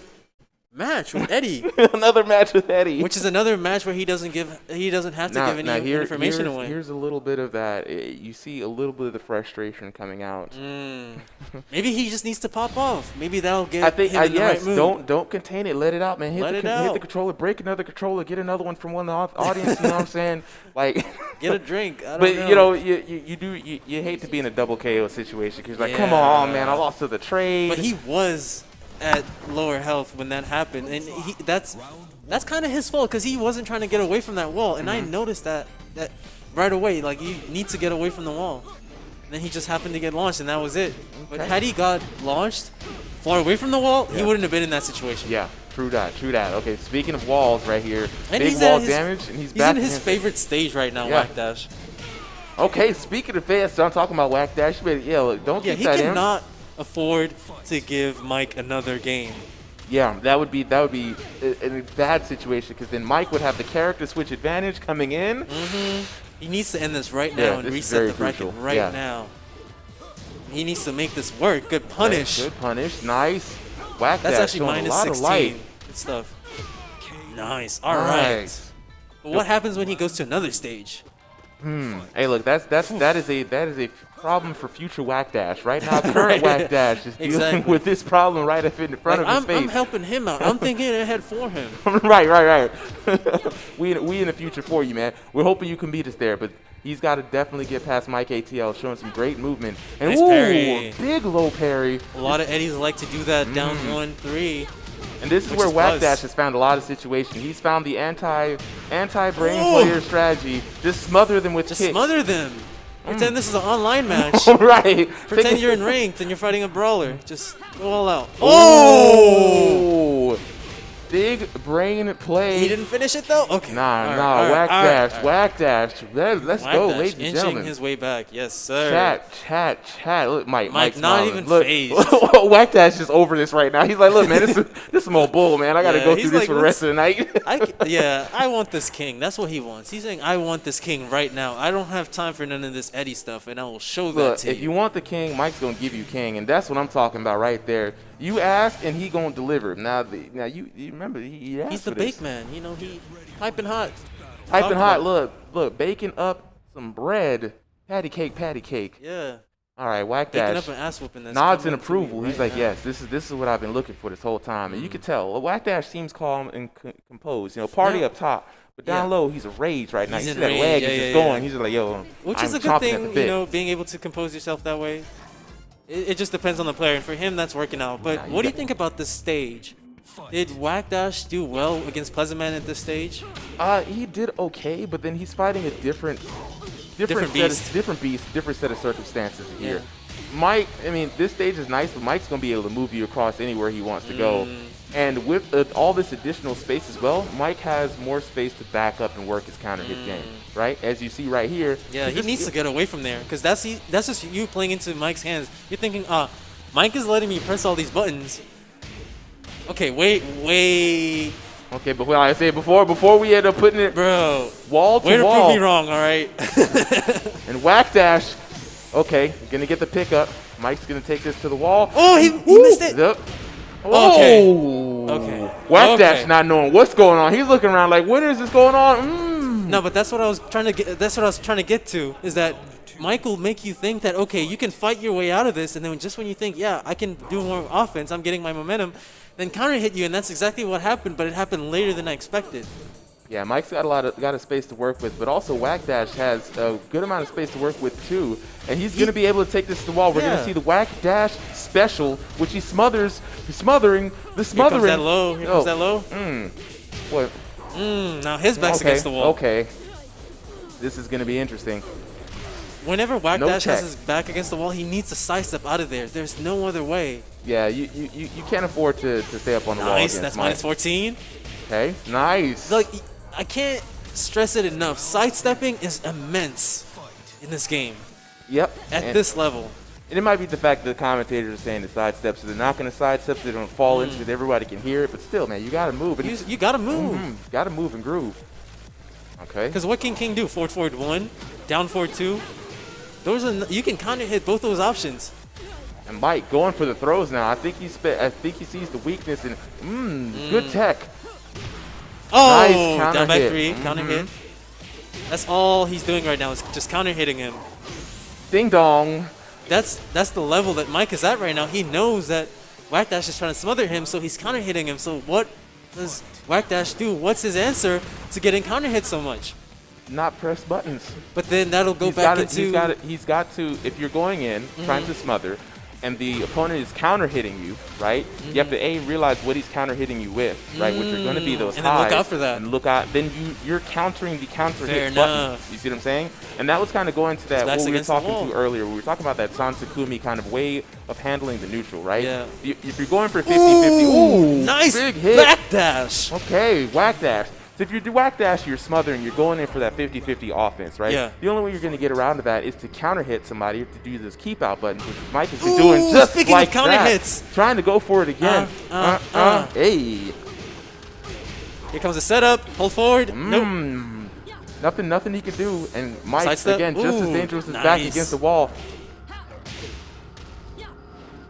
match with Eddie, Another match with Eddie. which is another match where he doesn't have to give any information away. Here's a little bit of that. You see a little bit of the frustration coming out. Maybe he just needs to pop off. Maybe that'll get I think him in the yes. right mood. Don't contain it. Let it out, man. Let it Hit out. the controller. Break another controller. Get another one from one of the audience. You know what I'm saying? Like. Get a drink. I don't But know. you hate to be in a double KO situation because like, come Yeah. on, man, I lost to the trade. But he was at lower health when that happened, and that's kind of his fault because he wasn't trying to get away from that wall, and I noticed that right away. Like, you need to get away from the wall. And then he just happened to get launched, and that was it. But had he got launched far away from the wall, he wouldn't have been in that situation. Yeah, true that. Okay, speaking of walls right here, And big he's wall at his, damage, and he's in back his against- favorite stage right now, Yeah. Whack Dash. Okay, speaking of fast, I'm talking about Whack Dash. But yeah, look, don't Yeah, keep he that in. cannot afford to give Mike another game. Yeah, that would be a bad situation because then Mike would have the character switch advantage coming in. He needs to end this right now Yeah, and this is reset very the bracket crucial. right Yeah. now. He needs to make this work. Good punish. Good punish. Nice. Whack That's Dash actually showing minus a lot of 16. light. Good stuff. Nice. All right. Nice. But what happens when he goes to another stage? Hey, look, that is a problem for future Whack Dash. Right now, current Whack Dash is dealing Exactly. with this problem right up in front Like, of his I'm face. helping him out. I'm thinking ahead for him. right. we in the future for you, man. We're hoping you can beat us there, but he's got to definitely get past Mike ATL, showing some great movement. And Nice ooh, parry. big low parry. A lot of Eddies like to do that down 1-3. And this is Which where is Whack plus. Dash has found a lot of situations. He's found the anti-brain Ooh. player strategy. Just smother them with Just kicks. smother them. Pretend this is an online match. right. Pretend you're in ranked and you're fighting a brawler. Just go all out. Oh! Oh! Big brain play. He didn't finish it though? Okay. Nah, All right, Whack all right, Dash, all right. Whack Dash. Let's Whack go, Dash ladies and inching gentlemen. his way back. Yes, sir. Chat. Look, Mike Mike, not smiling. even Look, phased. Whack Dash is over this right now. He's like, look, man, this is some old bull, man. I got to Yeah, go he's through this like, for the rest of the night. I want this king. That's what he wants. He's saying, I want this king right now. I don't have time for none of this Eddie stuff, and I will show that Look, to if you want the king, Mike's going to give you king, and that's what I'm talking about right there. You ask, and he going to deliver. Now you remember, he asked He's the for this. bake man. You know, he piping hot. Piping Talk hot. about Look, baking up some bread. Patty cake. Yeah. All right, Whack Baking Dash. up an ass whooping. That's Nods in coming to approval. you He's right like, now. yes, this is what I've been looking for this whole time. And you can tell, Whack Dash seems calm and composed. You know, party Yeah. up top, but down Yeah. low, he's a rage right now. He's You in see that rage. leg Yeah, is yeah, just yeah. going. He's just like, yo, Which I'm is a good chomping at thing, the you bit. know, being able to compose yourself that way. It just depends on the player, and for him, that's working out. But Nah, you what do you got- think about this stage? Did Whack Dash do well against Pleasant Man at this stage? He did okay, but then he's fighting a different Different different set of circumstances here. Mike, I mean, this stage is nice, but Mike's gonna be able to move you across anywhere he wants to go. And with all this additional space as well, Mike has more space to back up and work his counter hit game, right? As you see right here. Yeah, he needs to get away from there, because that's just you playing into Mike's hands. You're thinking, Mike is letting me press all these buttons. Okay, wait. Okay, but like I said before we end up putting it Bro, wall to way to wall. prove me wrong, all right? And Whack Dash, okay, gonna get the pickup. Mike's gonna take this to the wall. Oh, he missed it. Yep. Okay. Oh. Okay. Whack Okay. Dash not knowing what's going on. He's looking around like, what is this going on? No, but that's what I was trying to get. That's what I was trying to get to. Is that Mike will make you think that okay, you can fight your way out of this, and then just when you think, yeah, I can do more offense, I'm getting my momentum, then counter hit you, and that's exactly what happened. But it happened later than I expected. Yeah, Mike's got a space to work with, but also Whack Dash has a good amount of space to work with too, and he's going to be able to take this to the wall. We're going to see the Whack Dash special, which he smothers. He's smothering the smothering. Here comes that low. Here comes that low. What? Now his back's against the wall. Okay. This is going to be interesting. Whenever Whack Dash has his back against the wall, he needs to sidestep out of there. There's no other way. Yeah, you can't afford to stay up on the wall. Nice. That's minus 14. Okay. Nice. Like, I can't stress it enough. Sidestepping is immense in this game. Yep. At this level. And it might be the fact that the commentators are saying to sidestep, so they're not going to sidestep, so they don't fall into it. Everybody can hear it, but still, man, you got to move. You got to move. Got to move and groove. Okay. Because what can King do? Forward, forward 1, down forward 2. Those are you can kind of hit both those options. And Mike going for the throws now. I think he sees the weakness and good tech. Oh, nice down back hit. 3, counter hit. That's all he's doing right now is just counter hitting him. Ding dong. That's the level that Mike is at right now. He knows that Whack Dash is trying to smother him, so he's counter hitting him. So what does Whack Dash do? What's his answer to getting counter hit so much? Not press buttons. But then that'll go back into... He's got to, if you're going in, trying to smother, and the opponent is counter hitting you, right? You have to realize what he's counter hitting you with, right? Which are going to be those highs. And then look out for that. And look out. Then you're countering the counter Fair hit enough. button. You see what I'm saying? And that was kind of going to that what we were talking to earlier. We were talking about that Sansakumi kind of way of handling the neutral, right? Yeah. If you're going for 50-50, ooh, nice big hit. back dash. Okay, Whack Dash. So if you do Whack Dash, you're smothering, you're going in for that 50-50 offense, right? Yeah. The only way you're going to get around to that is to counter hit somebody, to do this keep out button, which Mike has been doing just speaking like of counter that. hits. Trying to go for it again. Hey. Here comes the setup. Hold forward. Nope. Nothing he can do. And Mike, Sidestep. again, just as dangerous as back against the wall.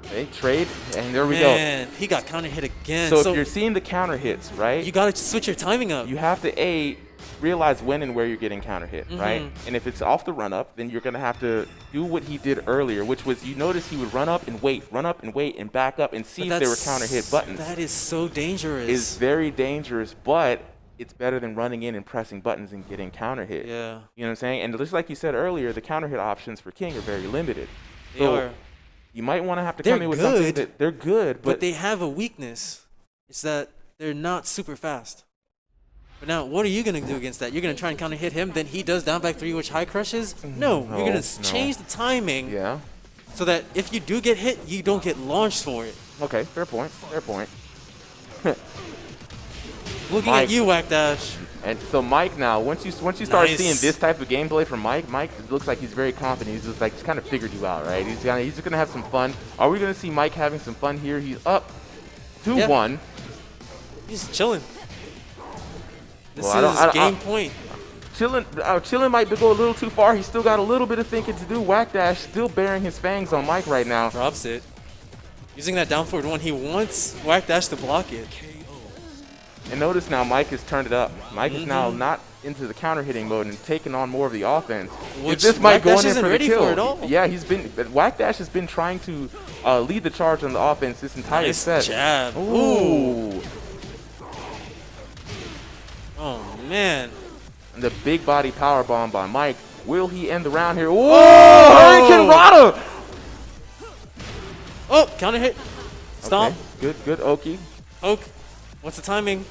They trade, and there we Man, he got counter hit again. go. So if you're seeing the counter hits, right? You got to switch your timing up. You have to, realize when and where you're getting counter hit, right? And if it's off the run up, then you're going to have to do what he did earlier, which was you notice he would run up and wait, and back up and see if there were counter hit buttons. That is so dangerous. It's very dangerous, but it's better than running in and pressing buttons and getting counter hit. Yeah. You know what I'm saying? And just like you said earlier, the counter hit options for King are very limited. They are. You might want to have to come in with good, something that they're good, but they have a weakness. It's that they're not super fast. But now, what are you going to do against that? You're going to try and counter hit him, then he does down back 3, which high crushes? No, you're going to change the timing so that if you do get hit, you don't get launched for it. Okay, fair point. Fair point. Looking at you, Whack Dash. And so Mike now, once you start seeing this type of gameplay from Mike looks like he's very confident. He's just like he's kind of figured you out, right? He's just gonna have some fun. Are we gonna see Mike having some fun here? He's up 2-1. He's chilling. This is game point. Chillin might go a little too far. He's still got a little bit of thinking to do. Whack Dash still bearing his fangs on Mike right now. Drops it. Using that down forward 1, he wants Whack Dash to block it. And notice now Mike has turned it up. Mike is now not into the counter hitting mode and taking on more of the offense. Which this might go in isn't for the ready kill. for it all. Yeah, Whack Dash has been trying to lead the charge on the offense this entire set. Jab. Ooh. Oh man. And the big body power bomb by Mike. Will he end the round here? Oh, Hurricane Rana! Oh, counter hit. Stomp. Okay. Good, Oki. Poke. What's the timing?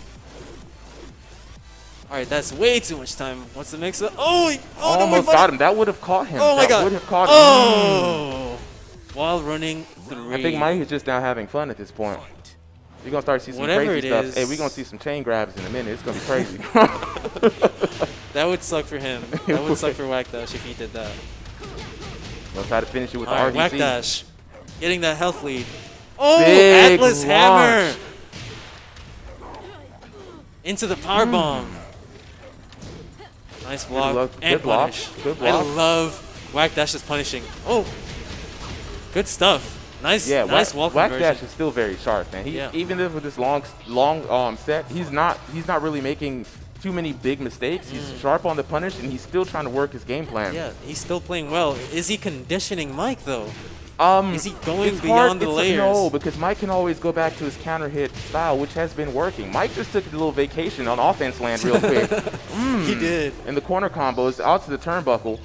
All right, that's way too much time. What's the mix-up? Oh, almost got him. That would have caught him. Oh my God. That would have caught him. Oh. While running 3. I think Mike is just now having fun at this point. You're going to start to see some crazy stuff. Hey, we're going to see some chain grabs in a minute. It's going to be crazy. That would suck for him. That would suck for Whack Dash if he did that. We'll try to finish it with the RDC. RDC. Whack Dash getting that health lead. Oh, Big Atlas launch. Hammer. Into the power bomb. Nice block and punish. Good block. I love Whack Dash's punishing. Oh, good stuff. Nice, nice wall Whack conversion. Dash is still very sharp, man. Even with this long set, he's not really making too many big mistakes. He's sharp on the punish, and he's still trying to work his game plan. Yeah, he's still playing well. Is he conditioning Mike though? Is he going it's beyond hard, the layers? No, because Mike can always go back to his counter hit style, which has been working. Mike just took a little vacation on offense land real quick. He did. And the corner combos out to the turnbuckle.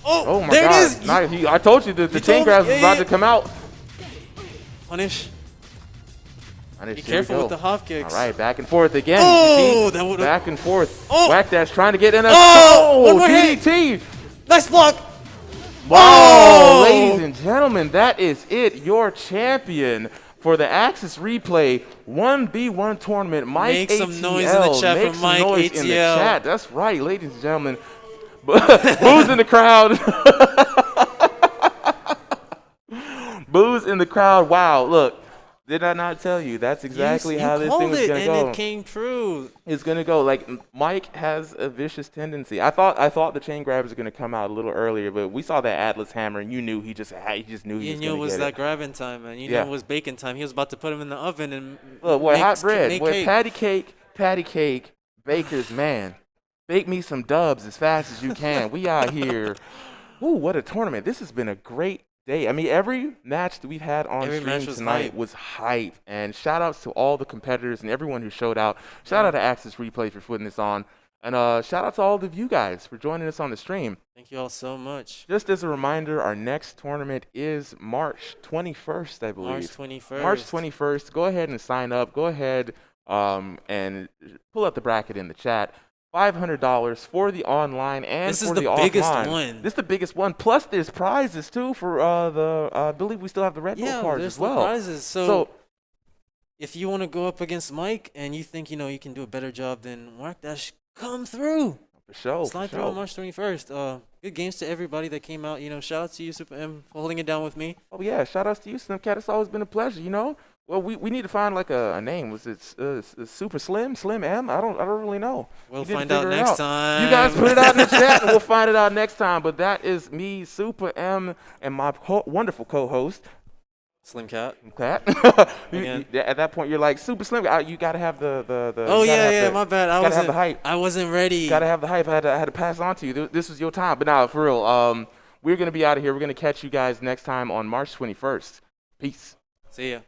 Oh, my there God. it is. Nice. I told you the chain grabs was about to come out. Punish. Be Careful with the hop kicks. All right, back and forth again. Oh, that would back and forth. Oh. Whack dash trying to get in a one more DDT. Nice block. Wow, Oh. ladies and gentlemen, that is it. Your champion for the Axis Replay 1v1 tournament, Mike Make ATL. some noise in the chat Make for some Mike noise in the ATL. chat. That's right, ladies and gentlemen. Booze in the crowd. Booze in the crowd. Wow, look. Did I not tell you? That's exactly how this thing was going to go. And it came true. It's going to go. Like, Mike has a vicious tendency. I thought the chain grabs were going to come out a little earlier, but we saw that Atlas hammer, and you knew he just knew he was going to get it. You knew it was that grabbing time, man. You knew it was baking time. He was about to put him in the oven and look, boy, hot bread. Boy, cake. patty cake, baker's man. Bake me some dubs as fast as you can. We out here. Ooh, what a tournament. This has been a great day. I mean, every match that we've had on stream tonight was hype. And shout outs to all the competitors and everyone who showed out. Shout out to Axis Replay for putting this on. And shout out to all of you guys for joining us on the stream. Thank you all so much. Just as a reminder, our next tournament is March 21st, I believe. March 21st. March 21st. Go ahead and sign up. Go ahead and pull up the bracket in the chat. $500 for the online and for the offline. This is the biggest one. This is the biggest one. Plus, there's prizes too for I believe we still have the Red Bull cards as well. Yeah, there's prizes. So if you want to go up against Mike and you think you can do a better job than Mark, come through. For sure. Slide through on March 21st. Good games to everybody that came out. Shout out to you, Super M, for holding it down with me. Oh yeah, shout outs to you, Slim Cat. It's always been a pleasure. Well, we need to find like a name. Was it Super Slim, Slim M? I don't really know. We'll find out next time. You guys put it out in the chat, and we'll find it out next time. But that is me, Super M, and my wonderful co-host, Slim Cat. At that point, you're like Super Slim. You gotta have the. Oh yeah, my bad. Have the hype. I wasn't ready. Gotta have the hype. I had to pass on to you. This was your time. But now, for real, we're gonna be out of here. We're gonna catch you guys next time on March 21st. Peace. See ya.